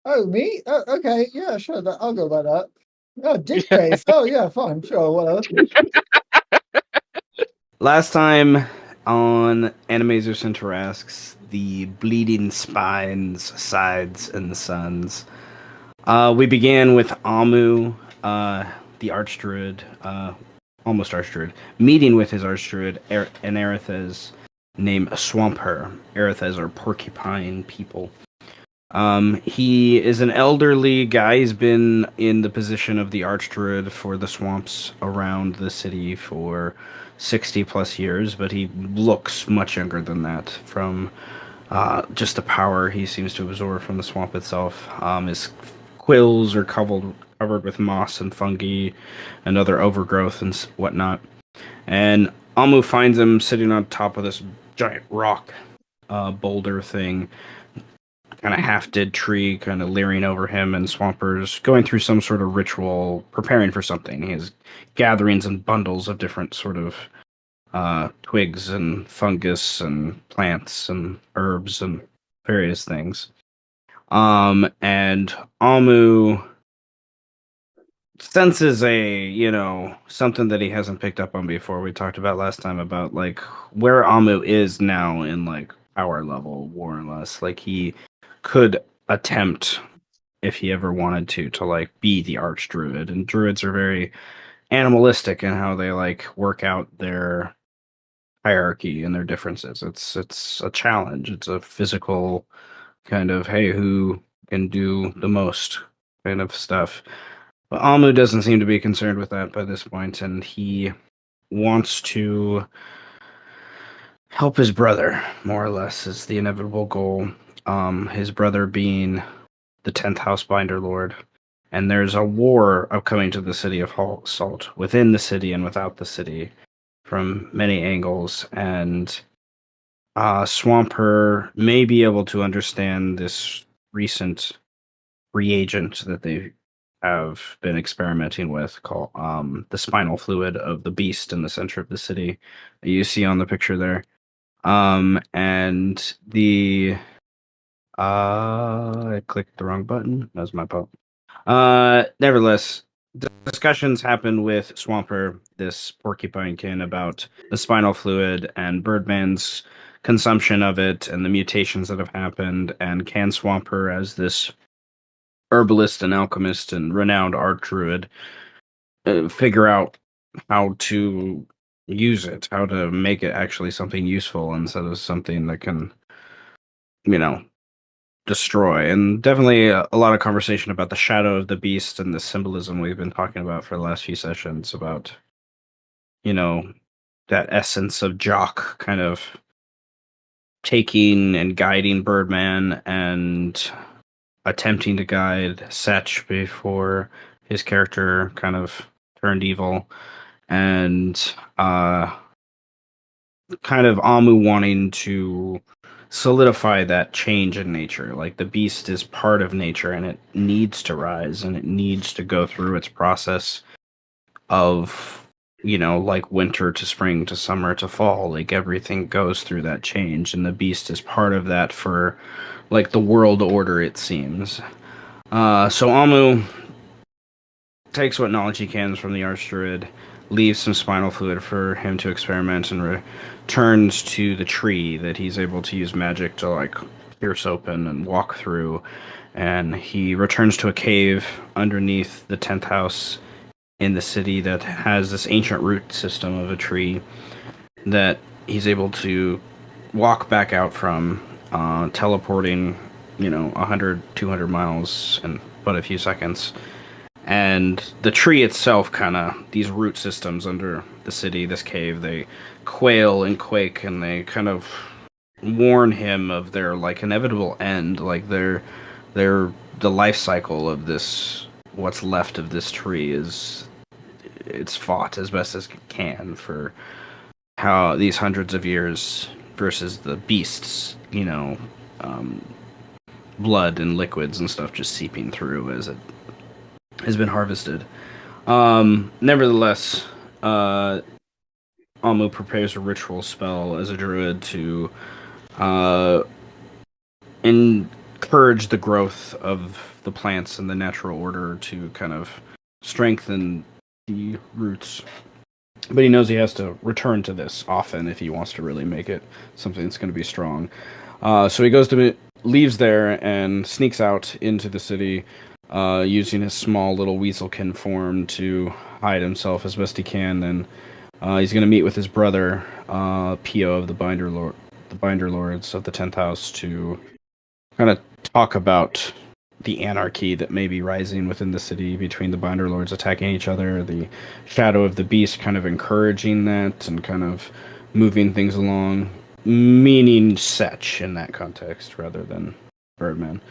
Oh, me? Okay, yeah, sure. I'll go by that. Oh, dick face. Oh, yeah, fine, sure, whatever. Last time on Animaesus Interasks, the bleeding spines, sides, and the suns. We began with Amu, the Archdruid, almost Archdruid, meeting with his Archdruid, an Arethes named Swampher. Arethes are porcupine people. He is an elderly guy. He's been in the position of the Archdruid for the swamps around the city for 60 plus years, but he looks much younger than that from just the power he seems to absorb from the swamp itself. His quills are covered with moss and fungi and other overgrowth and whatnot. And Amu finds him sitting on top of this giant rock boulder thing, kind of half dead tree, kind of leering over him, and Swamper's going through some sort of ritual, preparing for something. He has gatherings and bundles of different sort of twigs and fungus and plants and herbs and various things. And Amu senses something that he hasn't picked up on before. We talked about last time about like where Amu is now in like power level, more or less. Like he could attempt if he ever wanted to like be the archdruid. And druids are very animalistic in how they like work out their hierarchy and their differences. It's a challenge. It's a physical kind of hey, who can do the most kind of stuff. But Amu doesn't seem to be concerned with that by this point, and he wants to help his brother, more or less, is the inevitable goal. His brother being the 10th House Binder Lord. And there's a war upcoming to the city of Salt, within the city and without the city, from many angles. And Swamper may be able to understand this recent reagent that they have been experimenting with, called the spinal fluid of the beast in the center of the city. You see on the picture there. And the I clicked the wrong button. That was my fault. Nevertheless, discussions happen with Swamper, this porcupinekin, about the spinal fluid and Birdman's consumption of it and the mutations that have happened, and can Swamper, as this herbalist and alchemist and renowned art druid, figure out how to use it, how to make it actually something useful instead of something that can, you know, destroy. And definitely a lot of conversation about the shadow of the beast and the symbolism we've been talking about for the last few sessions about, you know, that essence of Jock kind of taking and guiding Birdman and attempting to guide Setch before his character kind of turned evil, and kind of Amu wanting to solidify that change in nature. Like the beast is part of nature and it needs to rise and it needs to go through its process of, like winter to spring to summer to fall. Like everything goes through that change, and the beast is part of that for like the world order, it seems. So Amu takes what knowledge he can from the Archdruid, leaves some spinal fluid for him to experiment, and returns to the tree that he's able to use magic to like pierce open and walk through. And he returns to a cave underneath the 10th house in the city that has this ancient root system of a tree that he's able to walk back out from, teleporting, 100, 200 miles in but a few seconds. And the tree itself, kind of these root systems under the city, this cave, they quail and quake, and they kind of warn him of their like inevitable end. Like they're the life cycle of this, what's left of this tree is it's fought as best as it can for how these hundreds of years versus the beasts, um, blood and liquids and stuff just seeping through as it has been harvested. Nevertheless, Amu prepares a ritual spell as a druid to uh, encourage the growth of the plants and the natural order to kind of strengthen the roots. But he knows he has to return to this often if he wants to really make it something that's going to be strong. So he leaves there and sneaks out into the city, using his small little weaselkin form to hide himself as best he can. And he's going to meet with his brother, Pio of the Binder Lords of the 10th House, to kind of talk about the anarchy that may be rising within the city between the Binder Lords attacking each other, the Shadow of the Beast kind of encouraging that and kind of moving things along, meaning Setch in that context rather than Birdman.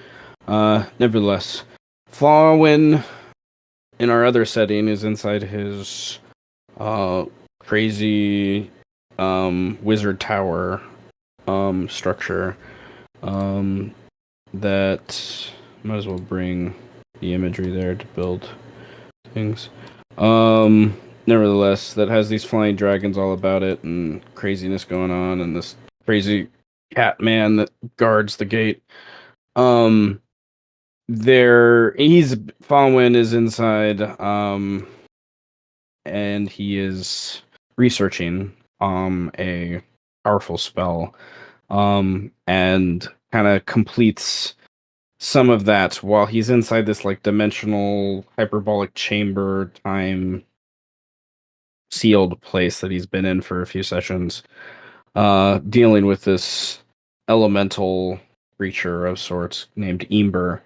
Nevertheless, Faurwiin in our other setting is inside his crazy wizard tower structure that might as well bring the imagery there to build things. Nevertheless, that has these flying dragons all about it and craziness going on, and this crazy cat man that guards the gate. Faurwiin is inside, and he is researching a powerful spell, and kind of completes some of that while he's inside this like dimensional hyperbolic chamber time sealed place that he's been in for a few sessions, dealing with this elemental creature of sorts named Ember,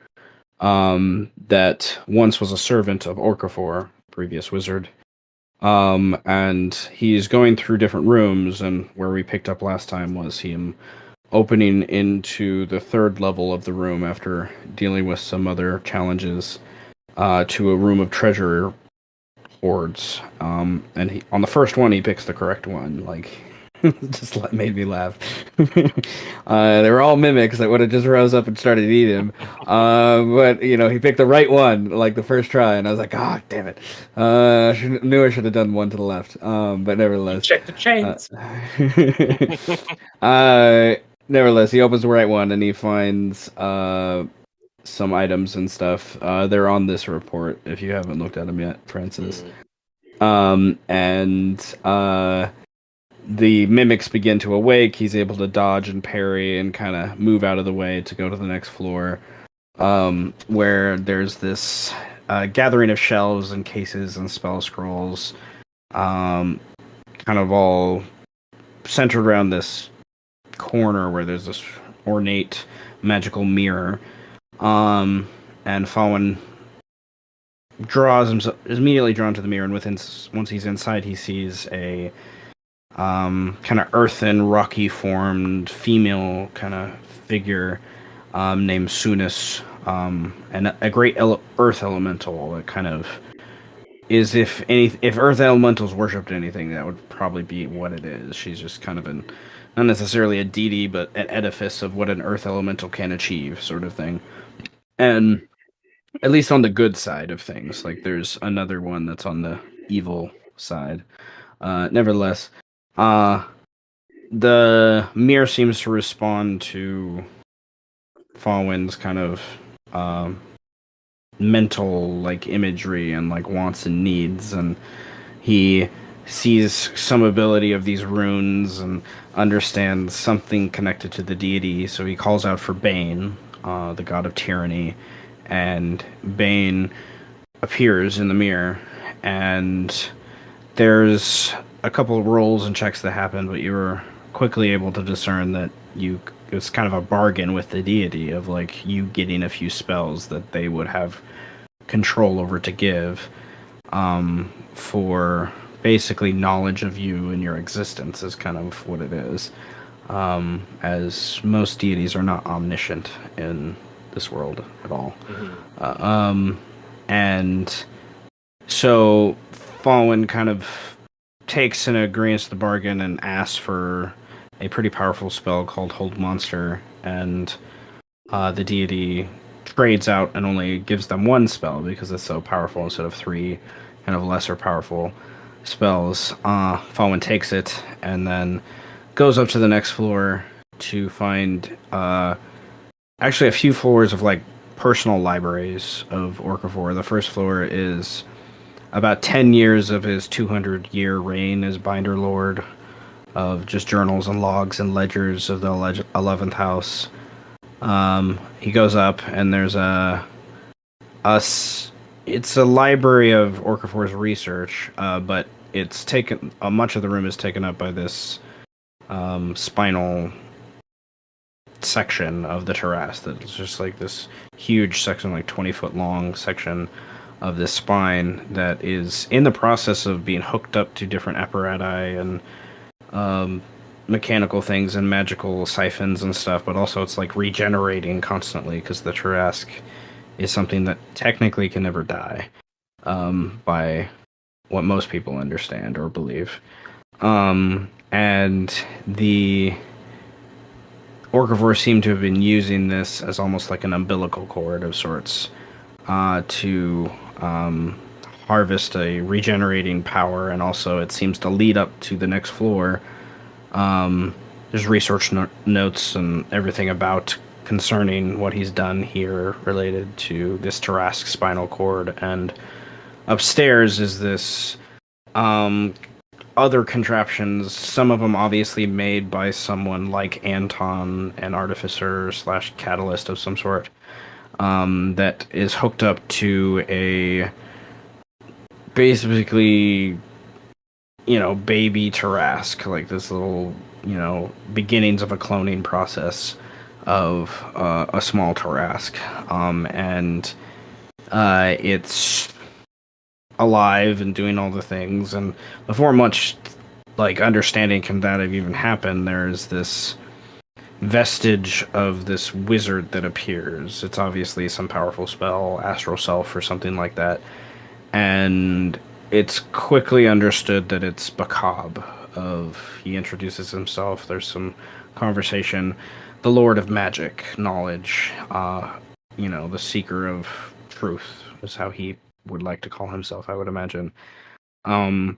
that once was a servant of Orcafor, previous wizard. And he's going through different rooms, and where we picked up last time was him opening into the third level of the room after dealing with some other challenges, to a room of treasure hoards. And on the first one, he picks the correct one. Like, just made me laugh. They were all mimics that would have just rose up and started eating him. But, he picked the right one, like the first try, and I was like, oh, damn it. Knew I should have done one to the left. But nevertheless. Check the chains. Nevertheless, he opens the right one and he finds some items and stuff. They're on this report if you haven't looked at them yet, Francis. The mimics begin to awake. He's able to dodge and parry and kind of move out of the way to go to the next floor, where there's this gathering of shelves and cases and spell scrolls, kind of all centered around this corner where there's this ornate magical mirror. And Faurwiin is immediately drawn to the mirror, and once he's inside, he sees a kind of earthen, rocky formed female kind of figure, named Sunis, and a great earth elemental that kind of is, if earth elementals worshipped anything, that would probably be what it is. She's just kind of not necessarily a deity, but an edifice of what an earth elemental can achieve, sort of thing. And at least on the good side of things, like there's another one that's on the evil side. Nevertheless, the mirror seems to respond to Faurwiin's kind of mental like imagery and like wants and needs, and he sees some ability of these runes and understands something connected to the deity, so he calls out for Bane, the god of tyranny, and Bane appears in the mirror, and there's a couple of rolls and checks that happen, but you were quickly able to discern that it's kind of a bargain with the deity of like you getting a few spells that they would have control over to give, for basically knowledge of you and your existence is kind of what it is, as most deities are not omniscient in this world at all. And so Faurwiin kind of takes an agreement to the bargain and asks for a pretty powerful spell called Hold Monster, and the deity trades out and only gives them one spell because it's so powerful instead of three kind of lesser powerful spells. Faurwiin takes it and then goes up to the next floor to find actually a few floors of like personal libraries of Orcivore. The first floor is about 10 years of his 200-year reign as Binder Lord, of just journals and logs and ledgers of the 11th house. He goes up, and there's it's a library of Orcivore's research, but it's taken much of the room is taken up by this spinal section of the terrace that's just like this huge section, like 20-foot long section of this spine that is in the process of being hooked up to different apparatus and mechanical things and magical siphons and stuff, but also it's like regenerating constantly because the Tarrasque is something that technically can never die, by what most people understand or believe. And the Orcivore seem to have been using this as almost like an umbilical cord of sorts, to harvest a regenerating power, and also it seems to lead up to the next floor. There's research notes and everything about concerning what he's done here related to this Tarrasque spinal cord, and upstairs is this other contraptions, some of them obviously made by someone like Anton, an artificer slash catalyst of some sort, that is hooked up to a basically, baby Tarrasque, like this little, beginnings of a cloning process of a small Tarrasque. And it's alive and doing all the things, and before much like understanding can that have even happened, there's this vestige of this wizard that appears. It's obviously some powerful spell, astral self or something like that, and it's quickly understood that it's Bakab. He introduces himself, there's some conversation, the Lord of Magic, knowledge, the seeker of truth is how he would like to call himself, I would imagine. And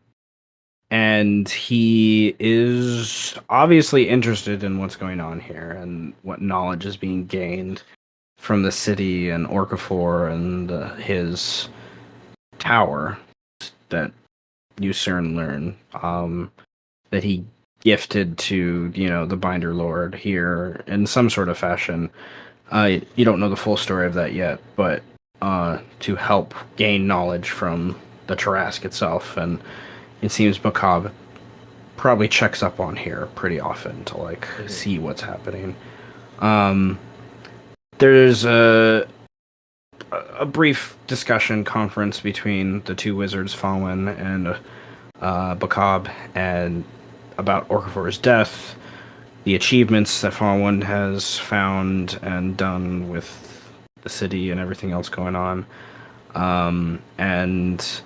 he is obviously interested in what's going on here and what knowledge is being gained from the city and Orcifor and his tower that you soon learn, that he gifted to, the Binder Lord here in some sort of fashion. You don't know the full story of that yet, but to help gain knowledge from the Tarrasque itself, and it seems Bakab probably checks up on here pretty often to see what's happening. There's a brief discussion conference between the two wizards, Faurwiin and Bakab, and about Orcifor's death, the achievements that Faurwiin has found and done with the city and everything else going on, and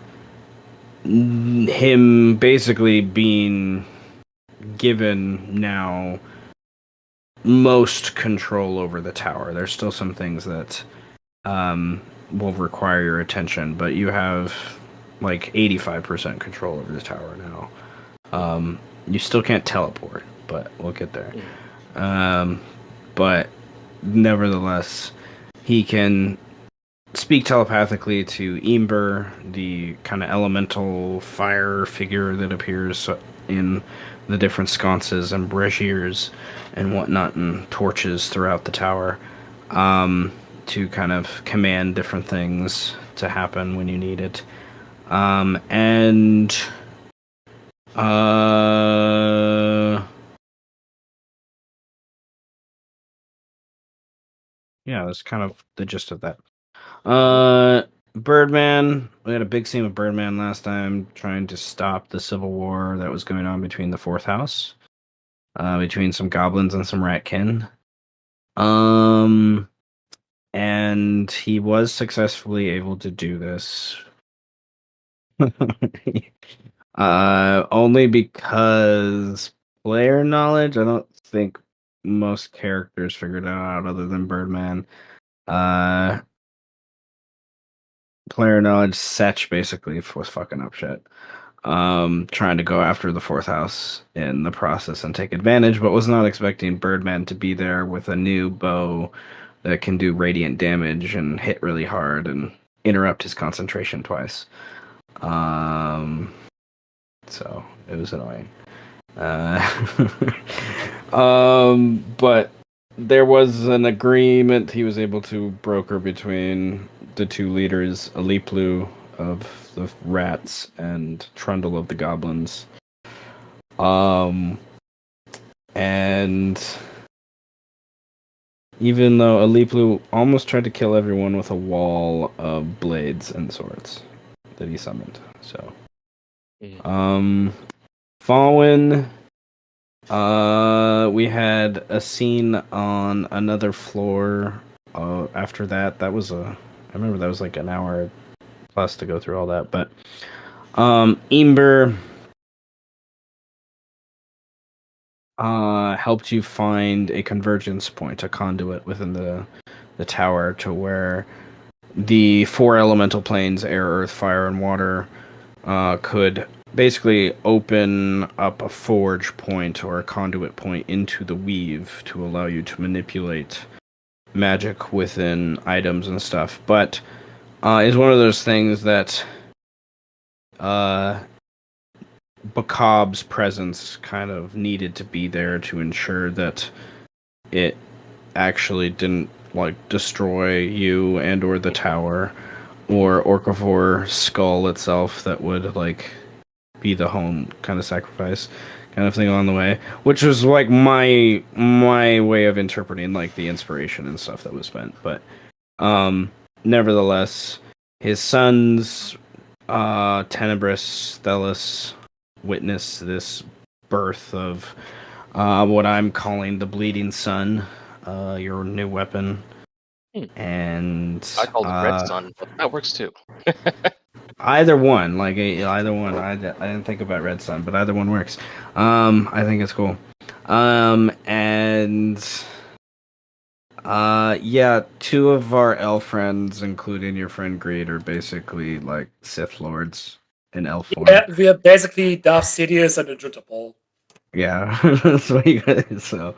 him basically being given now most control over the tower. There's still some things that will require your attention, but you have like 85% control over the tower now. You still can't teleport, but we'll get there. But nevertheless, he can speak telepathically to Ember, the kind of elemental fire figure that appears in the different sconces and braziers and whatnot and torches throughout the tower, to kind of command different things to happen when you need it. And yeah, that's kind of the gist of that. Birdman. We had a big scene with Birdman last time, trying to stop the civil war that was going on between the fourth house, between some goblins and some ratkin. And he was successfully able to do this. Only because player knowledge, I don't think most characters figured it out other than Birdman. Player knowledge, Setch basically was fucking up shit. Trying to go after the fourth house in the process and take advantage, but was not expecting Birdman to be there with a new bow that can do radiant damage and hit really hard and interrupt his concentration twice. So it was annoying. But there was an agreement he was able to broker between the two leaders, Aliplu of the rats and Trundle of the goblins. And even though Aliplu almost tried to kill everyone with a wall of blades and swords that he summoned. So, Faurwiin, we had a scene on another floor. After that, I remember that was like an hour plus to go through all that. But, Ember, helped you find a convergence point, a conduit within the tower to where the four elemental planes, air, earth, fire, and water, could basically open up a forge point or a conduit point into the weave to allow you to manipulate magic within items and stuff. But it's one of those things that Bacab's presence kind of needed to be there to ensure that it actually didn't like destroy you and or the tower or Orcavor skull itself that would like be the home kind of sacrifice kind of thing along the way, which was like my way of interpreting like the inspiration and stuff that was spent. But nevertheless, his sons Tenebris, Stellus witness this birth of what I'm calling the Bleeding Sun, your new weapon. And I called it Red Sun, but that works too. either one, either one. I didn't think about Red Sun, but either one works. I think it's cool. And yeah, two of our elf friends, including your friend Greed, are basically like Sith Lords in elf form. Yeah, we are basically Darth Sidious and Jutta Ball. Yeah, that's what you guys. So,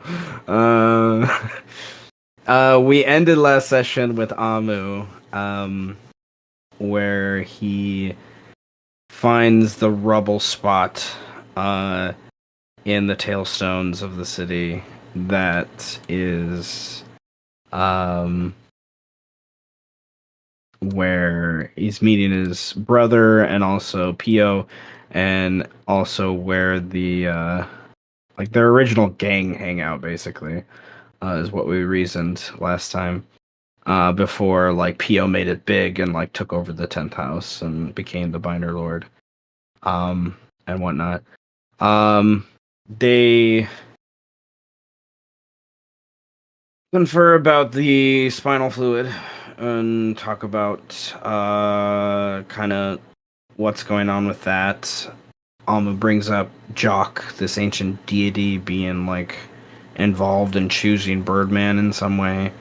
we ended last session with Amu, where he finds the rubble spot, in the tailstones of the city that is, where he's meeting his brother and also Pio, and also where the like their original gang hangout basically is what we reasoned last time. Before like Pio made it big and like took over the 10th house and became the Binder Lord, and whatnot. They confer about the spinal fluid and talk about kind of what's going on with that. Alma brings up Jock, this ancient deity, being like involved in choosing Birdman in some way.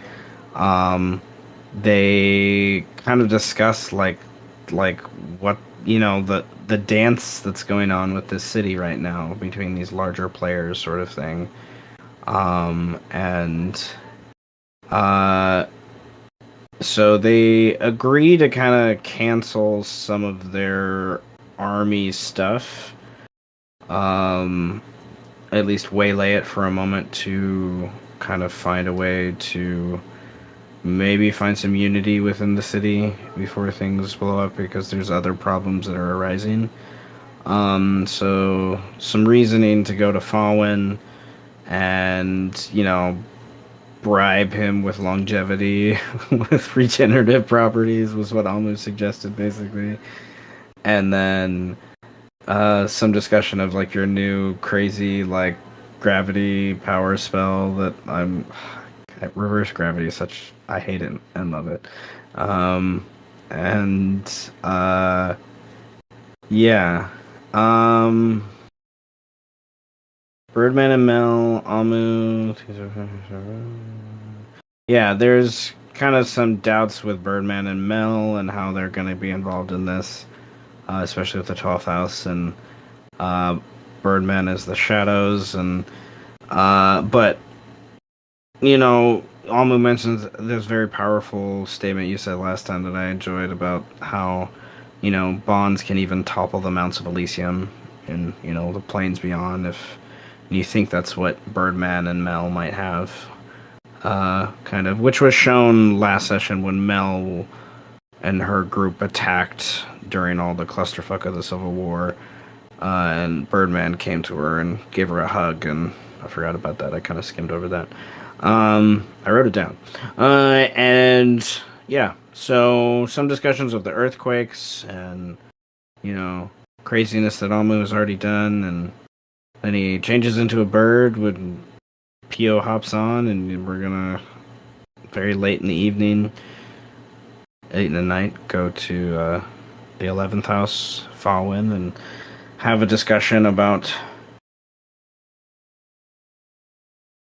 They kind of discuss like what the dance that's going on with this city right now between these larger players, sort of thing. And so they agree to kind of cancel some of their army stuff. At least waylay it for a moment to kind of find a way to maybe find some unity within the city before things blow up, because there's other problems that are arising. So some reasoning to go to Faurwiin and, bribe him with longevity with regenerative properties was what Almu suggested, basically. And then some discussion of like your new crazy like gravity power spell that reverse gravity is such, I hate it and love it. Yeah. Birdman and Mel, Amu. Yeah, there's kind of some doubts with Birdman and Mel and how they're going to be involved in this, especially with the 12th house and Birdman is the shadows, and but Amu mentions this very powerful statement you said last time that I enjoyed about how, bonds can even topple the Mounts of Elysium and, the planes beyond if you think that's what Birdman and Mel might have. Kind of, which was shown last session when Mel and her group attacked during all the clusterfuck of the Civil War. And Birdman came to her and gave her a hug, and I forgot about that. I kind of skimmed over that. I wrote it down. And yeah, so some discussions of the earthquakes and, craziness that Amu has already done, and then he changes into a bird when Pio hops on, and we're gonna, very late in the evening, late in the night, go to the 11th house, Faurwiin, and have a discussion about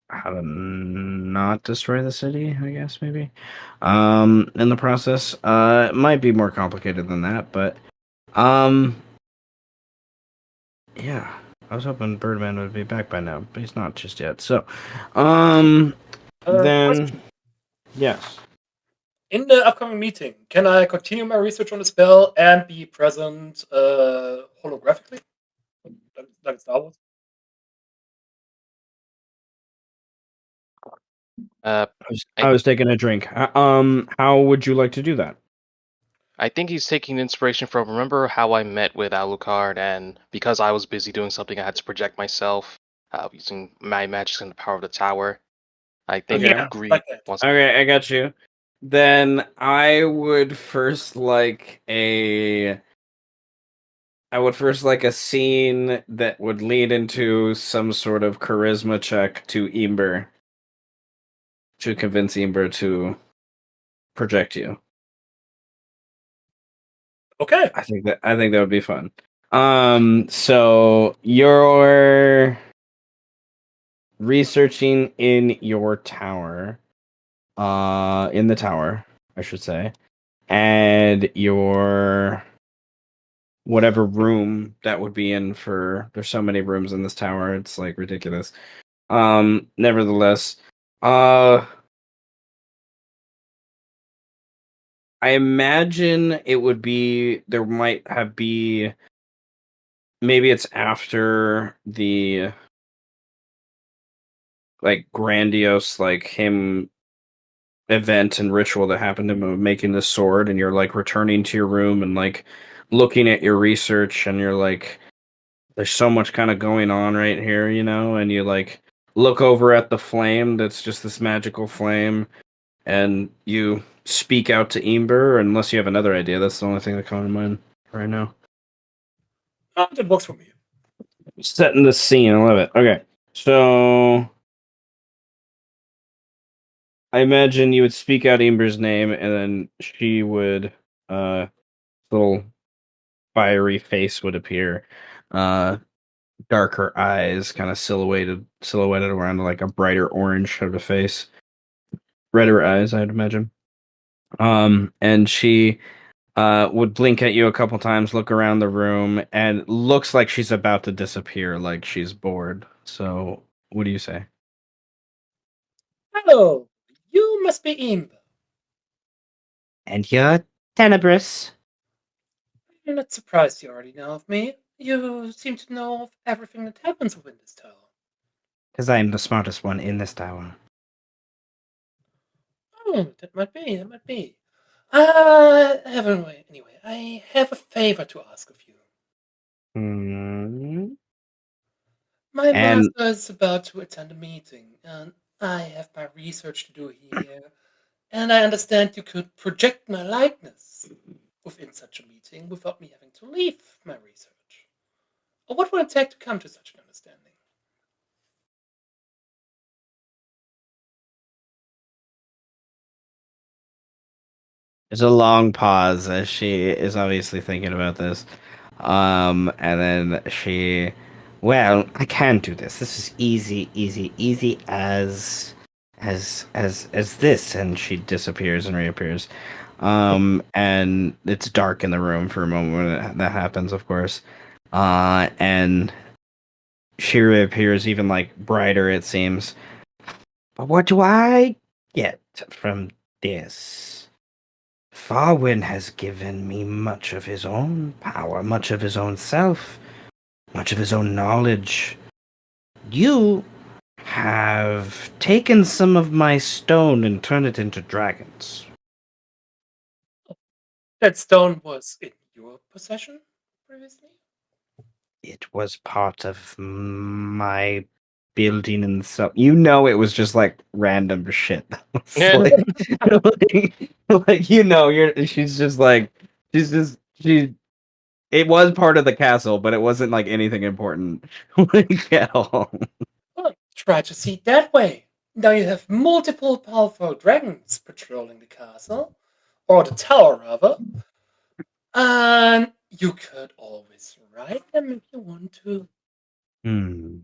how to not destroy the city, I guess, maybe. In the process. It might be more complicated than that, but yeah. I was hoping Birdman would be back by now, but he's not just yet. So, then Question. yes. In the upcoming meeting, can I continue my research on the spell and be present holographically? Like Star Wars? Uh, I was taking a drink. How would you like to do that? I think he's taking inspiration from, remember how I met with Alucard, and because I was busy doing something, I had to project myself using my magic and the power of the tower. I think Okay. Greed Like that. wants. Okay, I got you. Then I would first like a scene that would lead into some sort of charisma check to Ember to convince Ember to project you. Okay. I think that would be fun. So you're researching in your tower, in the tower, I should say, and your whatever room that would be in for. There's so many rooms in this tower, it's like ridiculous. Nevertheless, I imagine it would be there might have be maybe it's after the like grandiose like him event and ritual that happened to him of making the sword, and you're like returning to your room and like looking at your research, and you're like there's so much kind of going on right here, and you like look over at the flame that's just this magical flame, and you speak out to Ember, unless you have another idea. That's the only thing that comes to mind right now. That works for me. Setting the scene, I love it. Okay, so I imagine you would speak out Ember's name, and then she would, little fiery face would appear, darker eyes, kind of silhouetted around like a brighter orange sort of face, redder eyes, I'd imagine. And she would blink at you a couple times, look around the room, and looks like she's about to disappear, like she's bored. So, what do you say? Hello. You must be Imp. And you're Tenebrous. I'm not surprised you already know of me. You seem to know of everything that happens within this tower. Because I'm the smartest one in this tower. Oh, that might be. Anyway, I have a favor to ask of you. My And master is about to attend a meeting, and I have my research to do here. And I understand you could project my likeness within such a meeting without me having to leave my research. Or what would it take to come to such an understanding? there's a long pause as she is obviously thinking about this. And then well, I can do this. This is easy as this. And she disappears and reappears. And it's dark in the room for a moment when that happens, of course. And she reappears even like brighter, it seems. What do I get from this? Faurwiin has given me much of his own power, much of his own self, much of his own knowledge. You have taken some of my stone and turned it into dragons. That stone was in your possession previously? It was part of my building and so it was just like random shit. Yeah. She's just like she it was part of the castle, but it wasn't like anything important like at all. Well, try to see it that way. Now you have multiple powerful dragons patrolling the castle, or the tower rather, and you could always ride them if you want to. Hmm.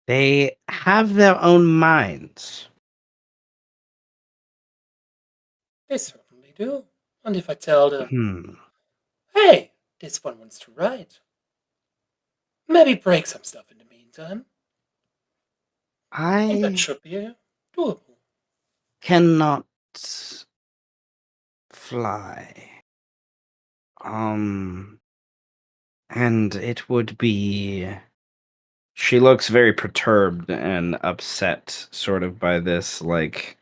They have their own minds. They certainly do. And if I tell them, Hmm. hey, this one wants to ride, maybe break some stuff in the meantime, and that I should be doable. cannot fly. And it would be. She looks very perturbed and upset, sort of by this, like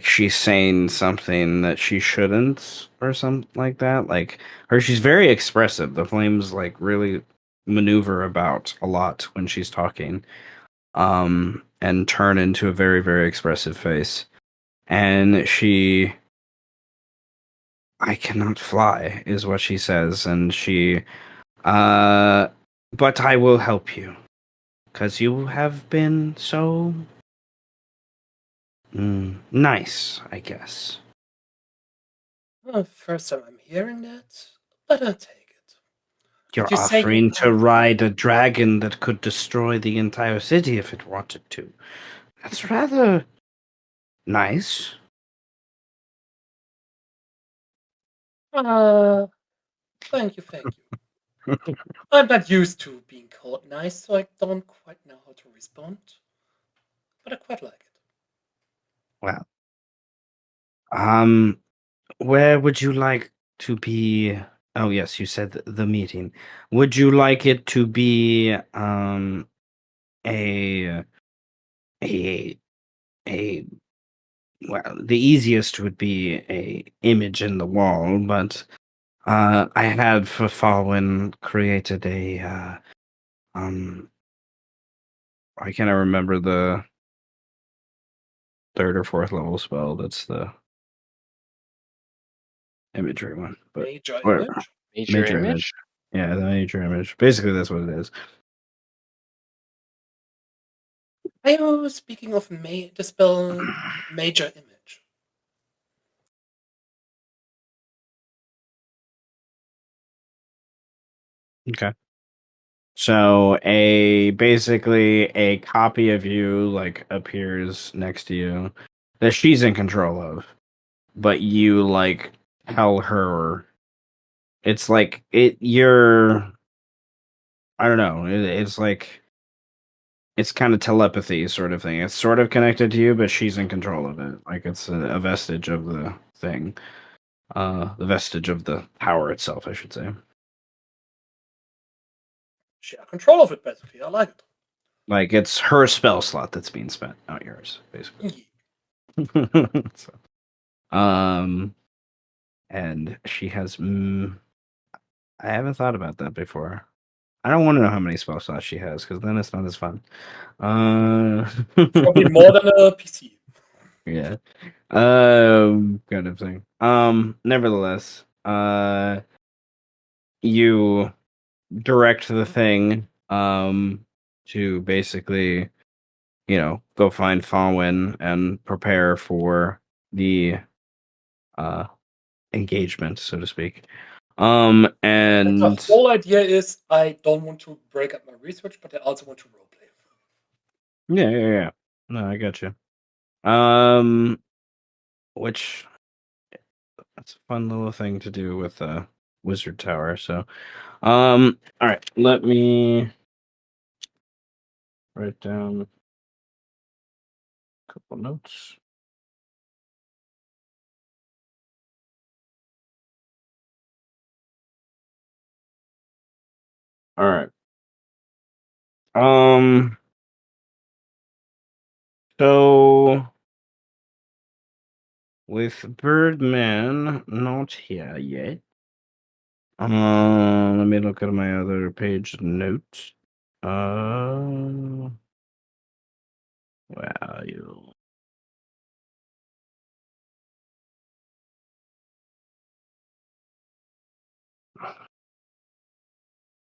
she's saying something that she shouldn't, or something like that. Like she's very expressive. The flames like really maneuver about a lot when she's talking, and turn into a very, very expressive face. And I cannot fly, is what she says, and but I will help you. Because you have been so nice, I guess. Well, first time I'm hearing that, but I'll take it. You're Did you say you offering to can't fly? ride a dragon that could destroy the entire city if it wanted to. That's rather nice. Thank you, thank you. I'm not used to being called nice, so I don't quite know how to respond, but I quite like it. Well, where would you like to be? Oh, yes, you said the meeting. Would you like it to be a a a well, the easiest would be a image in the wall, but I had for Faurwiin created a I can't remember the third or fourth level spell. That's the imagery one, but Major whatever. image? Major Major image. image? Yeah, the major image. Basically, that's what it is. I was speaking of the spell Major Image. Okay. So basically a copy of you like appears next to you that she's in control of, but you like tell her it's like you're I don't know. It's like it's kind of telepathy sort of thing. It's sort of connected to you, but she's in control of it. Like it's a vestige of the thing. The vestige of the power itself, I should say. She had control of it, basically. I like it. Like it's her spell slot that's being spent, not yours, basically. So, and she has. I haven't thought about that before. I don't want to know how many spell slots she has, because then it's not as fun. Probably more than a PC. Yeah. Kind of thing. Nevertheless, you direct the thing, to basically, go find Faurwiin and prepare for the, uh, engagement, so to speak. And the And whole idea is I don't want to break up my research, but I also want to roleplay. yeah. No, I got you. Um, which that's a fun little thing to do with Wizard Tower. So, all right, let me write down a couple notes. All right. So with Birdman not here yet. Let me look at my other page notes. Where are you?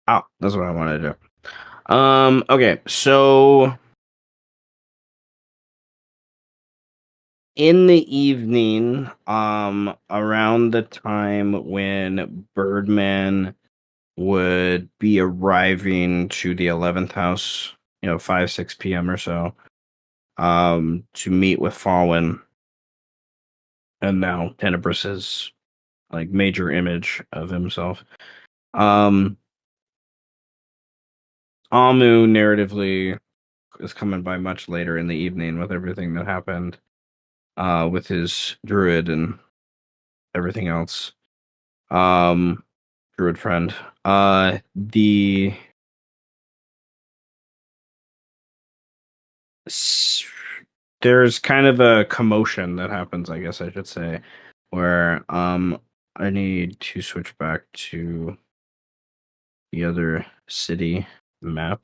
Oh, that's what I wanted to do. Okay, so in the evening, around the time when Birdman would be arriving to the 11th house, 5, 6 p.m. or so, to meet with Faurwiin, and now Tenebrus's like major image of himself. Amu narratively is coming by much later in the evening with everything that happened, with his druid and everything else. Druid friend. There's kind of a commotion that happens, I guess I should say, where I need to switch back to the other city map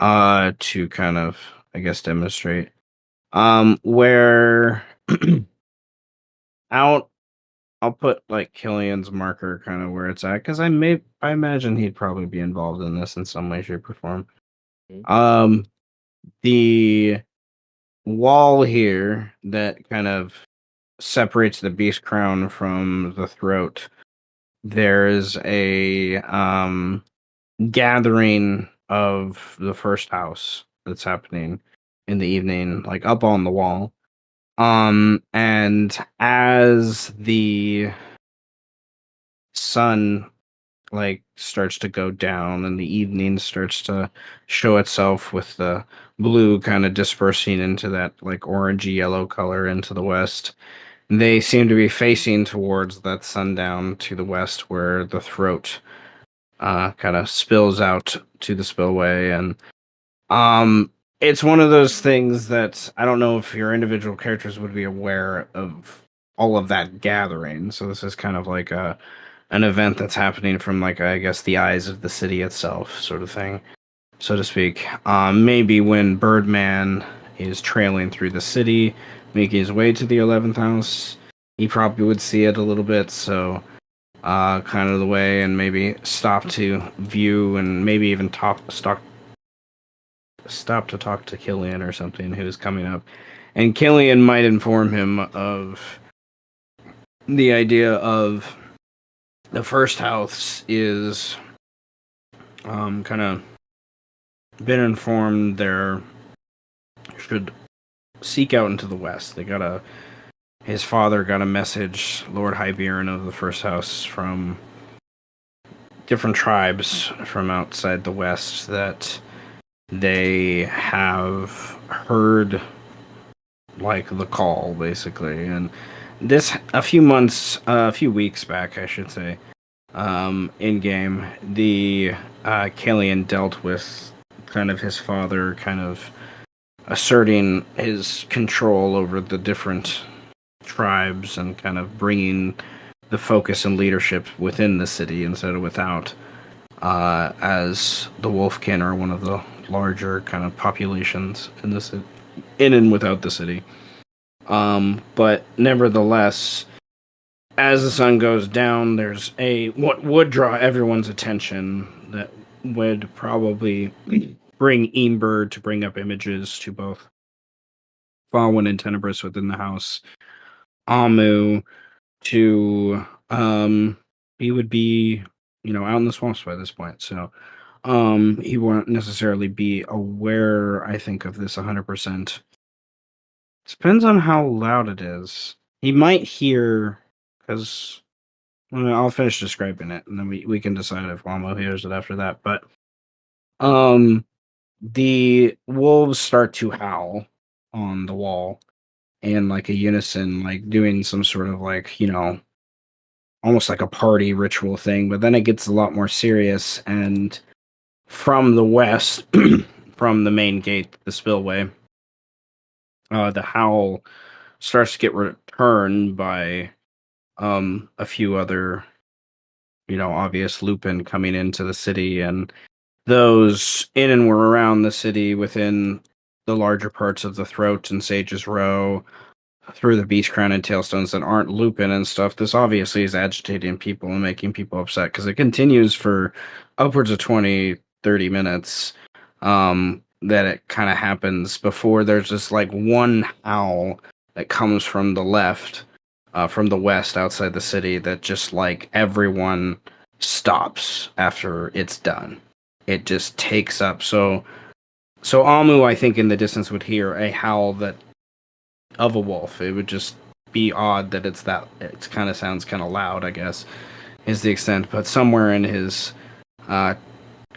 to kind of, I guess, demonstrate where out I'll put like Killian's marker kind of where it's at, because I imagine he'd probably be involved in this in some way, shape, or form. The wall here that kind of separates the beast crown from the throat, there's a gathering of the first house that's happening in the evening, like up on the wall. And as the sun like starts to go down and the evening starts to show itself with the blue kind of dispersing into that like orangey yellow color into the west, they seem to be facing towards that sundown to the west where the throat kind of spills out to the spillway. And it's one of those things that I don't know if your individual characters would be aware of all of that gathering. So this is kind of like an event that's happening from, like, I guess, the eyes of the city itself, sort of thing, so to speak. Maybe when Birdman is trailing through the city, making his way to the 11th house, he probably would see it a little bit, so kind of the way, and maybe stop to view, and maybe even stop to talk to Killian or something who's coming up. And Killian might inform him of the idea of the first house is kind of been informed they should seek out into the west. His father got a message, Lord Hyberon of the first house, from different tribes from outside the west, that they have heard like the call, basically. And this a few weeks back, I should say, in game, the Killian dealt with kind of his father kind of asserting his control over the different tribes and kind of bringing the focus and leadership within the city instead of without, as the Wolfkin are one of the larger kind of populations in the city, in and without the city. But nevertheless, as the sun goes down, there's what would draw everyone's attention that would probably bring Eambird to bring up images to both Faurwiin and Tenebrous within the house. Amu to he would be, out in the swamps by this point, so he won't necessarily be aware, I think, of this 100%. Depends on how loud it is. He might hear, because I'll finish describing it, and then we can decide if Wamo hears it after that. But the wolves start to howl on the wall in like a unison, like doing some sort of like, almost like a party ritual thing. But then it gets a lot more serious, and from the west, from the main gate, the spillway, the howl starts to get returned by a few other, obvious Lupin coming into the city, and those in and were around the city within the larger parts of the Throat and Sage's Row, through the Beast Crown and Tailstones that aren't Lupin and stuff. This obviously is agitating people and making people upset because it continues for upwards of 20-30 minutes. That it kind of happens before there's just like one howl that comes from the left, from the west outside the city, that just like everyone stops after it's done. It just takes up. So Amu, I think, in the distance would hear a howl that of a wolf. It would just be odd that it's that. It kind of sounds kind of loud, I guess, is the extent. But somewhere in his kind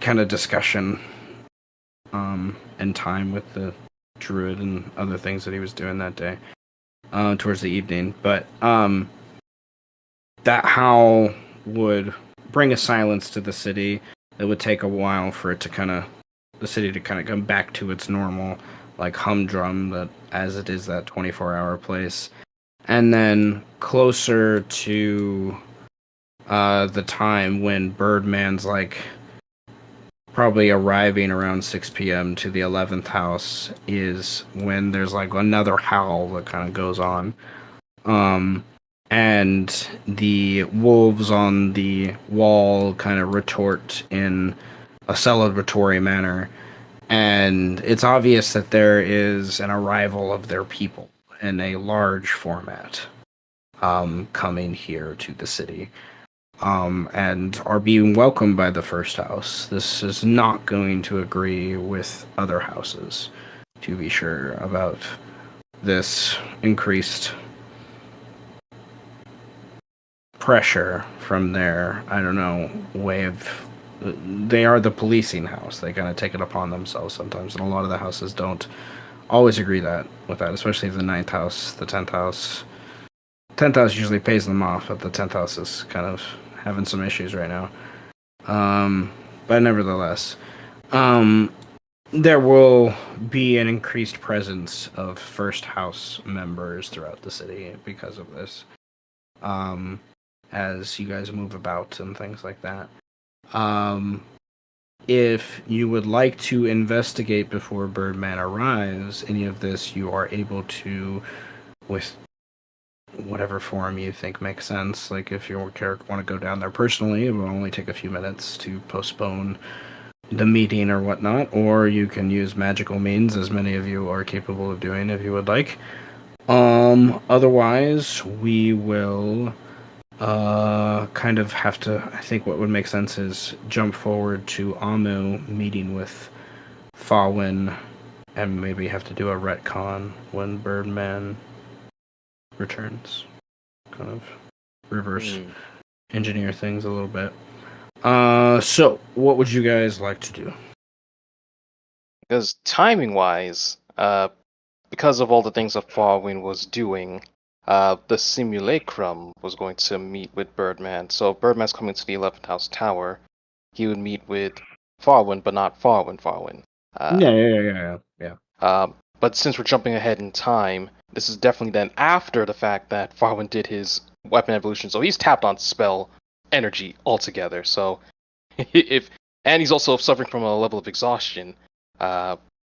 of discussion and time with the druid and other things that he was doing that day, towards the evening. But that howl would bring a silence to the city. It would take a while for it to the city to kind of come back to its normal, like, humdrum that as it is that 24-hour place. And then closer to the time when Birdman's like probably arriving around 6 p.m. to the 11th house is when there's like another howl that kind of goes on. And the wolves on the wall kind of retort in a celebratory manner. And it's obvious that there is an arrival of their people in a large format coming here to the city, and are being welcomed by the first house. This is not going to agree with other houses, to be sure, about this increased pressure from their, I don't know, way of... They are the policing house. They kind of take it upon themselves sometimes, and a lot of the houses don't always agree with that, especially the 9th house, the 10th house. 10th house usually pays them off, but the 10th house is kind of having some issues right now. But nevertheless, there will be an increased presence of first house members throughout the city because of this. As you guys move about and things like that. If you would like to investigate before Birdman arrives, any of this you are able to, with whatever form you think makes sense. Like if your character want to go down there personally, it will only take a few minutes to postpone the meeting or whatnot, or you can use magical means, as many of you are capable of doing if you would like. Otherwise, we will kind of have to... I think what would make sense is jump forward to Amu meeting with Faurwiin, and maybe have to do a retcon when Birdman returns. Kind of reverse engineer things a little bit. So what would you guys like to do? Because timing-wise, because of all the things that Faurwiin was doing, the simulacrum was going to meet with Birdman. So if Birdman's coming to the 11th House Tower, he would meet with Faurwiin, but not Faurwiin. Yeah. But since we're jumping ahead in time, this is definitely then after the fact that Faurwiin did his weapon evolution, so he's tapped on spell energy altogether. So and he's also suffering from a level of exhaustion,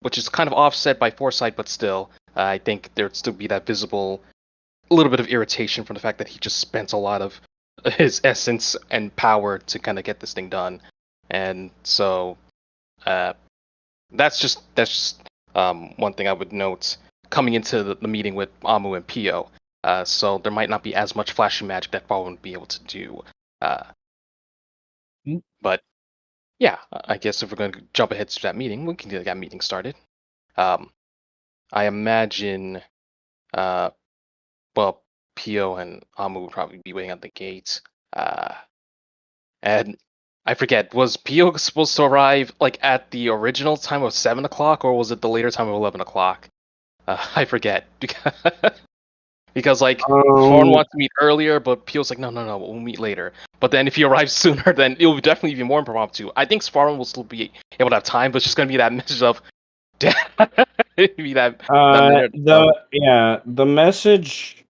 which is kind of offset by foresight, but still, I think there'd still be that visible little bit of irritation from the fact that he just spent a lot of his essence and power to kind of get this thing done. And so that's just one thing I would note coming into the meeting with Amu and Pio. So there might not be as much flashy magic that Faurwiin would be able to do. But yeah, I guess if we're going to jump ahead to that meeting, we can get that meeting started. I imagine, well, Pio and Amu would probably be waiting at the gate. And I forget. Was Pio supposed to arrive like at the original time of 7 o'clock, or was it the later time of 11 o'clock? I forget because like Fawn wants to meet earlier, but Pio's like, no, we'll meet later. But then if he arrives sooner, then it will definitely be more impromptu. I think Spartan will still be able to have time, but it's just gonna be that message of, be that minute. The message,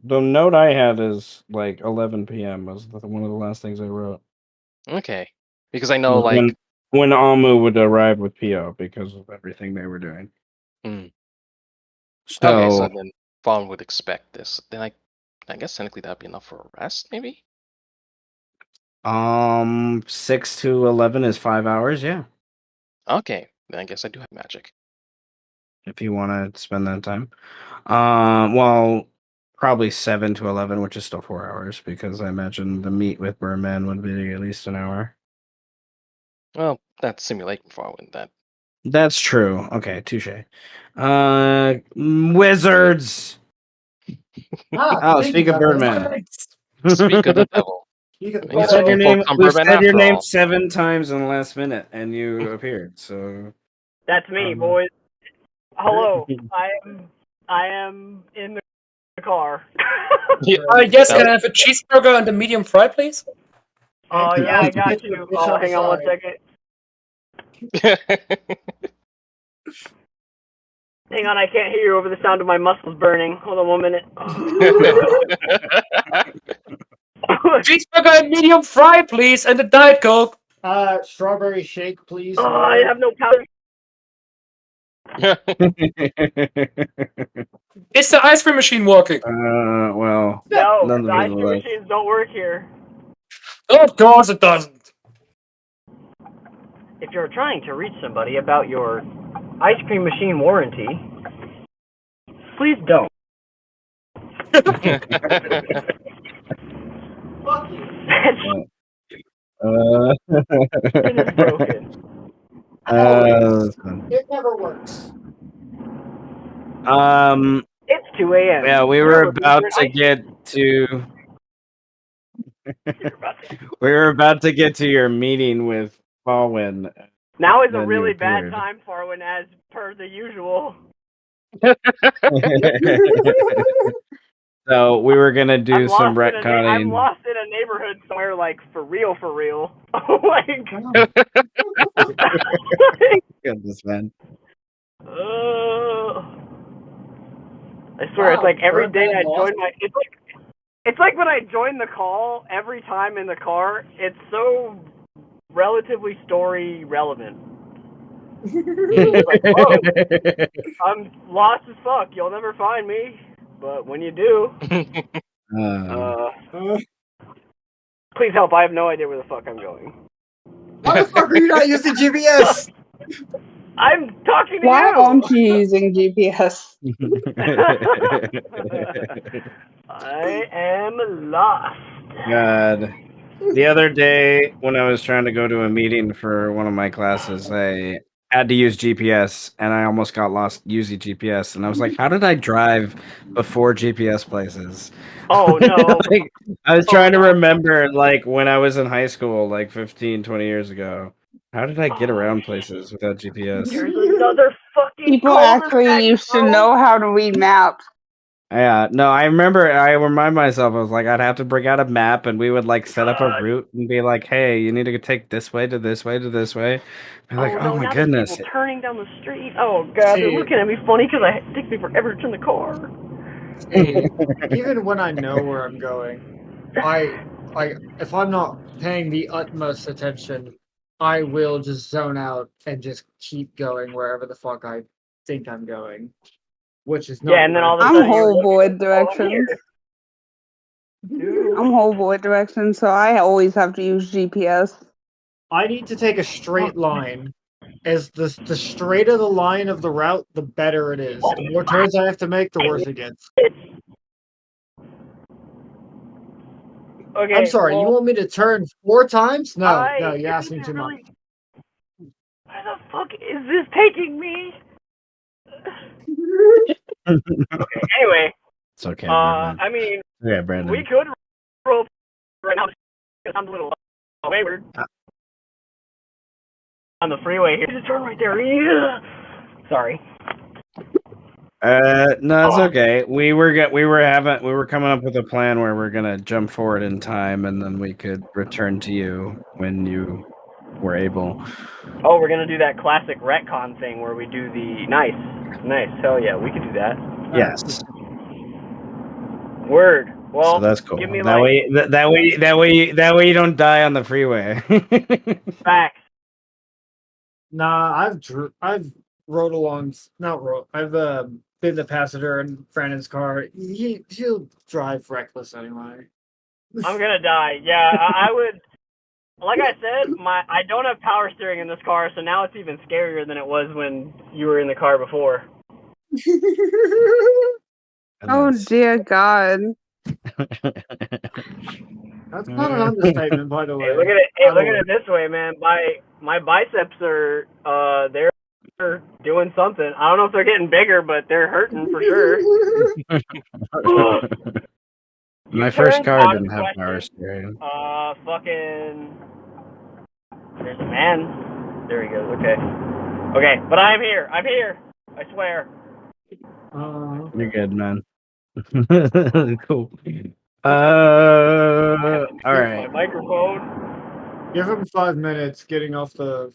the note I had is like 11 p.m. was one of the last things I wrote. Okay, because I know like when Amu would arrive with Pio because of everything they were doing. So, okay, so then Fawn would expect this. Then I guess technically that'd be enough for a rest, maybe. 6 to 11 is 5 hours. Yeah. Okay, then I guess I do have magic. If you want to spend that time, well, probably 7 to 11, which is still 4 hours, because I imagine the meet with Birdman would be at least an hour. Well, that's simulating Faurwiin. That's true. Okay, touche. Wizards. Speak of Birdman. Speak of the devil. You said your name. We said your name 7 times in the last minute, and you appeared. So that's me, boys. Hello, I am in the car. Yes, can I have a cheeseburger and a medium fry, please? Oh yeah, I got you. Oh, hang on 1 second. Hang on, I can't hear you over the sound of my muscles burning. Hold on 1 minute. Cheeseburger and medium fry, please, and a Diet Coke. Strawberry shake, please. Oh, I have no powder. Is the ice cream machine working? Well, no, the ice cream machines don't work here. Of course it doesn't. If you're trying to reach somebody about your ice cream machine warranty, please don't. Fuck you. It is broken. It never works. It's 2 a.m. Yeah, we were about to get to. We were about to get to your meeting with Faurwiin. Now is a really bad time, Faurwiin, as per the usual. So we were gonna do some retconning. I'm lost in a neighborhood somewhere, like for real. Like, goodness, man. I swear, it's like every day I join my. It's like when I join the call every time in the car. It's so relatively story relevant. Like, oh, I'm lost as fuck. You'll never find me. But when you do, please help. I have no idea where the fuck I'm going. Why the fuck are you not using GPS? I'm talking to you. Why aren't you using GPS? I am lost. God. The other day, when I was trying to go to a meeting for one of my classes, I had to use GPS, and I almost got lost using GPS. And I was like, how did I drive before GPS places? Oh, no. Like, I was trying to remember, like, when I was in high school, like 15, 20 years ago. How did I get around places without GPS? There's another fucking people actually used to know how to read maps. Yeah, no, I remember. I remind myself. I was like, I'd have to bring out a map, and we would like set up a route and be like, "Hey, you need to take this way to this way to this way." Be like, no, "Oh my now goodness!" People turning down the street. Oh god, they're looking at me funny because it takes me forever to turn the car. Even when I know where I'm going, I if I'm not paying the utmost attention, I will just zone out and just keep going wherever the fuck I think I'm going. Which is not. Yeah, and then all of a I'm sudden whole void directions. I'm whole void directions, so I always have to use GPS. I need to take a straight line. As the straighter the line of the route, the better it is. The more turns I have to make, the worse it gets. Okay, I'm sorry, you want me to turn 4 times? No, you're asking too much. Where the fuck is this taking me? Okay, anyway. It's okay. I mean, yeah, Brandon. we could roll right now because I'm a little wayward. on the freeway here. Just turn right there. Yeah. Sorry. No, it's okay. We were coming up with a plan where we're gonna jump forward in time, and then we could return to you when you were able. Oh, we're gonna do that classic retcon thing where we do the nice. Hell yeah, we could do that. Yes. Word. Well, So that's cool. give me That way you don't die on the freeway. facts. Nah, I've rode along. Not rode. I've been the passenger in Brandon's car. He'll drive reckless anyway. I'm gonna die. Yeah, I would. Like I said, I don't have power steering in this car, so now it's even scarier than it was when you were in the car before. Oh dear God. That's not an understatement, by the way. Hey, look at it. Hey, look at it this way, man. My biceps are they're doing something. I don't know if they're getting bigger, but they're hurting for sure. My first car didn't have power steering. Fucking. There's a man. There he goes. Okay. Okay, but I'm here. I'm here. I swear. You're good, man. Cool. All right. My microphone. Give him 5 minutes getting off the.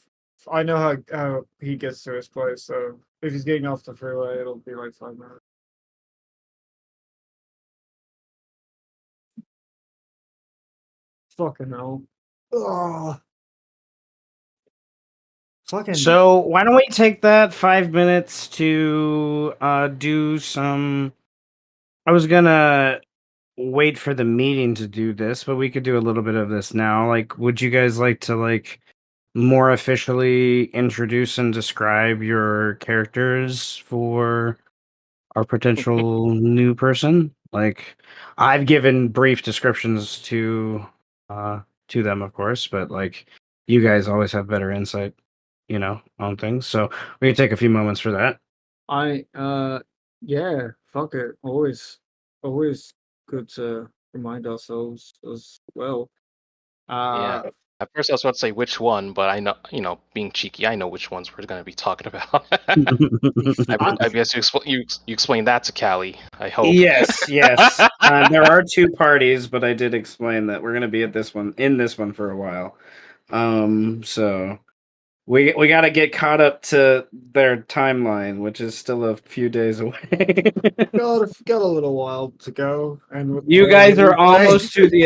I know how he gets to his place, so if he's getting off the freeway, it'll be like 5 minutes. Fucking hell. Ugh. Fucking. So why don't we take that 5 minutes to do some? I was gonna wait for the meeting to do this, but we could do a little bit of this now. Like, would you guys like to more officially introduce and describe your characters for our potential new person? Like, I've given brief descriptions to them, of course, but you guys always have better insight, on things. So we can take a few moments for that. Yeah, fuck it. Always good to remind ourselves as well. Yeah. At first, I was about to say which one, but I know, being cheeky, I know which ones we're going to be talking about. I guess you explained that to Callie. I hope. Yes. There are two parties, but I did explain that we're going to be in this one for a while. So we got to get caught up to their timeline, which is still a few days away. got a little while to go, and you guys are almost to the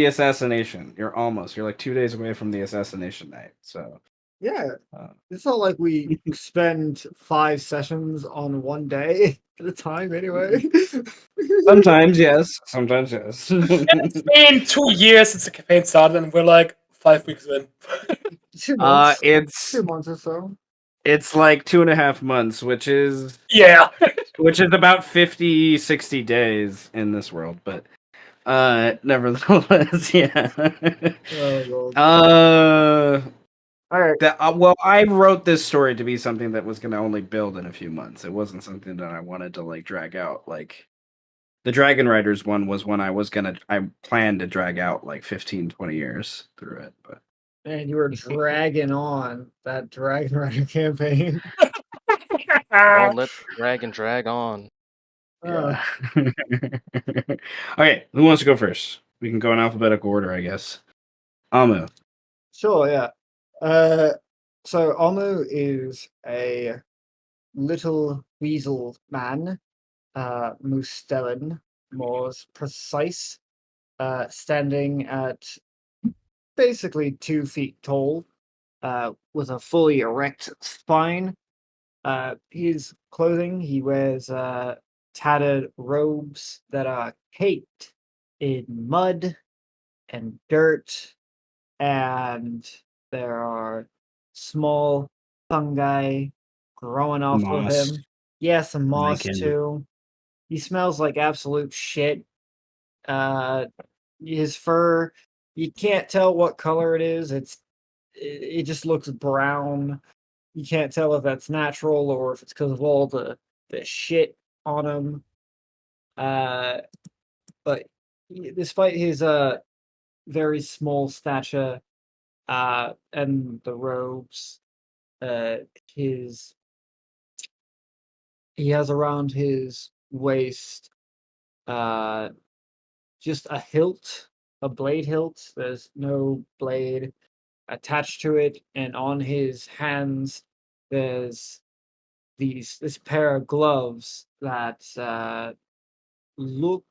assassination. You're like 2 days away from the assassination night. So yeah, it's not like we spend 5 sessions on one day at a time, anyway. Sometimes yes. It's been 2 years since the campaign started, and we're like 5 weeks in. 2 months. It's 2 months or so. It's like 2.5 months, which is about 50, 60 days in this world, but nevertheless, yeah. All right. Well, I wrote this story to be something that was going to only build in a few months. It wasn't something that I wanted to drag out. Like the Dragon Riders one was when I planned to drag out 15, 20 years through it, but. And you were dragging on that Dragon Rider campaign. Don't let the dragon drag on. Yeah. Okay, who wants to go first? We can go in alphabetical order, I guess. Amu. Sure, yeah. So Amu is a little weasel man, Mustelin, more precise, standing at basically 2 feet tall, with a fully erect spine. His clothing, he wears tattered robes that are caked in mud and dirt, and there are small fungi growing off of him. Yeah, some moss too. He smells like absolute shit. His fur, you can't tell what color it is. It just looks brown. You can't tell if that's natural or if it's because of all the shit on him. But despite his very small stature, and the robes. His he has around his waist just a hilt, a blade hilt. There's no blade attached to it, and on his hands there's this pair of gloves that look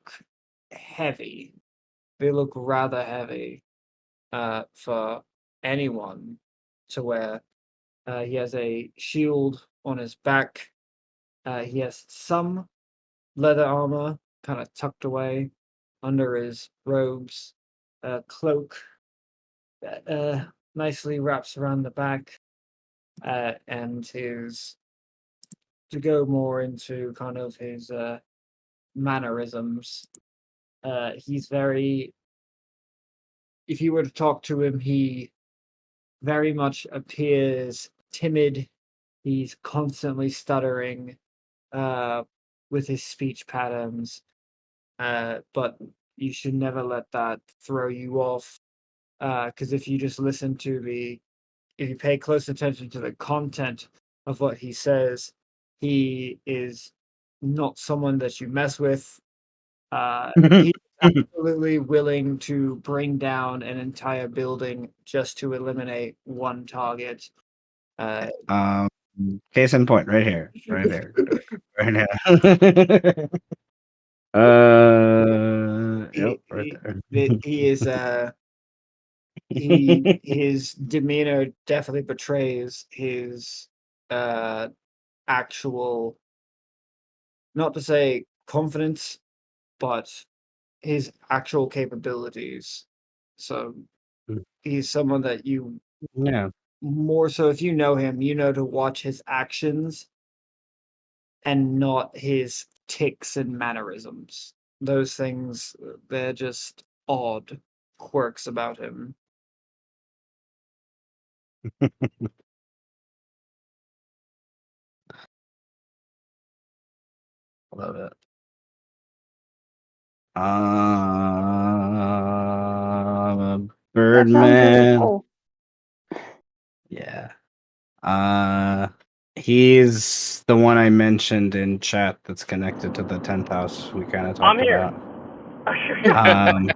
heavy. They look rather heavy for anyone to wear. He has a shield on his back. He has some leather armor kind of tucked away under his robes. A cloak that nicely wraps around the back. And his to go more into kind of his mannerisms. He's very. If you were to talk to him, he very much appears timid. He's constantly stuttering with his speech patterns, but you should never let that throw you off. Because if you just listen to if you pay close attention to the content of what he says, he is not someone that you mess with. He's absolutely willing to bring down an entire building just to eliminate one target. Case in point, right here, right here, right now. Yep, right there. He is his demeanor definitely betrays his actual, not to say confidence, but his actual capabilities. So he's someone that you Yeah. more so, if you know him, you know to watch his actions and not his ticks and mannerisms. Those things, they're just odd quirks about him. Love it. That sounds really Birdman. cool. Yeah. He's the one I mentioned in chat that's connected to the 10th house we kind of I'm talked here. about.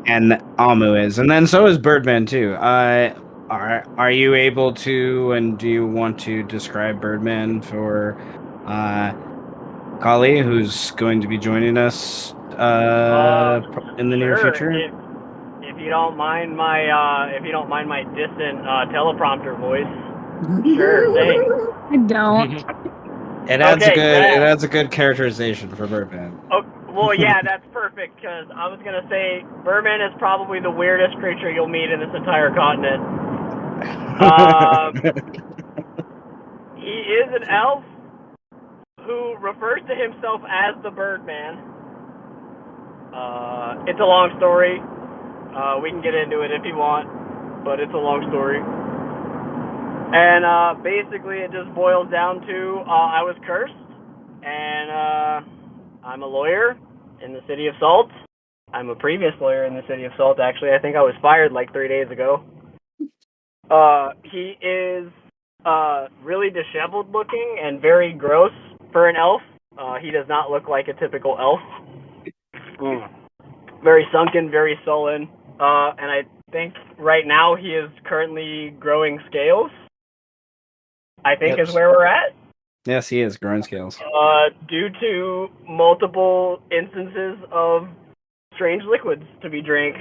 And Amu is, and then so is Birdman too. Are you able to, and do you want to describe Birdman for Kali, who's going to be joining us in the near Sure. future? If you don't mind my distant teleprompter voice, sure thing. I don't. It adds Okay, a good characterization for Birdman. Oh, well, yeah, that's perfect, because I was going to say Birdman is probably the weirdest creature you'll meet in this entire continent. He is an elf who refers to himself as the Birdman. It's a long story. We can get into it if you want, but it's a long story. And basically it just boils down to I was cursed, and I'm a lawyer in the city of Salt. I'm a previous lawyer in the city of Salt, actually. I think I was fired like 3 days ago. He is really disheveled looking and very gross for an elf. He does not look like a typical elf. Very sunken, very sullen. And I think right now he is currently growing scales, I think is where we're at. Yes, he is growing scales. Due to multiple instances of strange liquids to be drank.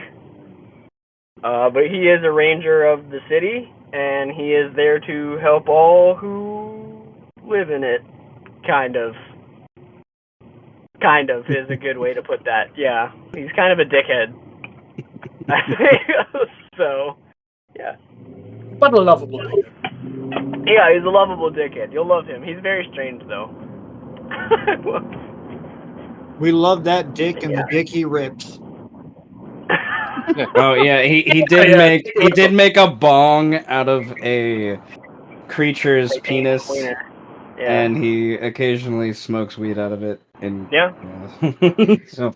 But he is a ranger of the city, and he is there to help all who live in it. Kind of. Kind of is a good way to put that. Yeah, he's kind of a dickhead. I think so. Yeah. But a lovable dickhead. Yeah, he's a lovable dickhead. You'll love him. He's very strange, though. We love that dick and the dick he rips. Oh yeah, he did make a bong out of a creature's penis, and he occasionally smokes weed out of it. And yeah. so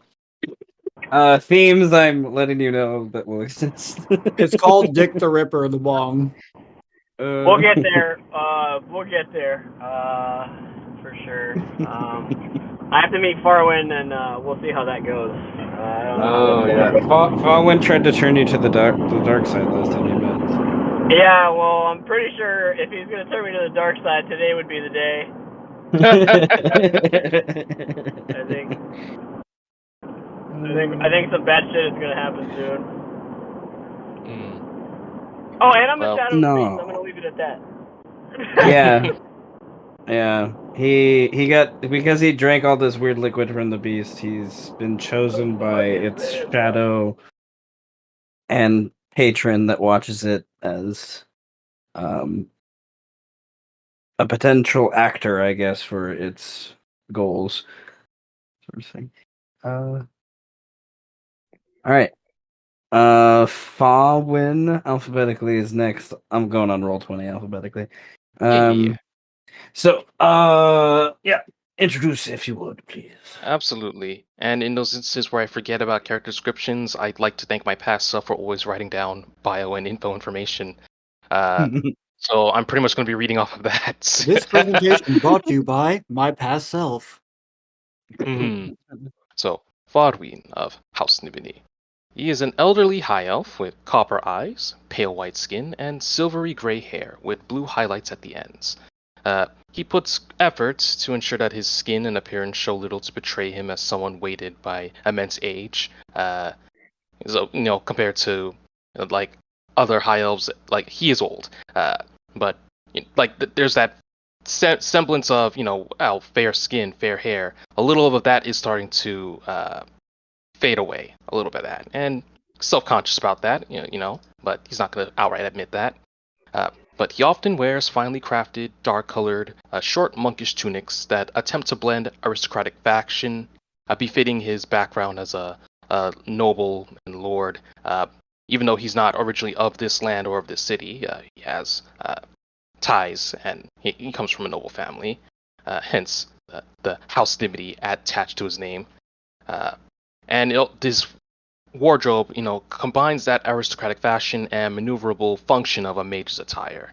Themes I'm letting you know that will exist. It's called Dick the Ripper the Bong. We'll get there. We'll get there. For sure. I have to meet Faurwiin, and we'll see how that goes. I don't know how Oh that's yeah, going. Faurwiin tried to turn you to the dark side last time you met. Yeah, well, I'm pretty sure if he's gonna turn me to the dark side, today would be the day. I think some bad shit is gonna happen soon. Oh, and I'm a shadow of the beast. I'm gonna leave it at that. Yeah. Yeah, he got, because he drank all this weird liquid from the beast, he's been chosen by its shadow and patron that watches it as a potential actor, I guess, for its goals. Sort of thing. All right. Faurwiin alphabetically is next. I'm going on Roll20 alphabetically. Yeah. So, yeah, introduce if you would, please. Absolutely. And in those instances where I forget about character descriptions, I'd like to thank my past self for always writing down bio and info information. So I'm pretty much going to be reading off of that. This presentation brought to you by my past self. So, Faurwiin of House Nibini. He is an elderly high elf with copper eyes, pale white skin, and silvery gray hair with blue highlights at the ends. He puts efforts to ensure that his skin and appearance show little to betray him as someone weighted by immense age. So, compared to like other high elves, like he is old, but there's that semblance of fair skin, fair hair. A little of that is starting to fade away, a little bit of that, and self-conscious about that, but he's not going to outright admit that. But he often wears finely crafted, dark-colored, short monkish tunics that attempt to blend aristocratic fashion, befitting his background as a noble and lord. Even though he's not originally of this land or of this city, he has ties, and he comes from a noble family, hence the House Dimity attached to his name. And this wardrobe, combines that aristocratic fashion and maneuverable function of a mage's attire.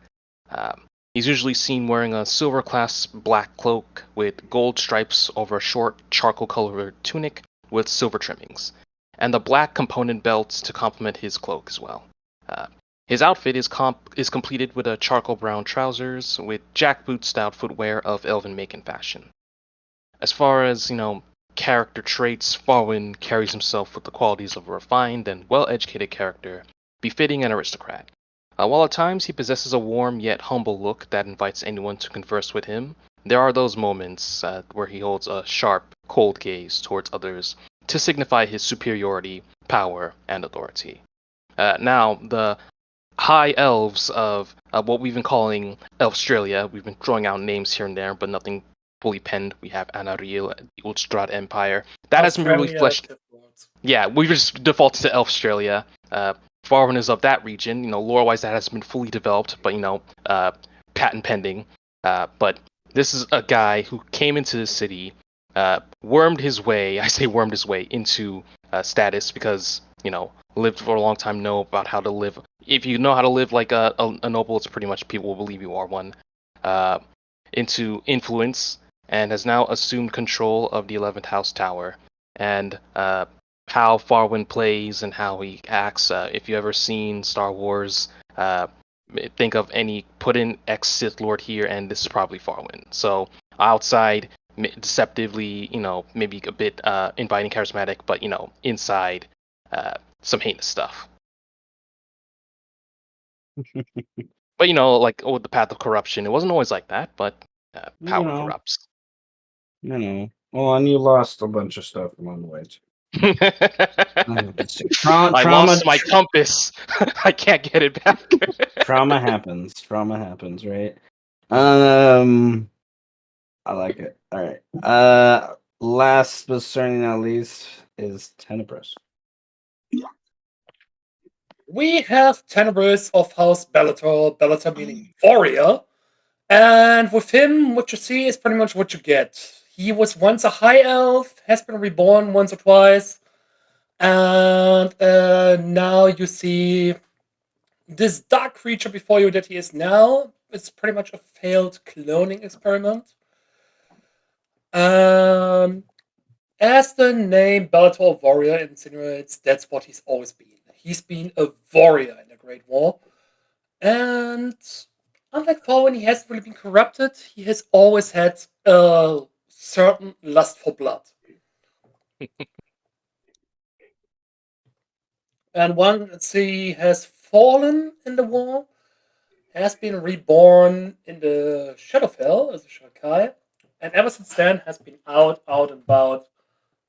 He's usually seen wearing a silver class black cloak with gold stripes over a short charcoal-colored tunic with silver trimmings, and the black component belts to complement his cloak as well. His outfit is completed with a charcoal brown trousers with jackboot-style footwear of elven make and fashion. As far as, character traits, Faurwiin carries himself with the qualities of a refined and well-educated character, befitting an aristocrat. While at times he possesses a warm yet humble look that invites anyone to converse with him, there are those moments where he holds a sharp, cold gaze towards others to signify his superiority, power, and authority. Now, the high elves of what we've been calling Elfstralia, we've been throwing out names here and there, but nothing fully penned. We have Anariel, the Ulstrad Empire. That hasn't been really fleshed. Yeah, we've just defaulted to Elfstralia. Faurwiin is of that region. Lore-wise, that hasn't been fully developed, but patent pending. But this is a guy who came into the city, wormed his way. I say wormed his way into status because lived for a long time, know about how to live. If you know how to live like a noble, it's pretty much people will believe you are one. Into influence, and has now assumed control of the 11th House Tower. And how Faurwiin plays and how he acts. If you ever seen Star Wars, think of put in ex Sith Lord here, and this is probably Faurwiin. So outside, deceptively, maybe a bit inviting, charismatic, but inside, some heinous stuff. But like with the path of corruption, it wasn't always like that. But power corrupts. Well, and you lost a bunch of stuff along the way too. I lost my compass. I can't get it back. Trauma happens, right? I like it. All right. Last but certainly not least is Tenebris. We have Tenebris of House Bellator, Bellator meaning warrior. And with him, what you see is pretty much what you get. He was once a high elf, has been reborn once or twice, And now you see this dark creature before you that he is now. It's pretty much a failed cloning experiment. As the name Bellator Warrior insinuates, that's what he's always been. He's been a warrior in the Great War. And unlike Faurwiin, he hasn't really been corrupted. He has always had a certain lust for blood. And once he has fallen in the war, has been reborn in the Shadowfell as a Shakai, and ever since then has been out and about,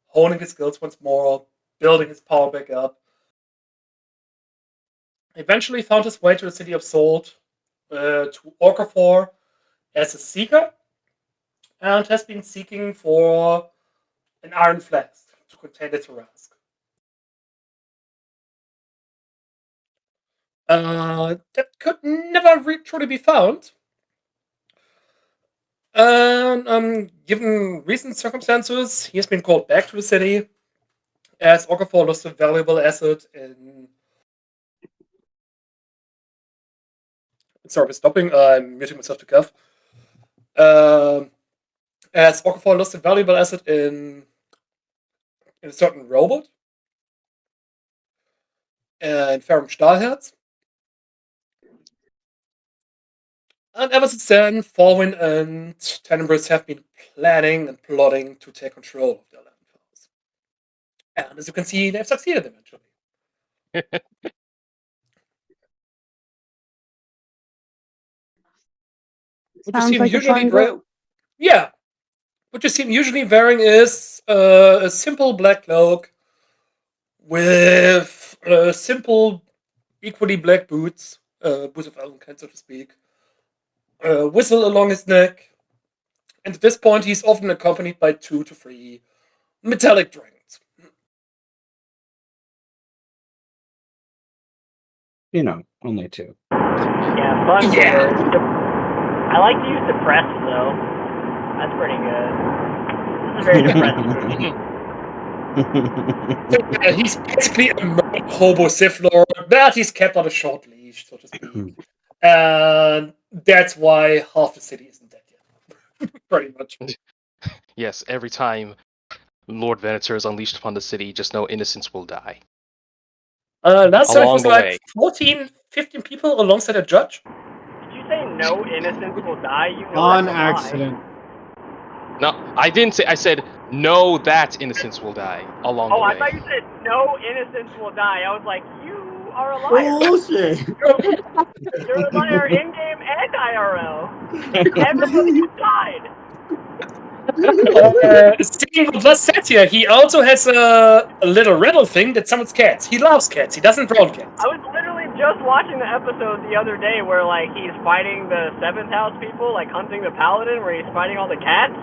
honing his skills once more, building his power back up. Eventually found his way to the city of Salt, to Orcafor as a seeker, and has been seeking for an iron flask to contain the Tarask. That could never truly be found. Given recent circumstances, he has been called back to the city as Okafor lost a valuable asset in. Sorry for stopping. I'm muting myself to cough. As Okafor lost a valuable asset in a certain robot and Ferrum Stahlherz. And ever since then, Faurwiin and Tenebris have been planning and plotting to take control of their landfills. And as you can see, they've succeeded eventually. Sounds like a fun group. Yeah. What you see him usually wearing is a simple black cloak with simple, equally black boots, boots of Elvenkind, so to speak, a whistle along his neck, and at this point he's often accompanied by 2 to 3 metallic dragons. You know, only 2. Yeah, fun. Yeah. I like to use suppress though. That's pretty good. This is very depressing. Yeah, he's basically a hobo Sith Lord, but he's kept on a short leash, so to speak. And that's why half the city isn't dead yet. Pretty much. Yes, every time Lord Venator is unleashed upon the city, just know innocents will die. Last time it Along was the like way. 14, 15 people alongside a judge. Did you say no innocents will die? You know On that's a lie. accident. No, I didn't say. I said no. That innocents will die along the Oh, way. I thought you said no innocents will die. I was like, you are a liar. Bullshit. You're a liar in game and IRL. Everybody died. Speaking of last Satya, he also has a little riddle thing that summons cats. He loves cats. He doesn't drown cats. I was literally just watching the episode the other day where like he's fighting the 7th house people, like hunting the paladin, where he's fighting all the cats.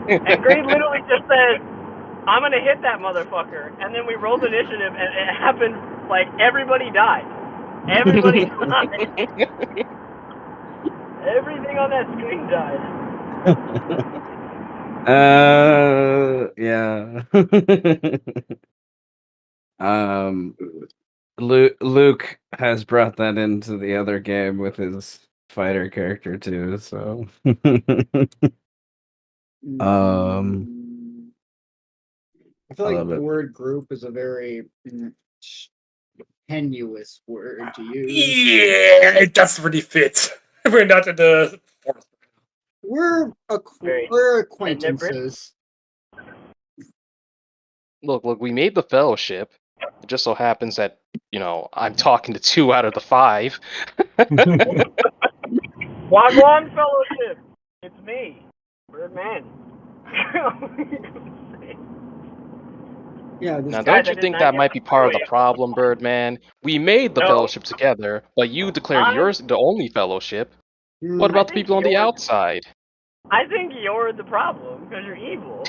And Green literally just says, I'm gonna hit that motherfucker. And then we rolled initiative and it happened like everybody died. Everybody died. Everything on that screen died. Yeah. Luke has brought that into the other game with his fighter character too, so I feel I like love the it. word group is a very tenuous word to use. Yeah, it doesn't really fit. We're not in the forest. We're acquaintances. Look, we made the fellowship. It just so happens that, I'm talking to 2 out of the 5. Wagwan Fellowship. It's me, Birdman. Yeah. Now, Guys, don't you think that might be part of the problem, Birdman? We made the fellowship together, but you declared yours the only fellowship. What about the people on the outside? I think you're the problem because you're evil.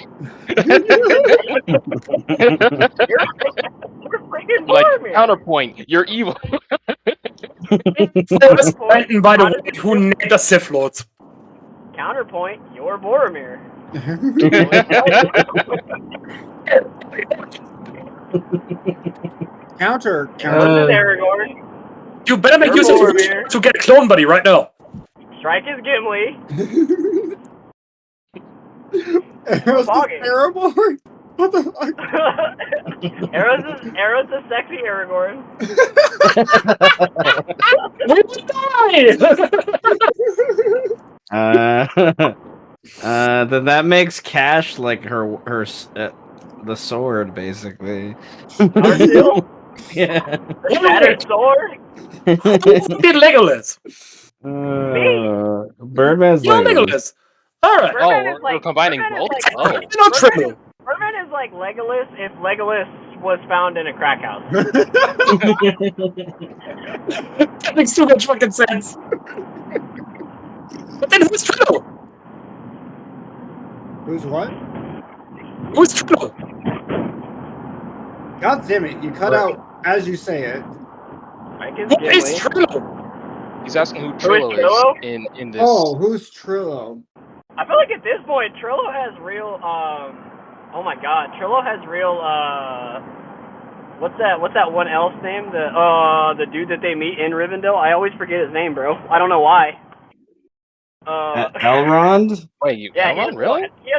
You're freaking Boromir. Counterpoint, you're evil. And by the way, who named the Sith Lords? Counterpoint, you're Boromir. Counter. Listen, Aragorn. You better make You're use of your Boromir. to get a clone buddy right now. Strike is Gimli. Arrow's Foggy. Aragorn? What the fuck? Arrow's a sexy Aragorn. We will die! Then that makes Cash like the sword, basically. Narsil? Yeah. The shattered sword? Who did Legolas? Birdman's You're Legolas. Legolas. Alright. Birdman Oh, is like we're combining Birdman both? is like, Oh. You're not Triple. Birdman is like Legolas if Legolas was found in a crack house. That makes too much fucking sense. But then who's Triple? Who's what? Who's Triple? God damn it, you cut out as you say it. Strike is Who is Gimli. Triple? He's asking who Who is Trillo Trillo? is in this. Oh, who's Trillo? I feel like at this point, Trillo has real, oh my god, Trillo has real, what's that one elf name? The dude that they meet in Rivendell? I always forget his name, bro. I don't know why. Elrond? Wait, you Yeah, Elrond, really? He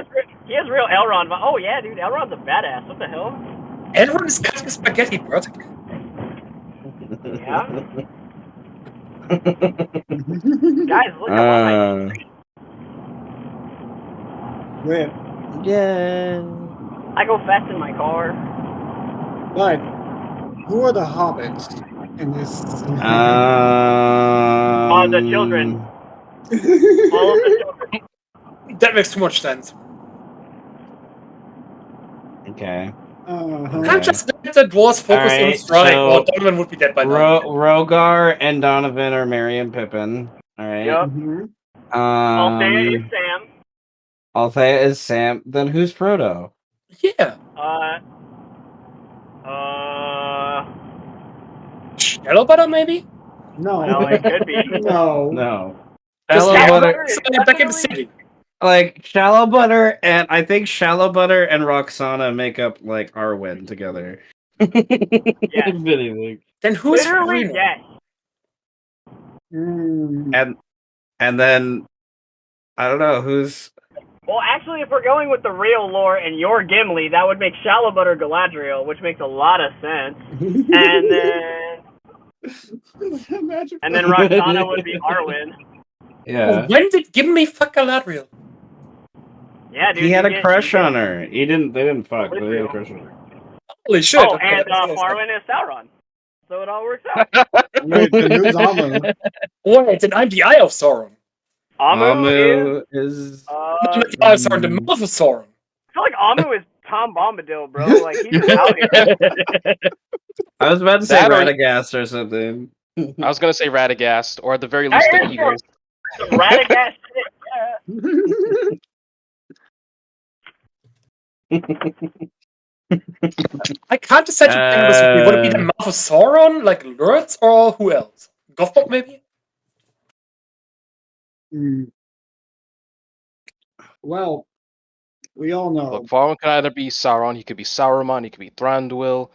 has real Elrond, but oh yeah, dude, Elrond's a badass. What the hell? Everyone is cutting spaghetti, bro. Yeah. Guys, look, I'm on my Wait, Yeah. I go fast in my car. but who are the hobbits in this? The children. All of the children. That makes too much sense. Okay. Can't just let the dwarves focus on Alright, strike, so or Donovan would be dead by now. Rogar and Donovan are Merry and Pippin. Alright. Yep. Althea is Sam. Althea is Sam. Then who's Frodo? Yeah. Yellow butter, maybe? No. Well, it could be. No. No. Just Shallow Butter Butter. is back in the definitely- city. Like Shallow Butter and I think Shallow Butter and Roxana make up like Arwen together. Yes. If anything. Then who's Literally, Faurwiin? yes. And then I don't know who's Well, actually, if we're going with the real lore and you're Gimli, that would make Shallow Butter Galadriel, which makes a lot of sense. And then Roxana would be Arwen. yeah. When did Gimli fuck Galadriel? Yeah, dude. He had you a get- crush you get- on her. They didn't fuck, but he had a crush on her. Holy shit. Oh, okay, and that's- Faurwiin is Sauron. So it all works out. Wait, then who's Amu? Wait, and I'm the Eye of Sauron. Amu is I'm the Eye of Sauron, the mouth of Sauron. I feel like Amu is Tom Bombadil, bro. Like, he's just out here. I was about to say That or- Radagast or something. I was gonna say Radagast, or at the very least That the is Eagles. some Radagast shit. I can't decide to think this would be. Would it be the mouth of Sauron, like Lurtz, or who else? Gothmog, maybe? Well, we all know. Look, Faurwiin could either be Sauron, he could be Saruman, he could be Thranduil.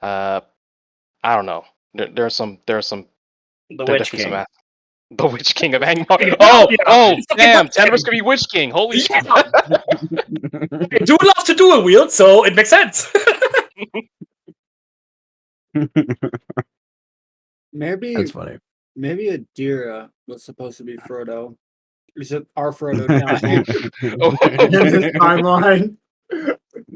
I don't know. There's some. The There Witch definitely some King. The Witch King of Angmar. Oh, damn! Tenebris could be Witch King. Holy shit! I do love to dual wield, so it makes sense. Maybe That's funny. maybe Adira was supposed to be Frodo. Is it our Frodo died in this timeline?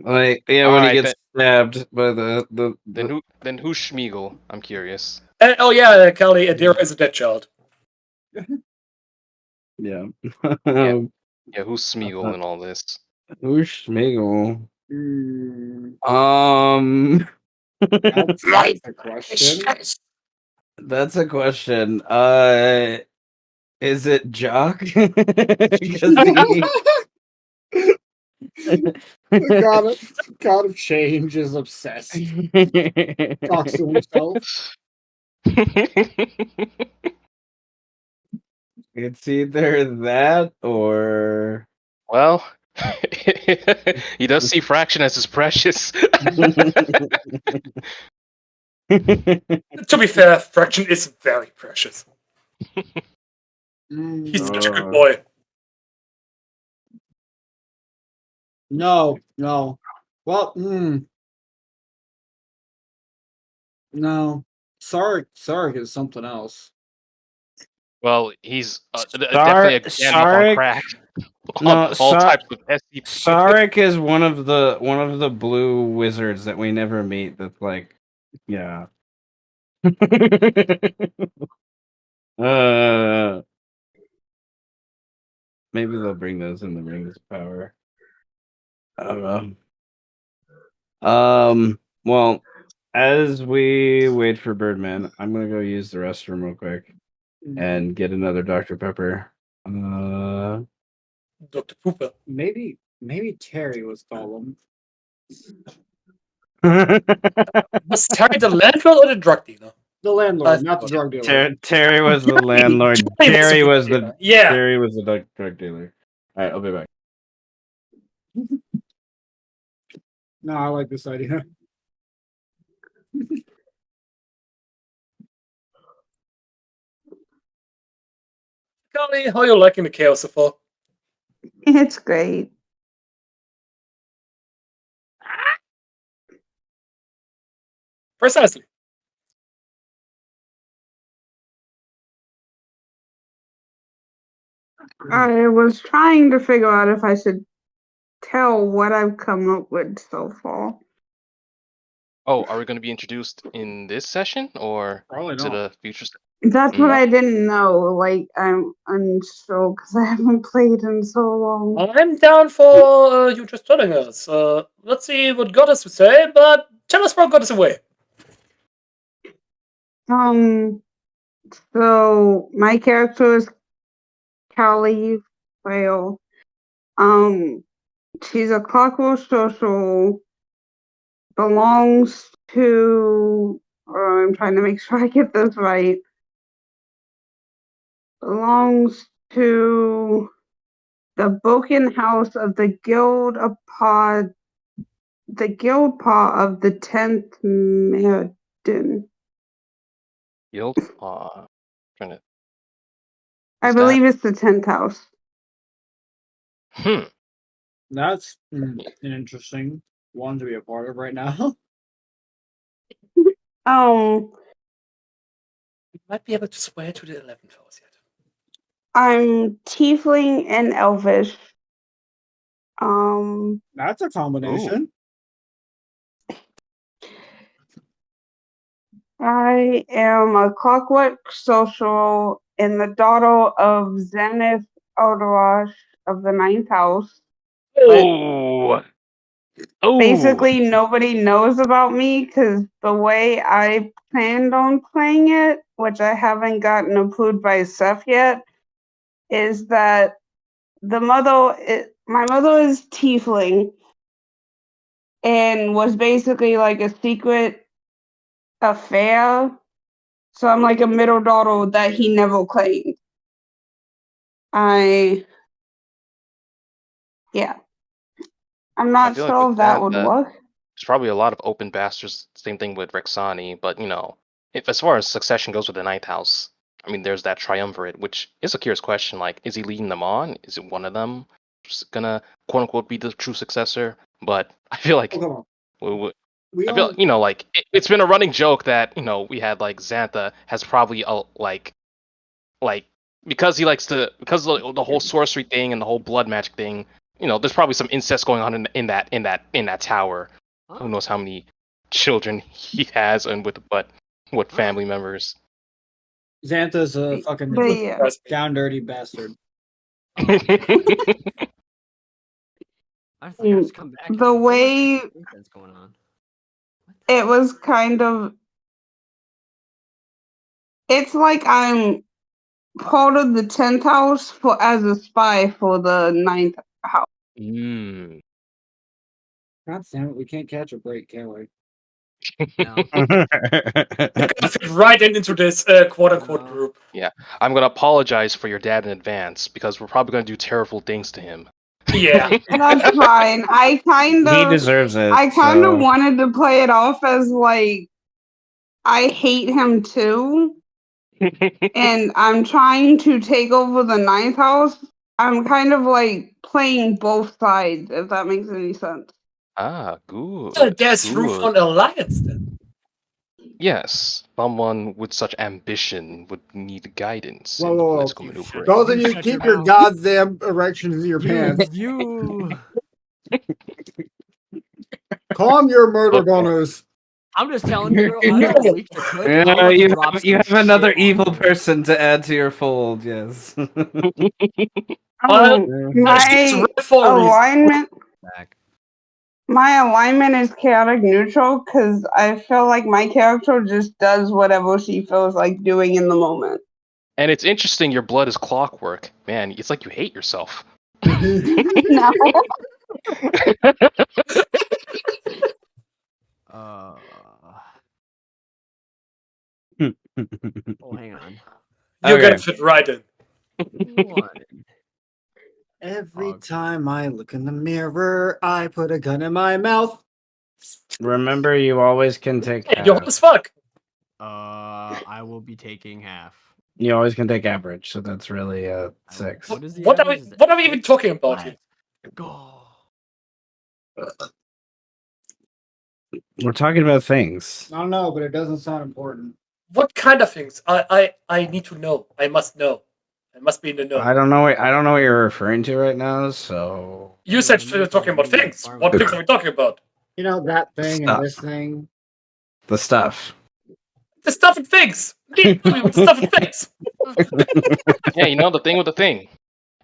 Like, yeah, when Alright, he gets stabbed by the Then who's Schmeagol? I'm curious. Oh yeah, Kelly, Adira is a dead child. yeah. Yeah, who's Smeagol in all this? Who's Schmeagol? That's a question. That's a question. Is it Jock? 'Cause The god of change is obsessed. Talks to himself. It's either that or Well, He does see Fraction as his precious. To be fair, Fraction is very precious. He's such a good boy. No. Well, no. Sark is something else. Well, he's definitely a gambit on crack. No, all types of SCP. Sarek is one of the blue wizards that we never meet. That's like, yeah. Maybe they'll bring those in the Rings of Power. I don't know. Well, as we wait for Birdman, I'm gonna go use the restroom real quick and get another Dr. Pepper. Dr. Pooper. Maybe Terry was Gollum. Was Terry the landlord or the drug dealer? The landlord, not the drug dealer. Terry was the landlord. Terry was the drug dealer. All right, I'll be back. No, I like this idea. Golly, how are you liking the chaos so far? It's great. Precisely. I was trying to figure out if I should tell what I've come up with so far. Oh, are we going to be introduced in this session or Probably to not. the future? That's what I didn't know. Like, I'm unsure because I haven't played in so long. I'm down for you just telling us. Let's see what God has to say, but tell us what God is away. So my character is Callie Whale. She's a clockwork social, belongs to, I'm trying to make sure I get this right, belongs to the Broken House of the Guild of Paw of the 10th Meriden. Guild? Trying to. I believe it's the 10th house. That's an interesting one to be a part of right now. You might be able to swear to the 11th house yet. I'm tiefling and elvish. That's a combination. I am a clockwork social and the daughter of Zenith Alderash of the 9th house. Basically, nobody knows about me because the way I planned on playing it, which I haven't gotten approved by Seth yet, is that my mother is tiefling and was basically like a secret affair. So I'm like a middle daughter that he never claimed. I'm not sure if that would work. There's probably a lot of open bastards. Same thing with Rexani, but if as far as succession goes with the Ninth House, I mean, there's that triumvirate, which is a curious question. Like, is he leading them on? Is it one of them who's gonna quote unquote be the true successor? But I feel like it's been a running joke that we had like Xantha has probably because he likes to because of the whole sorcery thing and the whole blood magic thing. There's probably some incest going on in that tower. Huh? Who knows how many children he has and what family members. Xantha's a fucking down dirty bastard. The way it was kind of, it's like I'm part of the 10th house as a spy for the 9th house. God damn it, we can't catch a break, can we? No. Fit right into this quote-unquote group. Yeah, I'm gonna apologize for your dad in advance because we're probably gonna do terrible things to him. Yeah. That's fine. I kind He of deserves it. I kind of so- wanted to play it off as like I hate him too, and I'm trying to take over the ninth house. I'm kind of like playing both sides, if that makes any sense. Good. There's room for an alliance then. Yes, someone with such ambition would need guidance Whoa, in whoa, whoa. political maneuvering. Both of You you shut keep your your mouth. goddamn erections in your pants. You. Calm your murder boners. I'm just telling you, bro. I No. don't reach the click. I'm about to drop you have some another shit on evil you. person to add to your fold. Yes. Well, she's My red for a reason. alignment Back. my alignment is chaotic neutral because I feel like my character just does whatever she feels like doing in the moment. And it's interesting, your blood is clockwork. Man, it's like you hate yourself. No. Oh, hang on. You're Okay. gonna fit right in. One. Every Oh. time I look in the mirror, I put a gun in my mouth. Remember, you always can take Hey, you're hot half. as fuck. I will be taking half. You always can take average, so that's really 6. What is the What average? Is it what are we even 6? talking about here? Let's go. We're talking about things. I don't know, but it doesn't sound important. What kind of things? I need to know. I must know. I must be in the know. I don't know. I don't know what you're referring to right now. So You said we were talking about things. What things are we talking about? You know, that thing Stop. and this thing. the stuff. The stuff and things. Leave me with stuff and things. Yeah, you know, the thing with the thing.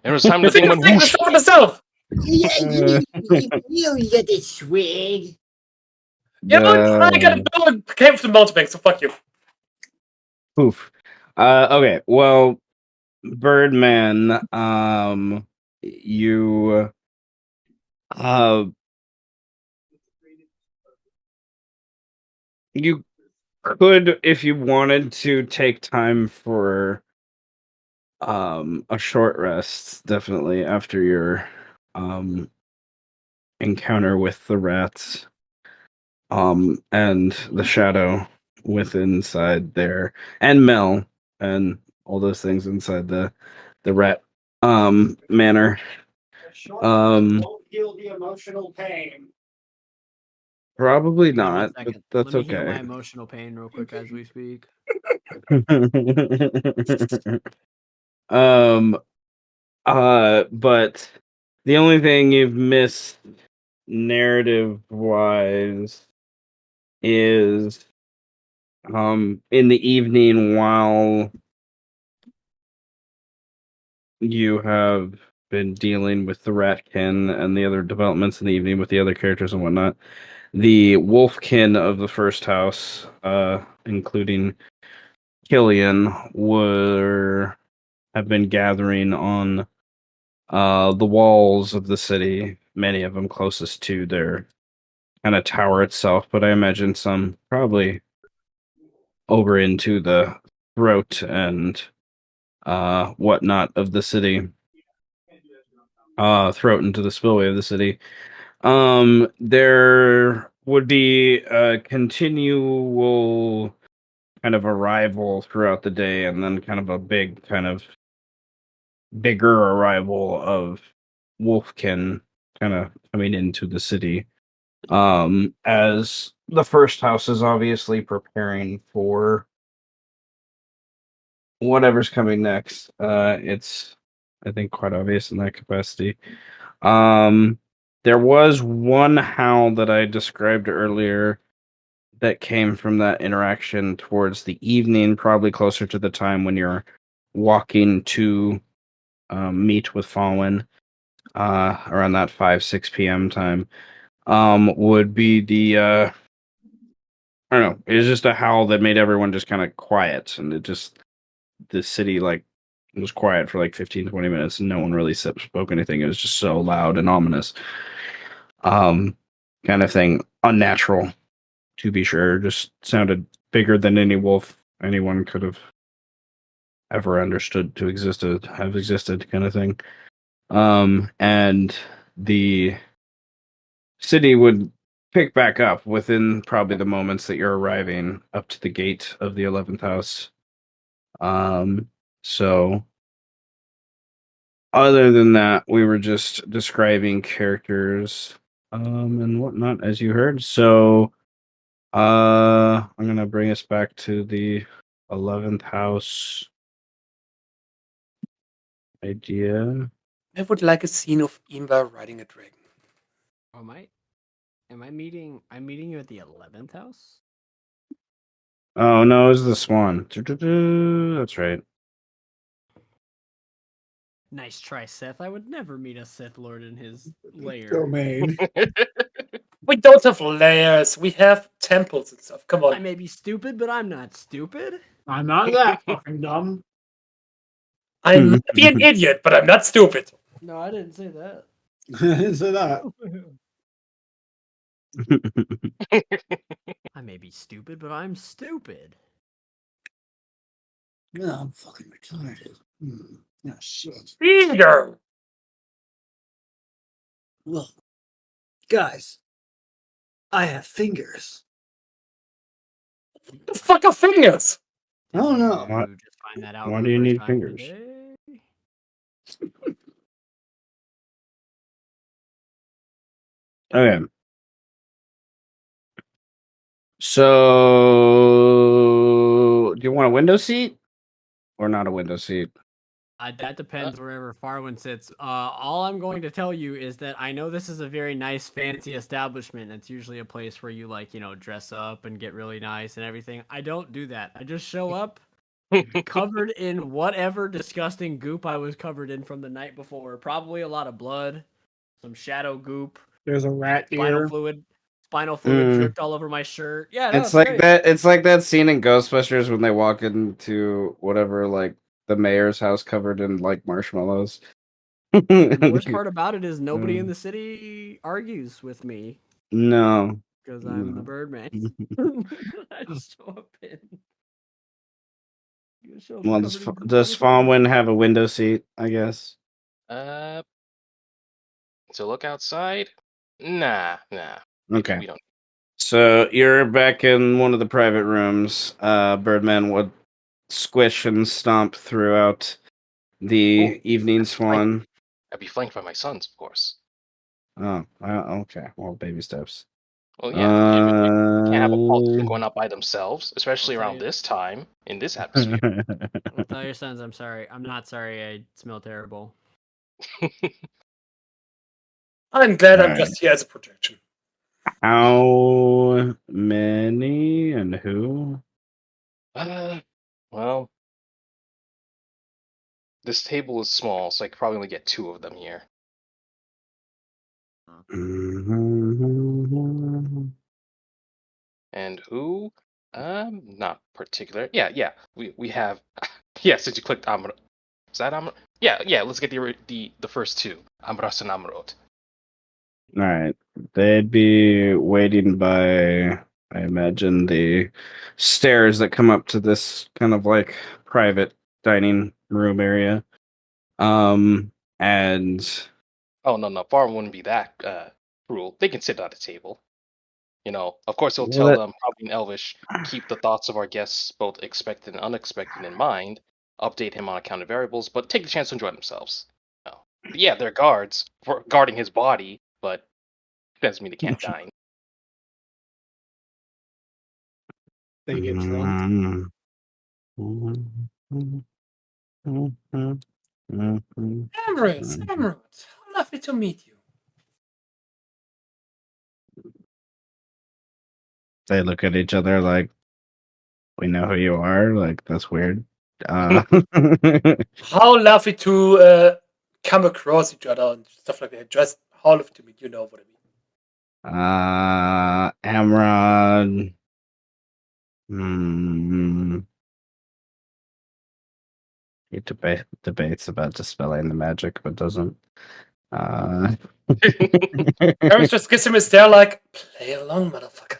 It was time The the thing thing went and things, the whoosh. stuff and the self. You get the swig. You know what? I gotta go and came from the mountebank, so fuck you. Poof. Okay. Well, Birdman. You. You could, if you wanted to, take time for a short rest, definitely after your encounter with the rats and the shadow with inside there, and Mel and all those things inside the rat manor. Won't heal the emotional pain. Probably Hang on not, 1 but second. that's Let me heal my okay. emotional pain real quick as we speak. But the only thing you've missed narrative wise is in the evening while you have been dealing with the ratkin and the other developments in the evening with the other characters and whatnot, the wolfkin of the first house, including Killian, have been gathering on the walls of the city, many of them closest to their kind of tower itself, but I imagine some probably over into the throat and whatnot of the city, throat into the spillway of the city. There would be a continual kind of arrival throughout the day, and then kind of a bigger arrival of Wolfkin kind of coming into the city. As the first house is obviously preparing for whatever's coming next. It's, I think, quite obvious in that capacity. There was one howl that I described earlier that came from that interaction towards the evening, probably closer to the time when you're walking to meet with Faurwiin, around that 5-6 p.m. time. Would be the I don't know. It was just a howl that made everyone just kind of quiet, and the city like was quiet for like 15-20 minutes, and no one really spoke anything. It was just so loud and ominous, kind of thing, unnatural to be sure. Just sounded bigger than any wolf anyone could have ever understood to have existed, kind of thing. And the city would pick back up within probably the moments that you're arriving up to the gate of the 11th house. So other than that, we were just describing characters and whatnot, as you heard. So I'm gonna bring us back to the 11th house idea. I would like a scene of Imba riding a dragon. Oh, am I meeting? I'm meeting you at the 11th house. Oh no, it was the swan. That's right. Nice try, Seth. I would never meet a Sith Lord in his lair. Domain. We don't have layers. We have temples and stuff. Come I on. may be stupid, but I'm not stupid. I'm not that fucking dumb. I might be an idiot, but I'm not stupid. No, I didn't say that. I didn't say that. I may be stupid, but I'm stupid. No, I'm fucking retarded. Oh, shit. Peter! Look, guys, I have fingers. The fuck are fingers? I don't know. What? You just find that out Why for do the you first need time fingers? today? Okay. So, do you want a window seat or not a window seat? That depends wherever Faurwiin sits. All I'm going to tell you is that I know this is a very nice, fancy establishment. It's usually a place where you dress up and get really nice and everything. I don't do that. I just show up covered in whatever disgusting goop I was covered in from the night before. Probably a lot of blood, some shadow goop, There's a rat spinal ear. fluid. Spinal Mm. fluid dripped all over my shirt. Yeah, no, It's like great. that. It's like that scene in Ghostbusters when they walk into whatever, like the mayor's house covered in like marshmallows. And the worst part about it is nobody in the city argues with me No, because I'm the no. Birdman. I just show up in. You show up Well, covered in goop all does the time. Faurwiin have a window seat? I guess. To look outside? Nah. Okay. We don't. So you're back in one of the private rooms. Birdman would squish and stomp throughout the evening swan. I'd be flanked by my sons, of course. Oh, okay. Well, baby steps. Well, yeah. You can't have a politician going out by themselves, especially I'll tell around you. this time in this atmosphere. I'll tell your sons I'm sorry. I'm not sorry. I smell terrible. I'm glad I'm Alright. just here as a protection. How many and who? Well, this table is small, so I could probably only get 2 of them here. And who? Not particular. Yeah. We have. Yeah, since you clicked Amr. Is that Amr? Yeah. Let's get the first 2. Amras and Amrot. All right. They'd be waiting by, I imagine, the stairs that come up to this kind of like private dining room area. And Oh no, Farm wouldn't be that cruel. They can sit at a table. Of course, he'll tell them probably in Elvish, keep the thoughts of our guests, both expected and unexpected, in mind. Update him on account of variables, but take the chance to enjoy themselves. But yeah, they're guards for guarding his body, but doesn't mean they can't dine. They get drunk. Emirates, how lovely to meet you. They look at each other like, we know who you are. Like, that's weird. How lovely to come across each other and stuff like that. Just how lovely to meet you. Know what I mean? Amrod. He debates about dispelling the magic, but doesn't. Parents just gives him a stare like, play along, motherfucker.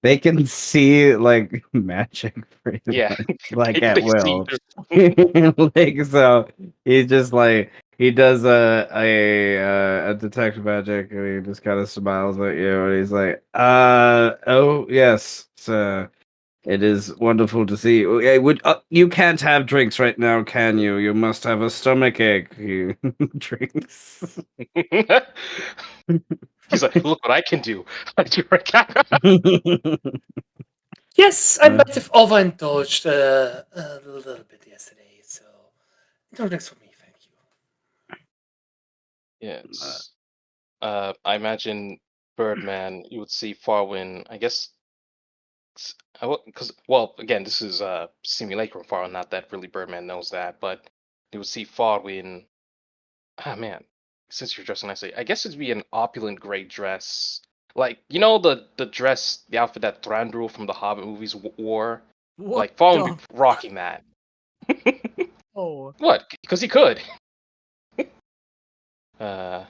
They can see like magic pretty Yeah, much, like they at see will. through. Like so, he just like he does a detect magic, and he just kind of smiles at you, and he's like, oh yes, sir. It is wonderful to see you. You can't have drinks right now, can you? You must have a stomach ache. He drinks. He's like, look what I can do. I drink. Yes, I might have overindulged a little bit yesterday, so no drinks for me, thank you. Yes. I imagine Birdman. You would see Faurwiin. I guess. Because well, again, this is a simulacrum Faurwiin. Not that really Birdman knows that, but you would see Faurwiin. Ah man, since you're dressing nicely, I guess it'd be an opulent gray dress, like the dress, the outfit that Thranduil from the Hobbit movies wore. What Like Faurwiin would the? be rocking that. Oh, What? Because he could. Uh,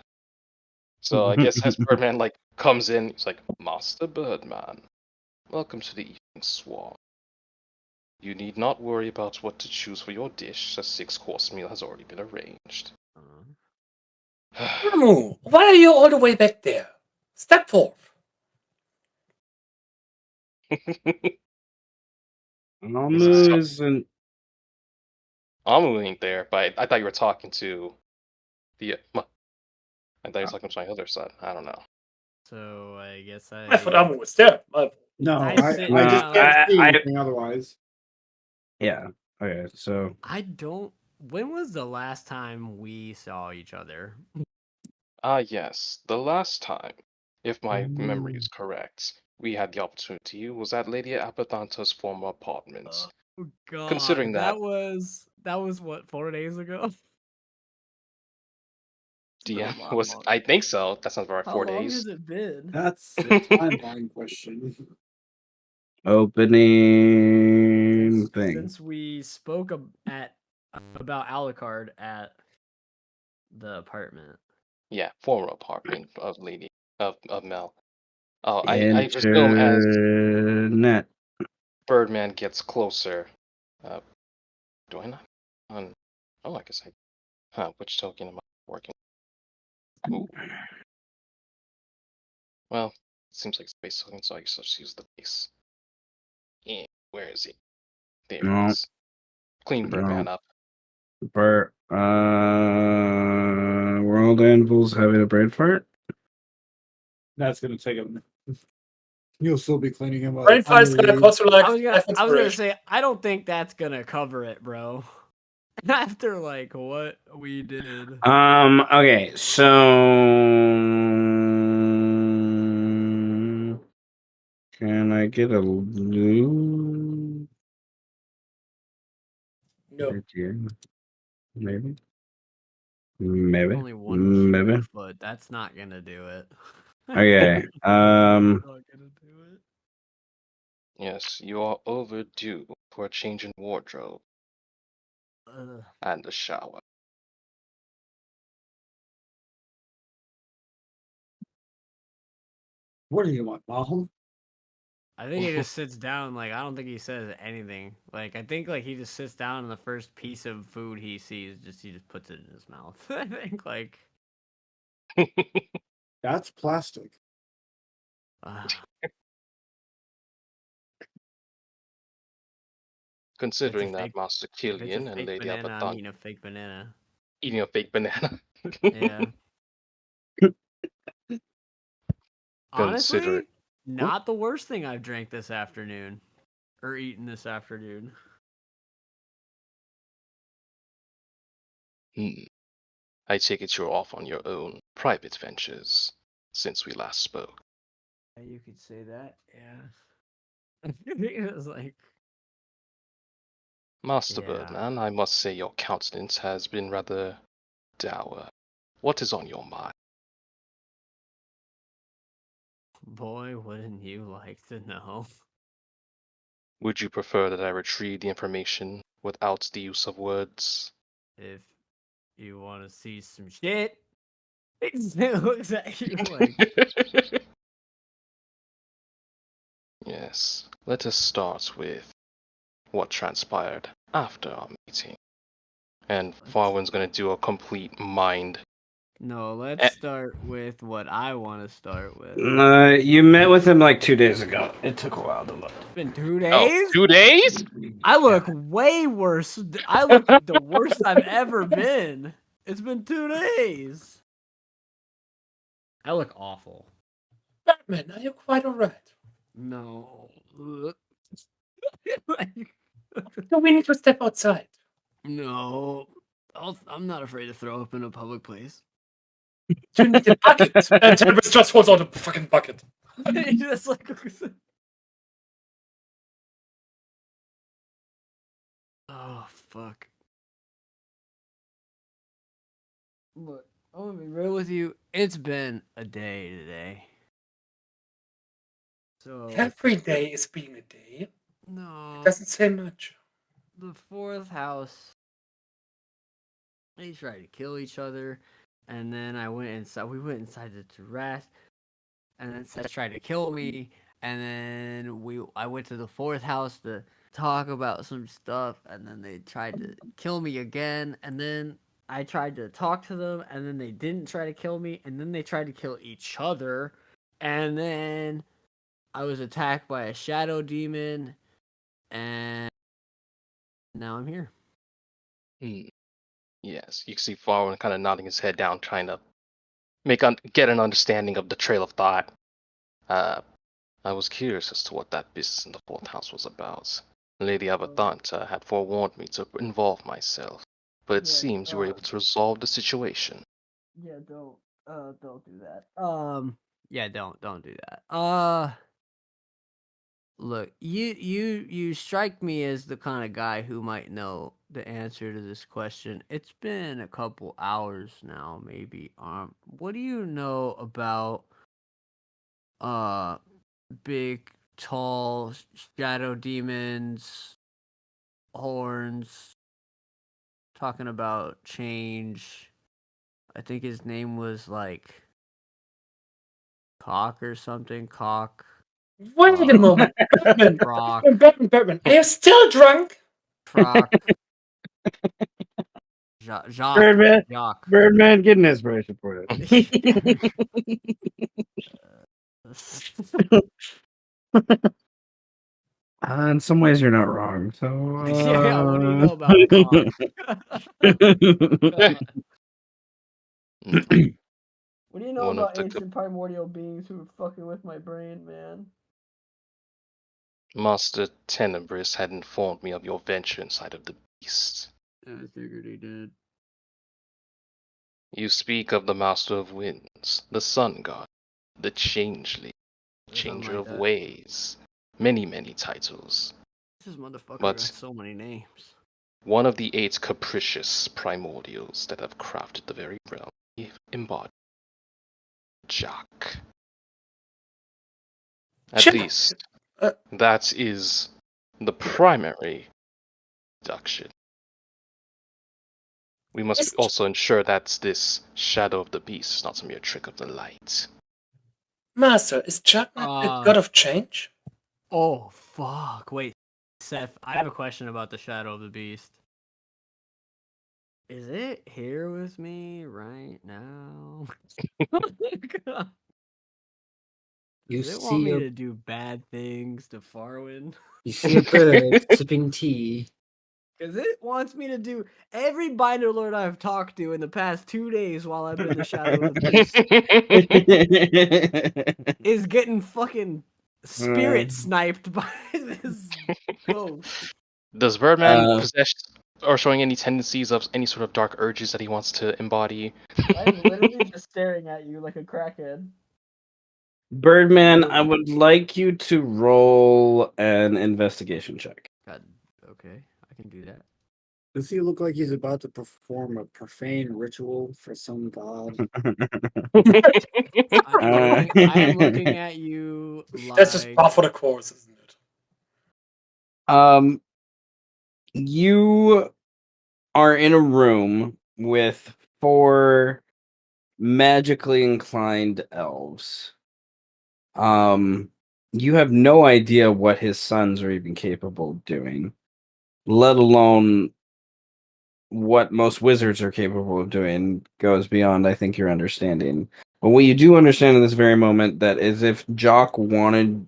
so I guess as Birdman like comes in, he's like, Master Birdman, welcome to the evening swarm. You need not worry about what to choose for your dish. A 6-course meal has already been arranged. Amu, why are you all the way back there? Step forth. Amu isn't. Amu ain't there, but I thought you were talking to the. I thought you were talking to my other son. I don't know. so I guess I thought Amu was there. No, I I sit just down- can't see I- anything otherwise. Yeah. Okay. So I don't. When was the last time we saw each other? Yes. The last time, if my memory is correct, we had the opportunity was at Lady Apatanta's former apartments. Oh God, Considering that- that was what 4 days ago. It's been a DM lot was, longer. I think so. That sounds about How 4 long days. has it been? That's a timeline question. opening thing. Since we spoke about Alucard at the apartment. Yeah, former apartment of Lady of Mel. Oh, I presume as Internet. Birdman gets closer. Do I not? Oh, I guess I. Which token am I working? Ooh. Well, it seems like space token, so I guess I'll just use the base. Yeah, where is he? There he No. is. Clean Birdman up. World Anvil's having a brain fart. That's gonna take him. You'll still be cleaning him up. Brain fart's gonna cost you like I was gonna, F I was gonna inspiration. say I don't think that's gonna cover it, bro. After like what we did. Okay. So can I get a blue? No. Maybe. Maybe. Only one Maybe. cube, but that's not gonna do it. Okay. Not gonna do it. Yes, you are overdue for a change in wardrobe and a shower. What do you want, Mom? I think he just sits down. Like I don't think he says anything. Like I think like he just sits down and the first piece of food he sees, he just puts it in his mouth. I think like. That's plastic. Considering that fake- Master If it's a Killian and fake Lady banana, I'm Abaddon eating a fake banana. eating a fake banana. Yeah. Consider Honestly, it. not the worst thing I've drank this afternoon or eaten this afternoon. I take it you're off on your own private ventures since we last spoke. Yeah, you could say that. Yeah. It was like. Master Yeah. Birdman, I must say your countenance has been rather dour. What is on your mind? Boy, wouldn't you like to know? Would you prefer that I retrieve the information without the use of words? If you want to see some shit, it looks at you like. Yeah. Yes. Let us start with what transpired after our meeting. And Faurwiin's gonna do a complete mind. No, let's Eh. start with what I want to start with. You met with him like 2 days ago. It took a while to look. It's been 2 Oh, days? 2 days? I look way worse. I look the worst I've ever been. It's been 2 days. I look awful. Birdman, are you quite alright? No. Do we need to step outside? No. I'm not afraid to throw up in a public place. Do you need a bucket? And Tempest just holds out a fucking bucket. Just like... Oh, fuck. Look, I'm gonna be real with you. It's been a day today. So... Every day is being a day. No. It doesn't say much. The fourth house, they tried to kill each other, and then I went inside. We went inside to rest, and then Seth tried to kill me, and then I went to the fourth house to talk about some stuff, and then they tried to kill me again, and then I tried to talk to them, and then they didn't try to kill me, and then they tried to kill each other, and then I was attacked by a shadow demon, and now I'm here. Yes, you can see Faurwiin kind of nodding his head down, trying to get an understanding of the trail of thought. I was curious as to what that business in the fourth house was about. Lady Abathant had forewarned me to involve myself, but it seems you were able to resolve the situation. Yeah, don't do that. Yeah, don't do that. Look, you strike me as the kind of guy who might know the answer to this question. It's been a couple hours now, maybe. What do you know about big, tall shadow demons, horns, talking about change? I think his name was like Cock or something. Cock. Wait a moment. Birdman, Rock. Birdman, are you still drunk? Proc. Jacques. Birdman, Jacques. Birdman, get an inspiration for it. In some ways, you're not wrong. So, Yeah, what do you know about cock? What do you know One of about the ancient primordial beings who are fucking with my brain, man? Master Tenebris had informed me of your venture inside of the beast. I figured he did. You speak of the Master of Winds, the Sun God, the Changeling, Changer like of that. Ways, many titles. This motherfucker But- got so many names. One of the 8 Capricious Primordials that have crafted the very realm he embodied. Jack. At Jack? least, that is the primary deduction. We must also ensure that this Shadow of the Beast is not a mere trick of the light. Master, is Jack a god of change? Oh, fuck. Wait, Seth, I have a question about the Shadow of the Beast. Is it here with me right now? Does it want me to do bad things to Faurwiin? You see a bird sipping tea. Because it wants me to do every binder lord I've talked to in the past 2 days while I've been the Shadow of the Beast is getting fucking spirit sniped by this ghost. Does Birdman possess or showing any tendencies of any sort of dark urges that he wants to embody? I'm literally just staring at you like a crackhead. Birdman, I would like you to roll an investigation check. God, okay, I can do that. Does he look like he's about to perform a profane ritual for some god? I am looking at you like... That's just par for the course, isn't it? You are in a room with 4 magically inclined elves. you have no idea what his sons are even capable of doing, let alone what most wizards are capable of doing goes beyond, I think, your understanding. But what you do understand in this very moment that is if Jock wanted,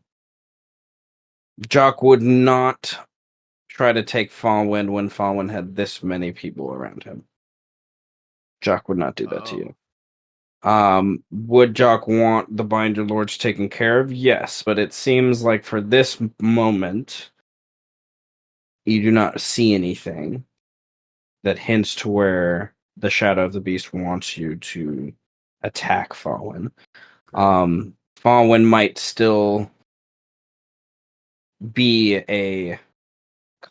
Jock would not try to take Faurwiin when Faurwiin had this many people around him. Jock would not do that to you. Would Jock want the Binder Lords taken care of? Yes, but it seems like for this moment, you do not see anything that hints to where the Shadow of the Beast wants you to attack Faurwiin. Faurwiin might still be a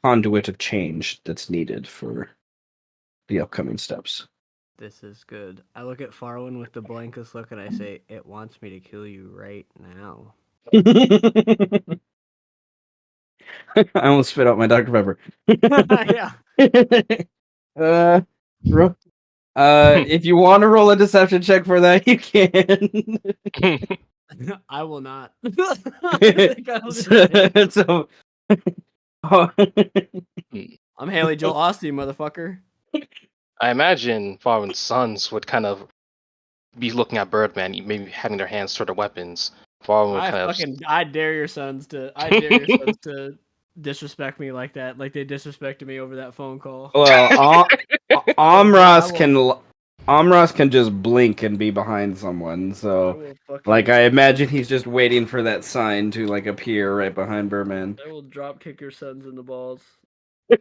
conduit of change that's needed for the upcoming steps. This is good. I look at Faurwiin with the blankest look and I say, "It wants me to kill you right now." I almost spit out my Dr. Pepper. Yeah. If you want to roll a deception check for that, you can. I will not. I think I'll just say, So, I'm Haley Joel Osteen, motherfucker. I imagine Farwin's sons would kind of be looking at Birdman, maybe having their hands toward their weapons. Farwin would kind of. I dare your sons to disrespect me like that, like they disrespected me over that phone call. well, I Amras can just blink and be behind someone. So, like, I imagine he's just waiting for that sign to like appear right behind Birdman. I will drop kick your sons in the balls. You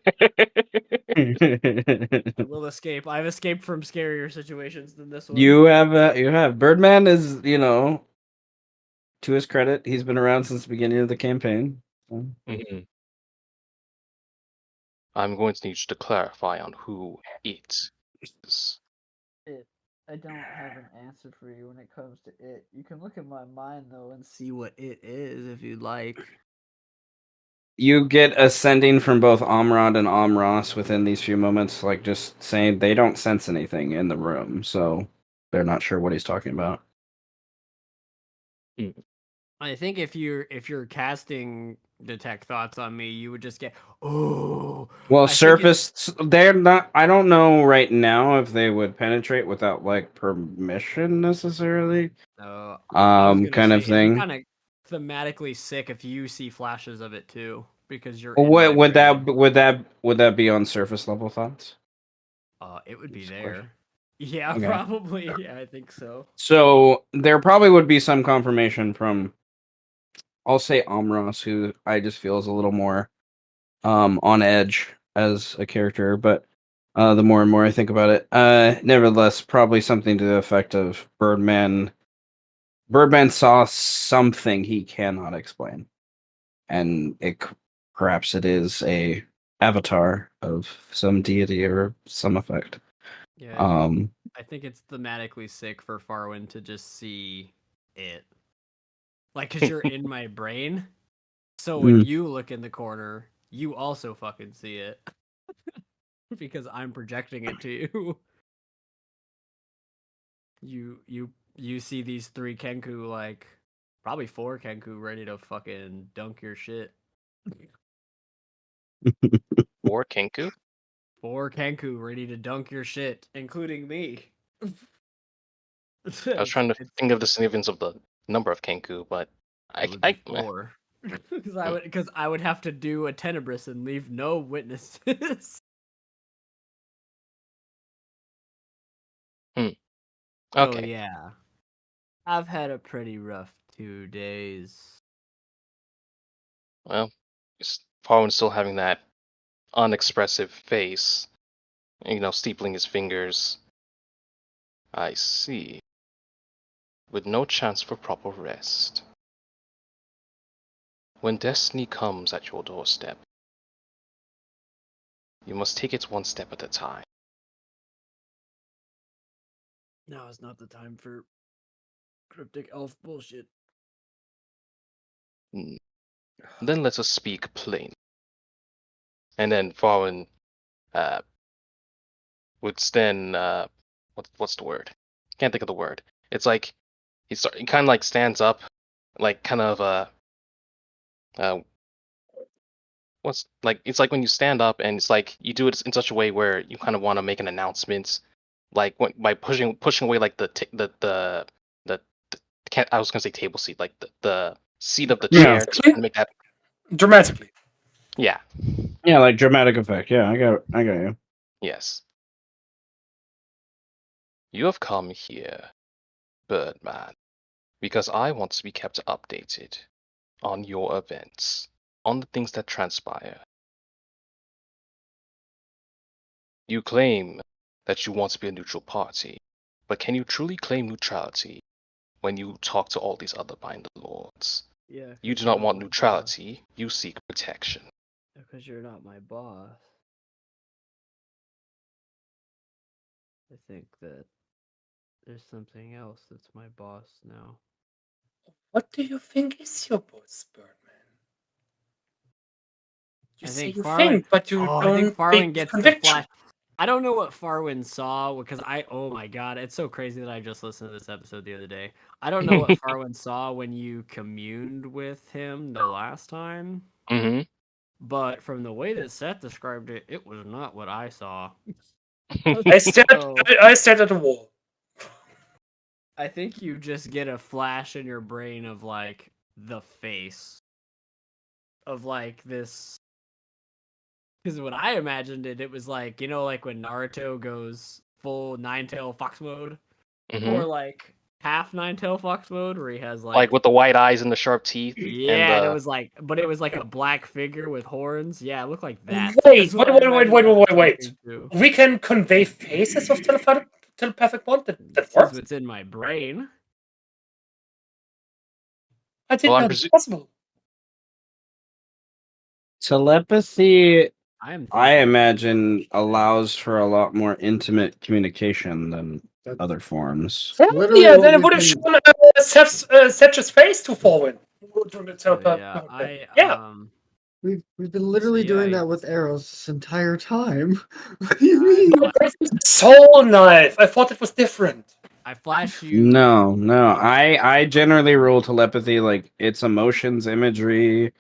I will escape. I've escaped from scarier situations than this one. you have Birdman is, to his credit, he's been around since the beginning of the campaign. So. Mhm. I'm going to need you to clarify on who it is. I don't have an answer for you when it comes to it. You can look at my mind though and see what it is if you'd like. You get ascending from both Amrod and Amras within these few moments, like just saying they don't sense anything in the room, so they're not sure what he's talking about. I think if you're casting detect thoughts on me, you would just get well, surface they're not. I don't know right now if they would penetrate without like permission necessarily. Kind of thing. Kind of thematically sick if you see flashes of it too, because you're. What would that be on surface level thoughts? It would be there. Yeah, Okay. probably. Yeah, I think so. So there probably would be some confirmation from, I'll say Amras, who I just feel is a little more on edge as a character, but the more and more I think about it, nevertheless, probably something to the effect of Birdman. Birdman saw something he cannot explain, and perhaps it is a avatar of some deity or some effect. Yeah, I think it's thematically sick for Faurwiin to just see it, like, cause you're in my brain. So when you look in the corner, you also fucking see it. Because I'm projecting it to you. You see these 3 Kenku, like probably 4 Kenku ready to fucking dunk your shit. Or Kenku? 4 Kenku ready to dunk your shit, including me. I was trying to think of the significance of the number of Kenku, but I 4. Because I would have to do a Tenebris and leave no witnesses. Okay. So yeah, I've had a pretty rough 2 days. Well, Farwin's still having that unexpressive face, steepling his fingers. I see. With no chance for proper rest. When destiny comes at your doorstep, you must take it one step at a time. Now is not the time for cryptic elf bullshit. Then let us speak plain. And then Farwin would stand. What's the word? Can't think of the word. It's like he kind of like stands up, like kind of uh, what's like it's like when you stand up and it's like you do it in such a way where you kind of want to make an announcement, like by pushing away like the can't I was gonna say table seat, like the seat of the Yeah. chair to kind of make that. Dramatically. Yeah. Yeah, like dramatic effect. Yeah, I got you. Yes. You have come here, Birdman, because I want to be kept updated on your events, on the things that transpire. You claim that you want to be a neutral party, but can you truly claim neutrality when you talk to all these other Binder Lords? Yeah. You do not want neutrality, you seek protection. Because you're not my boss. I think that there's something else that's my boss now. What do you think is your boss, Birdman? You I say think you Faurwiin. think, but you I don't think Faurwiin think gets the conviction. flash. I don't know what Faurwiin saw because oh my god, it's so crazy that I just listened to this episode the other day. I don't know what Faurwiin saw when you communed with him the last time, Mm-hmm. but from the way that Seth described it, it was not what I saw. I stared. So, I stared at the wall. I think you just get a flash in your brain of like the face of like this. Because when I imagined it, it was like, you know, like when Naruto goes full Nine-Tail Fox mode, or like half Nine-Tail Fox mode, where he has Like like with the white eyes and the sharp teeth and yeah, and it was like, but it was like a black figure with horns. Yeah, it looked like that. Wait, That's what I imagined that wait. talking to. We can convey faces of telepathic bond. That This is works. what's in my brain. I didn't I'm know it's possible. Telepathy, I I imagine, allows for a lot more intimate communication than other forms. Literally Yeah, what then it we've would have been- shown Setch's face to Faurwiin. Yeah, We've been literally So, doing yeah, that with arrows this entire time. What do you mean? Soul knife. I thought it was different. I flash you. No. I generally rule telepathy like it's emotions, imagery.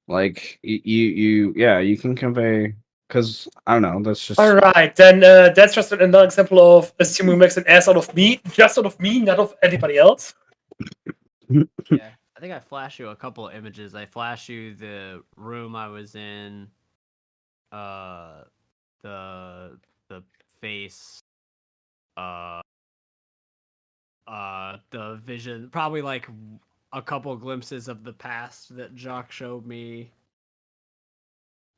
Like you can convey because I don't know. That's just All right, then that's just another example of assuming makes an ass out of me, just out of me, not of anybody else. Yeah, I think I flash you a couple of images. I flash you the room I was in, the face, uh, the vision. Probably like a couple glimpses of the past that Jock showed me.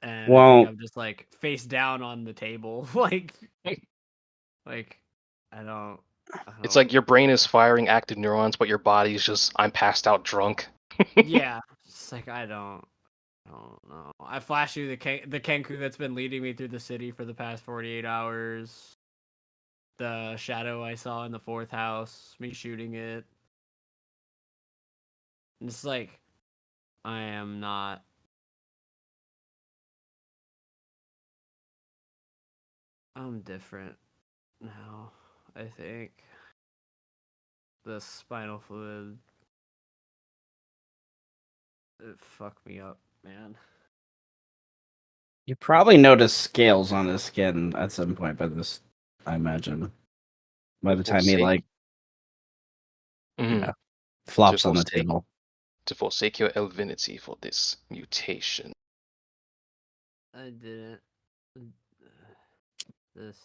And I think well. I'm just like face down on the table, like I don't. it's like your brain is firing active neurons, but your body's just I'm passed out drunk. Yeah, it's like I don't know. I flash you the Kenku that's been leading me through the city for the past 48 hours. The shadow I saw in the fourth house, me shooting it. And it's like I am not. I'm different now. I think the spinal fluid it fucked me up, man. You probably notice scales on his skin at some point by this, I imagine. By the time he flops on the table. To forsake your elvinity for this mutation. I didn't. This.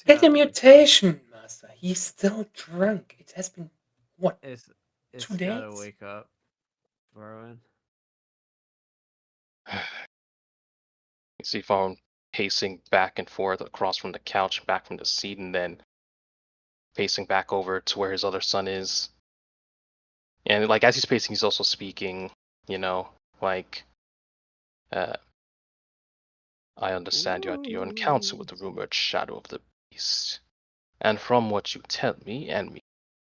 Get the mutation, Master. He's still drunk. It has been what? It's 2 gotta days. wake up, Faurwiin. You see Faurwiin pacing back and forth across from the couch, back from the seat, and then pacing back over to where his other son is. And like as he's pacing, he's also speaking. You know, like, I understand you're in council with the rumored shadow of the beast, and from what you tell me, and me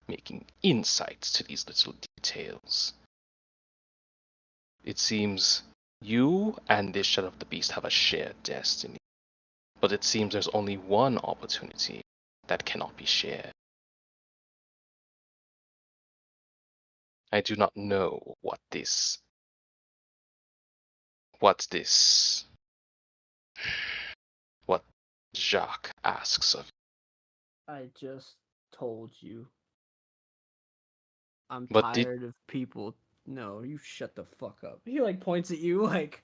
making insights to these little details, it seems you and this shadow of the beast have a shared destiny. But it seems there's only one opportunity that cannot be shared. I do not know what this what Jacques asks of you. I just told you. I'm But tired of people. No, you shut the fuck up. He like points at you like,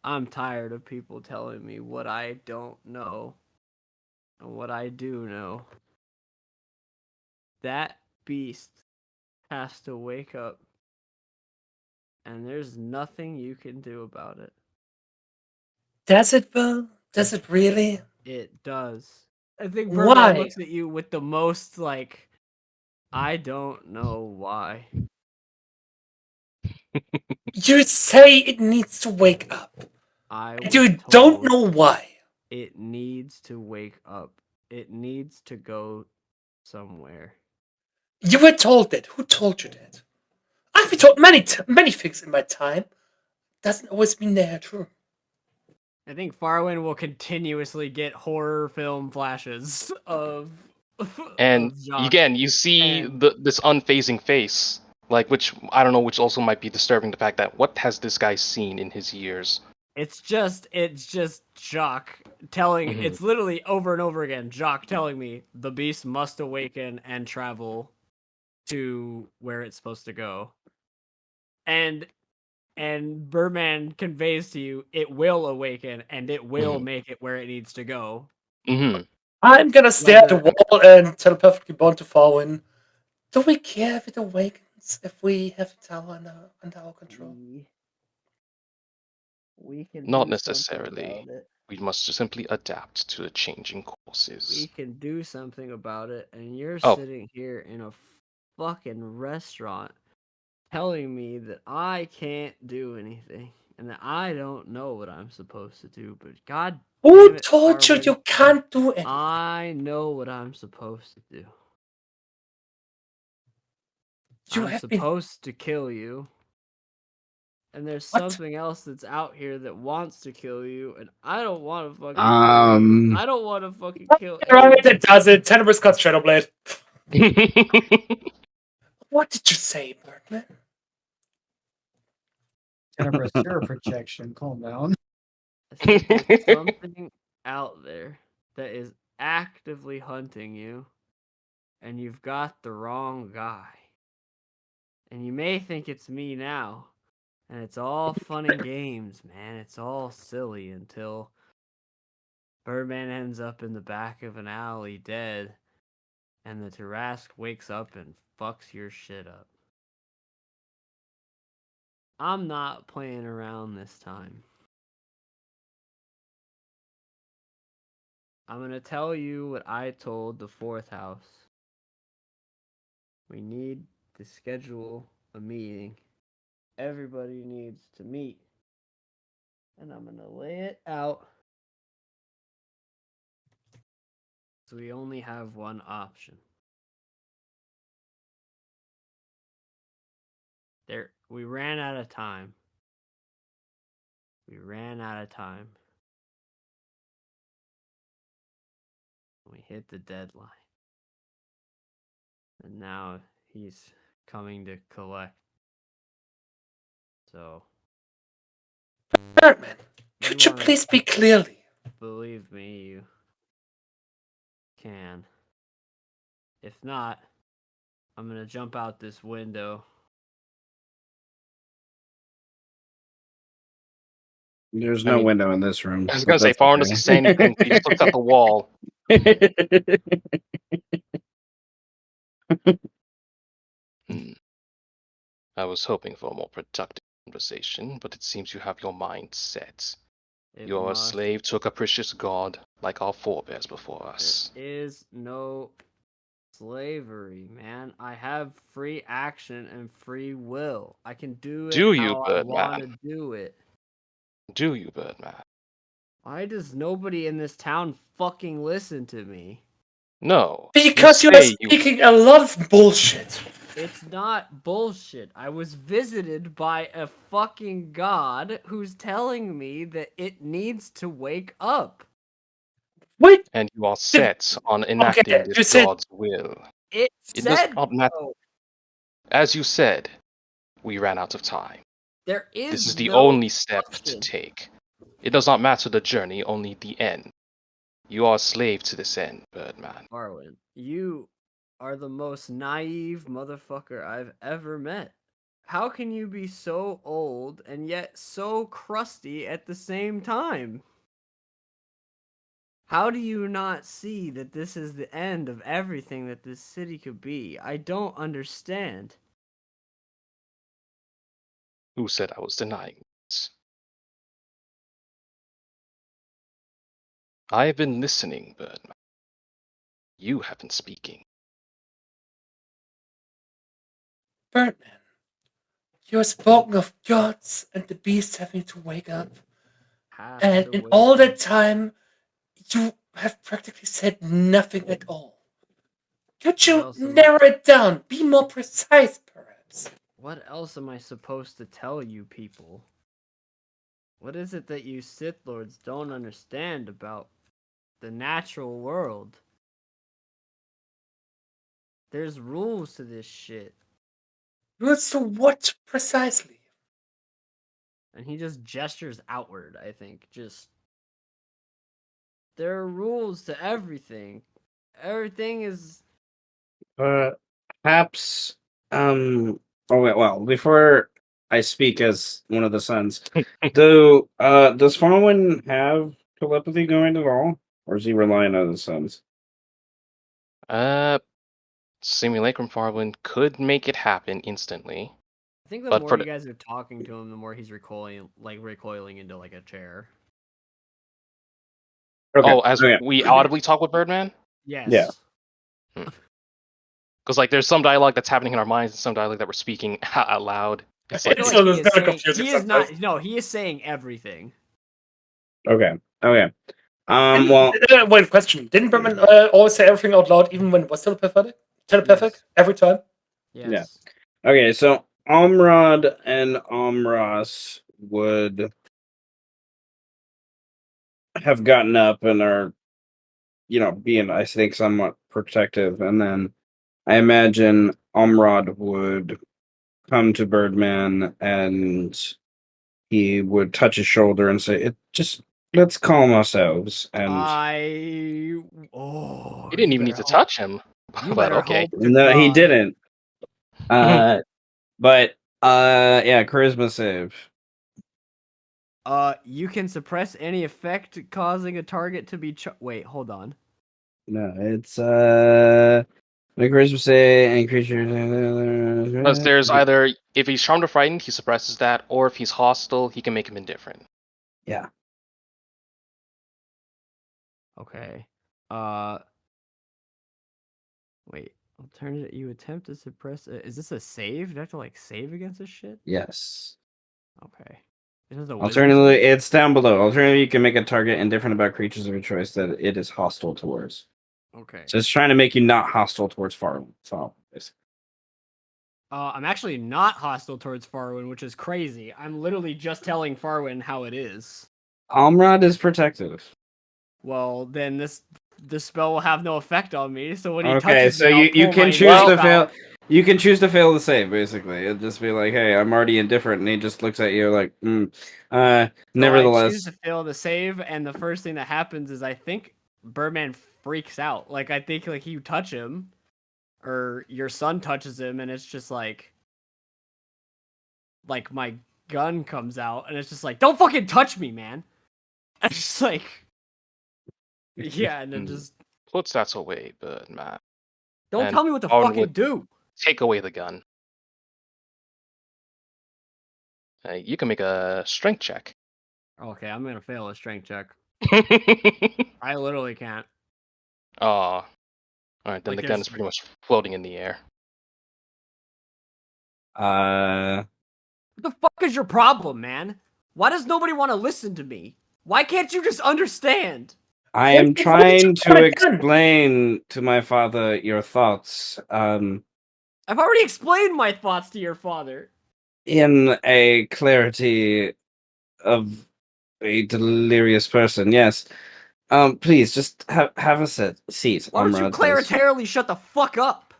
I'm tired of people telling me what I don't know and what I do know. That beast has to wake up, and there's nothing you can do about it. Does it, Bill? Does it really? It does. I think Why? Birdman looks at you with the most like, I don't know why. You say it needs to wake up. And you don't know why. It needs to wake up. It needs to go somewhere. You were told that. Who told you that? I've been told many things in my time. Doesn't always mean they're true. I think Faurwiin will continuously get horror film flashes of. And of Jacques. again, you see and- this unfazing face, like which I don't know, which also might be disturbing. The fact that what has this guy seen in his years? It's just Jacques telling. Mhm. It's literally over and over again. Jacques telling me the beast must awaken and travel to where it's supposed to go, and Birdman conveys to you it will awaken and it will make it where it needs to go. Mm-hmm. I'm gonna stare at the wall and telepathically bond to Faurwiin. Do we care if it awakens if we have the tower under our control? We can Not do necessarily. something about it. We must just simply adapt to the changing courses. We can do something about it, and you're Oh. sitting here in a fucking restaurant telling me that I can't do anything and that I don't know what I'm supposed to do. But God Who damn it, told you Faurwiin, you can't do anything? I know what I'm supposed to do. I'm supposed to kill you. And there's something else that's out here that wants to kill you, and I don't want to fucking kill you. I don't want to fucking kill Right, it does it. Tenebrous cut Shadowblade. What did you say, Birdman? Tenebrous, you're a projection. Calm down. I said there's something out there that is actively hunting you, and you've got the wrong guy. And you may think it's me now, and it's all fun and games, man. It's all silly until Birdman ends up in the back of an alley dead, and the Tarrasque wakes up and fucks your shit up. I'm not playing around this time. I'm gonna tell you what I told the fourth house. We need to schedule a meeting. Everybody needs to meet. And I'm gonna lay it out. So we only have one option. We ran out of time. We hit the deadline. And now he's coming to collect. So. Birdman, could you please speak clearly? Believe me, you can. If not, I'm gonna jump out this window. There's no window in this room. I was gonna say, Faurwiin doesn't say anything. He just looks at the wall. I was hoping for a more productive conversation, but it seems you have your mind set. You're a slave to a capricious god, like our forebears before us. There is no slavery, man. I have free action and free will. I can do it how I want to do it. Do you, Birdman? Why does nobody in this town fucking listen to me? No. Because you're speaking a lot of bullshit. It's not bullshit. I was visited by a fucking god who's telling me that it needs to wake up. Wait. And you are set on enacting this god's will. It said so. As you said, we ran out of time. There is This is the no only step to question. take. It does not matter the journey, only the end. You are a slave to this end, Birdman. Farwiin, you are the most naive motherfucker I've ever met. How can you be so old and yet so crusty at the same time? How do you not see that this is the end of everything that this city could be? I don't understand. Who said I was denying this? I have been listening, Birdman. You have been speaking. Birdman, you have spoken of gods and the beast having to wake up. Have And to in wait. all that time, you have practically said nothing at all. Could you else am I- narrow it down? Be more precise, perhaps. What else am I supposed to tell you people? What is it that you Sith Lords don't understand about the natural world? There's rules to this shit. Rules to what precisely? And he just gestures outward, I think. Just. There are rules to everything. Everything is. Perhaps. Oh wait. Well, before I speak as one of the sons, does Faurwiin have telepathy going at all, or is he relying on his sons? Simulacrum Faurwiin could make it happen instantly. I think the But more for you the- guys are talking to him, the more he's recoiling into like a chair. Okay. Oh, as okay. we audibly talk with Birdman? Yes. Yeah. Because like there's some dialogue that's happening in our minds and some dialogue that we're speaking out loud. It's I like feel So like it's kinda saying, confusing he is sometimes. not. No, he is saying everything. Okay. Okay. Well. Wait, question. Didn't Birdman always say everything out loud, even when it was telepathic? Telepathic? Yes. Every time? Yes. Okay. So Amrad and Amras would have gotten up and are, being, I think, somewhat protective, and then I imagine Amrad would come to Birdman and he would touch his shoulder and say, "It just let's calm ourselves." And Oh. you didn't you even need better to hope- touch him. You But better okay. hope to no, he God. didn't. But yeah, charisma save. You can suppress any effect causing a target to be. Wait, hold on. No, it's the charisma save and creature. Because there's either if he's charmed or frightened, he suppresses that, or if he's hostile, he can make him indifferent. Yeah. Okay. Wait. Alternative. You attempt to suppress. Is this a save? Do I have to like save against this shit? Yes. Okay. This is a wisdom Alternatively, save? it's down below. Alternatively, you can make a target indifferent about creatures of your choice that it is hostile towards. Okay. So it's trying to make you not hostile towards Faurwiin. That's all. I'm actually not hostile towards Faurwiin, which is crazy. I'm literally just telling Faurwiin how it is. Amrad is protective. Well, then this spell will have no effect on me. So when he Okay, touches so me, I'll you pull can my choose knife to out. fail. You can choose to fail the save. Basically, it'll just be like, "Hey, I'm already indifferent," and he just looks at you like, So I Nevertheless, choose to fail the save, and the first thing that happens is I think Birdman freaks out. Like I think like you touch him, or your son touches him, and it's just like my gun comes out, and it's just like, don't fucking touch me, man. And it's just like, yeah, and then just Puts that away, Birdman. don't And tell me what to Faurwiin fucking would do. take away the gun. You can make a strength check. Okay, I'm gonna fail a strength check. Oh, I literally can't. all right. Then Like, the gun there's- is pretty much floating in the air. What the fuck is your problem, man? Why does nobody want to listen to me? Why can't you just understand? I am trying to explain to my father your thoughts. I've already explained my thoughts to your father. In a clarity of a delirious person. Yes. Please just have a seat. Why don't you Amrad says. claritarily shut the fuck up?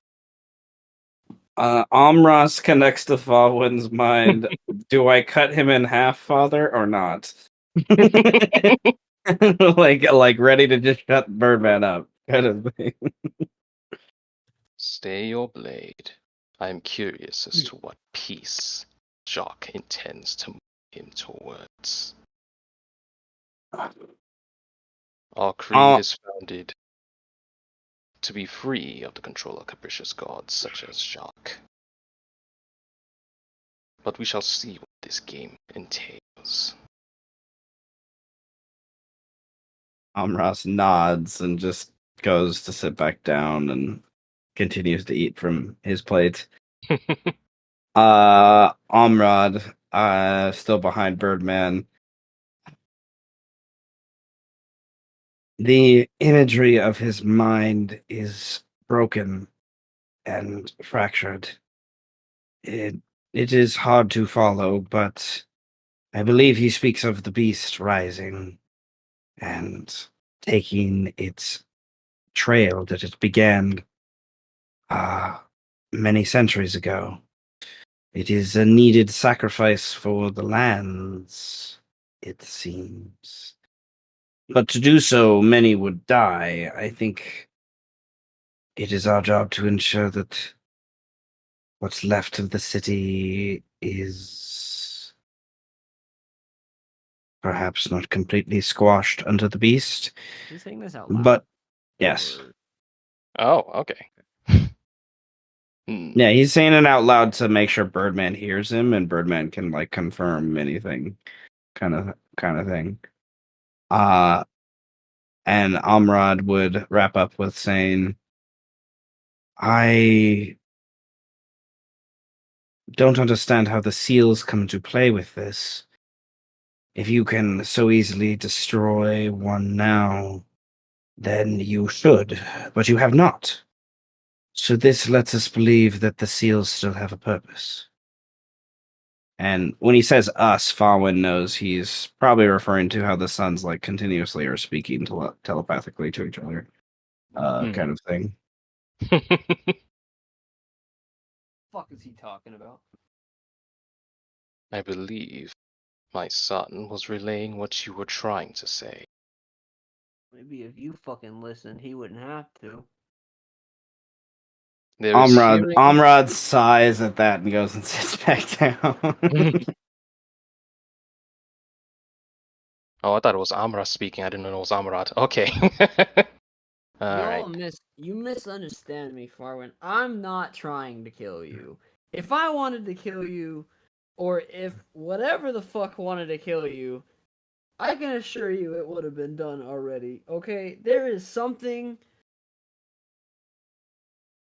Amras connects to Faurwiin's mind. Do I cut him in half, Father, or not? like ready to just shut Birdman up, kind of thing. Stay your blade. I am curious as to what peace Jacques intends to move him towards. Our creed is founded to be free of the control of capricious gods such as Jacques. But we shall see what this game entails. Amras nods and just goes to sit back down and continues to eat from his plate. Amrad, still behind Birdman. The imagery of his mind is broken and fractured. It is hard to follow, but I believe he speaks of the beast rising and taking its trail that it began many centuries ago. It is a needed sacrifice for the lands, it seems. But to do so, many would die. I think it is our job to ensure that what's left of the city is perhaps not completely squashed under the beast. Are you saying this out loud? But yes. Oh, okay. Yeah, he's saying it out loud to make sure Birdman hears him and Birdman can like confirm anything kind of thing. And Amrad would wrap up with saying, I don't understand how the seals come to play with this. If you can so easily destroy one now, then you should, but you have not. So this lets us believe that the seals still have a purpose. And when he says us, Faurwiin knows he's probably referring to how the sons like continuously are speaking telepathically to each other, kind of thing. Fuck is he talking about? I believe my son was relaying what you were trying to say. Maybe if you fucking listened, he wouldn't have to. Amrad sighs at that and goes and sits back down. Oh, I thought it was Amra speaking. I didn't know it was Amrad. Okay. You misunderstand me, Faurwiin. I'm not trying to kill you. If I wanted to kill you, or if whatever the fuck wanted to kill you, I can assure you it would have been done already, okay? There is something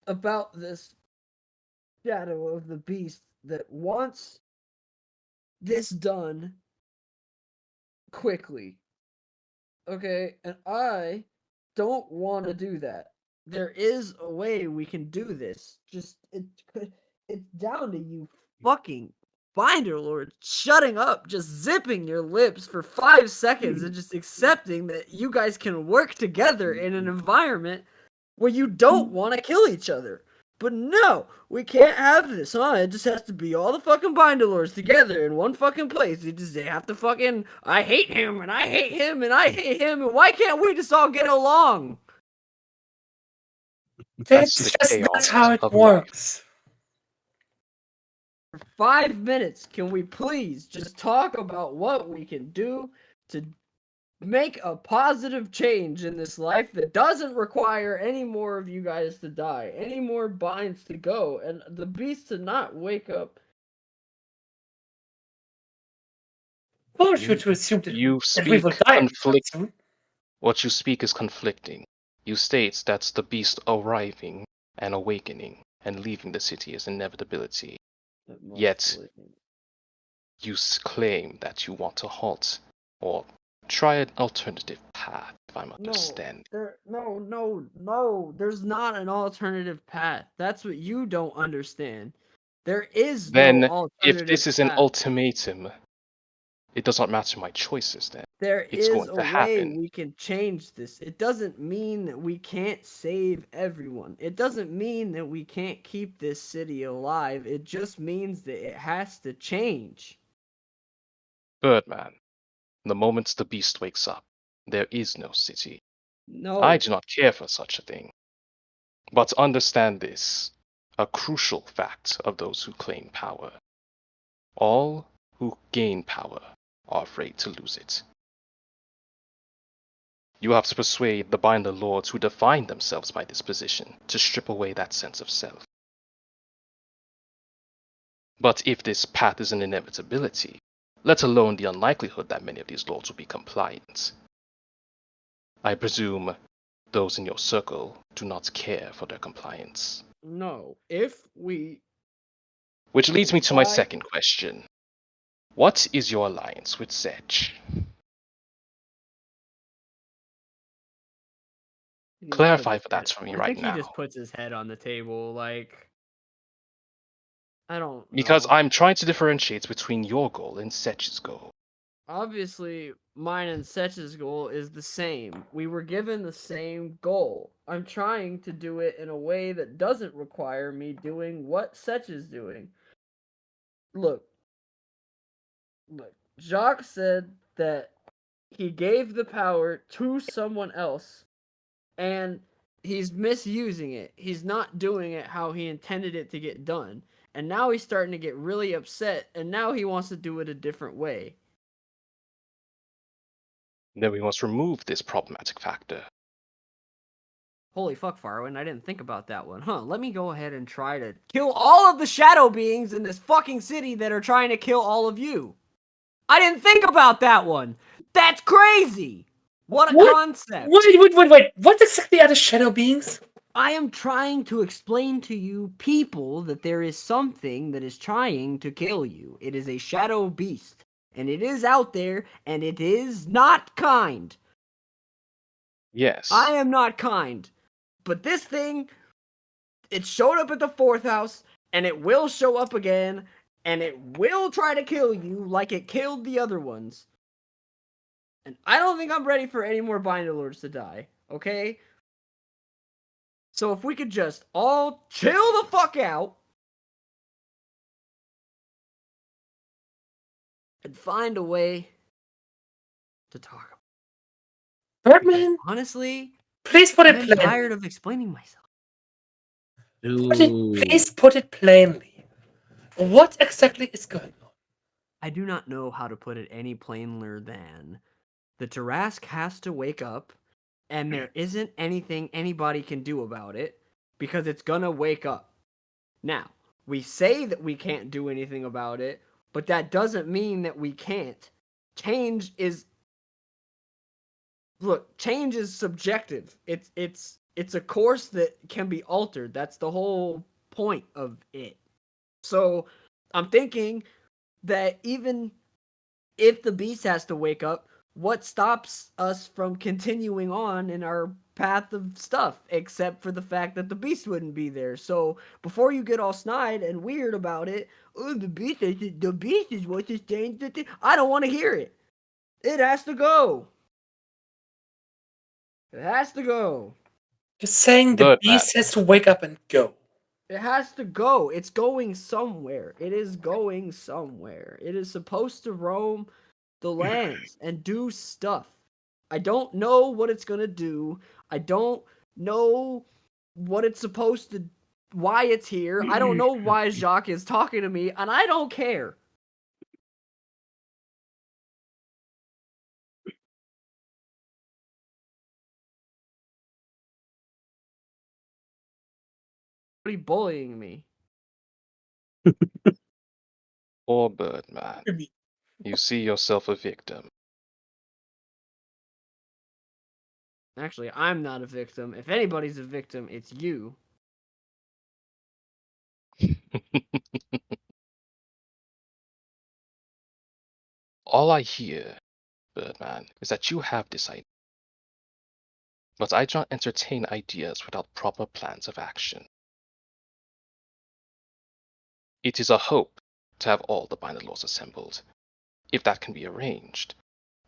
about this shadow of the beast that wants this done quickly. Okay? And I don't want to do that. There is a way we can do this. Just it's down to you fucking Binder Lord shutting up, just zipping your lips for 5 seconds and just accepting that you guys can work together in an environment where you don't want to kill each other. But no, we can't have this, huh? It just has to be all the fucking Binder Lords together in one fucking place. They have to fucking, I hate him, and I hate him, and I hate him, and why can't we just all get along? That's how it works. For 5 minutes, can we please just talk about what we can do to make a positive change in this life that doesn't require any more of you guys to die, any more binds to go, and the beast to not wake up? Well, you to assume that You we will speak die conflicting. What you speak is conflicting. You state that the beast arriving and awakening and leaving the city is inevitability. Yet, you claim that you want to halt or try an alternative path, if I'm understanding. No, there's not an alternative path. That's what you don't understand. There is Then, no alternative if this is path. an ultimatum, it does not matter my choices then. There It's is going a to way happen. we can change this. It doesn't mean that we can't save everyone. It doesn't mean that we can't keep this city alive. It just means that it has to change. Birdman, the moment the beast wakes up, there is no city. No. I do not care for such a thing. But understand this, a crucial fact of those who claim power. All who gain power are afraid to lose it. You have to persuade the Binder Lords who define themselves by this position to strip away that sense of self. But if this path is an inevitability, let alone the unlikelihood that many of these lords will be compliant, I presume those in your circle do not care for their compliance. No. If we... Which leads me to my Why? second question. What is your alliance with Sedge? He just Clarify puts for his head- that for me I right think now. he just puts his head on the table, like... I don't know. Because I'm trying to differentiate between your goal and Sedge's goal. Obviously, mine and Setch's goal is the same. We were given the same goal. I'm trying to do it in a way that doesn't require me doing what Setch is doing. Look, Jacques said that he gave the power to someone else, and he's misusing it. He's not doing it how he intended it to get done. And now he's starting to get really upset, and now he wants to do it a different way. Then we must remove this problematic factor. Holy fuck, Faurwiin, I didn't think about that one. Let me go ahead and try to kill all of the shadow beings in this fucking city that are trying to kill all of you. I didn't think about that one. That's crazy. What a concept. Wait. What exactly are the shadow beings? I am trying to explain to you people that there is something that is trying to kill you. It is a shadow beast. And it is out there, and it is not kind. Yes. I am not kind. But this thing, it showed up at the 4th house, and it will show up again, and it will try to kill you like it killed the other ones. And I don't think I'm ready for any more Binder Lords to die, okay? So if we could just all chill the fuck out and find a way to talk. Birdman, Honestly, please put it I'm plainly. tired of explaining myself. Please put it plainly. What exactly is going on? I do not know how to put it any plainer than the Tarrasque has to wake up, and there isn't anything anybody can do about it because it's gonna wake up. Now, we say that we can't do anything about it, but that doesn't mean that we can't. Change is subjective. It's a course that can be altered. That's the whole point of it. So, I'm thinking that even if the beast has to wake up, what stops us from continuing on in our path of stuff, except for the fact that the beast wouldn't be there? So before you get all snide and weird about it, oh, the beast is what to change the thing. I don't want to hear it. It has to go. It has to go. You're saying the Birdman. beast has to wake up and go. It has to go. It's going somewhere. It is going somewhere. It is supposed to roam the lands and do stuff. I don't know what it's gonna do. I don't know what it's supposed to, why it's here. I don't know why Jacques is talking to me, and I don't care. What are you bullying me? Poor Birdman. You see yourself a victim. Actually, I'm not a victim. If anybody's a victim, it's you. All I hear, Birdman, is that you have this idea. But I do not entertain ideas without proper plans of action. It is a hope to have all the Binder Lords assembled, if that can be arranged.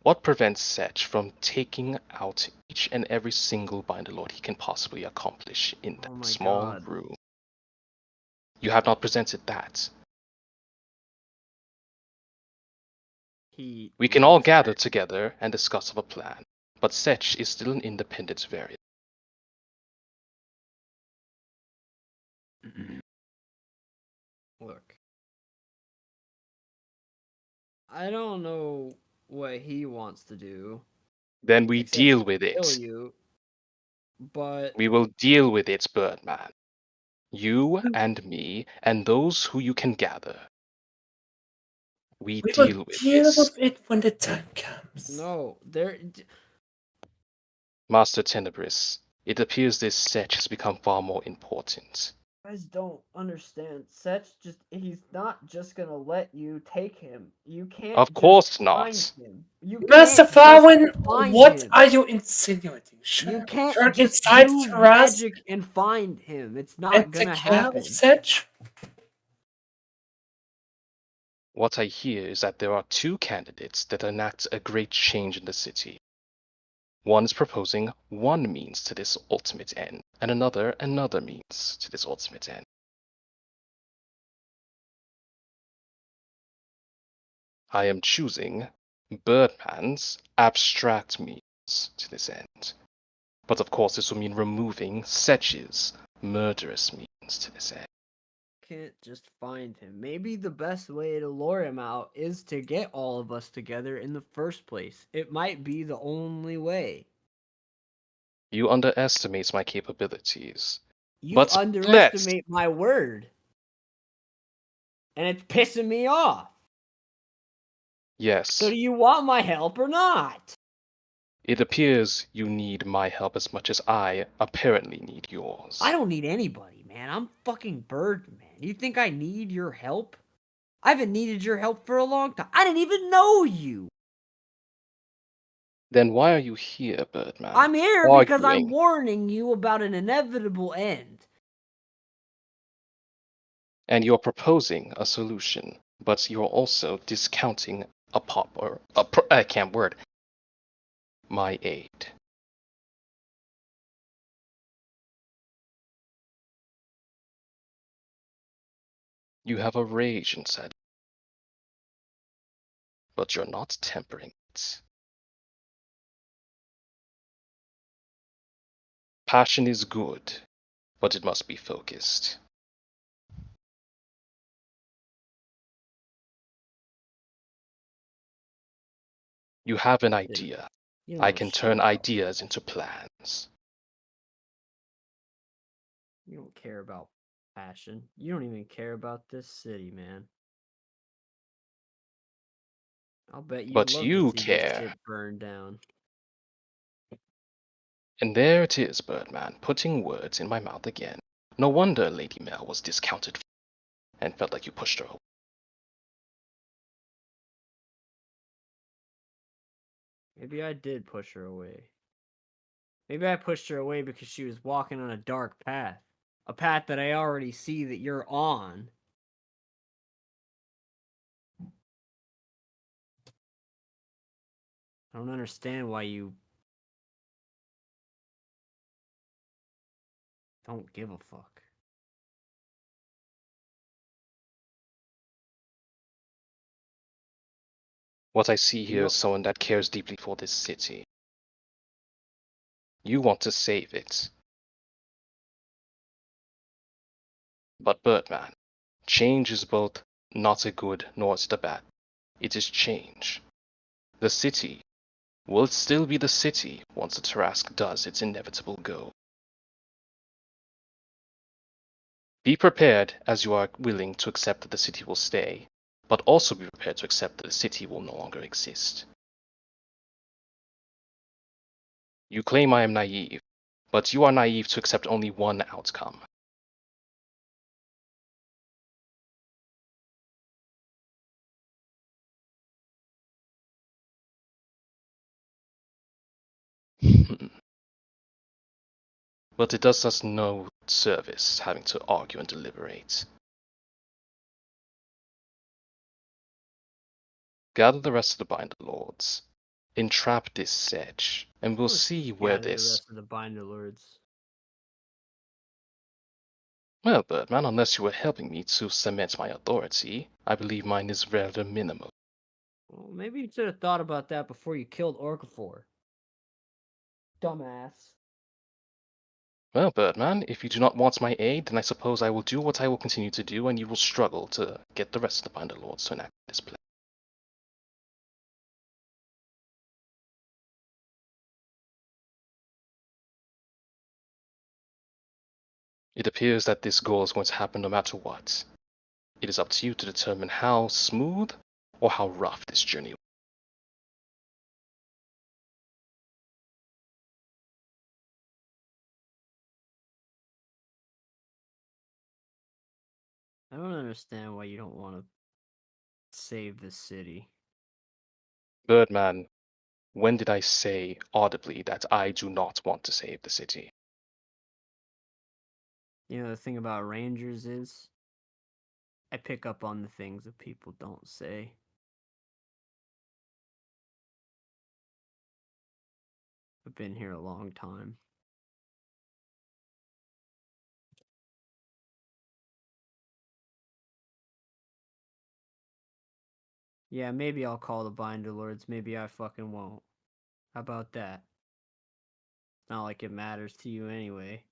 What prevents Setch from taking out each and every single Binderlord he can possibly accomplish in Oh that my small God. room? You have not presented that. He We can all loves gather together and discuss of a plan, but Setch is still an independent variant. Look, I don't know what he wants to do. Then we except deal with kill it. you, but We will deal with it, Birdman. You and me and those who you can gather. We We will deal with deal this. with it when the time comes. no, there. Master Tenebris, it appears this Setch has become far more important. You guys don't understand. He's not just gonna let you take him. You can't Of just course find not. him. You Master can't just Faurwiin, find what him. are you insinuating? You Should I can't turn just inside do Taras magic and find him. It's not and gonna take care of happen. Sedge? What I hear is that there are two candidates that enact a great change in the city. One is proposing one means to this ultimate end, and another means to this ultimate end. I am choosing Birdman's abstract means to this end. But of course this will mean removing Setch's murderous means to this end. Can't just find him. Maybe the best way to lure him out is to get all of us together in the first place. It might be the only way. You underestimate my capabilities. You But underestimate my word. And it's pissing me off. yes, So do you want my help or not? it appears you need my help as much as I apparently need yours. I don't need anybody, man. I'm fucking Birdman. You think I need your help? I haven't needed your help for a long time. I didn't even know you. Then why are you here, Birdman? I'm here because I'm Arguing. warning you about an inevitable end. And you're proposing a solution, but you're also discounting I can't word, my aid. You have a rage inside, but you're not tempering it. Passion is good, but it must be focused. You have an idea. You don't I know can shit turn about- ideas into plans. You don't care about passion. You don't even care about this city, man. I'll bet you'd But love you to see this care. shit burn down. And there it is, Birdman, putting words in my mouth again. No wonder Lady Mel was discounted and felt like you pushed her away. Maybe I did push her away. Maybe I pushed her away because she was walking on a dark path. A path that I already see that you're on. I don't understand why you don't give a fuck. What I see here You is someone that cares deeply for this city. You want to save it. But Birdman, change is both not a good nor is it a bad. It is change. The city will still be the city once the Tarask does its inevitable go. Be prepared as you are willing to accept that the city will stay, but also be prepared to accept that the city will no longer exist. You claim I am naive, but you are naive to accept only one outcome. But it does us no service having to argue and deliberate. Gather the rest of the Binder Lords. Entrap this sedge, and we'll see where Gather the this. rest of the Binder Lords. Well, Birdman, unless you were helping me to cement my authority, I believe mine is rather minimal. Well, maybe you should have thought about that before you killed Orcafor. Dumbass. Well, Birdman, if you do not want my aid, then I suppose I will do what I will continue to do, and you will struggle to get the rest of the Binder Lords to enact this plan. It appears that this goal is going to happen no matter what. It is up to you to determine how smooth or how rough this journey will be. I don't understand why you don't want to save the city. Birdman, when did I say audibly that I do not want to save the city? You know, the thing about Rangers is, I pick up on the things that people don't say. I've been here a long time. Yeah, maybe I'll call the Binder Lords. Maybe I fucking won't. How about that? It's not like it matters to you anyway.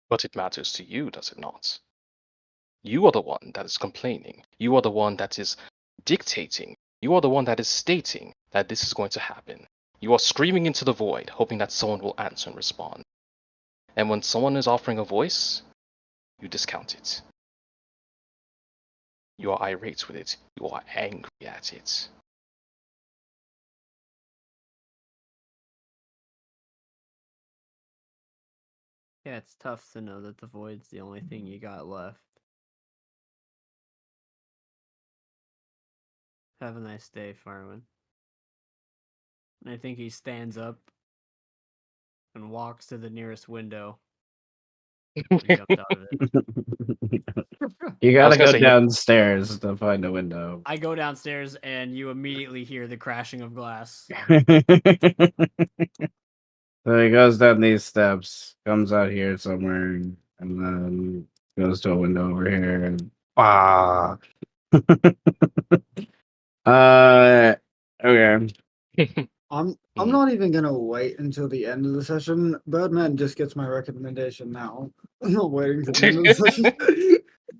But it matters to you, does it not? You are the one that is complaining. You are the one that is dictating. You are the one that is stating that this is going to happen. You are screaming into the void, hoping that someone will answer and respond. And when someone is offering a voice, you discount it. You are irate with it. You are angry at it. Yeah, it's tough to know that the void's the only thing you got left. Have a nice day, Faurwiin. And I think he stands up and walks to the nearest window. And jumps out of it. You I was gotta gonna go say, downstairs to find a window. I go downstairs and you immediately hear the crashing of glass. So he goes down these steps, comes out here somewhere, and then goes to a window over here, and okay. I'm not even gonna wait until the end of the session. Birdman just gets my recommendation now. I'm not waiting till the end of the session.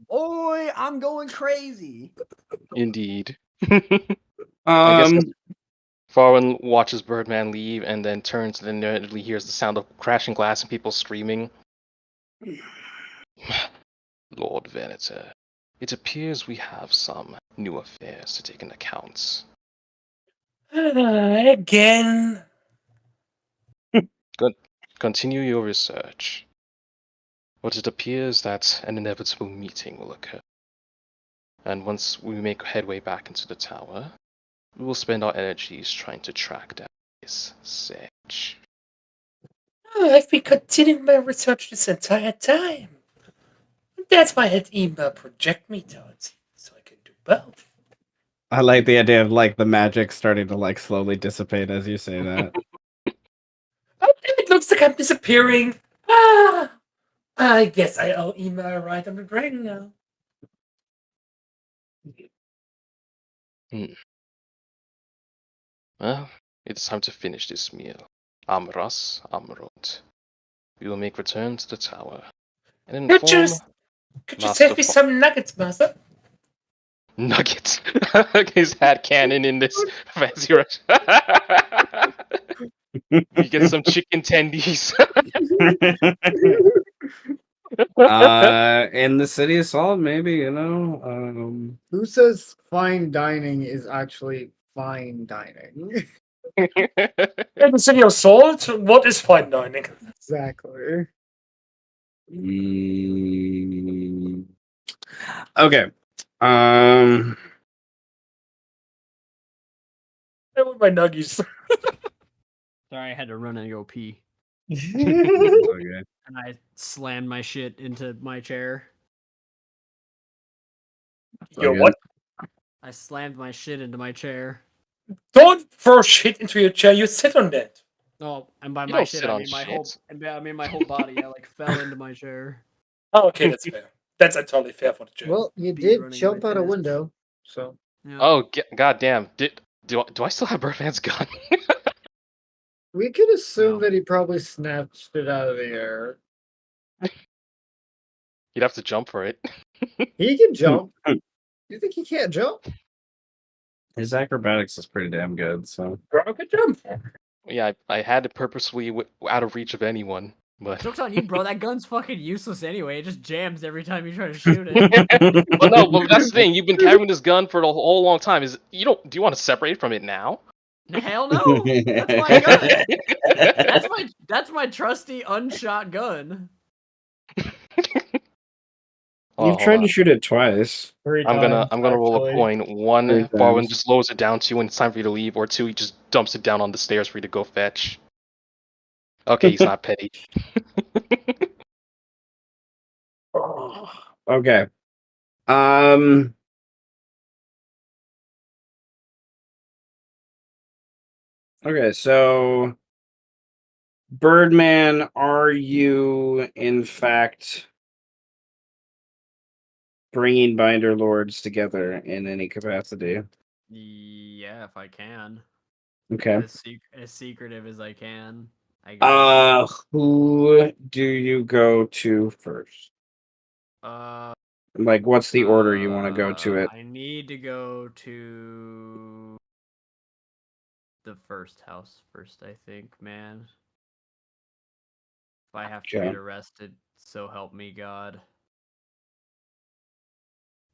Oi, I'm going crazy. Indeed. I guess Um, Farwin watches Birdman leave and then turns and then immediately hears the sound of crashing glass and people screaming. Lord Venator, it appears we have some new affairs to take into account. Again. Continue your research. But it appears that an inevitable meeting will occur. And once we make headway back into the tower, we will spend our energies trying to track down this sedge. I've been continuing my research this entire time. That's why I had email project me towards you, so I can do both. I like the idea of like the magic starting to like slowly dissipate as you say that. Oh, it looks like I'm disappearing. Ah, I guess I owe email a ride on the dragon now. Well, it is time to finish this meal. Amras, Amrot. We will make return to the tower and Could you, inform could you Master save me some nuggets, Master? Nuggets. His hat cannon in this fancy rush. You get some chicken tendies. In the city of Salt, maybe, you know. Who says fine dining is actually fine dining? In the city of Salt, what is fine dining? Exactly. Okay. I want my nuggies. Sorry, I had to run and go pee. Okay. And I slammed my shit into my chair. Yo, Okay. what? I slammed my shit into my chair. Don't throw shit into your chair. You sit on that. Oh, and by You my don't shit, sit I on mean my shit. whole. I mean my whole body. I like fell into my chair. Oh, okay, that's fair. That's totally fair for the chair. Well, you Bee did running jump my out a chair. window, so. Yeah. Oh, goddamn! Do I still have Birdman's gun? We could assume No. that he probably snatched it out of the air. You'd have to jump for it. He can jump. You think he can't jump? His acrobatics is pretty damn good. So Grow could jump. Yeah, I had it purposely out of reach of anyone, but. Joke's on you, bro. That gun's fucking useless anyway. It just jams every time you try to shoot it. Well, no, but that's the thing. You've been carrying this gun for the whole long time. Do you want to separate from it now? Hell no. That's my gun. That's my trusty unshot gun. Oh, You've hold tried on. to shoot it twice. 3 I'm times, gonna roll a actually. coin. One, 3 Farwin times. just lowers it down to you when it's time for you to leave, or two, he just dumps it down on the stairs for you to go fetch. Okay, he's not petty. Okay. Um. Okay, so Birdman, are you in fact bringing Binder Lords together in any capacity? Yeah, if I can. Okay. As secretive as I can, I guess. Who do you go to first? Like, what's the order you want to go to it? I need to go to the first house first, I think, man. If I have to Okay. get arrested, so help me God.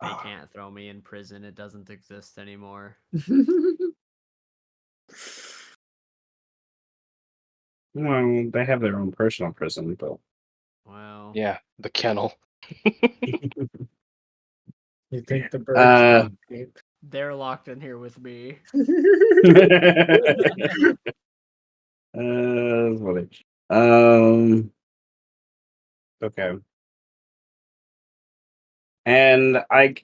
They can't throw me in prison. It doesn't exist anymore. Well, they have their own personal prison, but Well, Yeah, the kennel. You think the birds can escape? they're locked in here with me. Funny. Okay. And I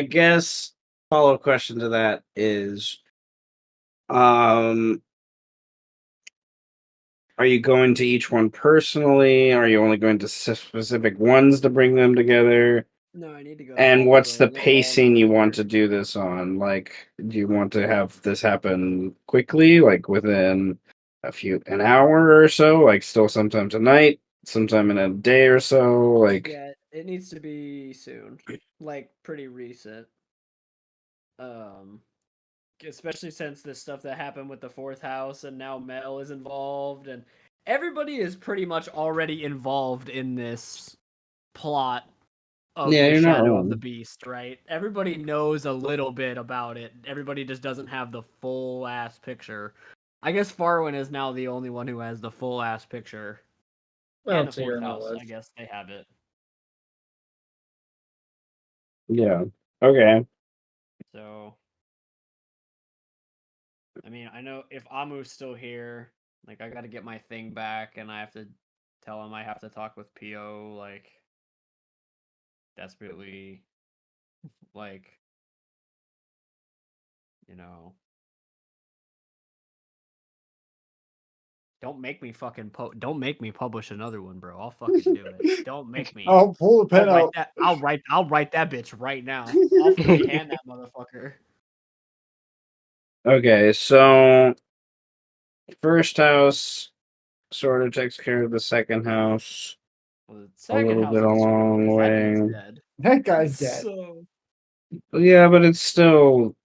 guess follow-up question to that is, are you going to each one personally? Are you only going to specific ones to bring them together? No, I need to go. And what's the pacing you want to do this on? Like, do you want to have this happen quickly, like within an hour or so, like still sometime tonight, sometime in a day or so, like? Yeah, it needs to be soon, like pretty recent. Especially since this stuff that happened with the fourth house, and now Mel is involved, and everybody is pretty much already involved in this plot of Yeah, the you're not Shadow of the wrong. Beast, right? Everybody knows a little bit about it. Everybody just doesn't have the full ass picture. I guess Farwin is now the only one who has the full ass picture. Well, And the to your fourth house, knowledge. I guess they have it. Yeah. Okay. So, I mean, I know if Amu's still here, like I got to get my thing back, and I have to tell him I have to talk with PO, like desperately, like, you know. Don't make me fucking don't make me publish another one, bro. I'll fucking do it. Don't make me. I'll pull the pen out. I'll write that bitch right now. I'll freehand that motherfucker. Okay, so first house sort of takes care of the second house. Well, the A second little house bit is screwed along because that way. dude's dead. That guy's dead. So Yeah, but it's still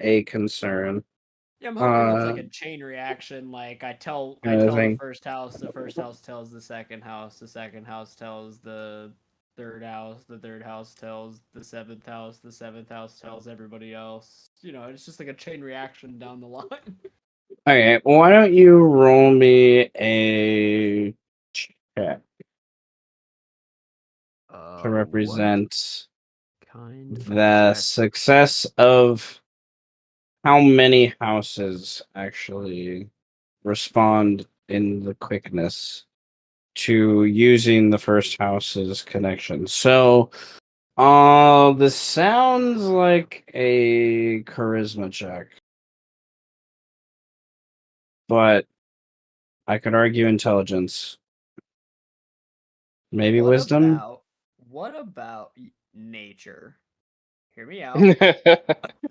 a concern. yeah, I'm hoping it's like a chain reaction. Like I tell the think. first house tells the second house tells the third house tells the seventh house tells everybody else. You know, it's just like a chain reaction down the line. Okay, why don't you roll me a check to represent the success of how many houses actually respond in the quickness to using the first house's connection. So This sounds like a charisma check. But I could argue intelligence. Maybe wisdom? What about nature? Hear me out.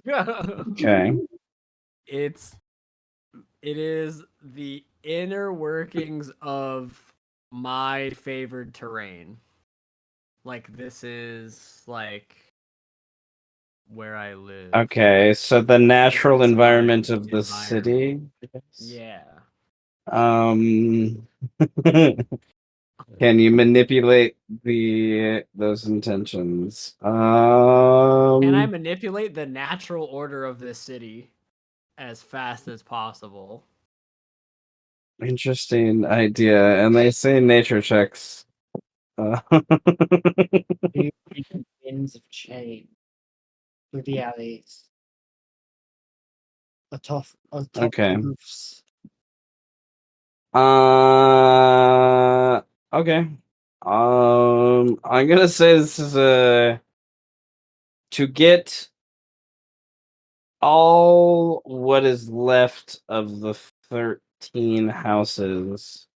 Okay. It is the inner workings of my favored terrain. Like, this is like where I live. Okay, so the natural This is my environment of the city. Yeah. Can you manipulate those intentions? Can I manipulate the natural order of this city as fast as possible? Interesting idea. And they say nature checks. Winds of change through the alleys. Atop Okay. roofs. Okay. I'm gonna say this is to get all what is left of the 13 houses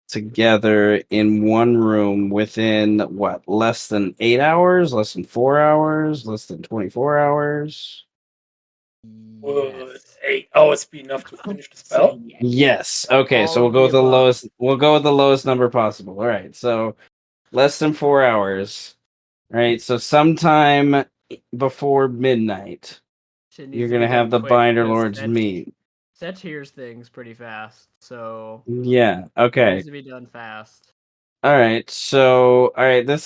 together in one room within what, less than 8 hours, less than 4 hours, less than 24 hours? Would 8 hours be enough to finish the spell? Yes. Okay, so All we'll go with of the the above. lowest. We'll go with the lowest number possible. All right. So less than 4 hours. All right. So sometime before midnight, Shit needs you're to be gonna have done the quick Binder because Lords meet. Set hears things pretty fast, so Yeah. it Okay. needs to be done fast. All right. So all right. This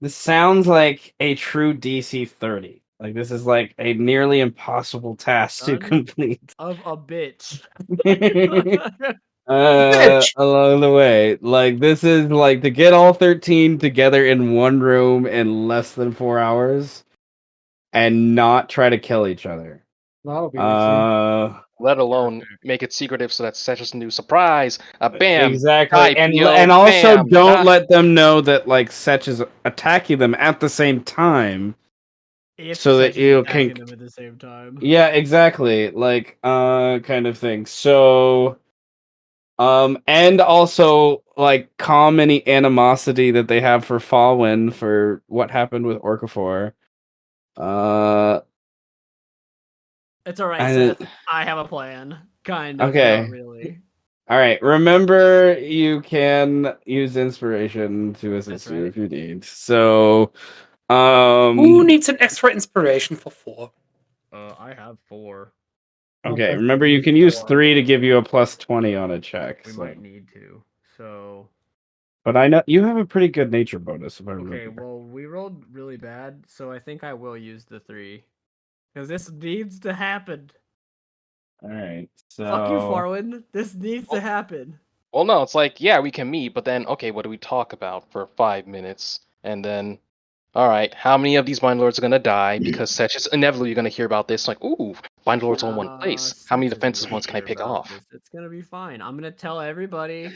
sounds like a true DC 30. Like this is like a nearly impossible task to Son complete. of a bitch. Along the way. Like this is like to get all 13 together in one room in less than 4 hours and not try to kill each other. That'll be easy. Let alone make it secretive so that Setch's new surprise. Bam. Exactly. Type, And also bam. don't let them know that like Setch is attacking them at the same time. If So that Setch is you attacking can them at the same time. Yeah, exactly. Like kind of thing. So and also like calm any animosity that they have for Faurwiin for what happened with Orcafor. It's alright, And Seth. I have a plan. Kind of, okay. not really. All right. Remember, you can use inspiration to assist you if you need. So, Who needs an extra inspiration for 4? I have 4. Okay. Remember, you can use 3 to give you a plus 20 on a check. We might need to. So. But I know you have a pretty good nature bonus if I remember. Okay, well, we rolled really bad, so I think I will use the 3. Because this needs to happen. All right. So. Fuck you, Faurwiin. This needs to happen. Well, no, it's like, yeah, we can meet, but then, okay, what do we talk about for 5 minutes? And then, all right, how many of these Mind Lords are going to die? Because Setch is inevitably you're going to hear about this. Like, ooh, Mind Lords all in one place. How many defensive ones can I pick off? It's going to be fine. I'm going to tell everybody,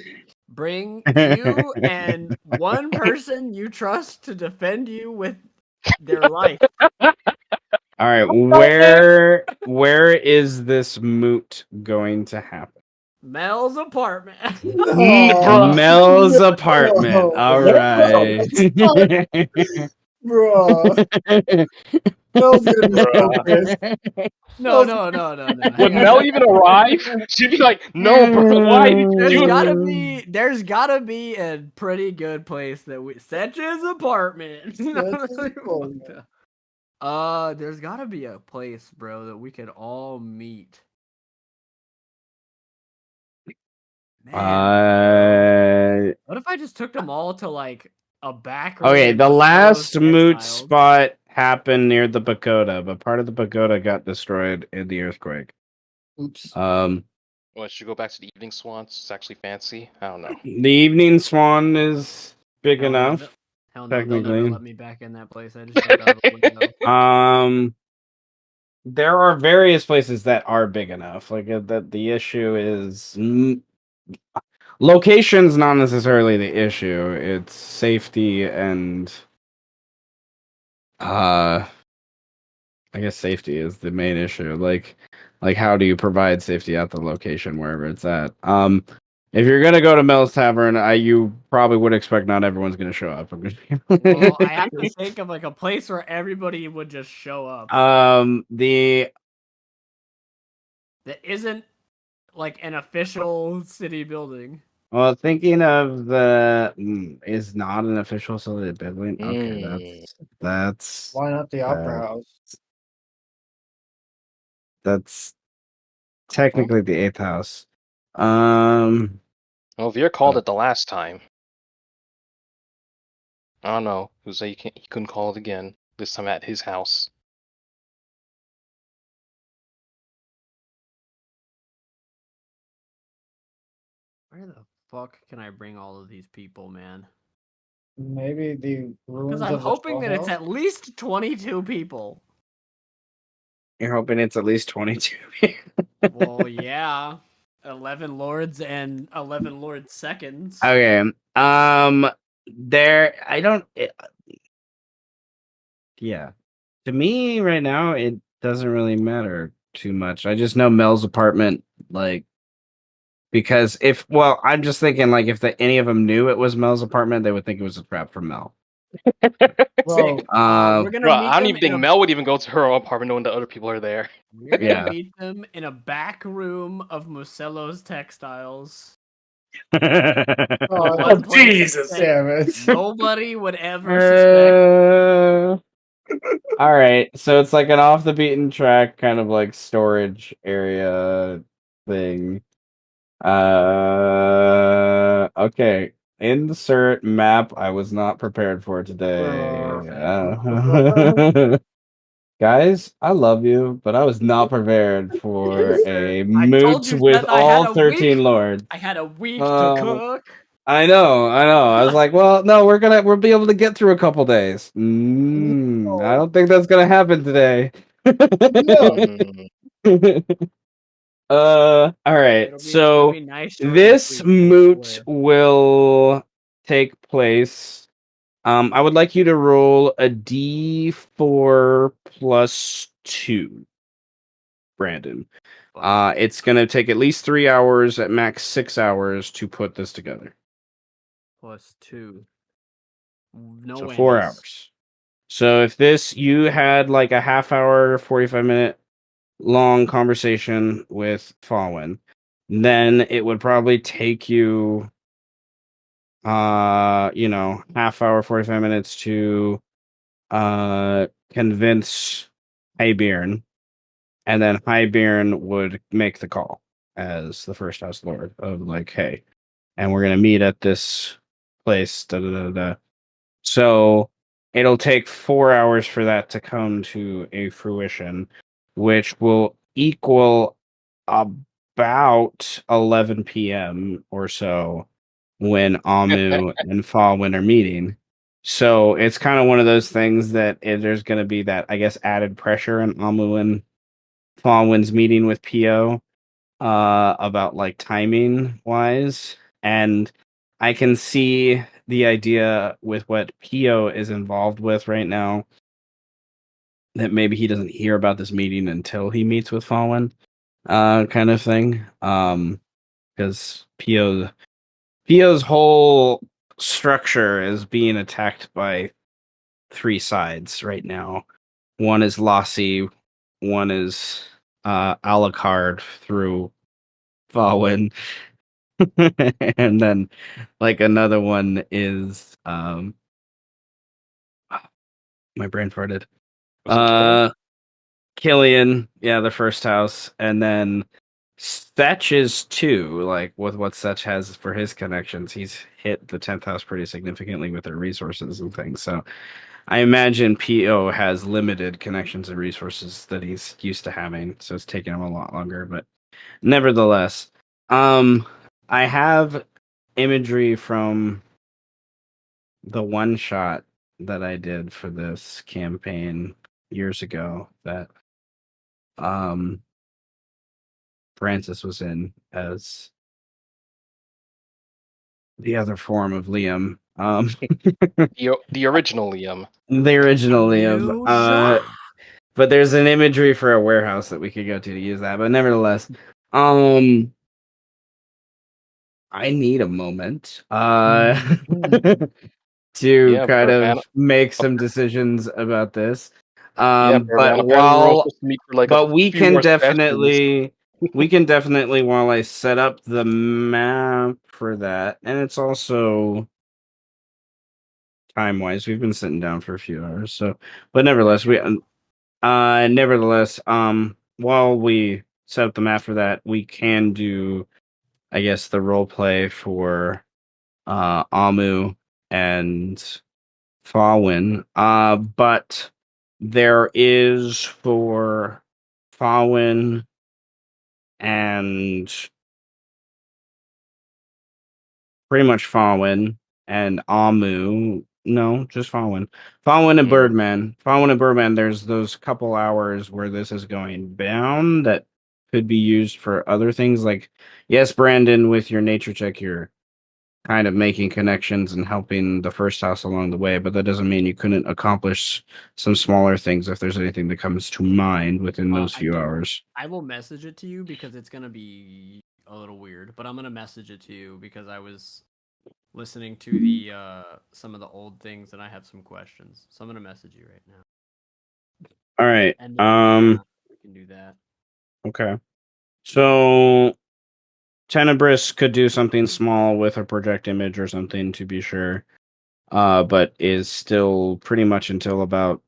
bring you and one person you trust to defend you with their life. All right, where is this moot going to happen? Mel's apartment. Mel's apartment. All right. Bro. Mel's gonna be so pissed. No. Would Mel even arrive? She'd be like, "No, bro, why did you do it?" There's gotta be a pretty good place that we Setch's apartment. There's gotta be a place, bro, that we could all meet. Man, what if I just took them all to like a back room? Okay, the last moot exiled? spot happened near the pagoda, but part of the pagoda got destroyed in the earthquake. Oops. Well, should we go back to the Evening Swans? It's actually fancy. I don't know. The Evening Swan is big enough. Hell no, they'll never technically. let me back in that place. I just jumped out of a window. There are various places that are big enough. Like that, the issue is location's not necessarily the issue. It's safety and I guess safety is the main issue. Like how do you provide safety at the location wherever it's at? If you're gonna go to Mel's Tavern, you probably would expect not everyone's gonna show up. Well, I have to think of like a place where everybody would just show up. The That isn't like an official city building. Well, thinking of the is not an official city building. Okay, Mm. that's Why not the Opera uh, House? that's technically the eighth house. Well, Veer called it the last time. I don't know. He was like, he couldn't call it again. This time at his house. Where the fuck can I bring all of these people, man? Maybe the ruins Because I'm of the hoping that it's House? at least 22 people. You're hoping it's at least 22. Well, yeah. 11 lords and 11 lord seconds. Okay. There. I don't. Yeah. To me, right now, it doesn't really matter too much. I just know Mel's apartment, like, because I'm just thinking, like, if any of them knew it was Mel's apartment, they would think it was a trap for Mel. Well, We're gonna Bro, meet I don't them even think Mel would even go to her apartment knowing that other people are there. We're gonna Yeah. meet them in a back room of Musello's textiles. oh, One place Jesus. that damn it. nobody would ever suspect. All right, so it's like an off the beaten track kind of like storage area thing. Okay. Insert map I was not prepared for today. Guys, I love you, but I was not prepared for a I told moot you with that I had all a 13 week. lords. I had a week to cook. I know. I was like, well, no, we'll be able to get through a couple days. I don't think that's gonna happen today. Mm. All right. It'll So be nice, short, and this sweet, I moot swear. will take place. I would like you to roll a D4 plus 2, Brandon. It's gonna take at least 3 hours, at max 6 hours to put this together. Plus 2. No So whammies. 4 hours. So if you had like a half hour, 45-minute long conversation with Faurwiin, then it would probably take you half hour, 45 minutes to convince Highbearn, and then Highbearn would make the call as the first house lord of like, hey, and we're gonna meet at this place. Da, da, da, da. So it'll take 4 hours for that to come to a fruition, which will equal about 11 p.m. or so when Amu and Faurwiin are meeting. So it's kind of one of those things that there's going to be that, I guess, added pressure in Amu and Faurwiin's meeting with PO about like timing wise. And I can see the idea with what PO is involved with right now that maybe he doesn't hear about this meeting until he meets with Faurwiin, kind of thing. Because PO's whole structure is being attacked by 3 sides right now. One is Lassie, one is Alucard through Faurwiin, and then like another one is my brain farted. Was it Killian? Killian, yeah, the first house, and then Setch is 2. Like with what Setch has for his connections, he's hit the 10th house pretty significantly with their resources and things. So I imagine PO has limited connections and resources that he's used to having, so it's taking him a lot longer. But nevertheless, I have imagery from the one shot that I did for this campaign years ago that um Francis was in as the other form of Liam. The original Liam. The original Liam. Illusion. But there's an imagery for a warehouse that we could go to use that. But nevertheless, I need a moment to Yeah, kind Birdman. of make some decisions about this. Yeah, Birdman. But Apparently, we're all while supposed to meet for like a but we few can more sessions. definitely while I set up the map for that, and it's also time wise, we've been sitting down for a few hours, so but nevertheless, while we set up the map for that, we can do, I guess, the role play for Amu and Faurwiin. But there is for Faurwiin and pretty much Faurwiin and Amu. No, just Faurwiin. Faurwiin and Mm. Birdman. Faurwiin and Birdman, there's those couple hours where this is going down that could be used for other things. Like, yes, Brandon, with your nature check, you're kind of making connections and helping the first house along the way, but that doesn't mean you couldn't accomplish some smaller things if there's anything that comes to mind within those few hours. I will message it to you because it's gonna be a little weird, but I'm gonna message it to you because I was listening to the some of the old things and I have some questions. So I'm gonna message you right now. All right. And then, we can do that. Okay. So Tenebris could do something small with a project image or something to be sure. But is still pretty much until about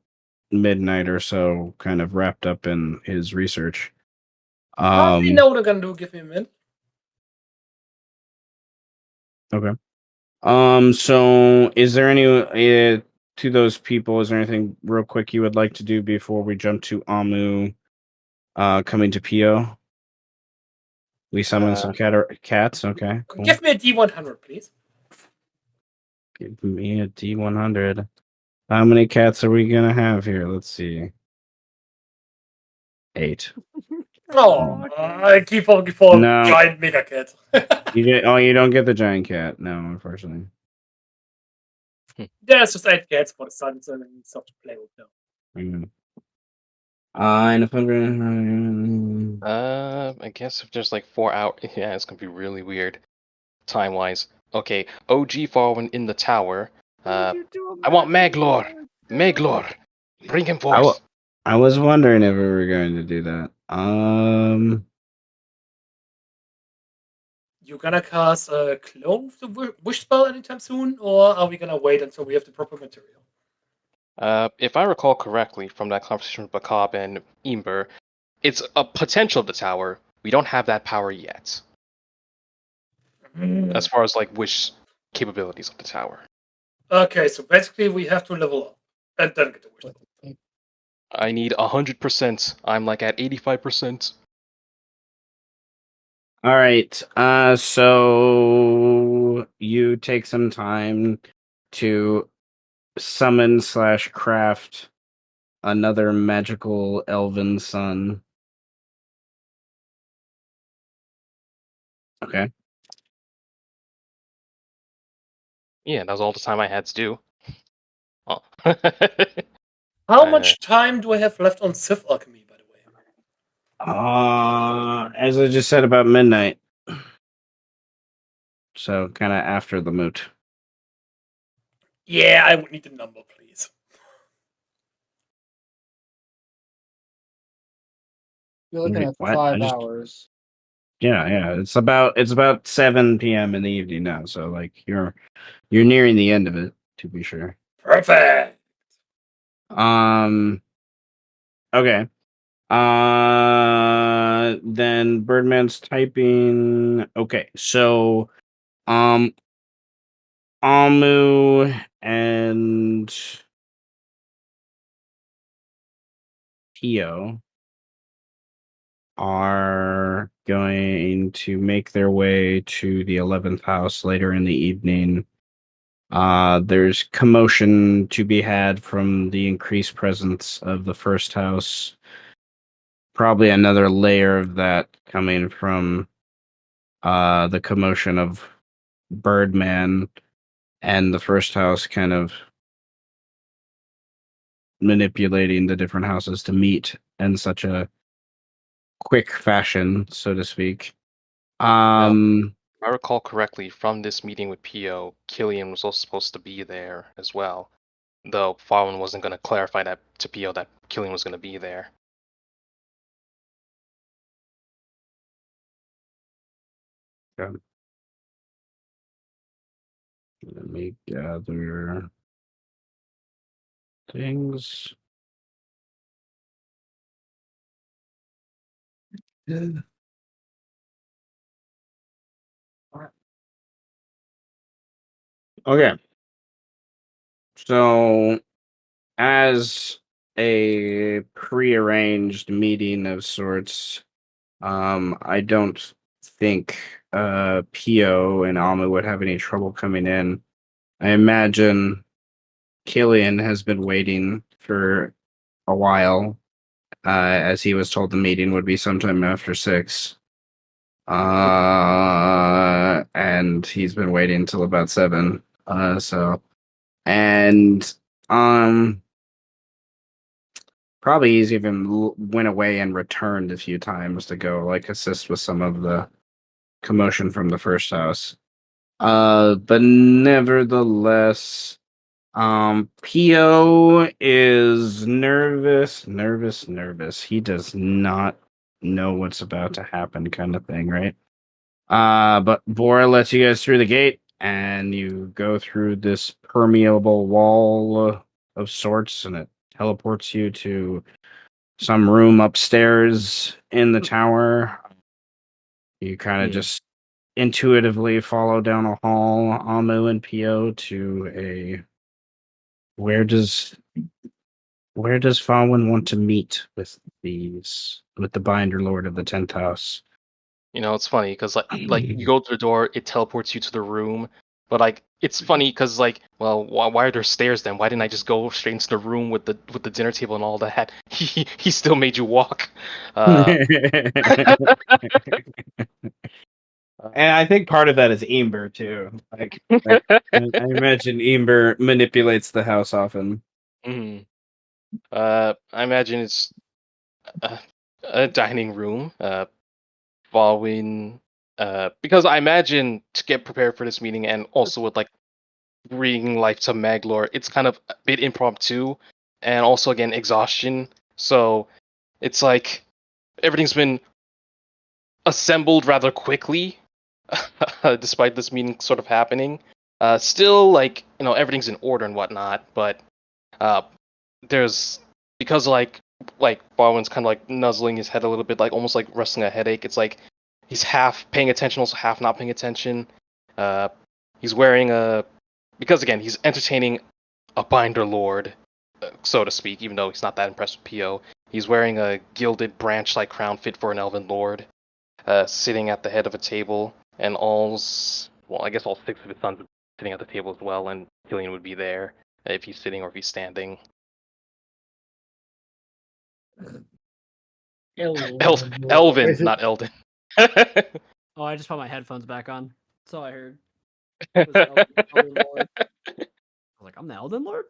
midnight or so kind of wrapped up in his research. We know what they're gonna do. Give me a minute. Okay. So is there any to those people, is there anything real quick you would like to do before we jump to Amu coming to Pio? We summon some cats. Okay, cool. Give me a D100, please. Give me a D100. How many cats are we gonna have here? Let's see. 8. Oh, I keep on before No. giant mega cat. You don't get the giant cat. No, unfortunately. Yeah, it's just 8 cats for the sun, so then stuff to play with now. And if I'm I guess if there's like 4 hours, yeah, it's gonna be really weird, time wise. Okay, OG Farwin in the tower. I want Maglor. Maglor, bring him forth. I was wondering if we were going to do that. You gonna cast a clone of the wish spell anytime soon, or are we gonna wait until we have the proper material? If I recall correctly from that conversation with Bakab and Imber, it's a potential of the tower. We don't have that power yet. As far as like wish capabilities of the tower. Okay, so basically we have to level up and then get the wish spell. I need 100%. I'm like at 85%. All right. So you take some time to summon / craft another magical elven son. Okay. Yeah, that was all the time I had to do. Oh. How much time do I have left on Sith Alchemy, by the way? As I just said, about midnight. So kind of after the moot. Yeah, I would need the number, please. You're looking at 5 hours. Yeah. It's about 7 p.m. in the evening now, so like you're nearing the end of it, to be sure. Perfect. Okay. Then Birdman's typing. Okay, so Amu and Tio are going to make their way to the 11th house later in the evening. There's commotion to be had from the increased presence of the first house. Probably another layer of that coming from the commotion of Birdman and the first house kind of manipulating the different houses to meet in such a quick fashion, so to speak. If I recall correctly, from this meeting with Pio, Killian was also supposed to be there as well. Though Faurwiin wasn't going to clarify that to Pio that Killian was going to be there. Okay. Let me gather things. Okay. So, as a prearranged meeting of sorts, I don't think Pio and Amu would have any trouble coming in. I imagine Killian has been waiting for a while, as he was told the meeting would be sometime after 6. And he's been waiting until about 7. And probably he's even went away and returned a few times to go like assist with some of the commotion from the first house. But nevertheless, Pio is nervous. He does not know what's about to happen, kind of thing, right? But Bora lets you guys through the gate, and you go through this permeable wall of sorts, and it teleports you to some room upstairs in the tower. You kind of just intuitively follow down a hall, Amu and Pio, to a where does Faurwiin want to meet with the Binder Lord of the 10th House? You know, it's funny because like you go to the door, it teleports you to the room. But like, it's funny because like, well, why are there stairs then? Why didn't I just go straight into the room with the dinner table and all that? He still made you walk. And I think part of that is Eamber too. Like I imagine Eamber manipulates the house often. Mhm. I imagine it's a dining room. Following, because I imagine to get prepared for this meeting and also with like breathing life to Maglor, it's kind of a bit impromptu and also again exhaustion. So it's like everything's been assembled rather quickly, despite this meeting sort of happening. Still, like, you know, everything's in order and whatnot, but uh, there's because like Barwin's kind of like nuzzling his head a little bit, like almost like wrestling a headache. It's like he's half paying attention, also half not paying attention. He's wearing a because again he's entertaining a binder lord, so to speak. Even though he's not that impressed with Pio, he's wearing a gilded branch-like crown fit for an elven lord, sitting at the head of a table, and I guess all 6 of his sons are sitting at the table as well, and Killian would be there if he's sitting or if he's standing. Elvin, not Elden. Oh, I just put my headphones back on. That's all I heard. Was Elden Lord. I was like, I'm the Elden Lord?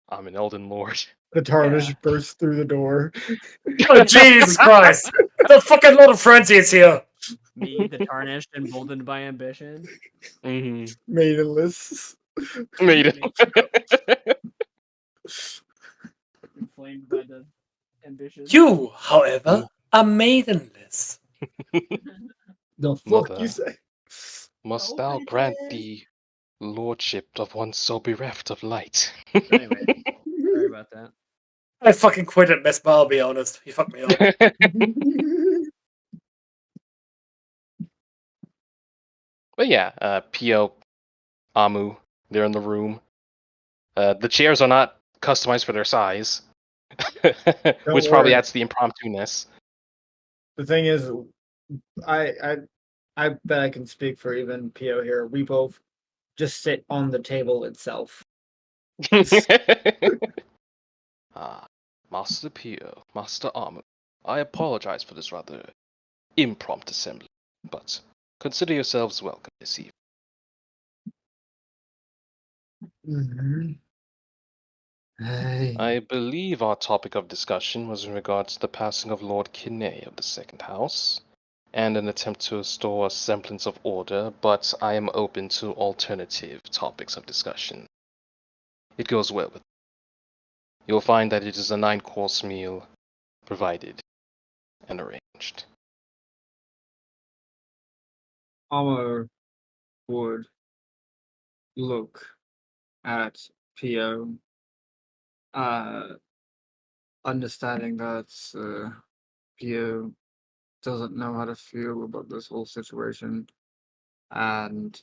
I'm an Elden Lord. The tarnish bursts through the door. Oh, Jesus Christ! The fucking Lord of Frenzy is here! Me, the tarnished, emboldened by ambition. Mm-hmm. Maidenless. Maiden. Inflamed by the ambition. You, however, are maidenless. The fuck Mother, you say? must thou grant the lordship of one so bereft of light? Anyway, sorry about that. I fucking quit at Miss Bar, I'll be honest. He fucked me up. But yeah, Pio, Amu, they're in the room. The chairs are not customized for their size, which probably worry. adds to the impromptu-ness. The thing is, I bet I can speak for even Pio here. We both just sit on the table itself. Master Pio, Master Amu, I apologize for this rather impromptu assembly, but consider yourselves welcome this evening. Mhm. I believe our topic of discussion was in regards to the passing of Lord Kinney of the Second House, and an attempt to restore a semblance of order, but I am open to alternative topics of discussion. It goes well with. You'll find that it is a 9-course meal provided and arranged. Amu would look at Pio, understanding that Pio doesn't know how to feel about this whole situation, and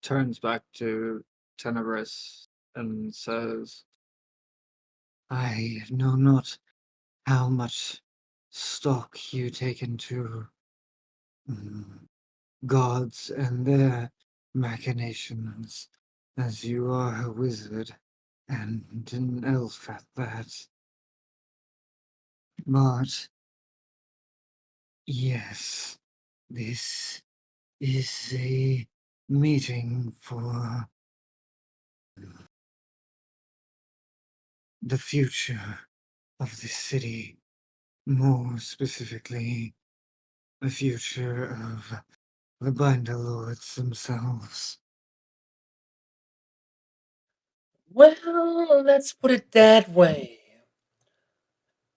turns back to Tenebris and says, I know not how much stock you take into gods and their machinations, as you are a wizard and an elf at that. But yes, this is a meeting for the future of this city, more specifically, the future of the Binder Lords themselves. Well, let's put it that way.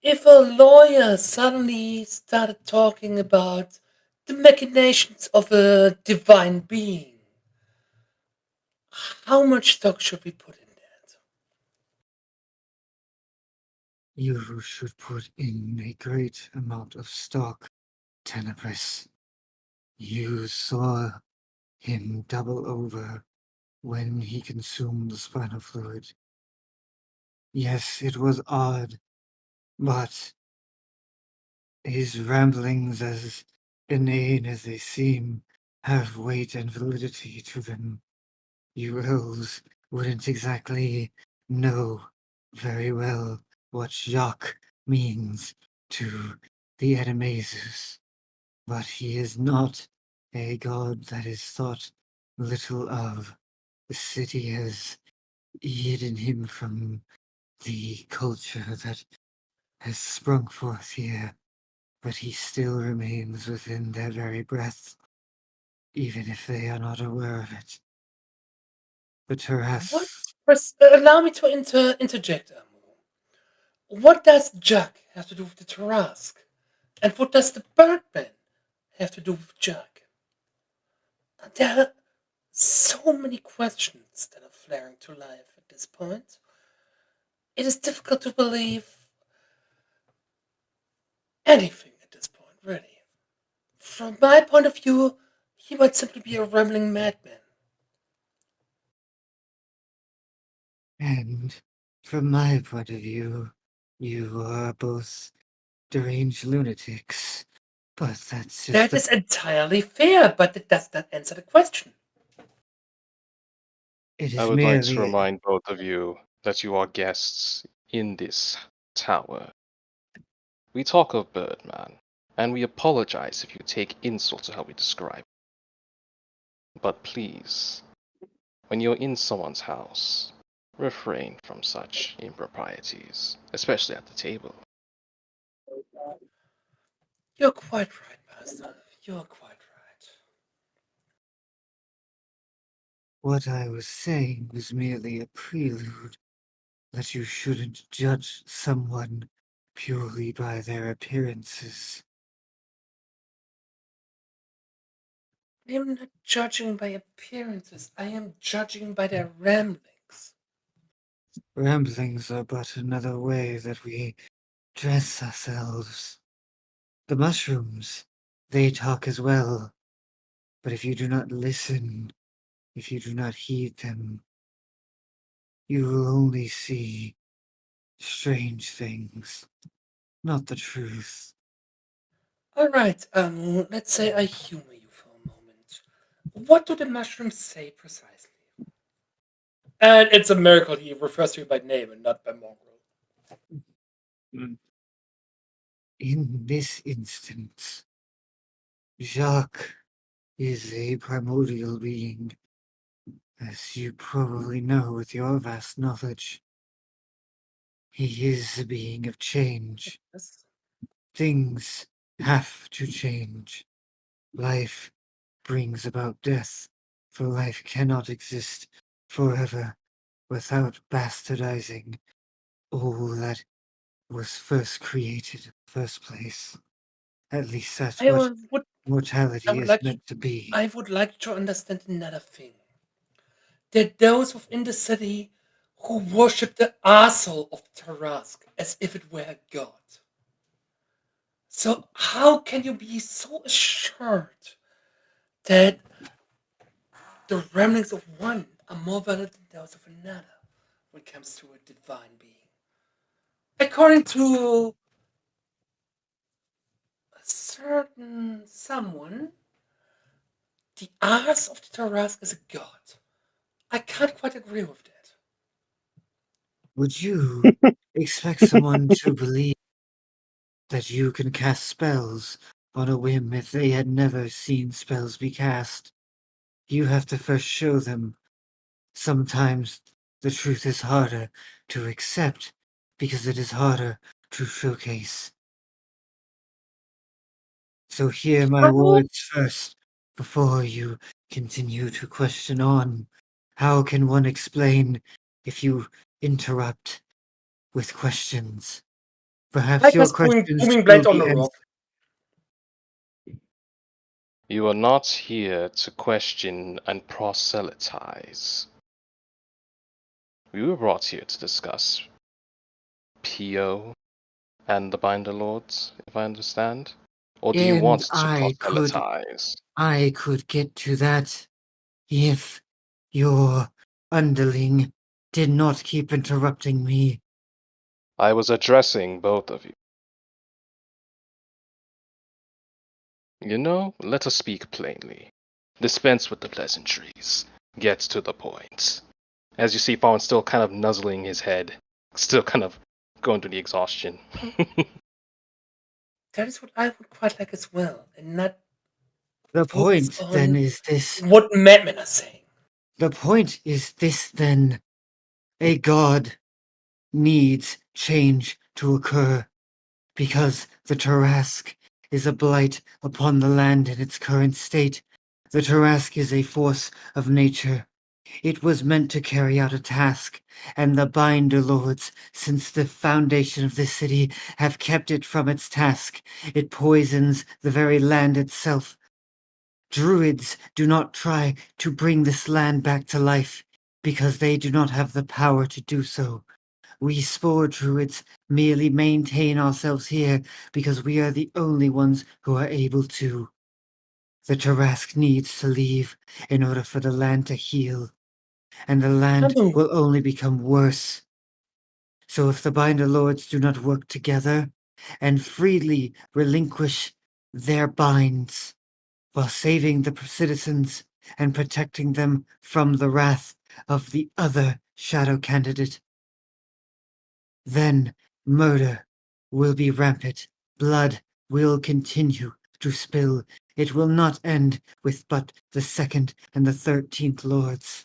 If a lawyer suddenly started talking about the machinations of a divine being, how much stock should we put in that? You should put in a great amount of stock, Tenebris. You saw him double over when he consumed the spinal fluid. Yes, it was odd, but his ramblings, as inane as they seem, have weight and validity to them. You elves wouldn't exactly know very well what Jacques means to the Animaesus, but he is not a god that is thought little of. The city has hidden him from the culture that has sprung forth here, but he still remains within their very breath, even if they are not aware of it. The What? Terras. Allow me to interject, Amu. What does Jack have to do with the Tarask? And what does the Birdman have to do with Jack? There are so many questions that are flaring to life at this point. It is difficult to believe anything at this point, really. From my point of view, he might simply be a rambling madman. And from my point of view, you are both deranged lunatics. But that's just That is entirely fair, but it does not answer the question. it I is would like to merely remind both of you that you are guests in this tower. We talk of Birdman, and we apologize if you take insult to how we describe. But please, when you're in someone's house, refrain from such improprieties, especially at the table. You're quite right, Master. You're quite right. what I was saying was merely a prelude that you shouldn't judge someone purely by their appearances. I am not judging by appearances. I am judging by their ramblings. Ramblings are but another way that we dress ourselves. The mushrooms, they talk as well, but if you do not listen, if you do not heed them, you will only see strange things, not the truth. All right, let's say I humor you for a moment. What do the mushrooms say precisely? And it's a miracle he refers to you by name and not by mongrel. In this instance, Jacques is a primordial being, As you probably know with your vast knowledge, he is a being of change. Yes. Things have to change. Life brings about death, for life cannot exist forever without bastardizing all that was first created in the first place. At least that's I what would, I mortality would is like meant to be. I would like to understand another thing. There are those within the city who worship the arsehole of Tarask as if it were a god. So how can you be so assured that the remnants of one are more valid than those of another when it comes to a divine being? According to a certain someone, the arse of the Tarask is a god. I can't quite agree with that. Would you expect someone to believe that you can cast spells on a whim if they had never seen spells be cast? You have to first show them. Sometimes the truth is harder to accept because it is harder to showcase. So hear my words first before you continue to question on. How can one explain if you interrupt with questions? Perhaps Like your us questions booming will blades on be the answered. rock. You are not here to question and proselytize. We were brought here to discuss PO and the Binder Lords, if I understand. Or do you And want to proselytize? I could get to that if your underling did not keep interrupting me. I was addressing both of you. You know, let us speak plainly. Dispense with the pleasantries. Get to the point. As you see, Fawn still kind of nuzzling his head, still kind of going through the exhaustion. That is what I would quite like as well, and not The focus point then on is this. what madmen are saying. The point is this then. A god needs change to occur because the Tarask is a blight upon the land in its current state. The Tarask is a force of nature. It was meant to carry out a task, and the Binder Lords, since the foundation of this city, have kept it from its task. It poisons the very land itself. Druids do not try to bring this land back to life because they do not have the power to do so. We spore druids merely maintain ourselves here because we are the only ones who are able to. The Tarask needs to leave in order for the land to heal, and the land Amu, will only become worse. So if the Binder Lords do not work together and freely relinquish their binds while saving the citizens and protecting them from the wrath of the other shadow candidate, then murder will be rampant. Blood will continue to spill. It will not end with but the 2nd and the 13th Lords.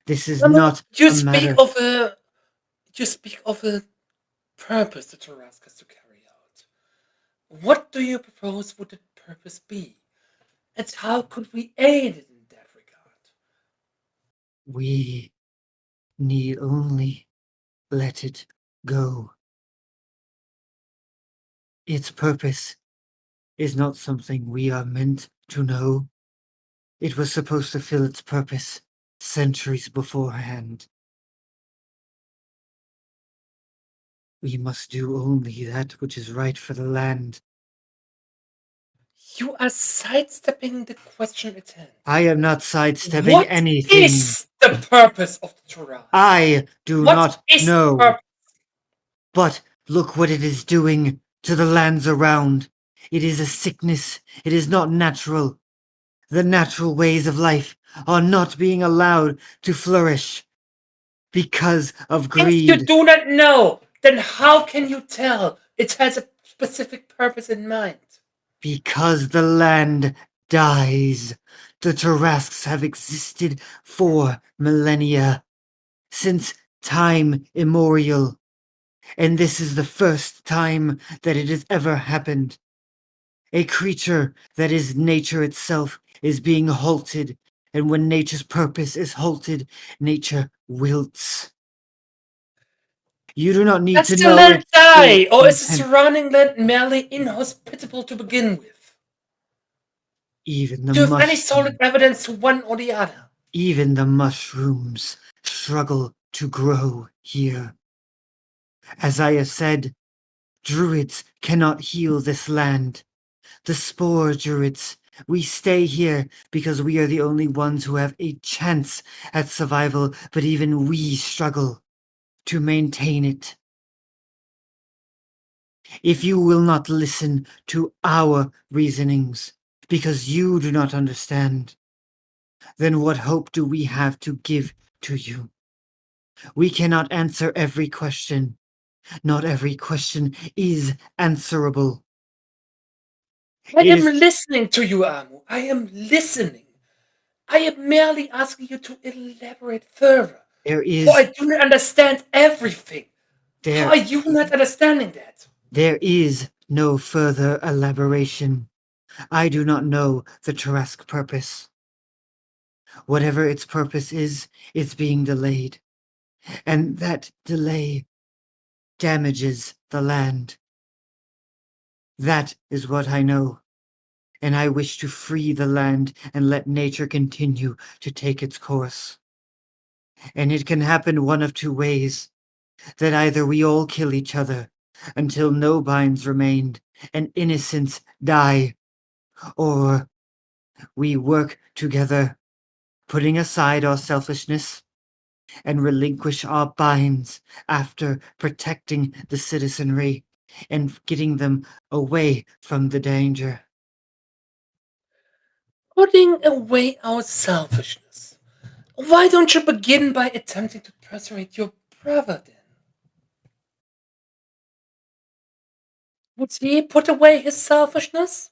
This is Amu, not a matter. you speak of a purpose the Tarask has to carry out. What do you propose would that purpose be? And how could we aid it in that regard? We need only let it go. Its purpose is not something we are meant to know. It was supposed to fill its purpose centuries beforehand. We must do only that which is right for the land. You are sidestepping the question at hand. I am not sidestepping What anything. is the purpose of the Tarask? I do What not is the know. purpose? But look what it is doing to the lands around. It is a sickness. It is not natural. The natural ways of life are not being allowed to flourish because of If you greed. do not know, then how can you tell it has a specific purpose in mind? Because the land dies. The Tarrasques have existed for millennia, since time immemorial. And this is the first time that it has ever happened. A creature that is nature itself is being halted, and when nature's purpose is halted, nature wilts. You do not need Does to the know land its die, full or is the intent. surrounding land merely inhospitable to begin with? Even the Do you have any solid mushroom, evidence to one or the other? even the mushrooms struggle to grow here. As I have said, druids cannot heal this land. The spore druids, we stay here because we are the only ones who have a chance at survival, but even we struggle to maintain it. If you will not listen to our reasonings because you do not understand, then what hope do we have to give to you? We cannot answer every question. Not every question is answerable. I It am is listening to you, Amu. I am listening. I am merely asking you to elaborate further. there For I is do not understand everything. How there are you not understanding that? there is no further elaboration. I do not know the Tarrasque purpose. Whatever its purpose is, it's being delayed. And that delay damages the land. That is what I know. And I wish to free the land and let nature continue to take its course. And it can happen one of two ways. That either we all kill each other until no binds remained and innocents die, or we work together, putting aside our selfishness and relinquish our binds after protecting the citizenry and getting them away from the danger. Putting away our selfishness. Why don't you begin by attempting to persuade your brother then? Would he put away his selfishness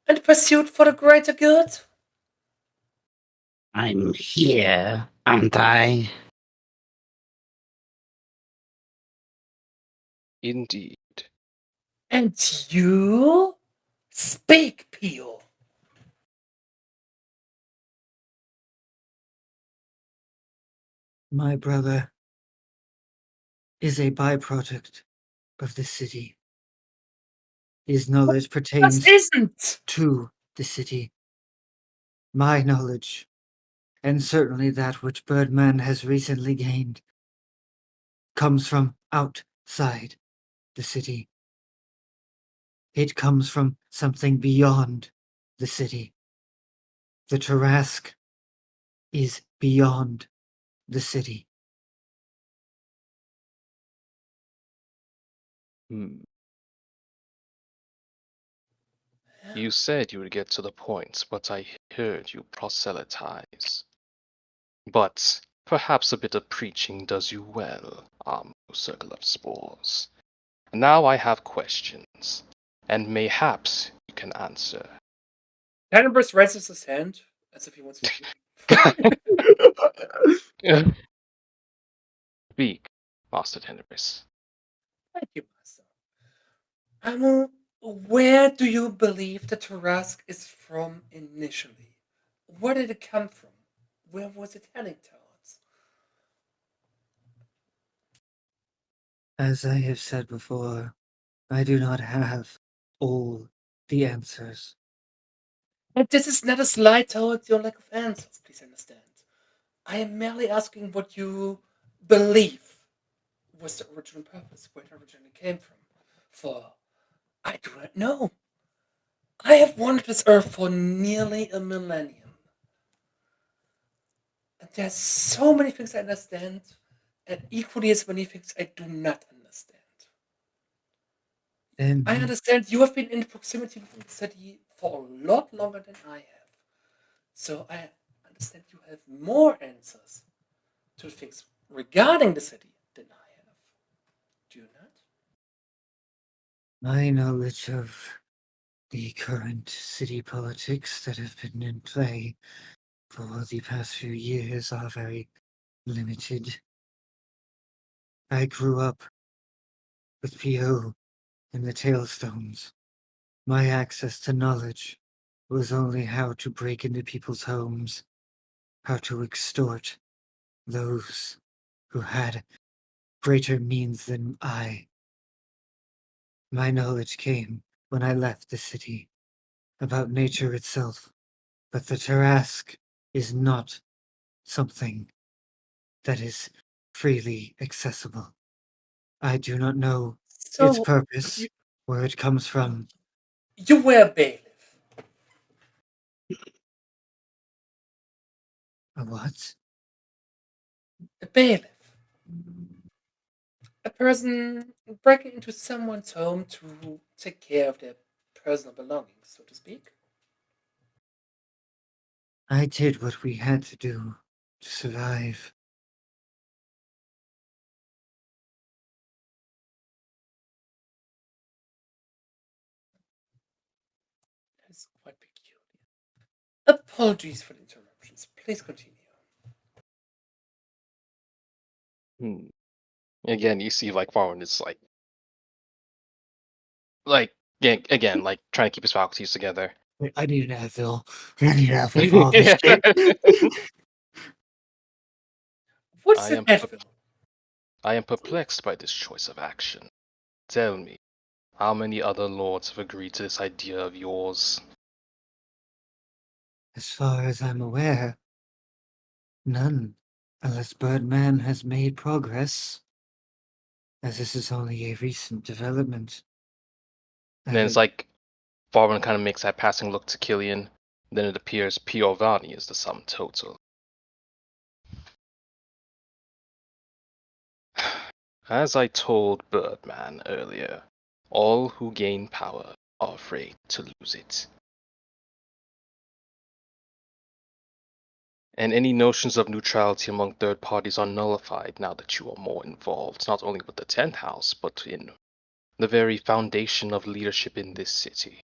and pursue for the greater good? I'm here, aren't I? Indeed. And you? Speak, Peel. My brother is a byproduct of the city. His knowledge This pertains isn't. to the city. My knowledge, and certainly that which Birdman has recently gained, comes from outside the city. It comes from something beyond the city. The Tarrasque is beyond the city. You said you would get to the point, but I heard you proselytize. But perhaps a bit of preaching does you well, Circle of Spores. Now I have questions, and mayhaps you can answer. Tenebris raises his hand as if he wants to speak. Speak, Master Tenebris. Thank you, Master. Amu, where do you believe the Tarrasque is from initially? Where did it come from? Where was it heading towards? As I have said before, I do not have all the answers. But this is not a slight towards your lack of answers, please understand. I am merely asking what you believe was the original purpose, where it originally came from. For I do not know. I have wandered this earth for nearly a millennium. And there's so many things I understand, and equally as many things I do not understand. And I understand you have been in proximity with the city for a lot longer than I have. So I understand you have more answers to things regarding the city than I have. Do you not? my knowledge of the current city politics that have been in play for the past few years are very limited. I grew up with P.O. in the Tailstones. My access to knowledge was only how to break into people's homes, how to extort those who had greater means than I. My knowledge came when I left the city, about nature itself, but the Tarask is not something that is freely accessible. I do not know its So purpose, you, where it comes from. you were a bailiff. A what? A bailiff. A person breaking into someone's home to take care of their personal belongings, so to speak. I did what we had to do to survive. That is quite peculiar. Apologies for the interruptions. Please continue. Hmm. Again, you see, like Faurwiin is again, like trying to keep his faculties together. Wait, I need an Advil. I need an Advil for all this shit. What's I an am Advil? I am perplexed by this choice of action. Tell me, how many other lords have agreed to this idea of yours? As far as I'm aware, none, unless Birdman has made progress, as this is only a recent development. And then it's like Faurwiin kind of makes that passing look to Killian. Then it appears Piovani is the sum total. As I told Birdman earlier, all who gain power are afraid to lose it. And any notions of neutrality among third parties are nullified now that you are more involved, not only with the 10th house, but in the very foundation of leadership in this city.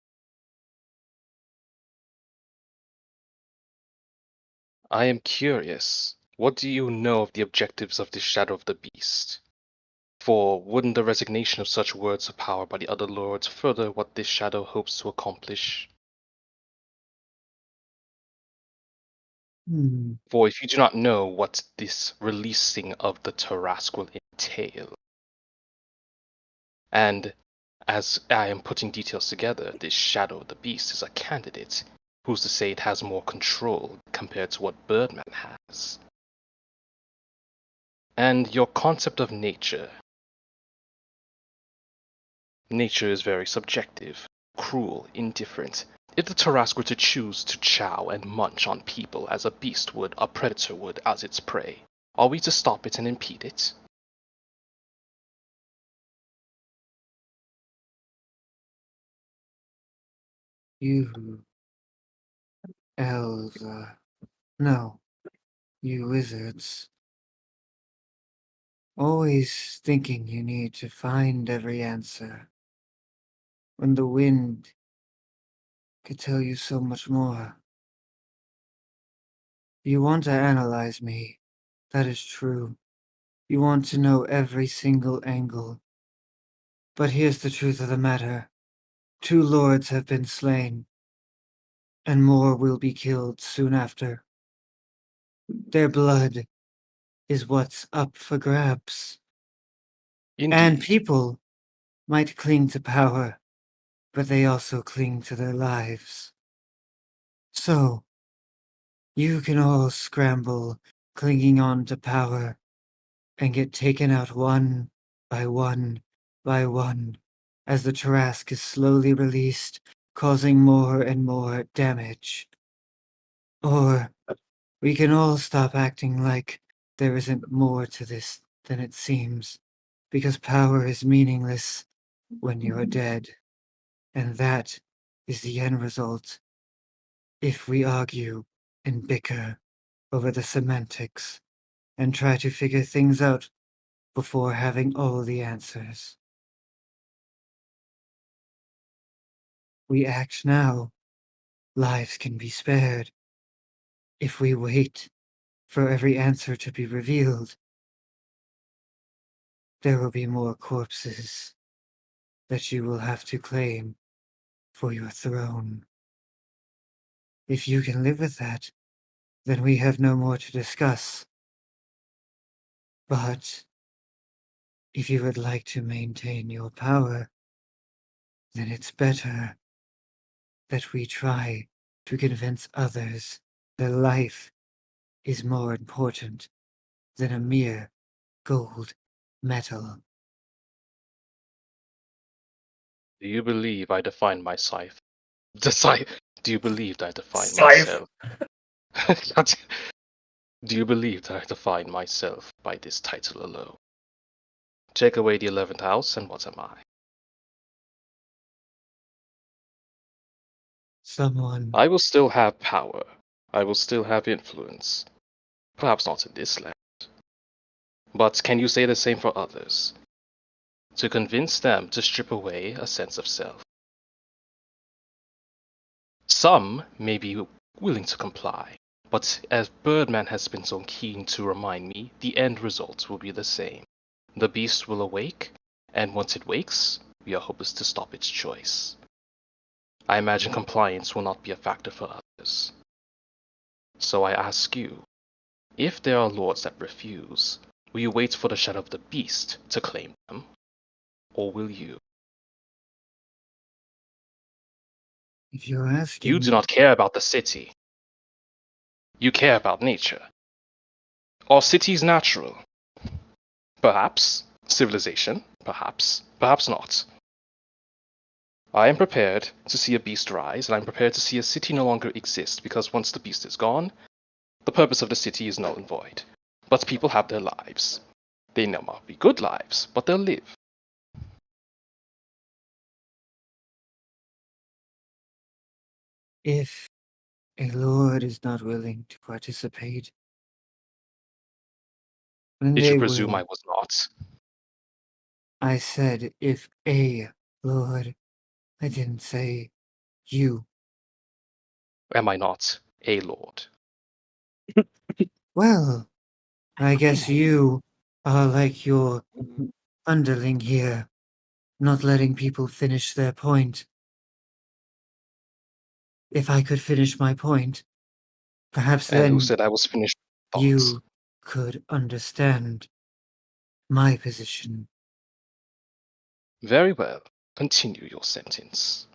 I am curious, what do you know of the objectives of the Shadow of the Beast? For wouldn't the resignation of such words of power by the other lords further what this shadow hopes to accomplish? For if you do not know what this releasing of the Tarask will entail, and as I am putting details together, this Shadow of the Beast is a candidate. Who's to say it has more control compared to what Birdman has? And your concept of nature. Nature is very subjective, cruel, indifferent. If the Tarask were to choose to chow and munch on people as a beast would, a predator would, as its prey, are we to stop it and impede it? You elves, no, you wizards. Always thinking you need to find every answer, when the wind could tell you so much more. You want to analyze me, that is true. You want to know every single angle. But here's the truth of the matter. 2 lords have been slain, and more will be killed soon after. Their blood is what's up for grabs. And Indeed. people might cling to power, but they also cling to their lives. So, you can all scramble, clinging on to power, and get taken out one by one by one, as the Tarask is slowly released, causing more and more damage. Or we can all stop acting like there isn't more to this than it seems, because power is meaningless when you're dead. And that is the end result if we argue and bicker over the semantics and try to figure things out before having all the answers. we act now, lives can be spared. If we wait for every answer to be revealed, there will be more corpses that you will have to claim for your throne. If you can live with that, then we have no more to discuss. But if you would like to maintain your power, then it's better that we try to convince others that life is more important than a mere gold medal. Do you believe I define my scythe? Do you believe that I define Scythe. myself? Do you believe that I define myself by this title alone? Take away the 11th house, and what am I? Someone I will still have power. I will still have influence. Perhaps not in this land. But can you say the same for others? To convince them to strip away a sense of self. Some may be willing to comply, but as Birdman has been so keen to remind me, the end result will be the same. The beast will awake, and once it wakes, we are hopeless to stop its choice. I imagine compliance will not be a factor for others. So I ask you, if there are lords that refuse, will you wait for the shadow of the beast to claim them? Or will you? if you're asking, You do not care about the city. You care about nature. Are cities natural? Perhaps. Civilization? Perhaps. Perhaps not. I am prepared to see a beast rise, and I'm prepared to see a city no longer exist, because once the beast is gone, the purpose of the city is null and void. But people have their lives. They may not be good lives, but they'll live. if a lord is not willing to participate, then Did they you presume will. I was not? I said if a lord. I didn't say you. Am I not a lord? Well, I guess you are like your underling here, not letting people finish their point. If I could finish my point, perhaps And who then said I was finished with thoughts? you could understand my position. Very well. Continue your sentence.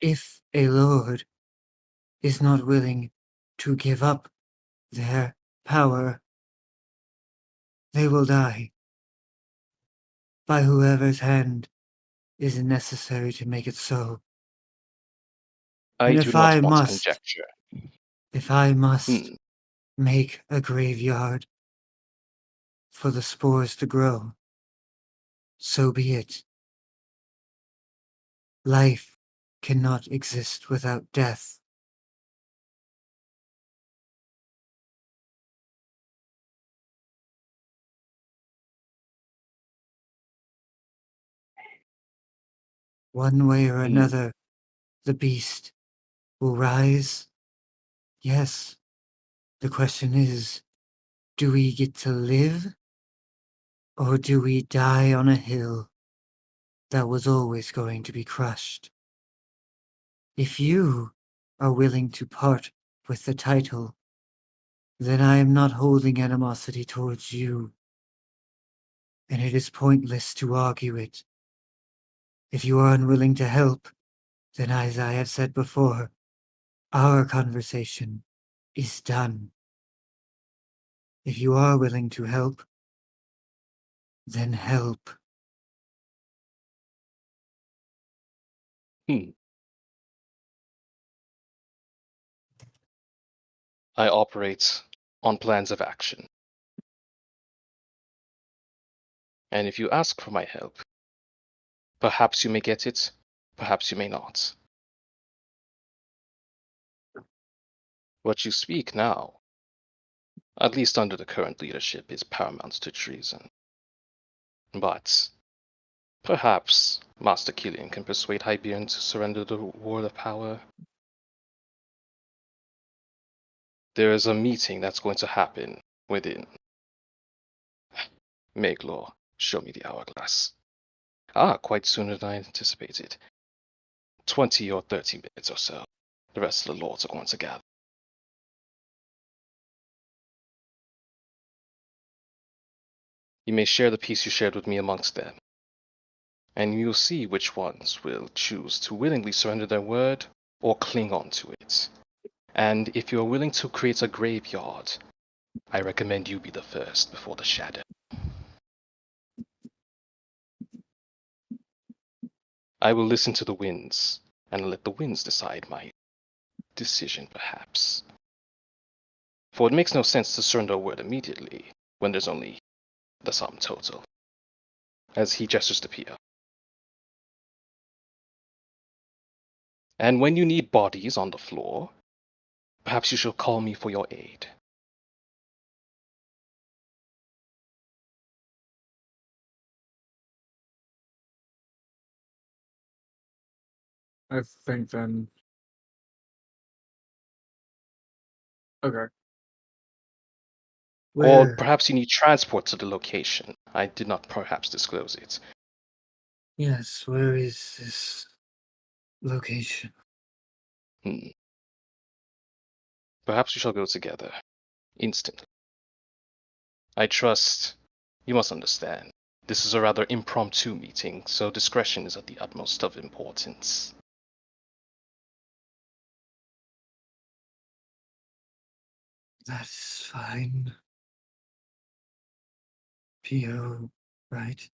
If a lord is not willing to give up their power, they will die by whoever's hand is necessary to make it so. I And do not want conjecture. if I must Hmm. make a graveyard for the spores to grow, so be it. Life cannot exist without death. One way or another, the beast will rise. Yes, the question is, do we get to live, or do we die on a hill that was always going to be crushed? If you are willing to part with the title, then I am not holding animosity towards you, and it is pointless to argue it. If you are unwilling to help, then as I have said before, our conversation is done. If you are willing to help, then help. I operate on plans of action. And if you ask for my help, perhaps you may get it, perhaps you may not. What you speak now, at least under the current leadership, is paramount to treason. But Perhaps Master Killian can persuade Hyperion to surrender the Word of Power. There is a meeting that's going to happen within. Maglor, show me the hourglass. Quite sooner than I anticipated. 20 or 30 minutes or so. The rest of the lords are going to gather. You may share the piece you shared with me amongst them, and you'll see which ones will choose to willingly surrender their word or cling on to it. And if you're willing to create a graveyard, I recommend you be the first before the shadow. I will listen to the winds, and let the winds decide my decision, perhaps. For it makes no sense to surrender a word immediately, when there's only the sum total. As he gestures to Pia. And when you need bodies on the floor, perhaps you shall call me for your aid. I think then. Okay. Or Where? perhaps you need transport to the location. I did not perhaps disclose it. Yes, where is this location? Perhaps we shall go together. Instantly. I trust you must understand. This is a rather impromptu meeting, so discretion is of the utmost of importance. That's fine. P.O., right?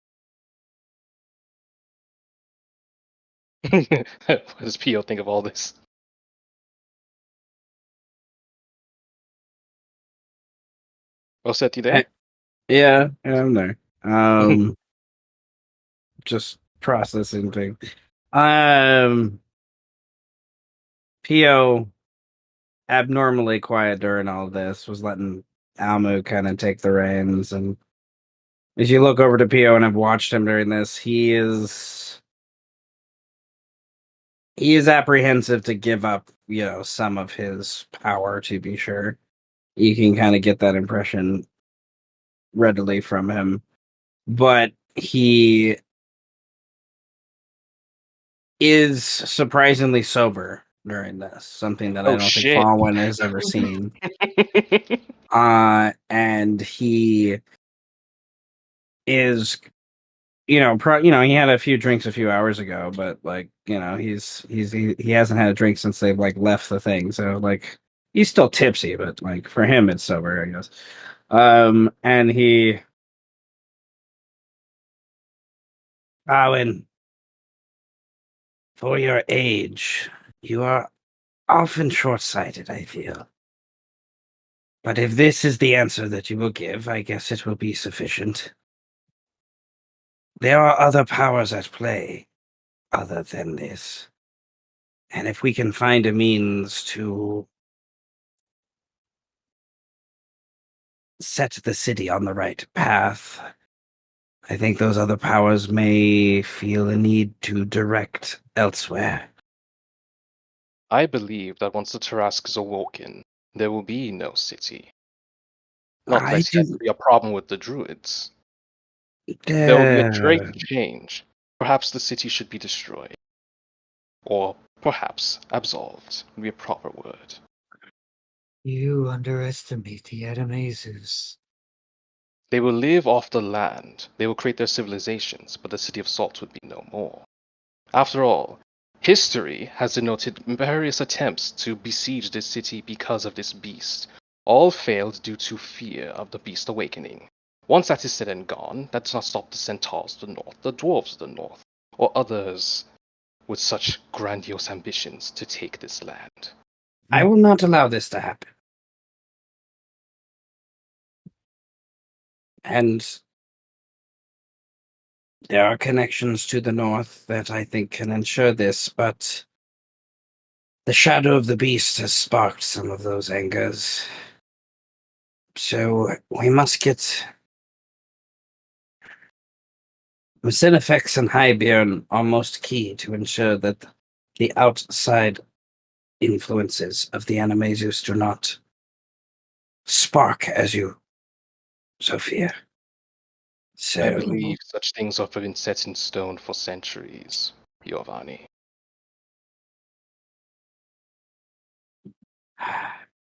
What does Pio think of all this? Rosette, you there? Yeah, I'm there. Just processing things. Pio, abnormally quiet during all this, was letting Amu kind of take the reins, and as you look over to Pio and I've watched him during this, he is apprehensive to give up, some of his power, to be sure. You can kind of get that impression readily from him. But he is surprisingly sober during this, something that I Oh don't think shit. Faurwiin has ever seen. And he is, he had a few drinks a few hours ago, but he hasn't had a drink since they've left the thing. So he's still tipsy, but for him it's sober, I guess. And Owen, for your age, you are often short-sighted, I feel. But if this is the answer that you will give, I guess it will be sufficient. There are other powers at play other than this. And if we can find a means to set the city on the right path, I think those other powers may feel a need to direct elsewhere. I believe that once the Tarask is awoken, there will be no city. Not that I see that to be a problem with the druids. There will be a great change. Perhaps the city should be destroyed. Or perhaps absolved would be a proper word. You underestimate the Animaesus. They will live off the land. They will create their civilizations, but the city of salt would be no more. After all, history has denoted various attempts to besiege this city because of this beast. All failed due to fear of the beast awakening. Once that is said and gone, that does not stop the centaurs to the north, the dwarves to the north, or others with such grandiose ambitions to take this land. I will not allow this to happen. And there are connections to the north that I think can ensure this, but the shadow of the beast has sparked some of those angers. So we must get Mucinefex and Highburn are most key to ensure that the outside influences of the Animaeus do not spark as you so fear. So, I believe such things have been set in stone for centuries, Giovanni.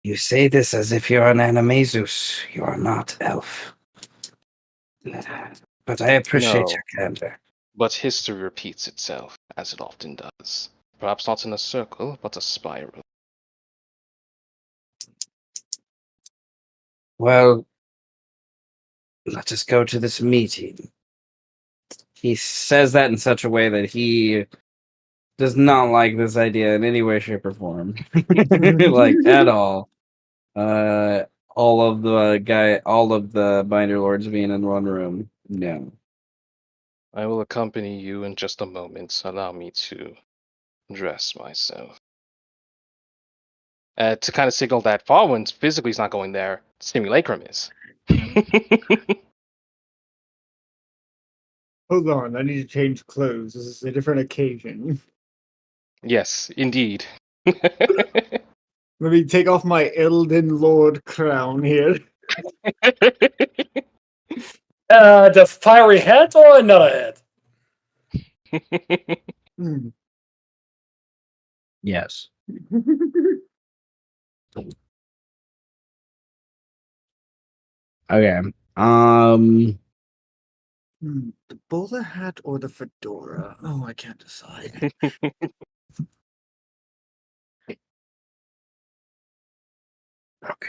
you say this as if you're an Animaeus. You are not, elf. But I appreciate No. your candor. But history repeats itself, as it often does. Perhaps not in a circle, but a spiral. Well, let us go to this meeting. He says that in such a way that he does not like this idea in any way, shape, or form. Like, at all. All of the binder lords being in one room. No. I will accompany you in just a moment. Allow me to dress myself. To kind of signal that Faurwiin physically is not going there. Simulacrum is. Hold on, I need to change clothes. This is a different occasion. Yes, indeed. Let me take off my Elden Lord crown here. The fiery head or another head? Hmm. Yes. Okay. The bowler hat or the fedora? Oh, I can't decide. Okay.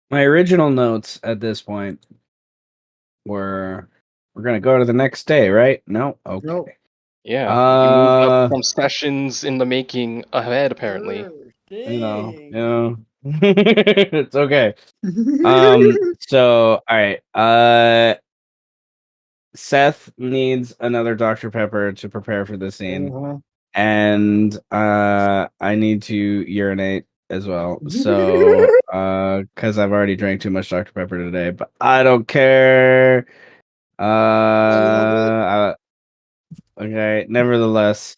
My original notes at this point were we're gonna go to the next day, right? No? Okay. Nope. Yeah, you moved up from sessions in the making ahead, apparently. It's okay. So all right. Seth needs another Dr. Pepper to prepare for the scene. Uh-huh. And I need to urinate as well. So because I've already drank too much Dr. Pepper today, but I don't care. Okay, nevertheless.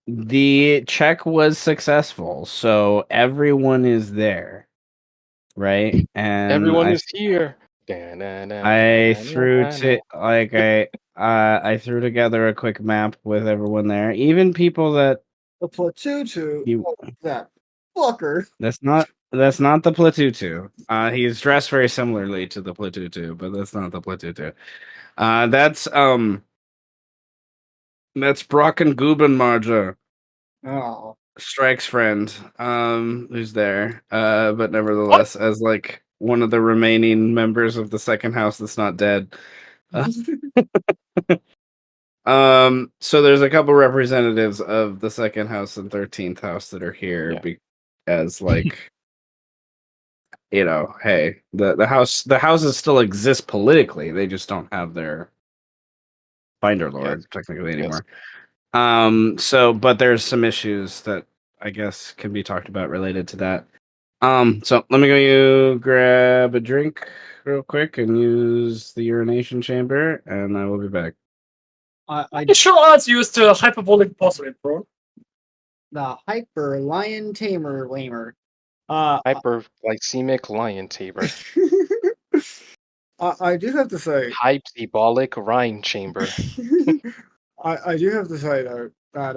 The check was successful, so everyone is there. Right? And Everyone is here. I threw together a quick map with everyone there, even people that The Platutu. you. Oh, that fucker. That's not the Platutu. He's dressed very similarly to the Platutu, but that's not the Platutu. That's Brock and Gubenmarja, Oh. Strike's friend, who's there. But nevertheless, as like one of the remaining members of the second house that's not dead. So there's a couple representatives of the second house and 13th house that are here as like hey, the houses still exist politically. They just don't have their binder lord technically anymore. So but there's some issues that I guess can be talked about related to that. So let me go grab a drink real quick and use the urination chamber, and I will be back. I sure as use the hyperbolic porcelain, bro. The hyper lion tamer lamer. Hyperglycemic lion tamer. I do have to say, Hypebolic Rhine chamber. I do have to say though that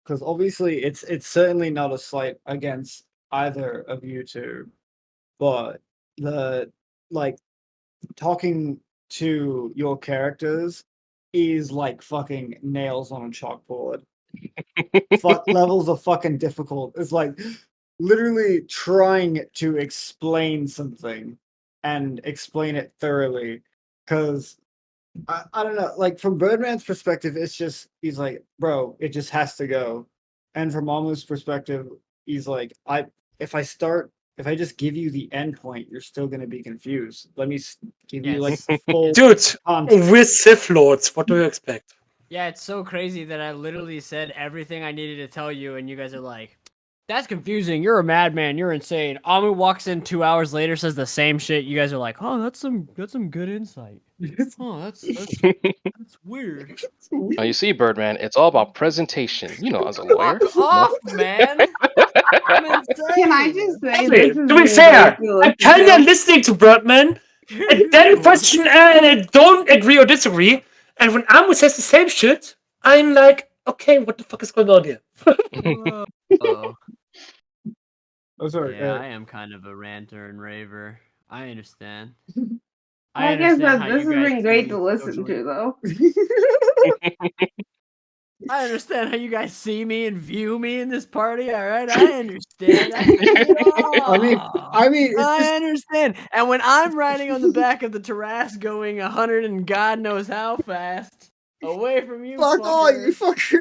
because obviously it's certainly not a slight against either of you two, but the like talking to your characters is like fucking nails on a chalkboard. Levels of fucking difficult. It's like literally trying to explain something and explain it thoroughly. Because I don't know, like from Birdman's perspective, it's just he's like, bro, it just has to go. And from Amu's perspective, he's like, if I just give you the endpoint, you're still gonna be confused. Let me give you like full Dude, context. with Sith Lords, what do you expect? Yeah, it's so crazy that I literally said everything I needed to tell you, and you guys are like, That's confusing. You're a madman. You're insane. Amu walks in 2 hours later, says the same shit. You guys are like, oh, that's some good insight. Oh, that's weird. Oh, you see, Birdman, it's all about presentation. You know, as a lawyer. Fuck off, man. I'm insane. Can I just say Actually, this is to be fair, ridiculous? I'm kind of listening to Birdman, and then question, and I don't agree or disagree. And when Amu says the same shit, I'm like, okay, what the fuck is going on here? Oh. Oh, sorry. Yeah, I am kind of a ranter and raver. I understand. Like I said, how this you has guys been great see to me listen socially. to, though. I understand how you guys see me and view me in this party. All right, I understand. I see it all. I mean, it's I just understand. And when I'm riding on the back of the Taras going 100 and God knows how fast away from you, fuck all you fuckers, fuckers.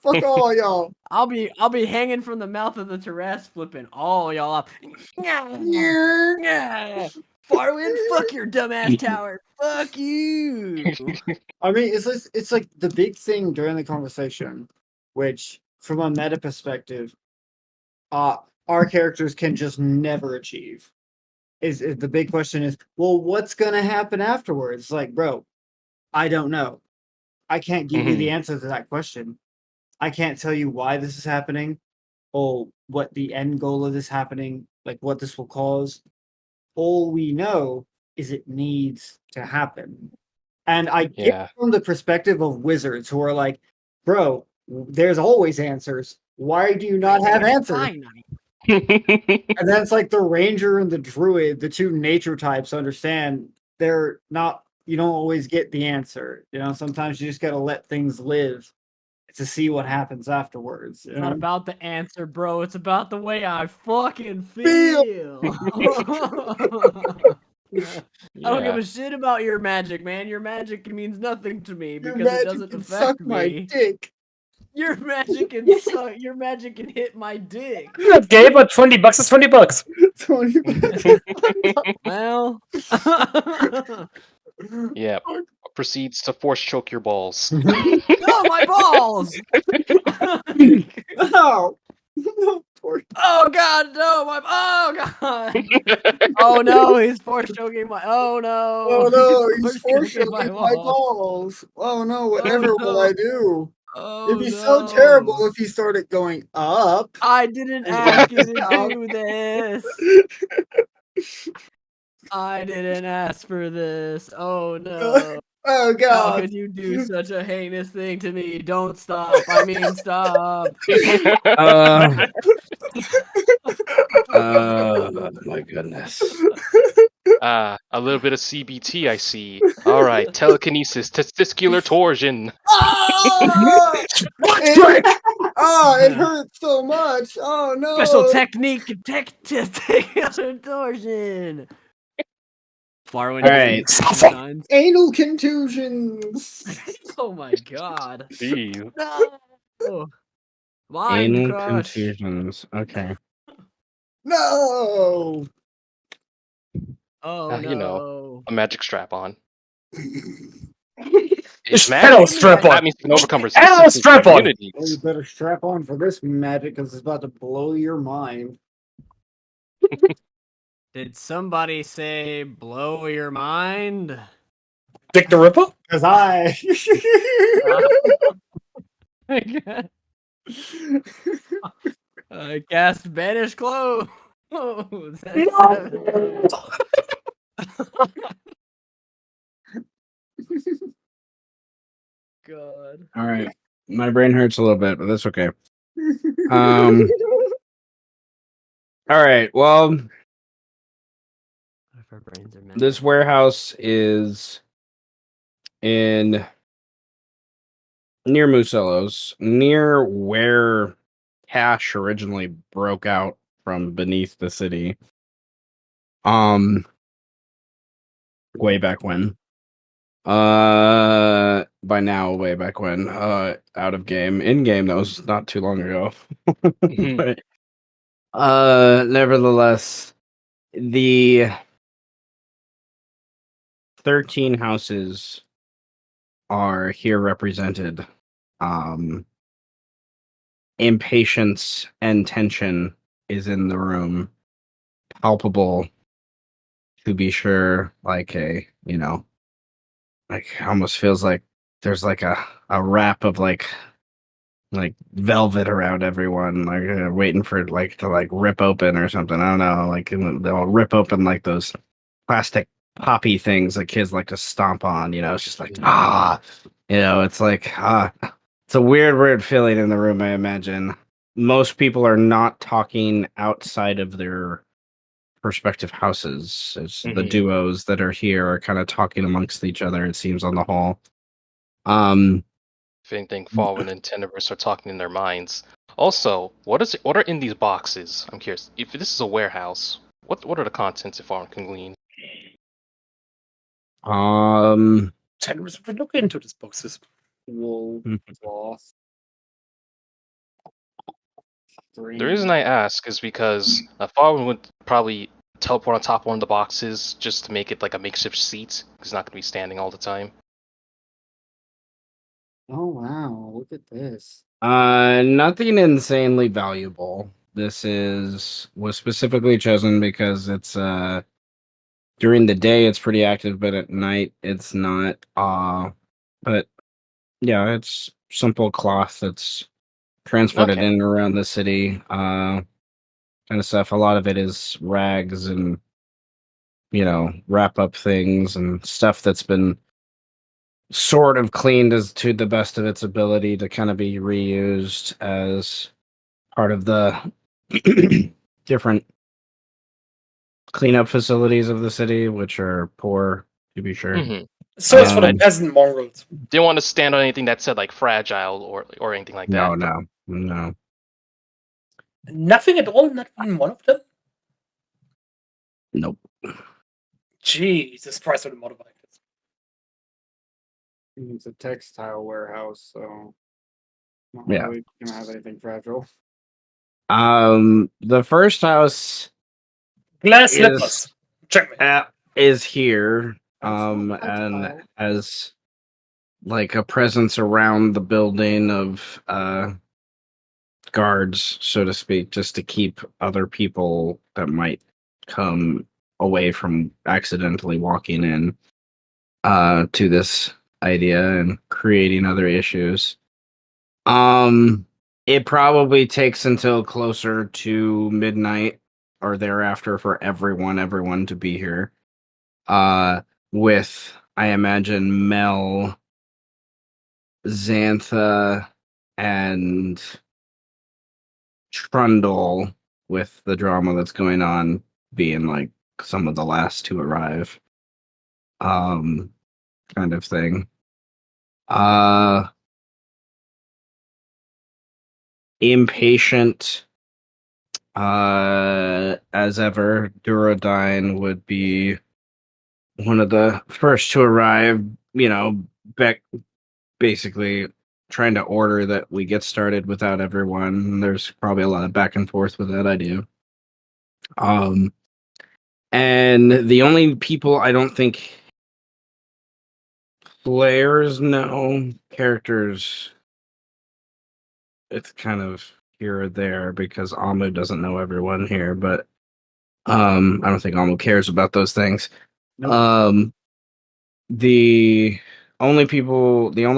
Fuck all y'all. I'll be hanging from the mouth of the Taras, flipping all y'all up. Faurwiin, fuck your dumbass tower. Fuck you. I mean, it's like the big thing during the conversation, which from a meta perspective, our characters can just never achieve. Is the big question is, well, what's gonna happen afterwards? Like, bro, I don't know. I can't give you the answer to that question. I can't tell you why this is happening, or what the end goal of this happening, like what this will cause. All we know is it needs to happen. And I get Yeah. from the perspective of wizards who are like, bro, there's always answers. Why do you not have answers? Finite. And then it's like the ranger and the druid, the two nature types, understand they're not, you don't always get the answer. You know, sometimes you just got to let things live to see what happens afterwards. It's not about the answer, bro. It's about the way I fucking feel. I don't give a shit about your magic, man. Your magic means nothing to me Your because it magic doesn't can affect suck my me. dick. Your magic can suck. Your magic can hit my dick. Not gay, but $20 is $20. 20 Well, Yeah. Proceeds to force choke your balls. oh my balls! No. No, poor- Oh god, no! Oh god! Oh no, he's force choking my. Oh no! Oh no, he's force choking choking my balls. Oh no, whatever will no. I do? Oh It'd be no! so terrible if he started going up. I didn't ask you to do this. I didn't ask for this. Oh no! Oh How god. could you do such a heinous thing to me? Don't stop. I mean, stop. My goodness. A little bit of CBT, I see. All right, telekinesis, testicular torsion. Oh! It hurts so much. Oh no. Special technique, testicular torsion. Faurwiin. All right. Signs. Anal contusions. Oh my god. Jeez. No. Mind Anal crush. contusions. Okay. No. Oh no. You know, a magic strap on. It's magic. pedal strap on. That means you can overcome Pedal resistance strap on. Well, you better strap on for this magic because it's about to blow your mind. Did somebody say blow your mind? Dick the Ripper? Because I. Cast banish clothes. God. All right. My brain hurts a little bit, but that's okay. All right. Well, If our brains are meant this warehouse is in near Musello's, near where Cash originally broke out from beneath the city. Way back when. By now, way back when. Out of game. In game, that was not too long ago. But, nevertheless, the 13 houses are here represented. impatience and tension is in the room, palpable to be sure. Like like almost feels like there's like a wrap of like velvet around everyone, like waiting for it like to like rip open or something. I don't know, like they'll rip open like those plastic poppy things that kids like to stomp on. It's just like it's like it's a weird feeling in the room. I imagine most people are not talking outside of their respective houses. It's the duos that are here are kind of talking amongst each other. It seems on the hall. If anything, Faurwiin and Tenebrous are talking in their minds. Also, what are in these boxes? I'm curious. If this is a warehouse, what are the contents if Faurwiin can glean? Generous, we look into these boxes. Wool, cloth. The reason I ask is because Faurwiin would probably teleport on top of one of the boxes just to make it like a makeshift seat. He's not going to be standing all the time. Oh wow! Look at this. Nothing insanely valuable. This was specifically chosen because it's during the day it's pretty active, but at night it's not. But yeah, it's simple cloth that's transported Okay. in and around the city. Kind of stuff. A lot of it is rags and wrap up things and stuff that's been sort of cleaned as to the best of its ability to kind of be reused as part of the different cleanup facilities of the city, which are poor, to be sure. Mm-hmm. So it's for the peasant mongrels. Didn't want to stand on anything that said like fragile or anything like that. No. Nothing at all. Not even one of them. Nope. Jesus Christ, what a motorbike is. It's a textile warehouse, so not Yeah. really gonna have anything fragile. The first house Glass slippers. Check me. is here. That's not And textile. as like a presence around the building of guards, so to speak, just to keep other people that might come away from accidentally walking in to this idea and creating other issues. It probably takes until closer to midnight or thereafter for everyone to be here. With I imagine Mel, Xantha, and Trundle, with the drama that's going on, being like some of the last to arrive. Kind of thing. Impatient as ever, Duradyne would be one of the first to arrive, basically trying to order that we get started without everyone. There's probably a lot of back and forth with that idea. And the only people I don't think players know, characters, it's kind of here or there because Amu doesn't know everyone here, but I don't think Amu cares about those things. Nope. The only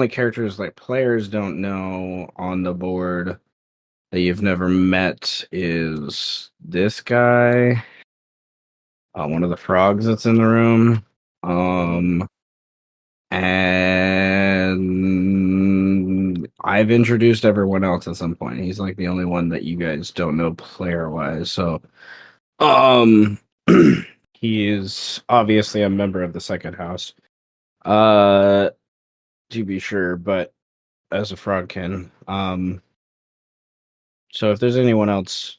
characters like players don't know on the board that you've never met is this guy, one of the frogs that's in the room, and I've introduced everyone else at some point. He's like the only one that you guys don't know player wise. So, he is obviously a member of the second house. To be sure, but as a frogkin. So if there's anyone else,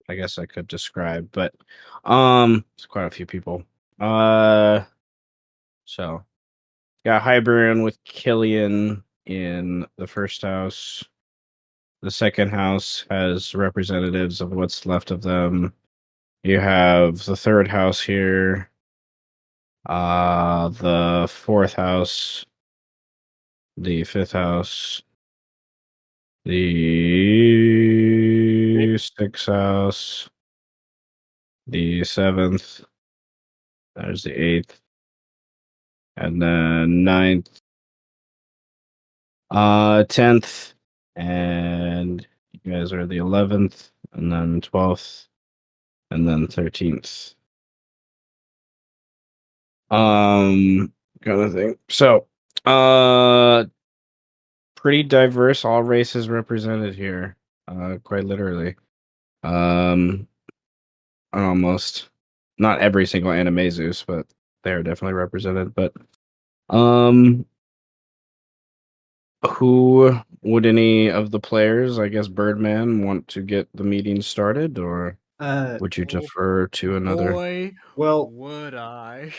I guess I could describe, but it's quite a few people. So got Hyberian with Killian in the first house. The second house has representatives of what's left of them. You have the third house here. The fourth house, the 5th house, the 6th house, the 7th, there's the 8th, and then 9th, 10th, and you guys are the 11th, and then 12th, and then 13th. Kind of thing. So, pretty diverse, all races represented here. Quite literally. Almost not every single Animaesus, but they're definitely represented. But who would any of the players, I guess Birdman, want to get the meeting started, or would you defer to another? Boy, Well, would I?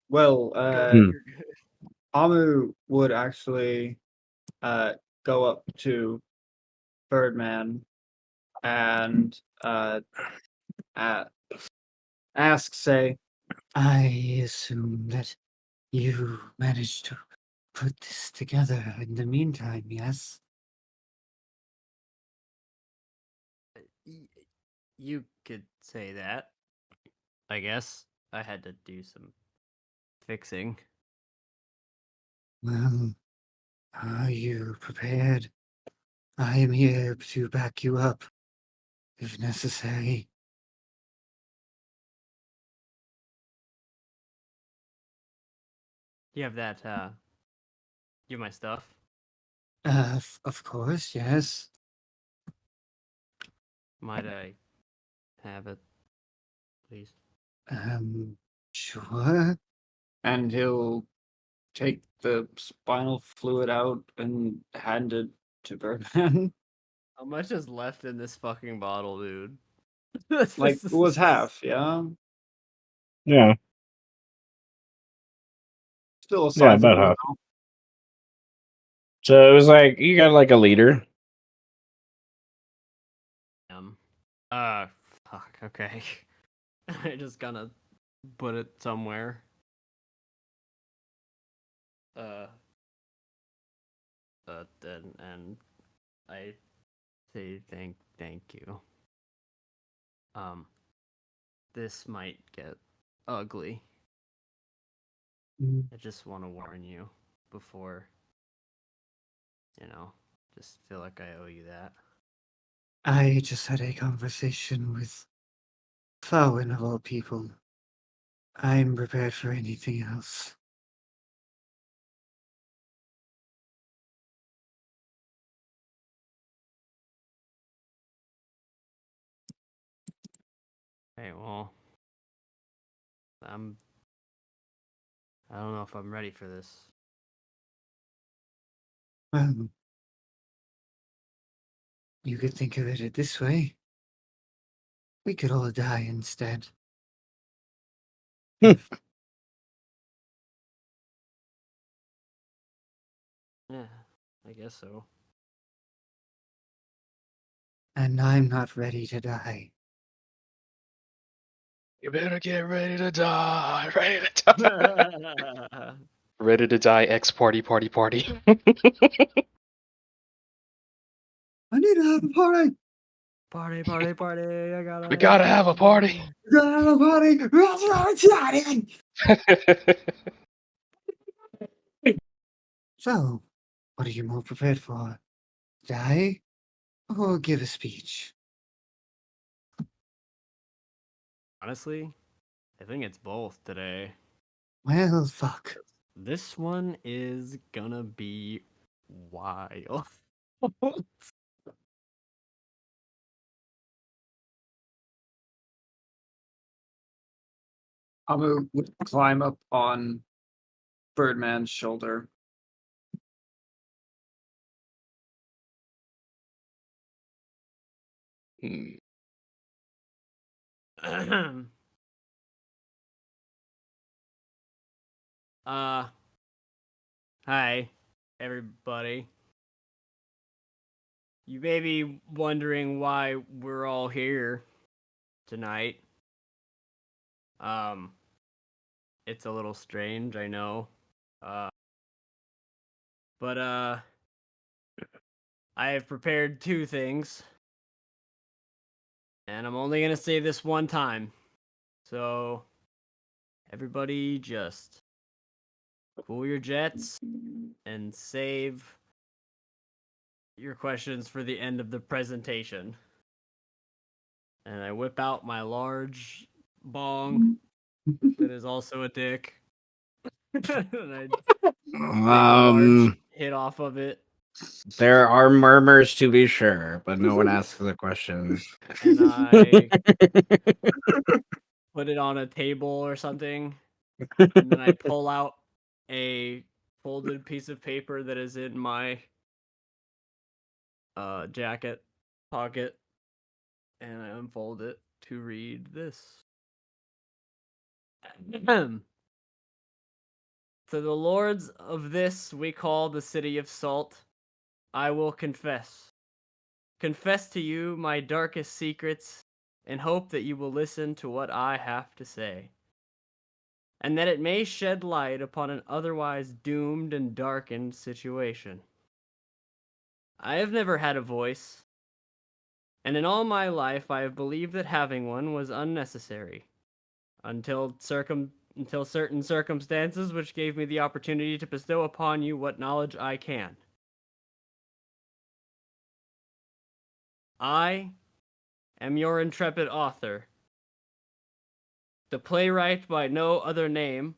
well, Go ahead, you're good. Amu would actually go up to Birdman and ask, say, I assume that you managed to put this together in the meantime, yes? You could say that. I guess I had to do some fixing. Well, are you prepared? I am here to back you up, if necessary. You have that, you have my stuff? Of course, yes. Might I have it, please? Sure. And he'll take the spinal fluid out and hand it to Birdman. How much is left in this fucking bottle, dude? Like, it was half, yeah? Yeah, Still a yeah, sizable about half. amount. So it was like you got like a liter. Uh, fuck, okay. I just gonna put it somewhere. And I say thank you. This might get ugly. I just want to warn you before, just feel like I owe you that. I just had a conversation with Faurwiin of all people. I'm prepared for anything else. Hey, well, I don't know if I'm ready for this. Well, you could think of it this way. We could all die instead. Hmm. Yeah, I guess so. And I'm not ready to die. You better get ready to die. Ready to die. Ready to die. X party. I need to have a party! Party, I gotta We gotta have a party. We gotta have a party! That's exciting! So, what are you more prepared for? Die? Or give a speech? Honestly, I think it's both today. Well, fuck. This one is gonna be wild. Amu would climb up on Birdman's shoulder. Hmm. Hi, everybody. You may be wondering why we're all here tonight. It's a little strange, I know. But I have prepared 2 things. And I'm only going to say this one time. So everybody just cool your jets and save your questions for the end of the presentation. And I whip out my large bong that is also a dick. And I take a large hit off of it. There are murmurs to be sure, but no one asks the question. And I put it on a table or something. And then I pull out a folded piece of paper that is in my jacket pocket, and I unfold it to read this. To the lords of this we call the city of salt, I will confess. Confess to you my darkest secrets, and hope that you will listen to what I have to say, and that it may shed light upon an otherwise doomed and darkened situation. I have never had a voice, and in all my life I have believed that having one was unnecessary, until certain circumstances which gave me the opportunity to bestow upon you what knowledge I can. I am your intrepid author, the playwright by no other name,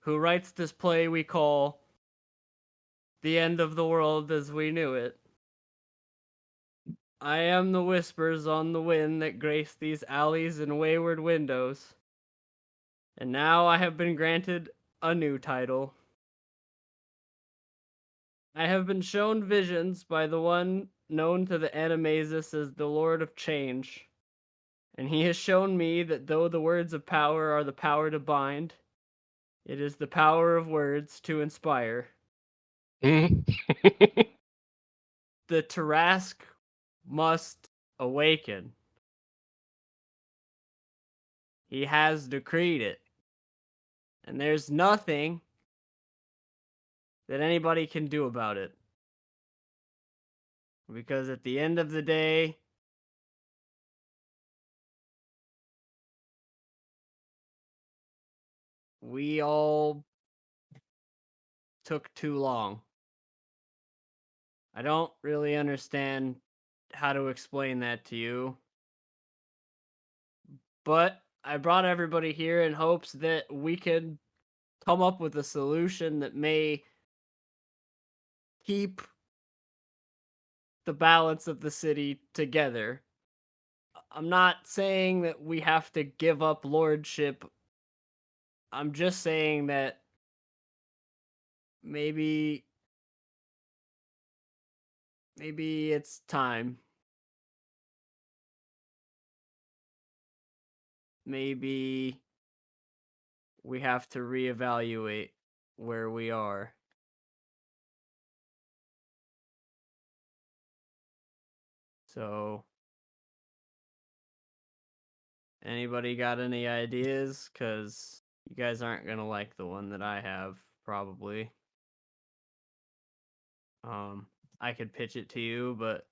who writes this play we call The End of the World as We Knew It. I am the whispers on the wind that grace these alleys and wayward windows, and now I have been granted a new title. I have been shown visions by the one known to the Animaesus as the Lord of Change, and he has shown me that though the words of power are the power to bind, it is the power of words to inspire. Mhm. The Tarask must awaken. He has decreed it, and there's nothing that anybody can do about it. Because at the end of the day, we all took too long. I don't really understand how to explain that to you, but I brought everybody here in hopes that we could come up with a solution that may keep the balance of the city together. I'm not saying that we have to give up lordship. I'm just saying that maybe it's time. Maybe we have to reevaluate where we are. So, anybody got any ideas? Because you guys aren't going to like the one that I have, probably. I could pitch it to you, but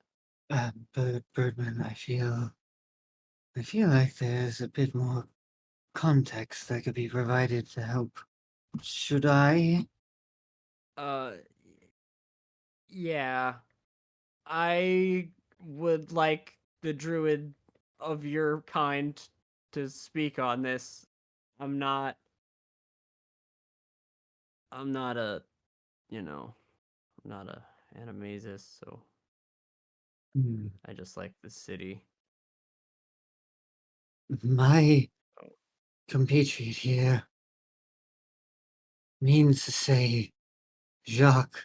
Birdman, I feel like there's a bit more context that could be provided to help. Should I? yeah. I would like the druid of your kind to speak on this. I'm not a, I'm not a Animaesus, so I just like the city. My compatriot here means to say Jacques,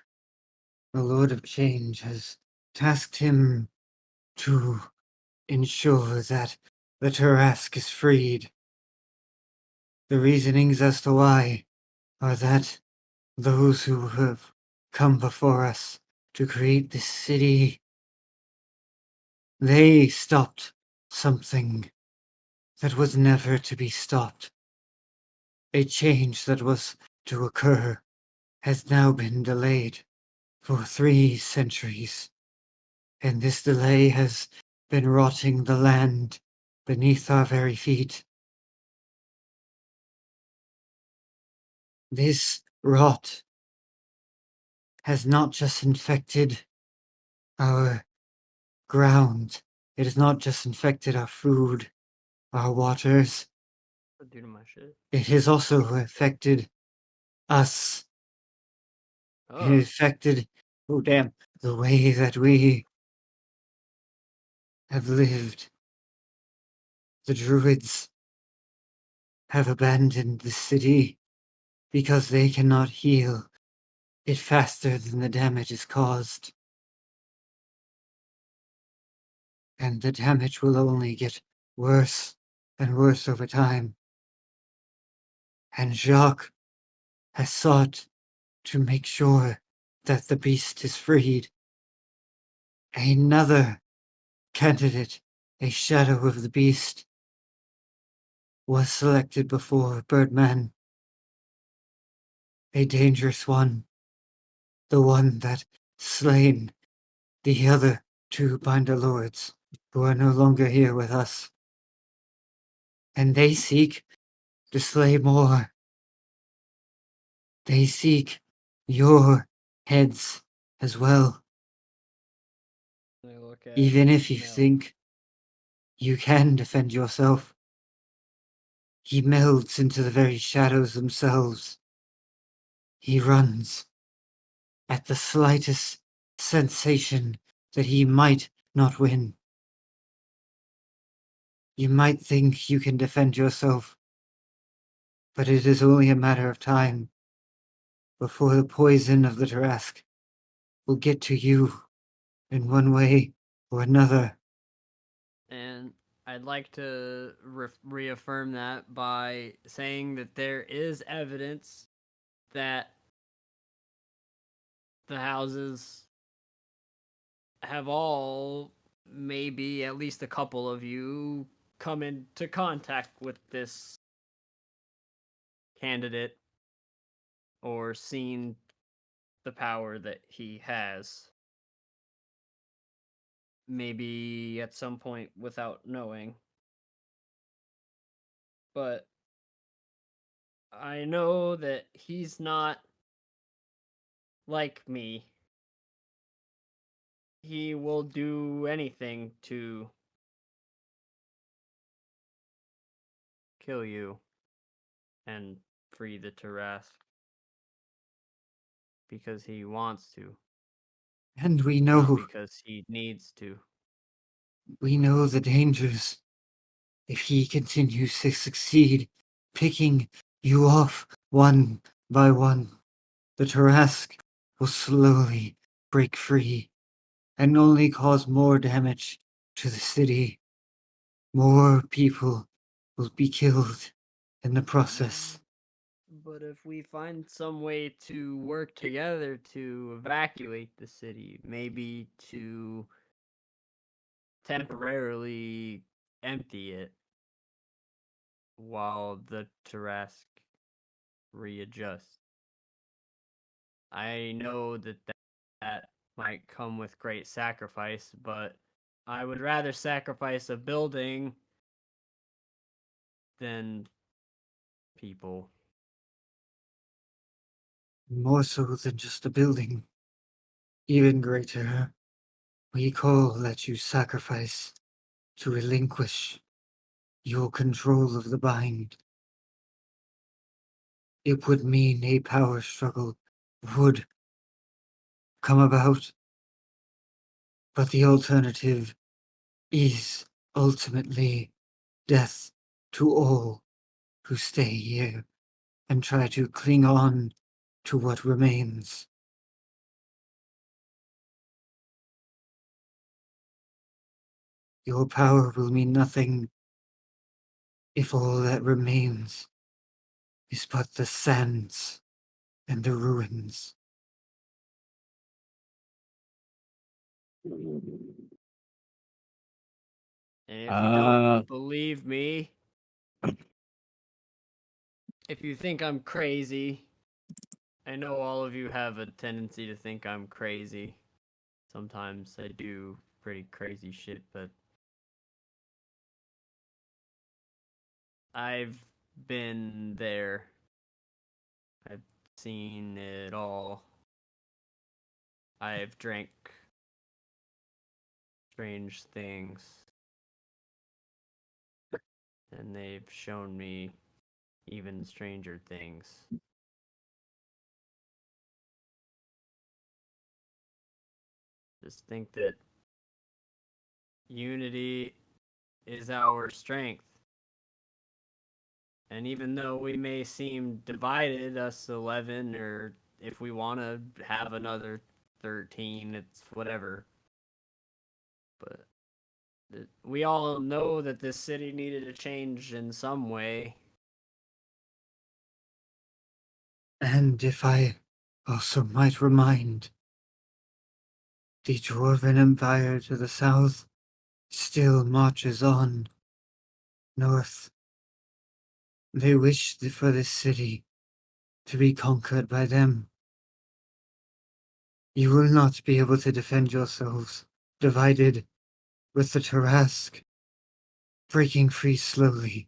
the Lord of Change, has tasked him to ensure that the Tarask is freed. The reasonings as to why are that those who have come before us to create this city, they stopped something that was never to be stopped. A change that was to occur has now been delayed. for 3 centuries, and this delay has been rotting the land beneath our very feet. This rot has not just infected our ground, it has not just infected our food, our waters, Due to my shit. it has also affected us. It Oh, affected, oh damn, the way that we have lived. The druids have abandoned the city because they cannot heal it faster than the damage is caused. And the damage will only get worse and worse over time. And Jacques has sought to make sure that the beast is freed. Another candidate, a shadow of the beast, was selected before Birdman. A dangerous one. The one that slain the other 2 binder lords who are no longer here with us. And they seek to slay more. They seek your heads as well. I look at Even if you Mel. think you can defend yourself, he melds into the very shadows themselves. He runs at the slightest sensation that he might not win. You might think you can defend yourself, but it is only a matter of time before the poison of the Tarrasque will get to you in one way or another. And I'd like to reaffirm that by saying that there is evidence that the houses have all, maybe at least a couple of you, come into contact with this candidate or seen the power that he has. Maybe at some point without knowing. But I know that he's not like me. He will do anything to kill you and free the Tarrasque because he wants to, And we not know, because he needs to. the dangers. If he continues to succeed, picking you off one by one, the Tarrasque will slowly break free and only cause more damage to the city. More people will be killed in the process. But if we find some way to work together to evacuate the city, maybe to temporarily empty it while the Tarrasque readjusts. I know that might come with great sacrifice, but I would rather sacrifice a building than people. More so than just a building. Even greater, we call that you sacrifice to relinquish your control of the bind. It would mean a power struggle would come about, but the alternative is ultimately death to all who stay here and try to cling on to what remains. Your power will mean nothing if all that remains is but the sands and the ruins. And if you don't Uh, believe me, if you think I'm crazy, I know all of you have a tendency to think I'm crazy. Sometimes I do pretty crazy shit, but I've been there. I've seen it all. I've drank strange things. And they've shown me even stranger things. Just think that unity is our strength. And even though we may seem divided, us 11, or if we want to have another 13, it's whatever. But we all know that this city needed a change in some way. And if I also might remind, the Dwarven Empire to the south still marches on north. They wish for this city to be conquered by them. You will not be able to defend yourselves, divided with the Tarask, breaking free slowly.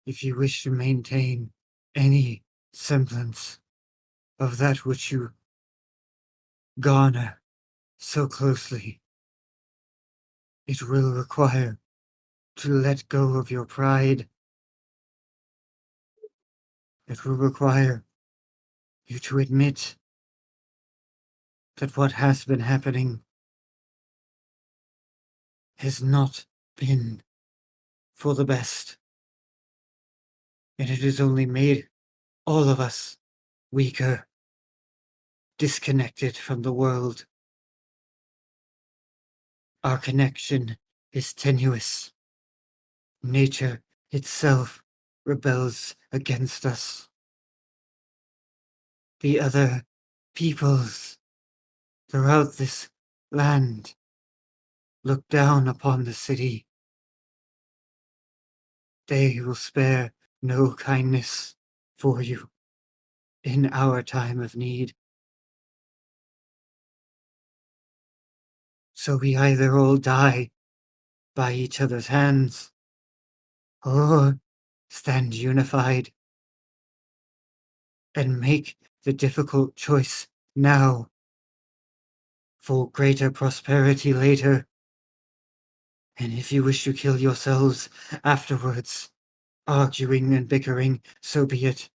If you wish to maintain any semblance of that which you garner so closely, it will require to let go of your pride. It will require you to admit that what has been happening has not been for the best. And it has only made all of us weaker, disconnected from the world. Our connection is tenuous. Nature itself rebels against us. The other peoples throughout this land look down upon the city. They will spare no kindness for you in our time of need. So we either all die by each other's hands, or stand unified and make the difficult choice now for greater prosperity later. And if you wish to kill yourselves afterwards, arguing and bickering, so be it.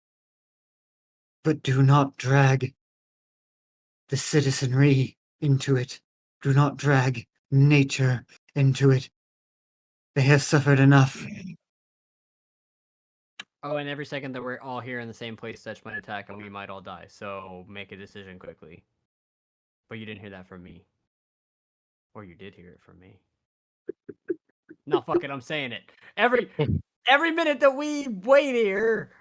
But do not drag the citizenry into it. Do not drag nature into it. They have suffered enough. Oh, and every second that we're all here in the same place, Setch might attack and we might all die. So make a decision quickly. But you didn't hear that from me. Or you did hear it from me. No, fuck it, I'm saying it. Every minute that we wait here,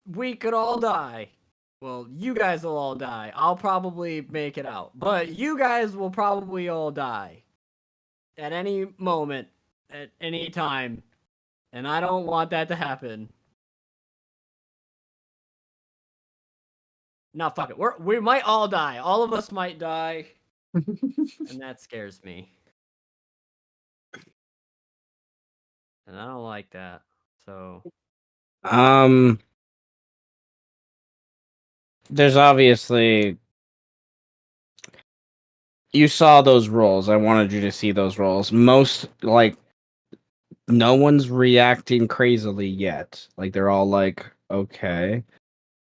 we could all die. Well, you guys will all die. I'll probably make it out. But you guys will probably all die. At any moment, at any time. And I don't want that to happen. No, fuck it. We might all die. All of us might die. And that scares me. And I don't like that. So there's obviously, you saw those rolls. I wanted you to see those rolls. Most, like, no one's reacting crazily yet. Like, they're all like, okay.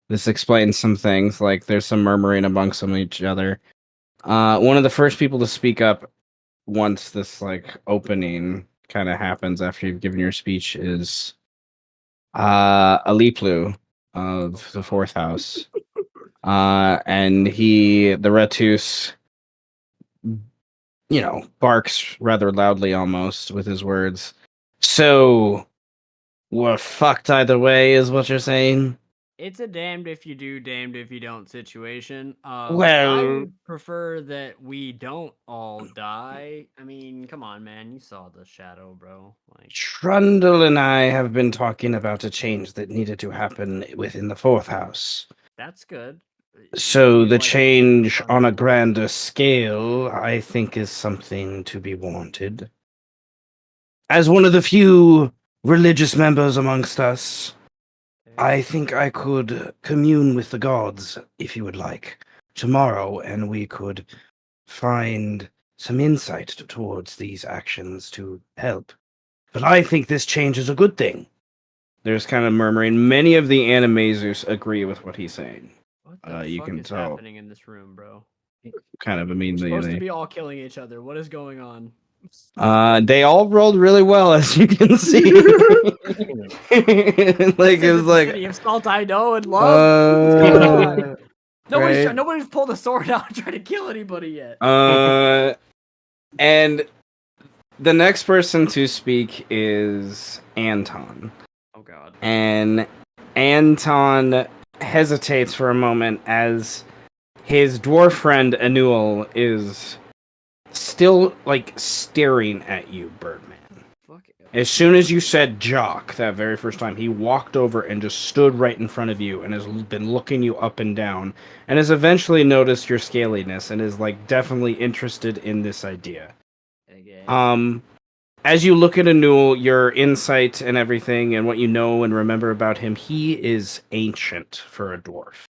This explains some things. Like, there's some murmuring amongst them each other. One of the first people to speak up once this, like, opening kind of happens after you've given your speech is Aliplu of the fourth house. And the Retus, barks rather loudly almost with his words. So, we're fucked either way, is what you're saying? it's a damned if you do, damned if you don't situation. Well, prefer that we don't all die. I mean, come on, man. You saw the shadow, bro. Like, Trundle and I have been talking about a change that needed to happen within the fourth house. that's good. So Feel the like it's change on a fundamental. grander scale, I think, is something to be wanted. As one of the few religious members amongst us, I think I could commune with the gods, if you would like, tomorrow, and we could find some insight towards these actions to help. But I think this change is a good thing. There's kind of murmuring. Many of the Animaesus agree with what he's saying. What the You fuck can is tell. happening in this room, bro? Kind of We're immediately. supposed to be all killing each other. What is going on? They all rolled really well, as you can see. Like This it was isn't the like, city of salt I know and love. What's going on? right? Nobody's pulled a sword out and tried to kill anybody yet. And the next person to speak is Anton. Oh god. And Anton hesitates for a moment as his dwarf friend Anuel is still like staring at you, Birdman. Fuck it. As soon as you said Jock that very first time, he walked over and just stood right in front of you and has been looking you up and down and has eventually noticed your scaliness and is like definitely interested in this idea. Okay. As you look at Anuel, your insight and everything and what you know and remember about him, he is ancient for a dwarf.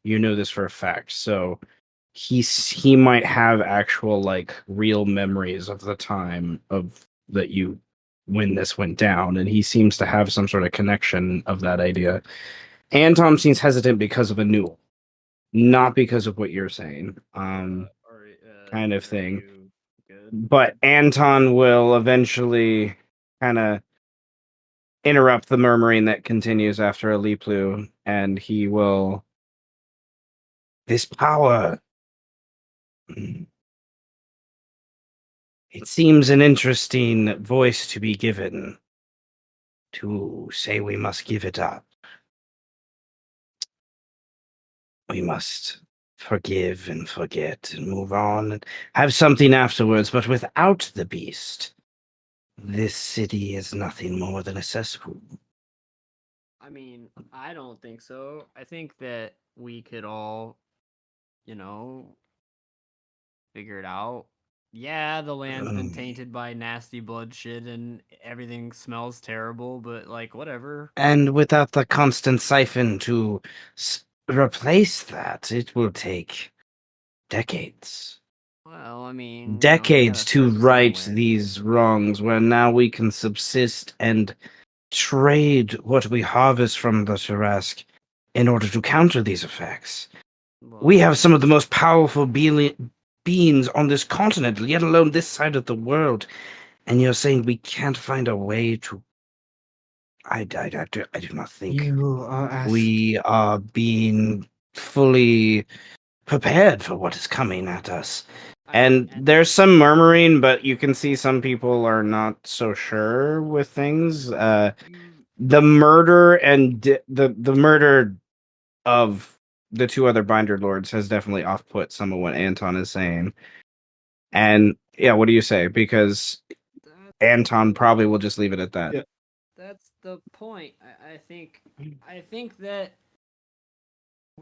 You know this for a fact. So he might have actual like real memories of the time of that you when this went down, and he seems to have some sort of connection of that idea. Anton seems hesitant because of Anuel, not because of what you're saying. Kind of thing. But Anton will eventually kind of interrupt the murmuring that continues after Aliplu, and he will. This power. It seems an interesting voice to be given. To say we must give it up. We must forgive and forget and move on and have something afterwards, but without the beast. This city is nothing more than a cesspool. I mean, I don't think so. I think that we could all, figure it out. Yeah, the land's been tainted by nasty blood shit and everything smells terrible, but like whatever. And without the constant siphon to replace that, it will take decades. Well, I mean, Decades to right somewhere. these wrongs, where now we can subsist and trade what we harvest from the Sharask in order to counter these effects. Well, We have some of the most powerful beings on this continent, let alone this side of the world. And you're saying we can't find a way to... I do not think we are being fully prepared for what is coming at us. And there's some murmuring, but you can see some people are not so sure with things. The murder and the murder of the two other binder lords has definitely off-put some of what Anton is saying. And yeah, what do you say? Because Anton probably will just leave it at that. Yeah. That's the point. I think that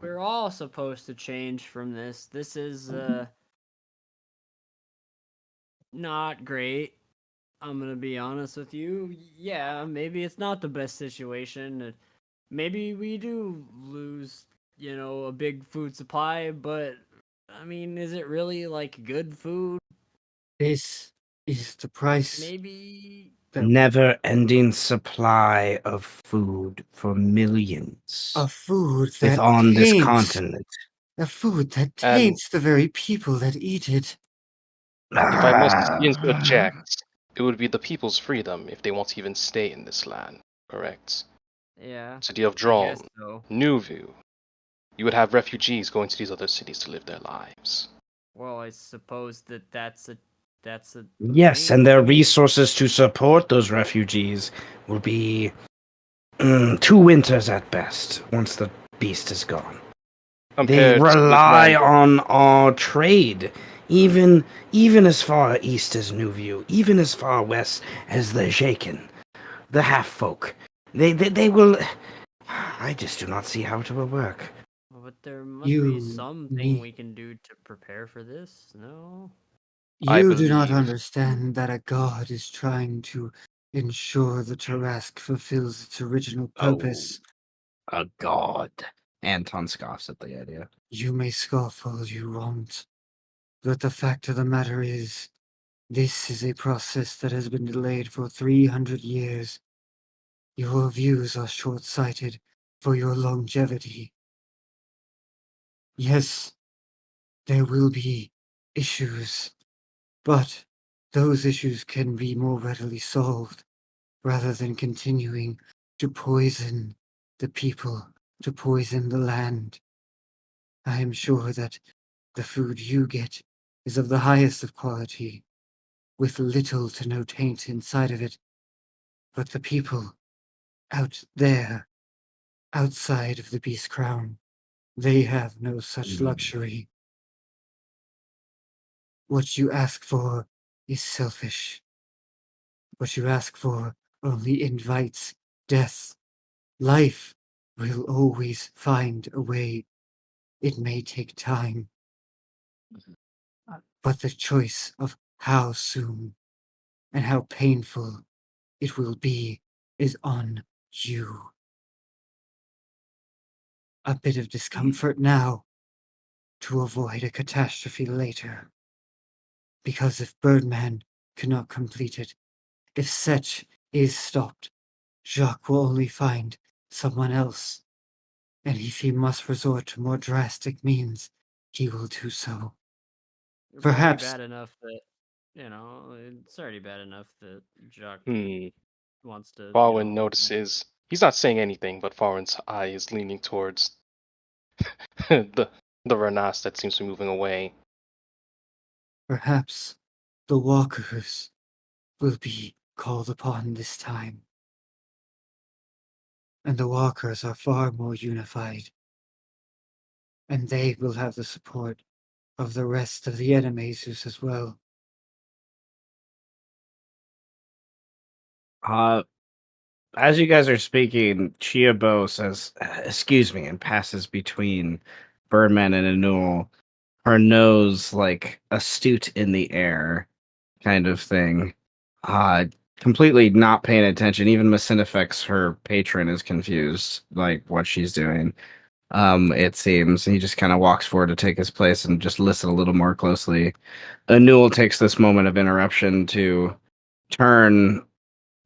we're all supposed to change from this. This is not great. I'm gonna be honest with you. Yeah, maybe it's not the best situation. Maybe we do lose, a big food supply, but I mean, is it really like good food? This is the price. Maybe Never-ending supply of food for millions. A food that on this taints. continent. A food that taints the very people that eat it. If I must interject, it would be the people's freedom if they want to even stay in this land, correct? yeah. City of I Drone, guess so. Nuvu. You would have refugees going to these other cities to live their lives. Well, I suppose that's a Yes, thing. and their resources to support those refugees will be 2 winters at best, once the beast is gone. They compared to this rely land. on our trade, even as far east as Newview, even as far west as the Shaken, the half folk. They will. I just do not see how it will work. But there must be You something need. we can do to prepare for this. No. I You do not believe. understand that a god is trying to ensure the Tarask fulfills its original purpose. A god. Anton scoffs at the idea. You may scoff all you want, but the fact of the matter is, this is a process that has been delayed for 300 years. Your views are short-sighted for your longevity. Yes, there will be issues, but those issues can be more readily solved rather than continuing to poison the people, to poison the land. I am sure that the food you get is of the highest of quality, with little to no taint inside of it. But the people out there, outside of the Beast Crown, they have no such luxury. What you ask for is selfish. What you ask for only invites death. Life will always find a way. It may take time, but the choice of how soon and how painful it will be is on you. A bit of discomfort now to avoid a catastrophe later. Because if Birdman cannot complete it, if Setch is stopped, Jacques will only find someone else, and if he must resort to more drastic means, he will do so. It's Perhaps already bad enough that it's already bad enough that Jacques Hmm. wants to. Faurwiin notices. He's not saying anything, but Faurwiin's eye is leaning towards the Renas that seems to be moving away. Perhaps the walkers will be called upon this time. And the walkers are far more unified. And they will have the support of the rest of the Animaesus as well. As you guys are speaking, Chiabo says, "Excuse me," and passes between Birdman and Anul, her nose like astute in the air, kind of thing. Completely not paying attention. Even Masinifex, her patron, is confused, like what she's doing. It seems he just kind of walks forward to take his place and just listen a little more closely. Anul takes this moment of interruption to turn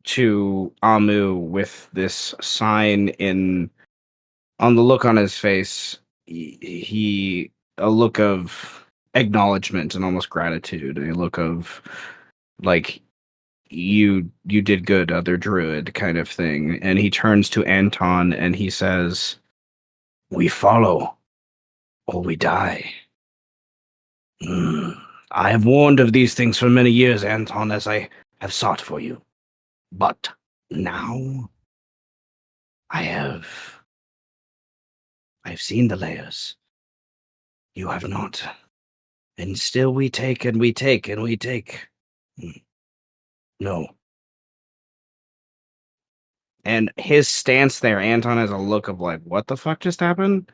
to Amu with this sign in on the look on his face. He a look of acknowledgement and almost gratitude, a look of like you did good, other druid kind of thing. And he turns to Anton and he says, "We follow or we die." I have warned of these things for many years, Anton, as I have sought for you. But now I've seen the layers. You have not. And still we take and we take and we take. No. And his stance there, Anton has a look of like, what the fuck just happened?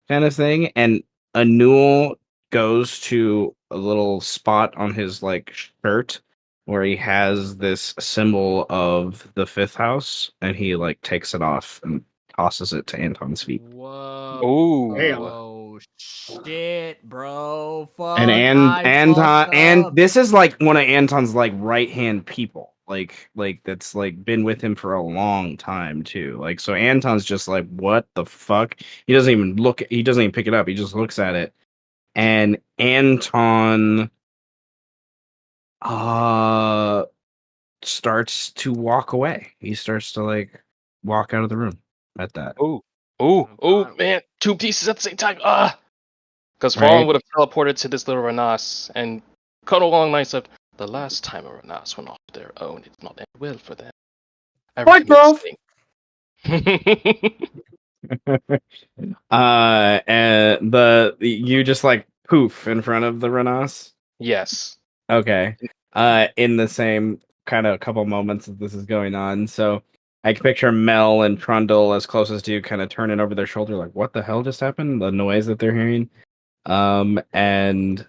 Kind of thing. And Anul goes to a little spot on his like shirt where he has this symbol of the fifth house, and he like takes it off and tosses it to Anton's feet. Whoa. Ooh. Damn. Whoa. Shit, bro. Fuck. And I Anton, fucked and up. this is like one of Anton's like right hand people, like that's like been with him for a long time too. Like so, Anton's just like, what the fuck? He doesn't even look. He doesn't even pick it up. He just looks at it, and Anton starts to walk away. He starts to like walk out of the room at that. Ooh. Ooh. Oh, Ooh, God. man. Two pieces at the same time. Because Right. Faurwiin would have teleported to this little Renas and cut along lines of, the last time a Renas went off their own, it did not end well for them. What, bro? Everything is And you just like poof in front of the Renas. Yes. Okay. In the same kind of couple moments that this is going on, so I can picture Mel and Trundle as closest to you, kind of turning over their shoulder, like, "What the hell just happened?" The noise that they're hearing. And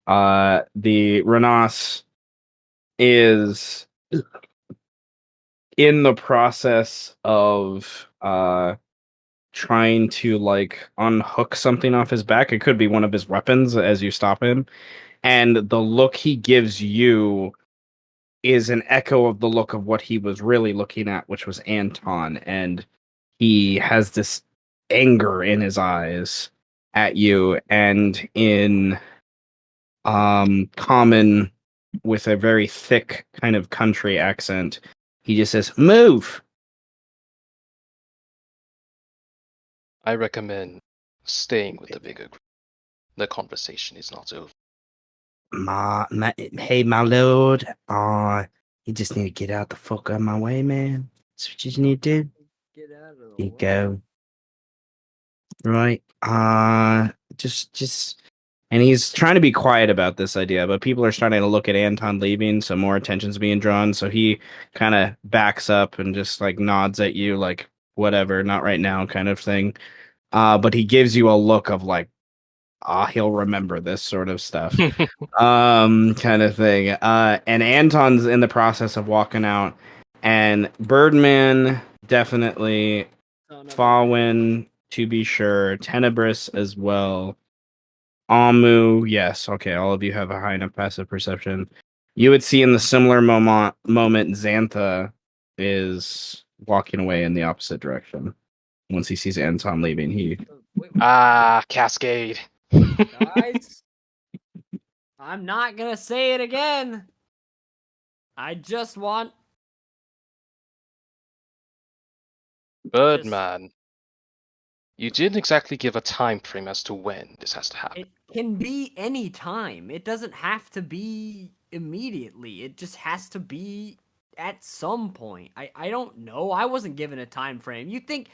the Renas is in the process of trying to like unhook something off his back. It could be one of his weapons as you stop him. And the look he gives you is an echo of the look of what he was really looking at, which was Anton. And he has this anger in his eyes at you, and in common with a very thick kind of country accent, he just says, "Move." I recommend staying with the bigger group. The conversation is not over. Hey, my lord. You just need to get out the fuck out of my way, man. That's what you just need to do. Get out of the You way. go. Right. Just, and he's trying to be quiet about this idea, but people are starting to look at Anton leaving, so more attention's being drawn. So he kind of backs up and just like nods at you, like whatever, not right now, kind of thing. But he gives you a look of like, he'll remember this sort of stuff, kind of thing. And Anton's in the process of walking out, and Birdman definitely, Faurwiin to be sure, Tenebris as well. Amu, yes, okay, all of you have a high enough passive perception. You would see in the similar moment Xantha is walking away in the opposite direction. Once he sees Anton leaving, he Wait, Cascade. guys, I'm not gonna say it again. I just want. Birdman. You didn't exactly give a time frame as to when this has to happen. It can be any time. It doesn't have to be immediately. It just has to be at some point. I don't know. I wasn't given a time frame. You think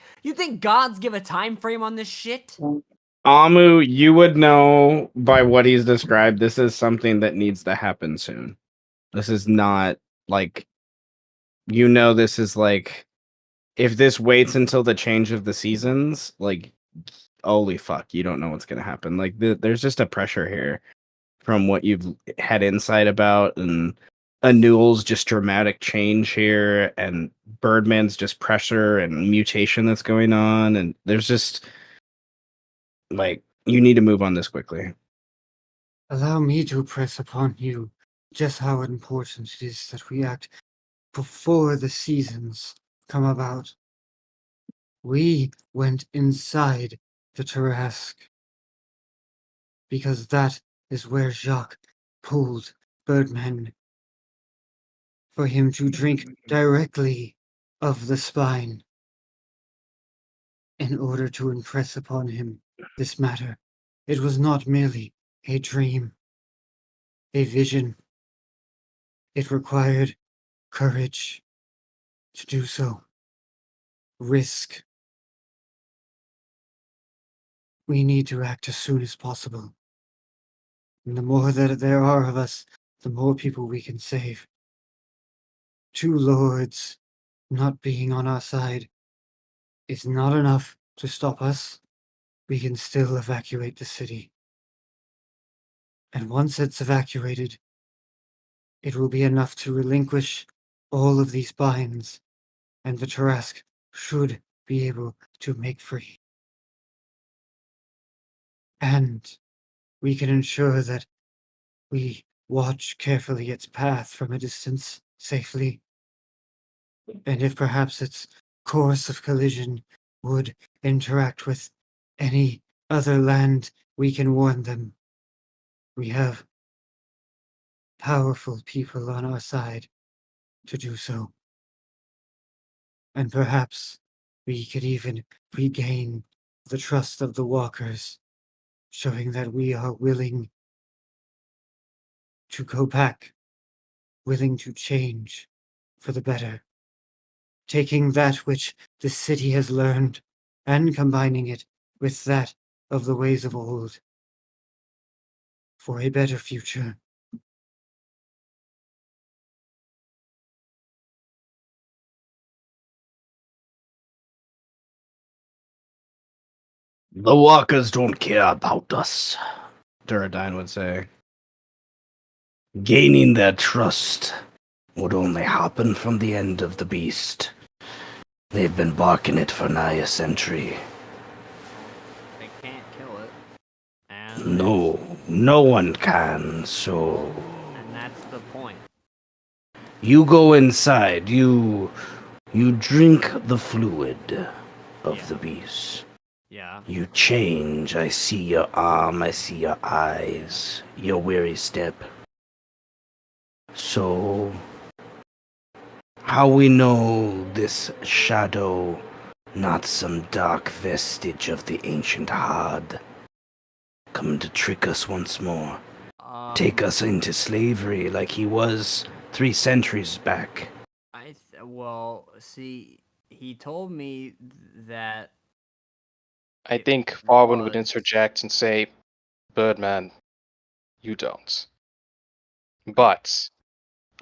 gods give a time frame on this shit? Amu, you would know by what he's described. This is something that needs to happen soon. This is not like, this is like, if this waits until the change of the seasons, like, holy fuck, you don't know what's gonna happen. Like, there's just a pressure here from what you've had insight about, and Anul's just dramatic change here, and Birdman's just pressure and mutation that's going on, and there's just like, you need to move on this quickly. Allow me to press upon you just how important it is that we act before the seasons come about. We went inside the Tarrasque because that is where Jacques pulled Birdman for him to drink directly of the spine in order to impress upon him this matter. It was not merely a dream, a vision. It required courage to do so. Risk. We need to act as soon as possible. And the more that there are of us, the more people we can save. 2 lords not being on our side is not enough to stop us. We can still evacuate the city. And once it's evacuated, it will be enough to relinquish all of these binds, and the Tarrasque should be able to make free. And we can ensure that we watch carefully its path from a distance safely. And if perhaps its course of collision would interact with any other land, we can warn them. We have powerful people on our side to do so. And perhaps we could even regain the trust of the walkers, showing that we are willing to go back, willing to change for the better, taking that which the city has learned and combining it with that of the ways of old for a better future. The walkers don't care about us, Duradine would say. Gaining their trust would only happen from the end of the beast. They've been barking it for nigh a century. They can't kill it. And No one can, so... And that's the point. You go inside, you drink the fluid of the beast. Yeah. You change, I see your arm, I see your eyes, your weary step. So, how we know this shadow, not some dark vestige of the ancient Hard, come to trick us once more, take us into slavery like he was 3 centuries back. Well, see, he told me that I it think Faurwiin would was- interject and say, Birdman, you don't. But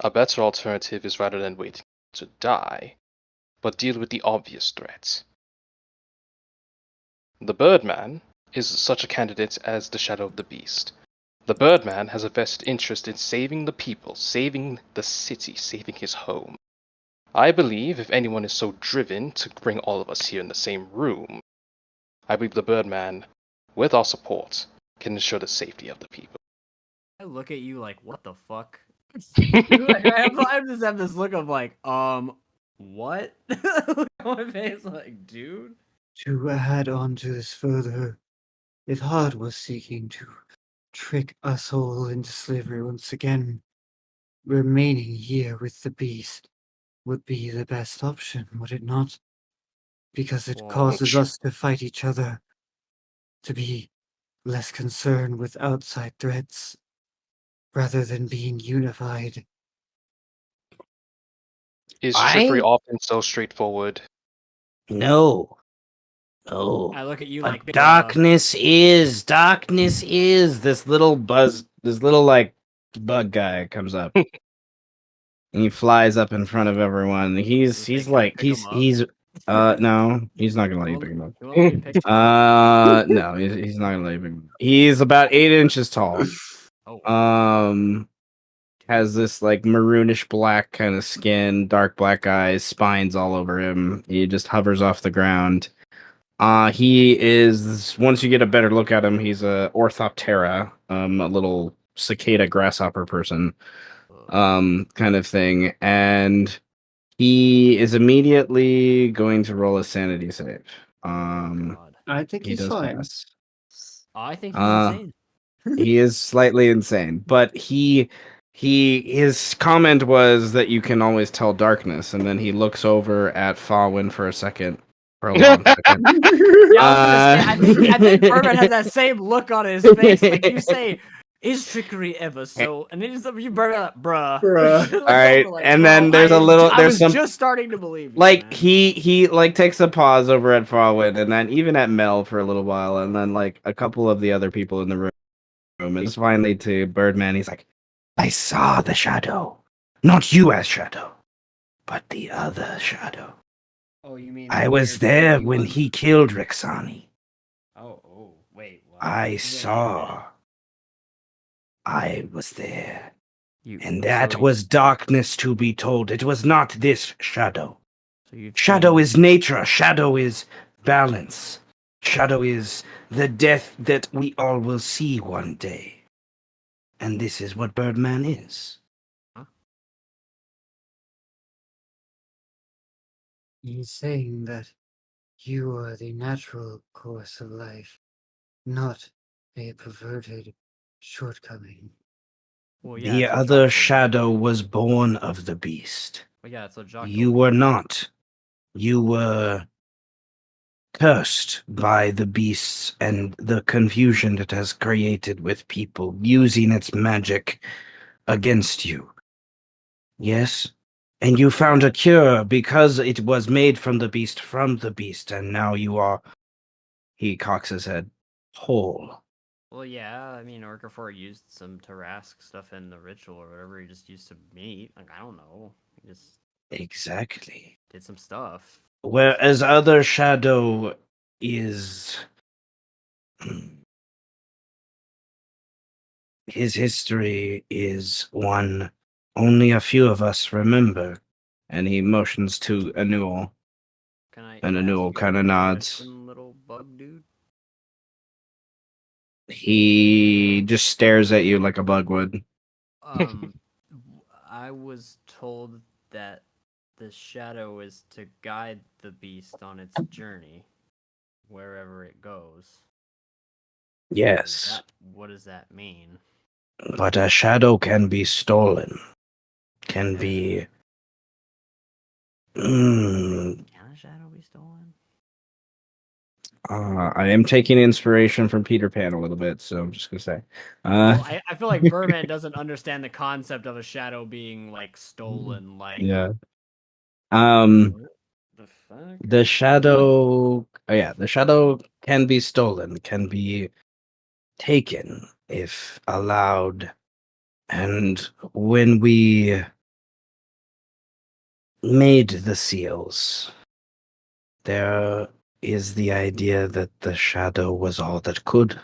a better alternative is rather than waiting to die, but deal with the obvious threats. The Birdman is such a candidate as the Shadow of the Beast. The Birdman has a vested interest in saving the people, saving the city, saving his home. I believe if anyone is so driven to bring all of us here in the same room, I believe the Birdman, with our support, can ensure the safety of the people. I look at you like, what the fuck? Like, I just have this look of like, what? Look on my face, like, dude. To add on to this further, if Hard was seeking to trick us all into slavery once again, remaining here with the beast would be the best option, would it not? Because it Well, causes us to fight each other, to be less concerned with outside threats, rather than being unified. Is trickery often so straightforward? No. I look at you But like, darkness is this little like bug guy comes up. And he flies up in front of everyone. He's Can I like pick him up? no, he's not gonna let you pick him up. You won't let me pick him up? No, he's not gonna let you pick him up. He's about 8 inches tall. Oh. Has this like maroonish black kind of skin, dark black eyes, spines all over him. He just hovers off the ground. He is, once you get a better look at him, he's a Orthoptera, a little cicada grasshopper person, kind of thing. And he is immediately going to roll a sanity save. I think He he's does fine. pass. I think he's insane. He is slightly insane, but his comment was that you can always tell darkness, and then he looks over at Faurwiin for a second, for a long second. Yeah, I was gonna say, I think Birdman has that same look on his face. Like you say, is trickery ever so? And then you Birdman like, bruh. Bruh. Like, All right, like, and bro, then there's I was some just starting to believe you, like man. he like takes a pause over at Faurwiin, and then even at Mel for a little while, and then like a couple of the other people in the room, and just finally to Birdman, he's like, I saw the shadow, not you as shadow, but the other shadow. Oh, you mean I was there when he killed Rexani. Oh, wait. What? I Wait a saw. minute. I was there. You, And that was darkness to be told. It was not this shadow. Shadow seen- is nature. Shadow is balance. Shadow is the death that we all will see one day. And this is what Birdman is. He's saying that you are the natural course of life, not a perverted shortcoming. Well, yeah, The that's what other Jock told me. shadow was born of the beast. Well, yeah, that's what Jock You told me. were not. You were cursed by the beasts and the confusion it has created with people using its magic against you. Yes? And you found a cure because it was made from the beast, and now you are He cocks his head. Whole. Well, yeah, I mean, Orcafor used some Tarask stuff in the ritual or whatever. He just used to meat. Like, I don't know. He just Exactly. did some stuff. Whereas other shadow is his history is one only a few of us remember. And he motions to Anul. Can I And ask Anul you kind of a nods. question, little bug dude? He just stares at you like a bug would. I was told that the shadow is to guide the beast on its journey, wherever it goes. Yes, What does that mean? but a shadow can be stolen. Can be. Can a shadow be stolen? I am taking inspiration from Peter Pan a little bit, so I'm just gonna say. Well, I feel like Birdman doesn't understand the concept of a shadow being like stolen. Like, yeah. the fuck? The shadow. Oh yeah, the shadow can be stolen. Can be taken if allowed. And when we made the seals, there is the idea that the shadow was all that could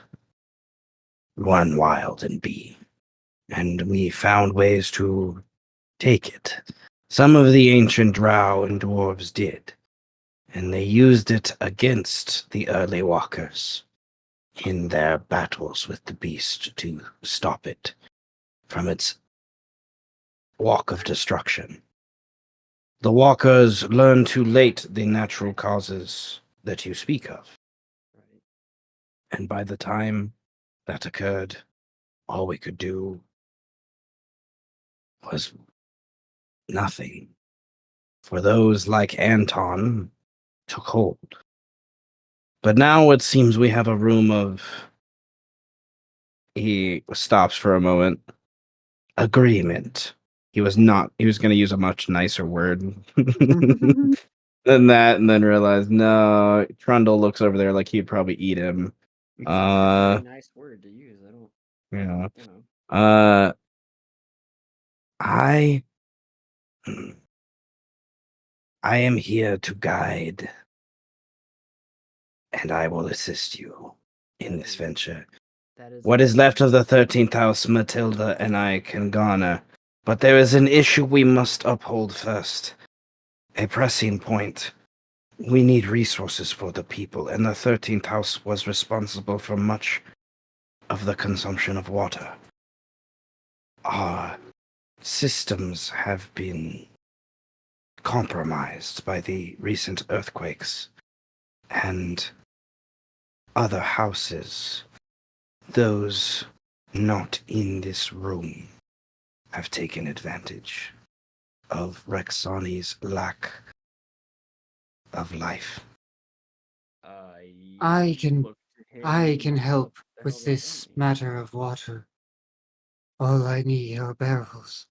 run wild and be. And we found ways to take it. Some of the ancient drow and dwarves did, and they used it against the early walkers in their battles with the beast to stop it from its walk of destruction. The walkers learned too late the natural causes that you speak of. And by the time that occurred, all we could do was nothing. For those like Anton took hold. But now it seems we have a room of... He stops for a moment. Agreement. He was going to use a much nicer word than that, and then realized, no, Trundle looks over there like he'd probably eat him. It's a very nice word to use. I don't. Yeah. You know. I am here to guide, and I will assist you in this venture. What is left of the 13th house, Matilda and I can garner, but there is an issue we must uphold first. A pressing point. We need resources for the people, and the 13th house was responsible for much of the consumption of water. Our systems have been compromised by the recent earthquakes, and other houses, those not in this room, have taken advantage of Rexani's lack of life. I can help with this matter of water. All I need are barrels,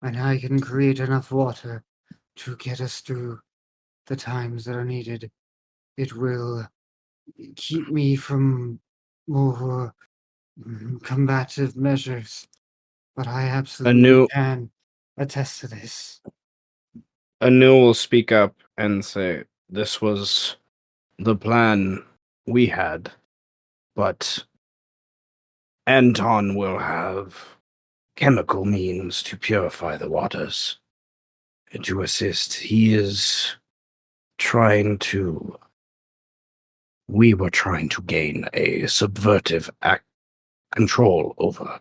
and I can create enough water to get us through the times that are needed. It will keep me from more combative measures, but I absolutely can attest to this. Anu will speak up and say, this was the plan we had, but Anton will have chemical means to purify the waters and to assist. He is trying to... We were trying to gain a subversive control over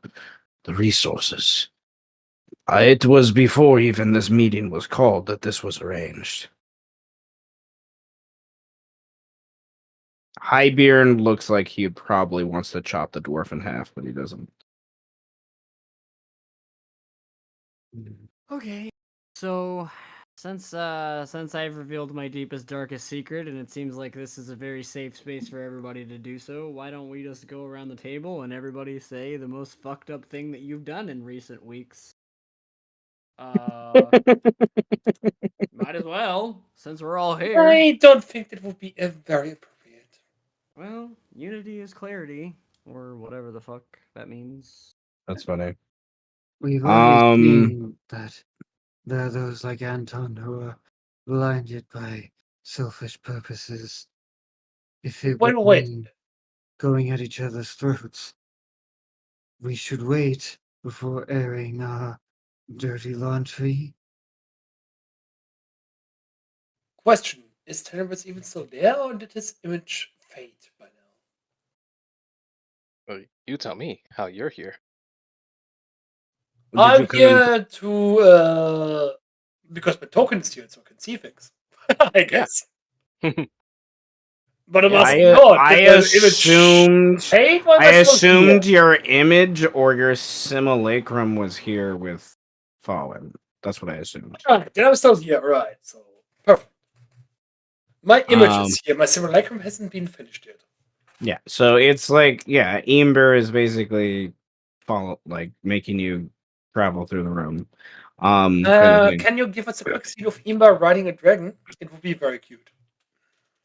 the resources. It was before even this meeting was called that this was arranged. Highbeard looks like he probably wants to chop the dwarf in half, but he doesn't. Okay. So, since I've revealed my deepest, darkest secret, and it seems like this is a very safe space for everybody to do so, why don't we just go around the table and everybody say the most fucked up thing that you've done in recent weeks? Might as well, since we're all here. I don't think that would be very appropriate. Well, unity is clarity, or whatever the fuck that means. That's funny. We've already Um, seen that there are those like Anton who are blinded by selfish purposes. If it would Wait. mean going at each other's throats, we should wait before airing our dirty laundry. Question: is Tenebris even still there, or did his image fade by now? Well, you tell me how you're here. did you I'm come in? here to because my token is here, so I can see things. I guess. But it must not. I Did the image assumed. fade when I I was assumed here? your image or your simulacrum was here with Fallen. That's what I assumed. Right, then I was still here. Right, so perfect. My image Um, is here. My simulacrum hasn't been finished yet. yeah. So it's like, yeah, Ember is basically making you travel through the room. Kind of thing. Can you give us a quick scene of Imba riding a dragon? It would be very cute.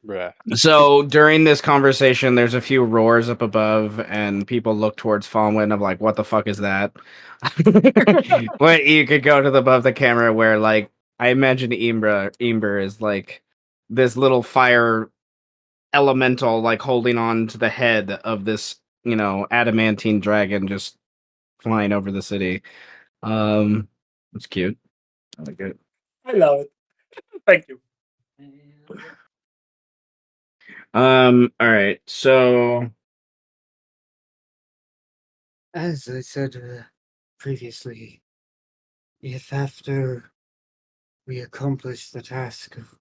Bruh. So during this conversation, there's a few roars up above, and people look towards Fallen of like, "What the fuck is that?" But you could go to the above the camera where, like, I imagine Ember is like this little fire elemental, like holding on to the head of this, adamantine dragon, just flying over the city. It's cute. I like it. I love it. Thank you. All right, so. As I said previously, if after we accomplish the task of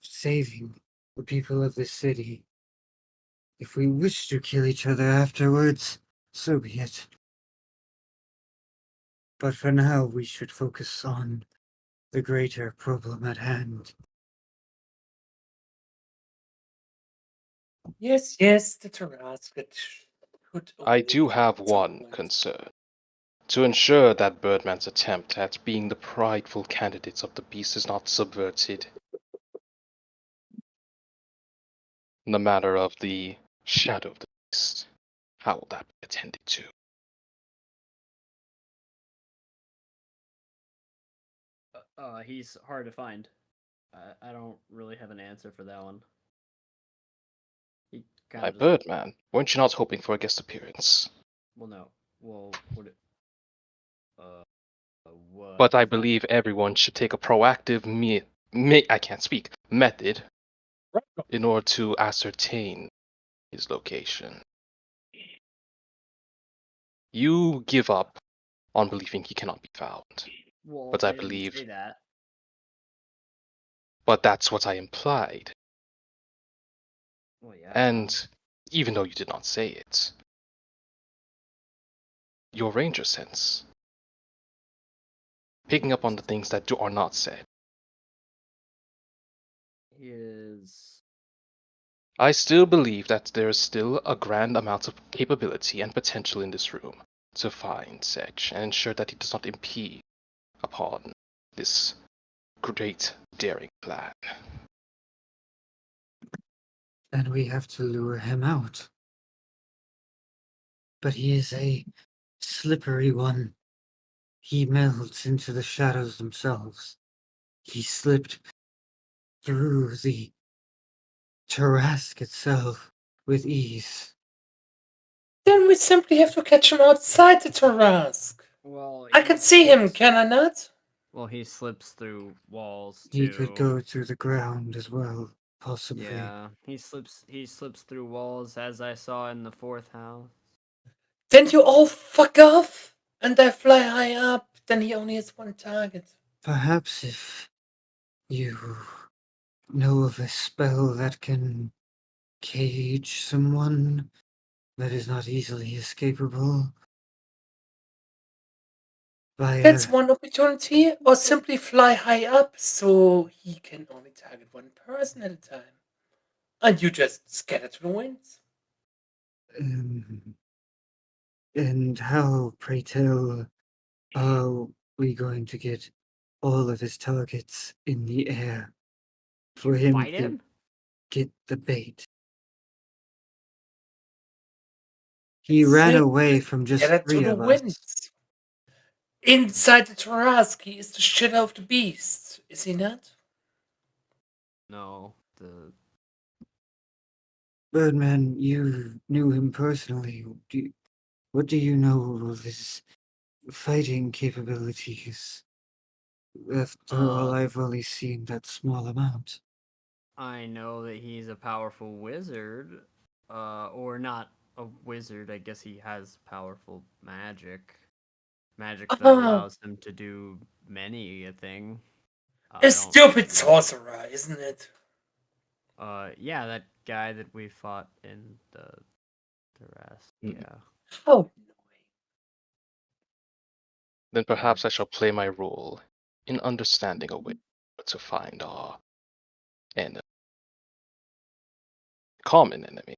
saving the people of this city, if we wish to kill each other afterwards, so be it. But for now, we should focus on the greater problem at hand. Yes, the Tarrasque could I do awake have at some one point. concern. To ensure that Birdman's attempt at being the prideful candidates of the beast is not subverted. In the matter of the shadow of the beast, how will that be attended to? He's hard to find. I don't really have an answer for that one. He kind By of just, Birdman, weren't you not hoping for a guest appearance? well, no. Well, would it? What? But I believe everyone should take a proactive method in order to ascertain his location. You give up on believing he cannot be found. Well, But I didn't believe, say that. but that's what I implied. Well, yeah. And even though you did not say it, your ranger sense, picking up on the things that are not said. Is I still believe that there is still a grand amount of capability and potential in this room to find Sedge and ensure that he does not impede upon this great daring plan. And we have to lure him out. But he is a slippery one. He melds into the shadows themselves. He slipped through the Tarrasque itself with ease. Then we simply have to catch him outside the Tarrasque. well. I can see him, can I not? Well, he slips through walls He too. could go through the ground as well, possibly. Yeah, he slips through walls, as I saw in the fourth house. Then you all fuck off and I fly high up. Then he only has one target. Perhaps if you know of a spell that can cage someone that is not easily escapable. That's one opportunity, or simply fly high up so he can only target one person at a time. And you just scatter to the winds. And how, pray tell, are we going to get all of his targets in the air for him Fight to him? get the bait. He ran away from just Get it to 3 the of us. winds. Inside the Tarask, he is the shadow of the beast, is he not? No, the Birdman, you knew him personally. What do you know of his fighting capabilities? After all, I've only seen that small amount. I know that he's a powerful wizard, or not a wizard. I guess he has powerful magic. Magic that allows him to do many a thing. A stupid sorcerer, isn't it? Yeah, that guy that we fought in the rest. Yeah. How Then perhaps I shall play my role in understanding a way to find our enemy. Common enemy,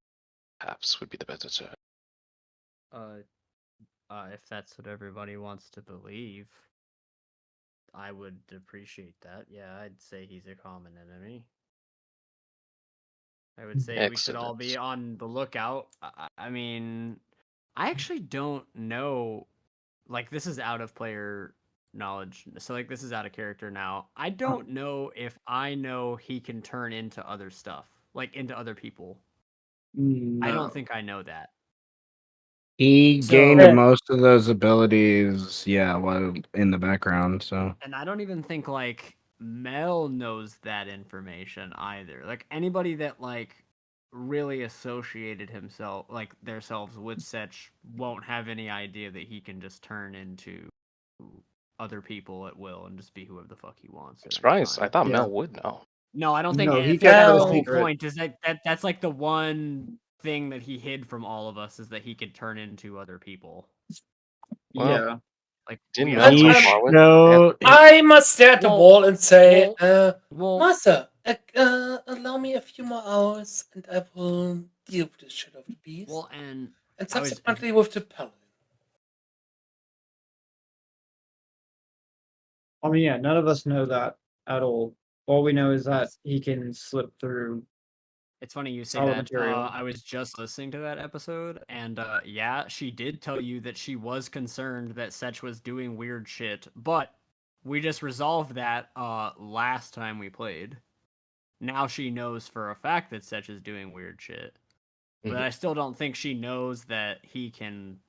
perhaps, would be the better term. If that's what everybody wants to believe, I would appreciate that. Yeah, I'd say he's a common enemy. I would say we should all be Excellent. on the lookout. I mean, I actually don't know. Like, this is out of player knowledge. So, like, this is out of character now. I don't know if I know he can turn into other stuff, like into other people. I don't think I know that. He So- gained most of those abilities, while in the background, so. And I don't even think, like, Mel knows that information either. Like, anybody that, like, really associated himself, like, themselves with Setch won't have any idea that he can just turn into other people at will and just be whoever the fuck he wants. I'm surprised. I thought Mel would know. No, I don't think. No, I he think kept that's it a the whole secret. point. Is that's like the one thing that he hid from all of us is that he could turn into other people. Well, Yeah. Like Didn't we Mel have, tell like, Faurwiin? No, I must stare at the Well- wall and say, well, Master, allow me a few more hours and I will deal with this shit of the beast. well, and and I was- subsequently with the paladin. I mean, yeah, none of us know that at all. All we know is that he can slip through. It's funny you say Solid that. material. I was just listening to that episode, and yeah, she did tell you that she was concerned that Setch was doing weird shit, but we just resolved that last time we played. Now she knows for a fact that Setch is doing weird shit, but Mhm. I still don't think she knows that he can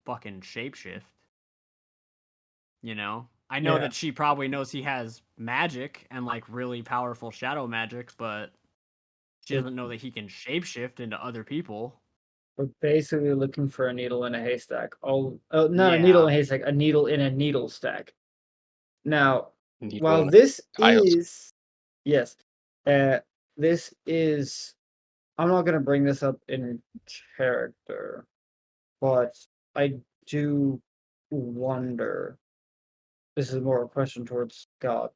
fucking shapeshift. You know? I know Yeah. that she probably knows he has magic and, like, really powerful shadow magic, but she doesn't know that he can shapeshift into other people. We're basically looking for a needle in a haystack. Not a needle in a haystack, a needle in a needle stack. Now, Needle while in this tiles. is, yes, this is, I'm not going to bring this up in character, but I do wonder. This is more a question towards God.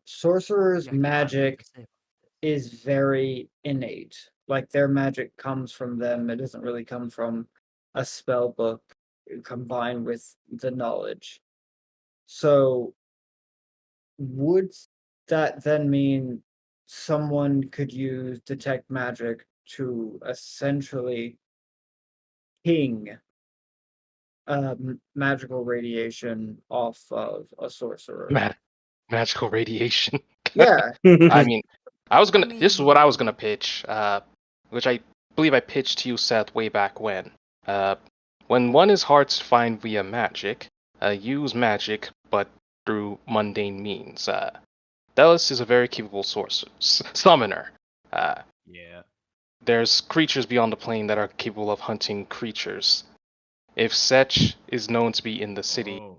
Sorcerer's Yeah, God, what do you have magic to say about is very innate. Like their magic comes from them. It doesn't really come from a spell book combined with the knowledge. So would that then mean someone could use detect magic to essentially ping magical radiation off of a sorcerer? Magical radiation. Yeah. I mean, this is what I was mean- gonna pitch, which I believe I pitched to you, Seth, way back when. When one is hard to find via magic, use magic, but through mundane means. Delos is a very capable summoner. Yeah. There's creatures beyond the plane that are capable of hunting creatures. If Setch is known to be in the city, Oh.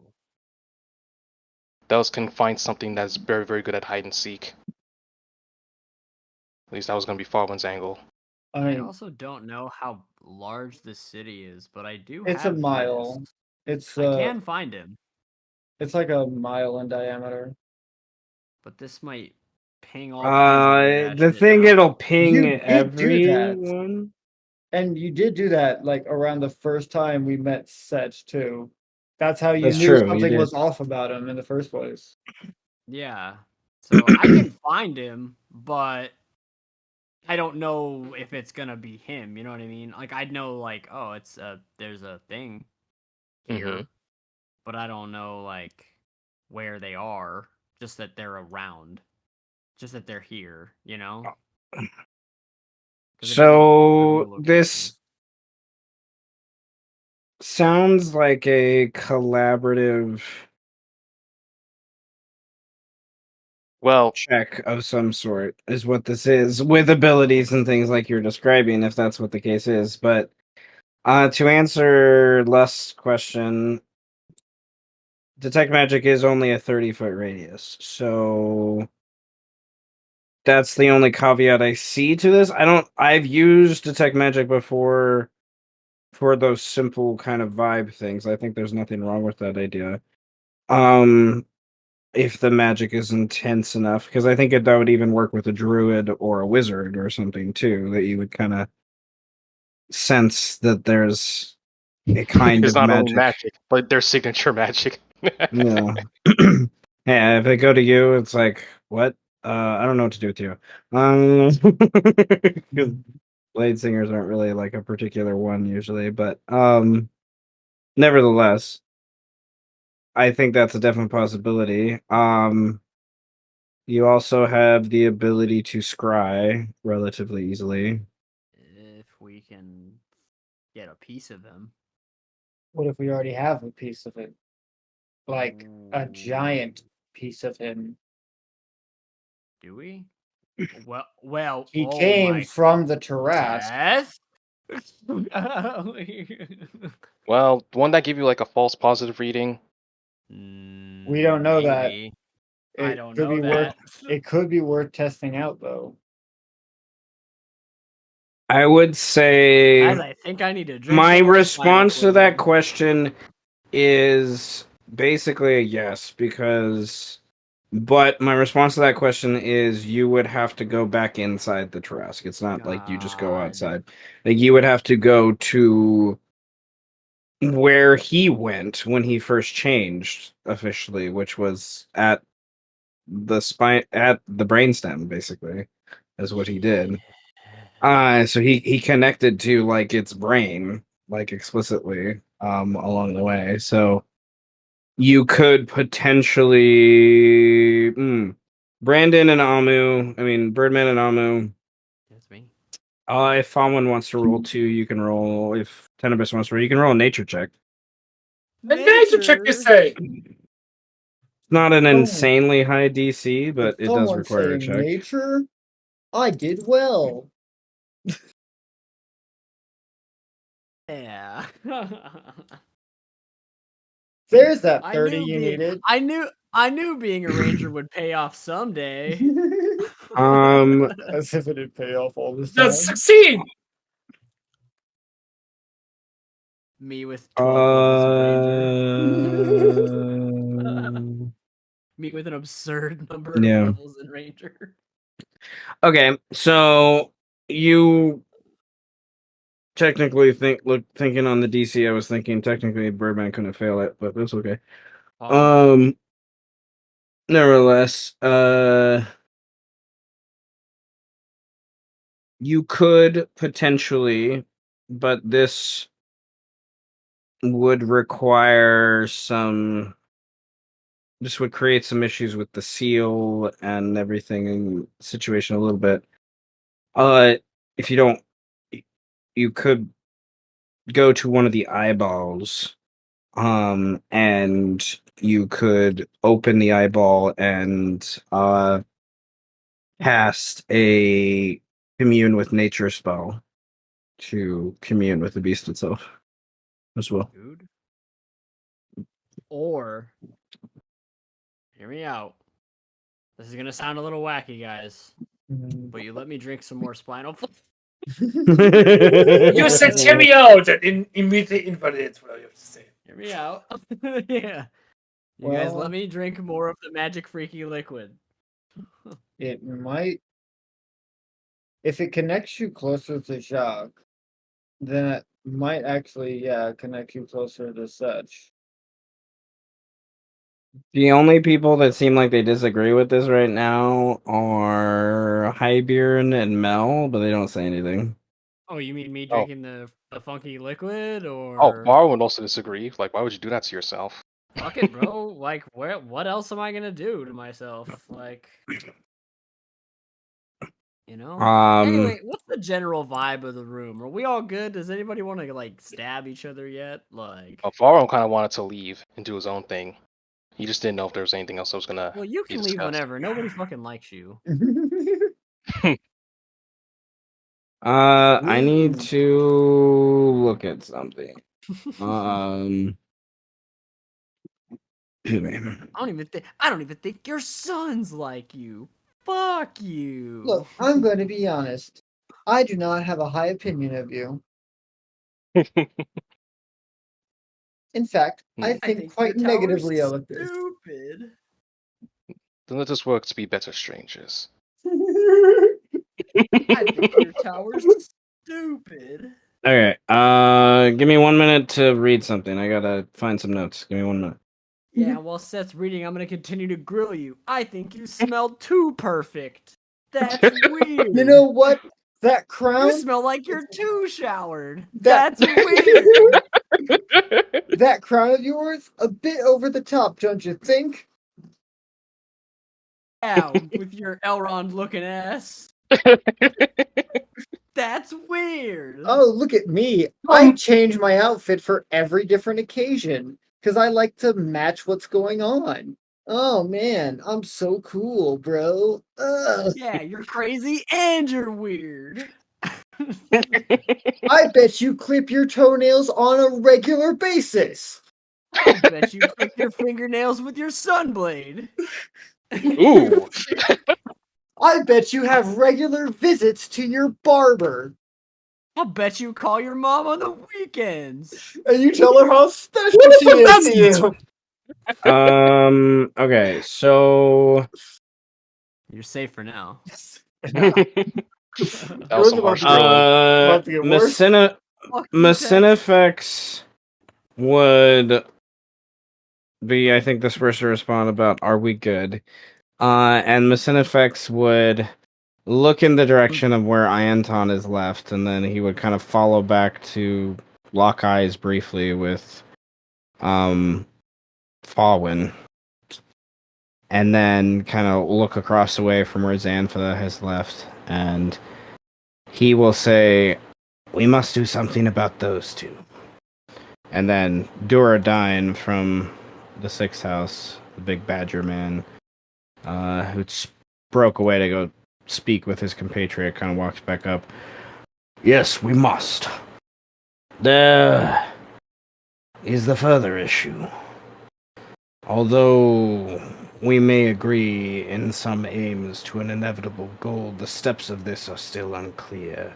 Delos can find something that's very, very good at hide and seek. At least that was going to be Farwin's angle. I also don't know how large this city is, but I do have It's a mile. this. It's I can find him, It's like a mile in diameter. but this might ping all kinds of weird the shit thing out. it'll ping You did do that. everyone. And you did do that like around the first time we met Setch too. That's how you That's knew true, you something did. was off about him in the first place. Yeah. So I can find him, but I don't know if it's gonna be him. You know what I mean? Like I'd know, like, oh, it's there's a thing here, Mhm. but I don't know like where they are. Just that they're around. Just that they're here. You know? 'Cause it doesn't So reveal this locations. sounds like a collaborative Well, check of some sort, is what this is, with abilities and things like you're describing, if that's what the case is. But to answer Les' question, detect magic is only a 30-foot radius, so that's the only caveat I see to this. I've used detect magic before for those simple kind of vibe things. I think there's nothing wrong with that idea. If the magic is intense enough, because I think that would even work with a druid or a wizard or something too, that you would kind of sense that there's a kind it's of not only magic. magic, but their signature magic. Yeah. Yeah, if they go to you, it's like, what? I don't know what to do with you. 'Cause blade singers aren't really like a particular one usually, but nevertheless, I think that's a definite possibility. You also have the ability to scry relatively easily. If we can get a piece of him. What if we already have a piece of it? Like a giant piece of him. Do we? Well. He Oh came my. from the Tarrasque. Yes. Well, won't that give you like a false positive reading? We don't know that. Maybe. I It don't could know be worth. that. It could be worth testing out, though. I would say Guys, I think I need to drink my some more spinal response to that fluid. question is basically a yes, but my response to that question is you would have to go back inside the Tarrasque. It's not like you just go God. outside. Like you would have to go to where he went when he first changed officially, which was at the brainstem, basically, is what he did. So he connected to like its brain, like explicitly, along the way. So you could potentially Brandon and Amu, I mean Birdman and Amu. That's me. If Faurwiin wants to roll 2, you can roll. If Tenebris wants to roll, you can roll a nature check. A nature check, you say? It's not an Oh. insanely high DC, but With it does someone require a saying check. nature, I did well. Yeah. There's that I 30 knew you being needed. I knew being a ranger would pay off someday. As if it did pay off all this Let's time. succeed! Me with 12 levels of ranger. Me with an absurd number of Yeah. levels in ranger. Okay, so you technically thinking on the DC, I was thinking technically Birdman couldn't fail it, but that's okay. Oh. Nevertheless, you could potentially, but this would require some. This would create some issues with the seal and everything in situation a little bit. If you don't, you could go to one of the eyeballs, and you could open the eyeball and cast a commune with nature spell to commune with the beast itself as well. Dude. Or hear me out. This is gonna sound a little wacky, guys. But you let me drink some more spinal fluid. You said hear me out and immediately invalidates what you have to say. Hear me out. Yeah. You guys let me drink more of the magic freaky liquid. It might. If it connects you closer to Jacques, then it might actually, connect you closer to Such. The only people that seem like they disagree with this right now are Hybiern and Mel, but they don't say anything. Oh, you mean me Oh. drinking the funky liquid, or? Oh, Bar would also disagree. Like, why would you do that to yourself? Fuck it, bro. Like, what else am I gonna do to myself? Like, you know. Anyway, what's the general vibe of the room? Are we all good? Does anybody want to like stab each other yet? Like, Varro kind of wanted to leave and do his own thing. He just didn't know if there was anything else that was gonna well, you be can leave discussed. whenever. Nobody fucking likes you. I need to look at something. I don't even think your sons like you. Fuck you. Look, I'm going to be honest. I do not have a high opinion of you. In fact, I think quite your negatively tower's of this. stupid. Then let us work to be better strangers. I think your tower's stupid. Okay. Give me 1 minute to read something. I gotta find some notes. Give me 1 minute. Yeah, while Seth's reading, I'm gonna continue to grill you. I think you smell too perfect. That's weird. You know what? That crown. You smell like you're too showered. That- That's weird. That crown of yours, a bit over the top, don't you think? Down with your Elrond looking ass. That's weird. Oh, look at me. I change my outfit for every different occasion because I like to match what's going on. Oh man, I'm so cool, bro. Ugh. Yeah, you're crazy and you're weird. I bet you clip your toenails on a regular basis. I'll bet you clip your fingernails with your sunblade. Ooh. I bet you have regular visits to your barber. I'll bet you call your mom on the weekends. And you tell her how special she is to you. Okay, so You're safe for now. That was some harsh grilling. Messinifex would be, I think, this person to respond about, are we good? And Messinifex would look in the direction of where Ianton is left, and then he would kind of follow back to lock eyes briefly with Faurwiin, and then kind of look across the way from where Xantha has left, and he will say, we must do something about those two. And then Duradine from the Sixth House, the big badger man, who broke away to go speak with his compatriot, kind of walks back up. Yes, we must. There is the further issue. Although we may agree in some aims to an inevitable goal, the steps of this are still unclear.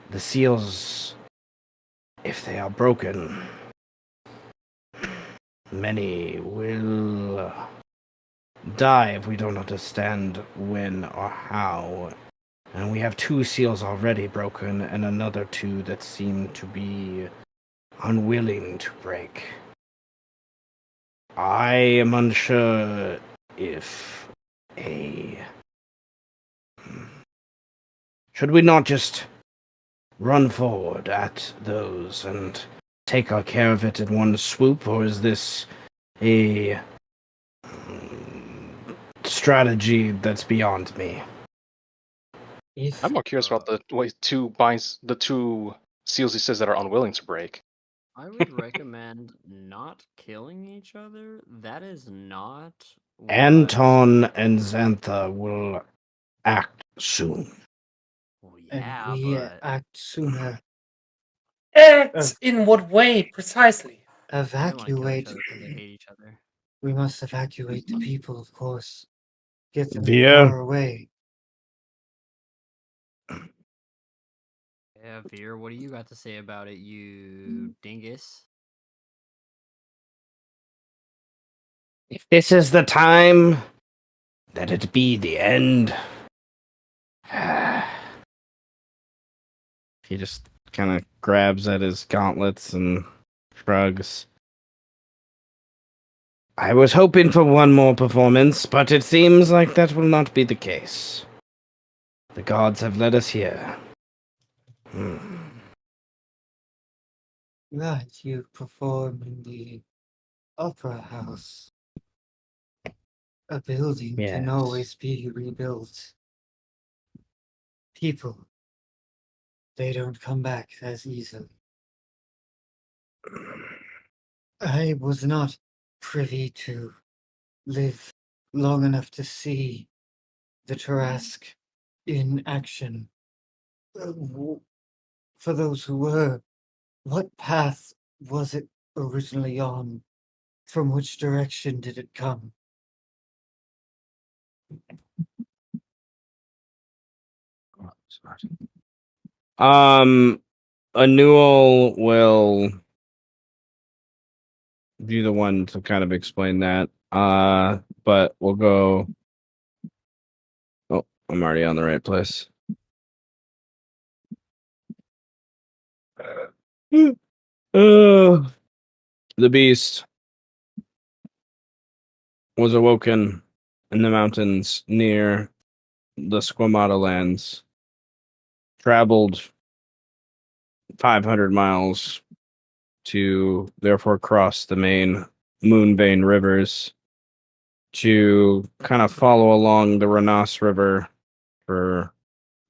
The seals, if they are broken, many will die if we don't understand when or how. And we have 2 seals already broken, and another 2 that seem to be unwilling to break. I am unsure if should we not just run forward at those and take our care of it in one swoop, or is this a strategy that's beyond me? I'm more curious about the two seals he says that are unwilling to break. I would recommend not killing each other. That is not Anton and Xantha will act soon. Well, And yeah, we but act sooner. Acts in what way precisely? they want to kill each Evacuate. other because they hate each other. We must evacuate the people, of course. Get them Via? far away. Yeah, Veer, what do you got to say about it, you dingus? If this is the time, let it be the end. He just kind of grabs at his gauntlets and shrugs. I was hoping for one more performance, but it seems like that will not be the case. The gods have led us here. That you perform in the opera house. A building can Yes. always be rebuilt. People, they don't come back as easily. I was not privy to live long enough to see the Tarask in action. For those who were, what path was it originally on? From which direction did it come? Annual will be the one to kind of explain that. But we'll go. Oh, I'm already on the right place. The beast was awoken in the mountains near the Squamata lands. Traveled 500 miles to therefore cross the main Moonvein rivers to kind of follow along the Renas River for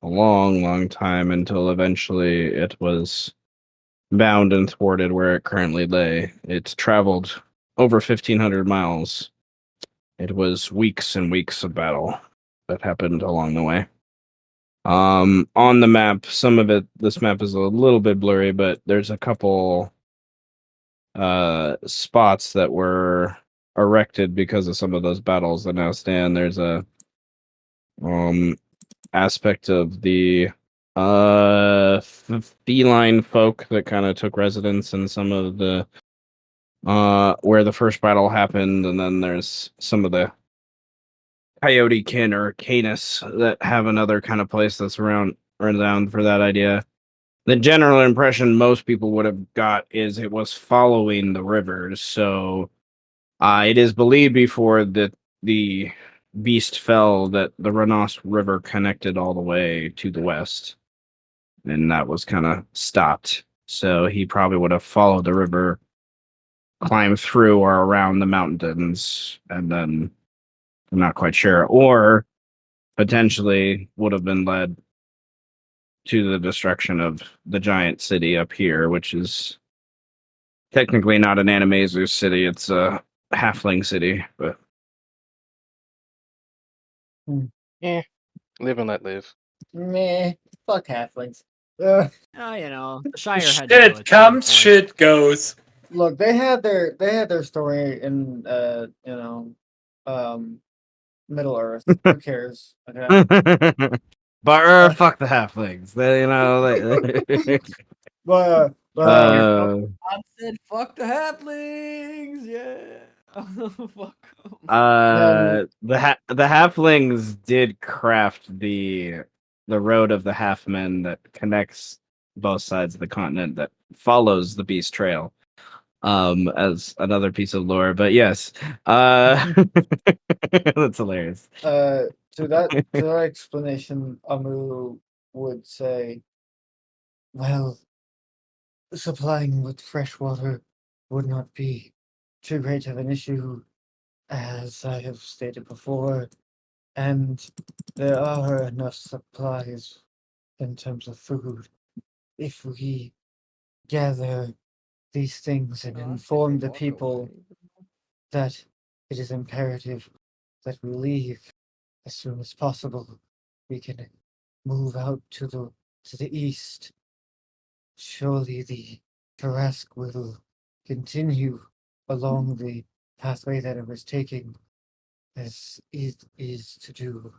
a long, long time until eventually it was bound and thwarted where it currently lay. It's traveled over 1,500 miles. It was weeks and weeks of battle that happened along the way. On the map, some of it, this map is a little bit blurry, but there's a couple spots that were erected because of some of those battles that now stand. There's a aspect of the feline folk that kind of took residence in some of the where the first battle happened, and then there's some of the coyote kin or canis that have another kind of place that's around for that idea. The general impression most people would have got is it was following the rivers. So it is believed before that the beast fell that the Renas River connected all the way to the west, and that was kind of stopped. So he probably would have followed the river, climbed through or around the mountains, and then I'm not quite sure, or potentially would have been led to the destruction of the giant city up here, which is technically not an Animaesus city, it's a halfling city, but Live and let live. Meh, fuck halflings. Oh, the Shire had to go Shit at some comes, point. shit goes. Look, they had their story in Middle Earth. Who cares? Okay. but fuck the halflings. But I said, "Fuck the halflings!" Yeah, fuck 'em. The halflings did craft the road of the halfmen that connects both sides of the continent that follows the beast trail as another piece of lore, but yes, that's hilarious. to that explanation, Amu would say, well, supplying with fresh water would not be too great of an issue, as I have stated before, and there are enough supplies in terms of food. If we gather these things and inform the people that it is imperative that we leave as soon as possible, we can move out to the east. Surely the Tarask will continue along the pathway that it was taking, as it is to do,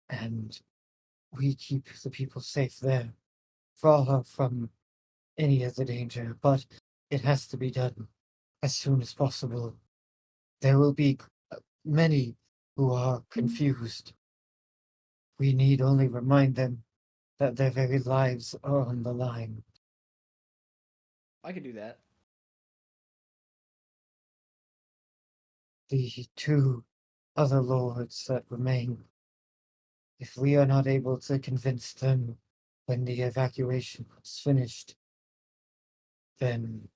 and we keep the people safe there, far from any other danger, but it has to be done as soon as possible. There will be many who are confused. We need only remind them that their very lives are on the line. I could do that. the two other lords that remain. If we are not able to convince them when the evacuation is finished, then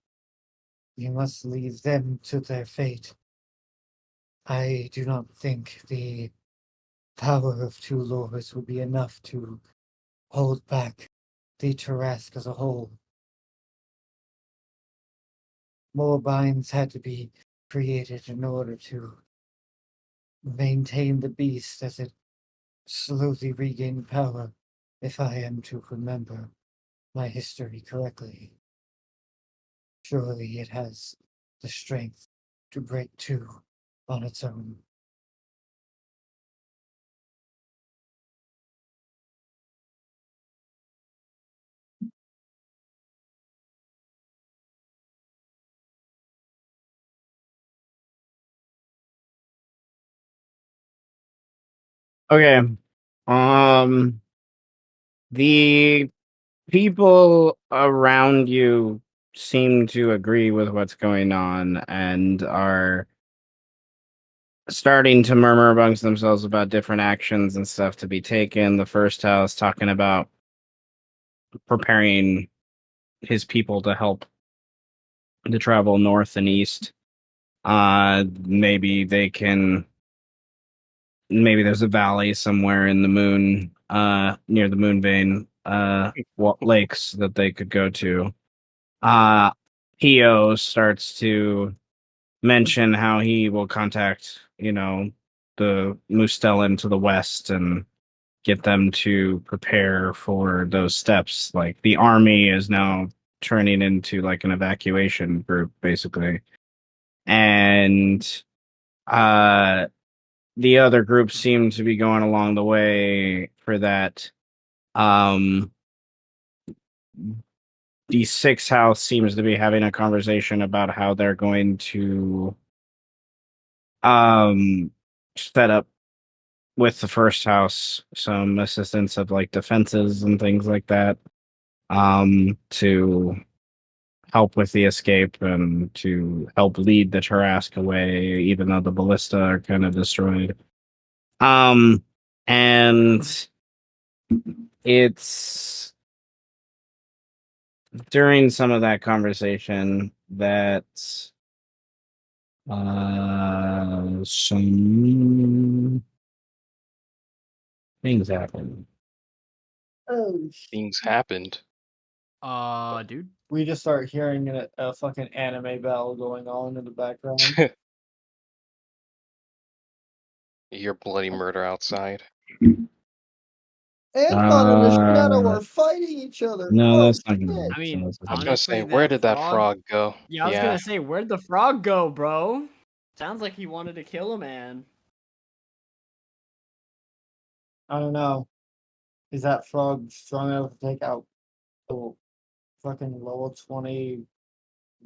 we must leave them to their fate. I do not think the power of two lords would be enough to hold back the Tarask as a whole. More binds had to be created in order to maintain the beast as it slowly regained power, if I am to remember my history correctly. Surely it has the strength to break two on its own. Okay. The people around you seem to agree with what's going on and are starting to murmur amongst themselves about different actions and stuff to be taken. The first house talking about preparing his people to help to travel north and east. Maybe they can. Maybe there's a valley somewhere in the moon, near the moon vein, lakes that they could go to. Pio starts to mention how he will contact, the Mustellan to the west and get them to prepare for those steps. Like the army is now turning into like an evacuation group, basically. And the other groups seem to be going along the way for that. The sixth house seems to be having a conversation about how they're going to set up with the first house some assistance of like defenses and things like that, to help with the escape and to help lead the Tarask away, even though the ballista are kind of destroyed. And it's during some of that conversation that some things happen. Oh, Things happened. Dude. we just start hearing a fucking anime battle going on in the background. You hear bloody murder outside. Anton and the Shadow are fighting each other. No, Oh, that's not gonna shit. work. I mean, I was gonna honestly, say, where did that frog frog go? Yeah, I was gonna say, where'd the frog go, bro? Sounds like he wanted to kill a man. I don't know. Is that frog strong enough to take out the fucking level 20,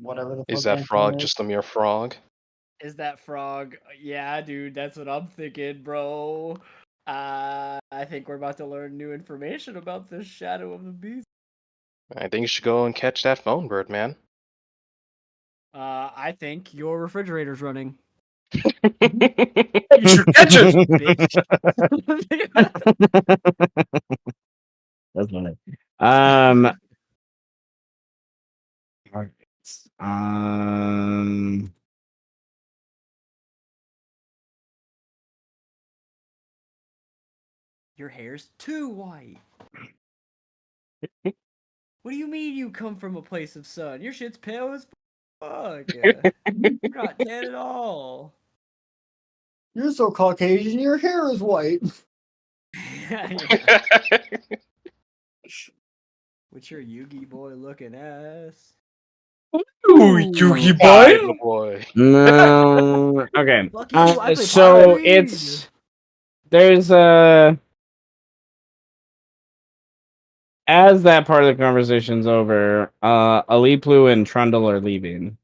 whatever the Is fuck that frog is? just a mere frog? Is that frog? Yeah, dude, that's what I'm thinking, bro. I think we're about to learn new information about the Shadow of the Beast. I think you should go and catch that phone bird, man. I think your refrigerator's running. You should catch it. Bitch. That's funny. Alright. Your hair's too white. What do you mean you come from a place of sun? Your shit's pale as fuck. You're not tan at all. You're so Caucasian, your hair is white. Yeah. With your Yugi boy looking ass. Ooh, Yugi Why, boy. the boy? No. Okay. Fuck you, I play So Faurwiin. there's a as that part of the conversation's over, Aliplu and Trundle are leaving.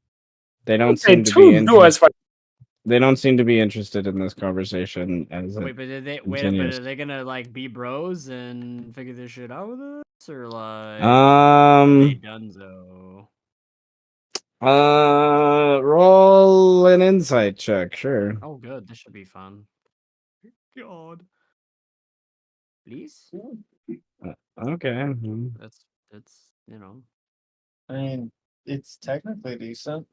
They don't seem to be interested. They don't seem to be interested in this conversation as Wait, but did they wait up? But are they gonna like be bros and figure this shit out with us, or like are they donezo? Roll an insight check, sure. Oh, good. This should be fun. God. Please? Okay. That's you know. I mean, it's technically decent.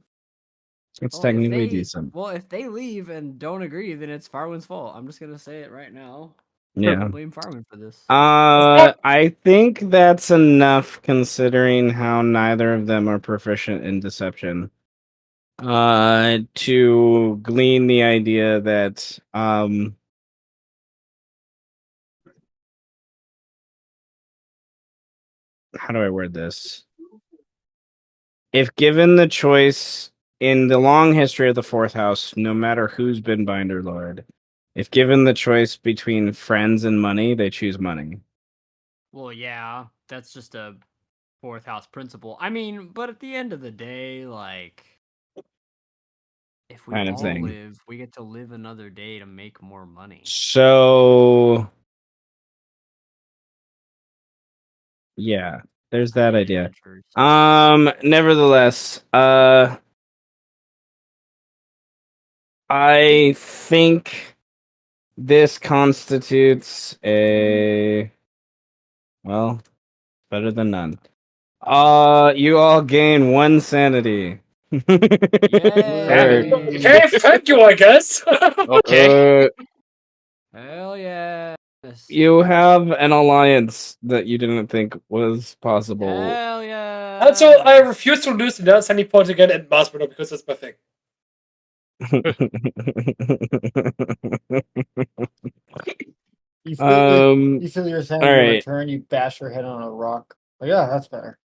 It's Well, technically decent. if they leave and don't agree, then it's Farwin's fault. I'm just gonna say it right now. Yeah. Blame Farwin for this. I think that's enough considering how neither of them are proficient in deception. To glean the idea that how do I word this? If given the choice in the long history of the fourth house, no matter who's been Binder Lord, if given the choice between friends and money, they choose money. Well, yeah, that's just a fourth house principle. I mean, but at the end of the day, like, if we Kind of all thing. live, we get to live another day to make more money. So yeah, there's that idea. Nevertheless, I think this constitutes a better than none. You all gain 1 sanity. Yay! Okay, thank you, I guess. Okay. Hell yes! You have an alliance that you didn't think was possible. Hell yeah! Also, I refuse to lose the sandy point again at Mars Runner because that's my thing. You feel your sanity all right. return, you bash your head on a rock. Oh, yeah, that's better.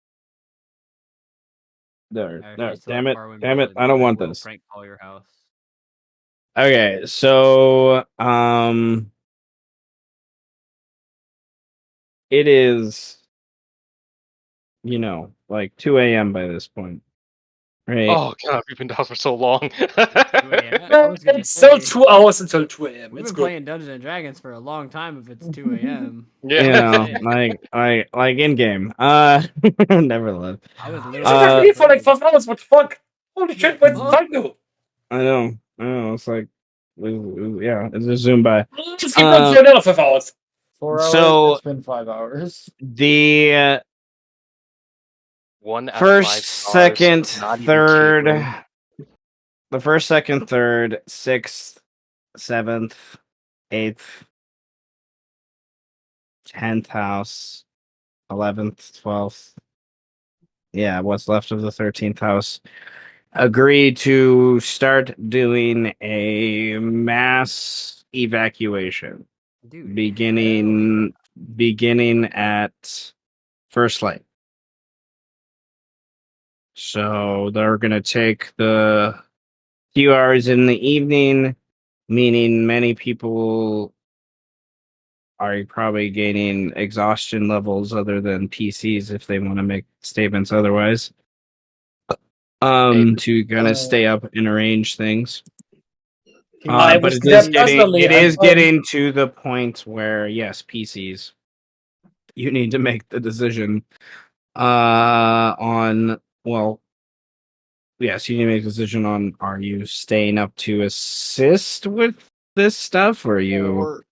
No, If no, you still damn have it, Farwin damn it, bullied, I don't want will this. prank call your house. Okay, so it is, like 2 a.m. by this point, right? Oh god, we've been down for so long. 2 a.m. I was gonna It's still say, 2 hours until 2 a.m. we've It's been good. playing Dungeons and Dragons for a long time. If it's 2 a.m. Yeah. like in game. Nevertheless. I was You literally should have me for like 5 hours. What the fuck? Holy shit! Where's the time go? I know. It's like, yeah, it's a zoom by. Just keep on for another 5 hours. 4 hours. So It's been 5 hours. the 1 out of 5 first, stars, second, not even third, catering. the first, second, third, sixth, seventh, eighth, 10th house, 11th, 12th. Yeah, what's left of the 13th house. Agree to start doing a mass evacuation. Dude, Beginning at first light. So they're gonna take the few hours in the evening, meaning many people are probably gaining exhaustion levels other than PCs if they want to make statements otherwise. To kind of stay up and arrange things. I But was there personally. it is getting to the point where yes, PCs. You need to make the decision on yes, you need to make a decision on are you staying up to assist with this stuff or are you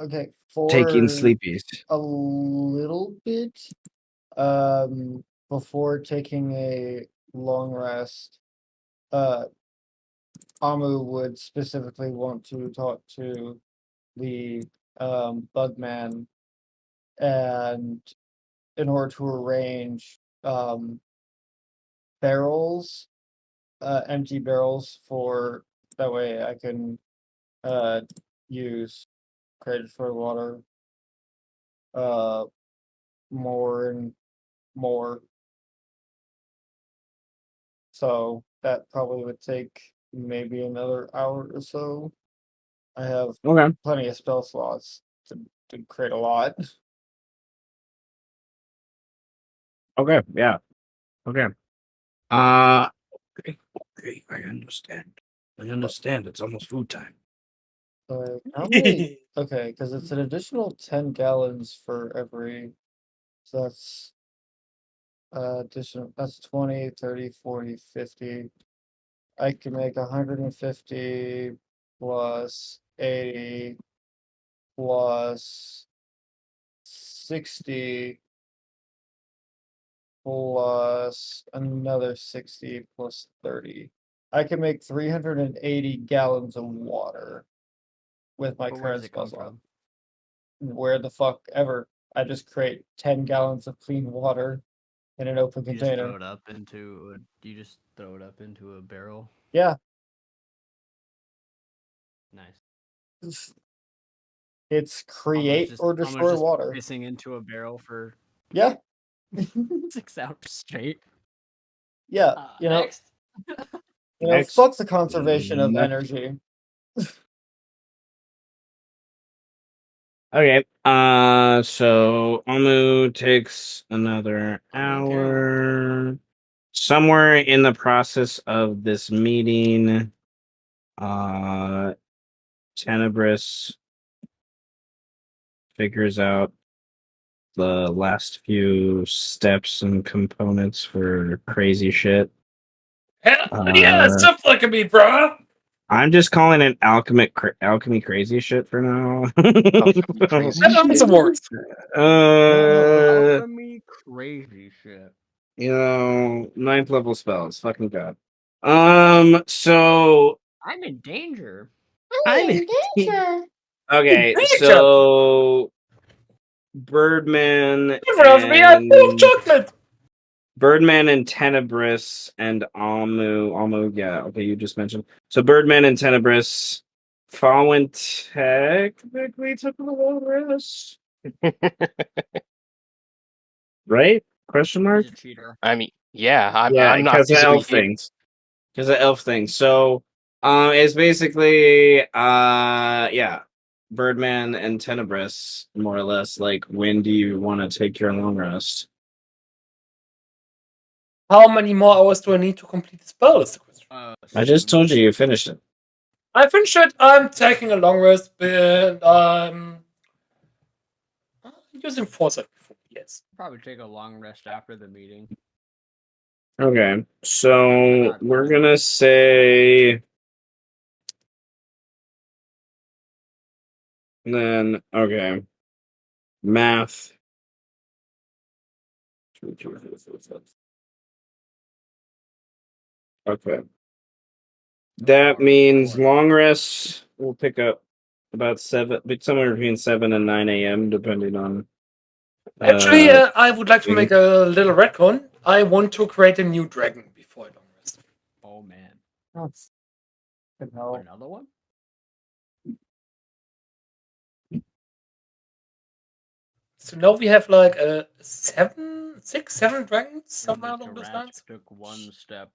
taking For sleepies? a little bit, before taking a long rest, Amu would specifically want to talk to the Bugman, and in order to arrange barrels, empty barrels, for that way I can use credit for water more and more. So that probably would take maybe another hour or so. I have plenty of spell slots to create a lot. Okay, yeah. Okay. Okay, I understand. It's almost food time. How many? Okay, because it's an additional 10 gallons for every. So that's additional. That's 20, 30, 40, 50. I can make 150 plus 80 plus 60 plus another 60 plus 30. I can make 380 gallons of water with my But where does current it come spell slot. from? Where the fuck ever. I just create 10 gallons of clean water in an open You just throw container. it up into a, you just throw it up into a barrel. Yeah. Nice. It's create or Almost destroy just water. pissing into a barrel for Yeah. 6 hours straight. Yeah. Next. Next. Fuck the conservation of Next. energy. Okay. So Amu takes another hour. Somewhere in the process of this meeting, Tenebris figures out the last few steps and components for crazy shit. Hell yeah, stuff like me, bro. I'm just calling it alchemy crazy shit for now. Alchemy crazy That also shit. works. Alchemy crazy shit. Ninth level spells, fucking god. So I'm in danger. I'm in danger. Okay, Danger. so Birdman In front of me, I'm full of and chocolate. Tenebris and Amu, yeah, okay, you just mentioned. So Birdman and Tenebris, Faurwiin technically took a long rest. Right? Question mark? He's a cheater. I mean, yeah, Yeah, I'm not because of physically elf things. Because of elf things. So, it's basically, yeah, Birdman and Tenebris, more or less. Like, when do you want to take your long rest? How many more hours do I need to complete the spell? Is the question. I just told you finished it. I finished it. I'm taking a long rest, but I'm using foresight before. Yes. Probably take a long rest after the meeting. Okay, so Not we're bad. gonna say. Then, okay. Math. Okay. That means long rests will pick up about somewhere between 7 and 9 a.m., depending on. Actually, I would like to make a little retcon. I want to create a new dragon before I long rest. Oh man. That's good help. Another one? So now we have like 7 dragons somewhere And along the those rat lines. took one step.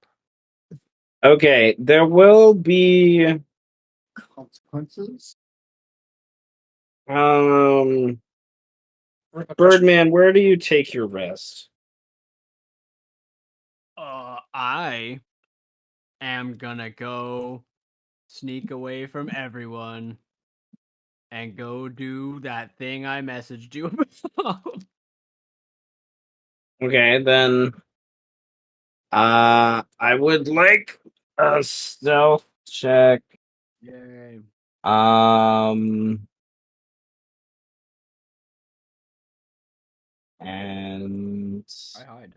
Okay, there will be. Consequences? Birdman, where do you take your rest? I am gonna go sneak away from everyone and go do that thing I messaged you about. Okay, then. I would like a stealth check. Yay. And I hide.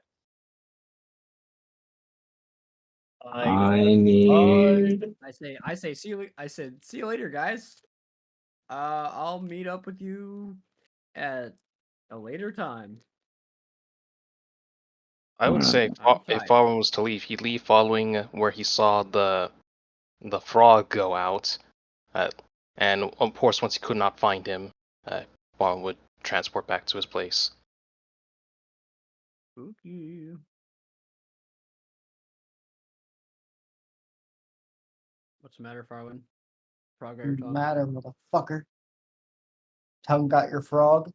I need. I say see you later, guys. I'll meet up with you at a later time. I would say I'm if tired. Faurwiin was to leave, he'd leave following where he saw the frog go out, and of course, once he could not find him, Faurwiin would transport back to his place. Spooky. What's the matter, Faurwiin? Frog got your tongue? Matter, motherfucker. Tongue got your frog?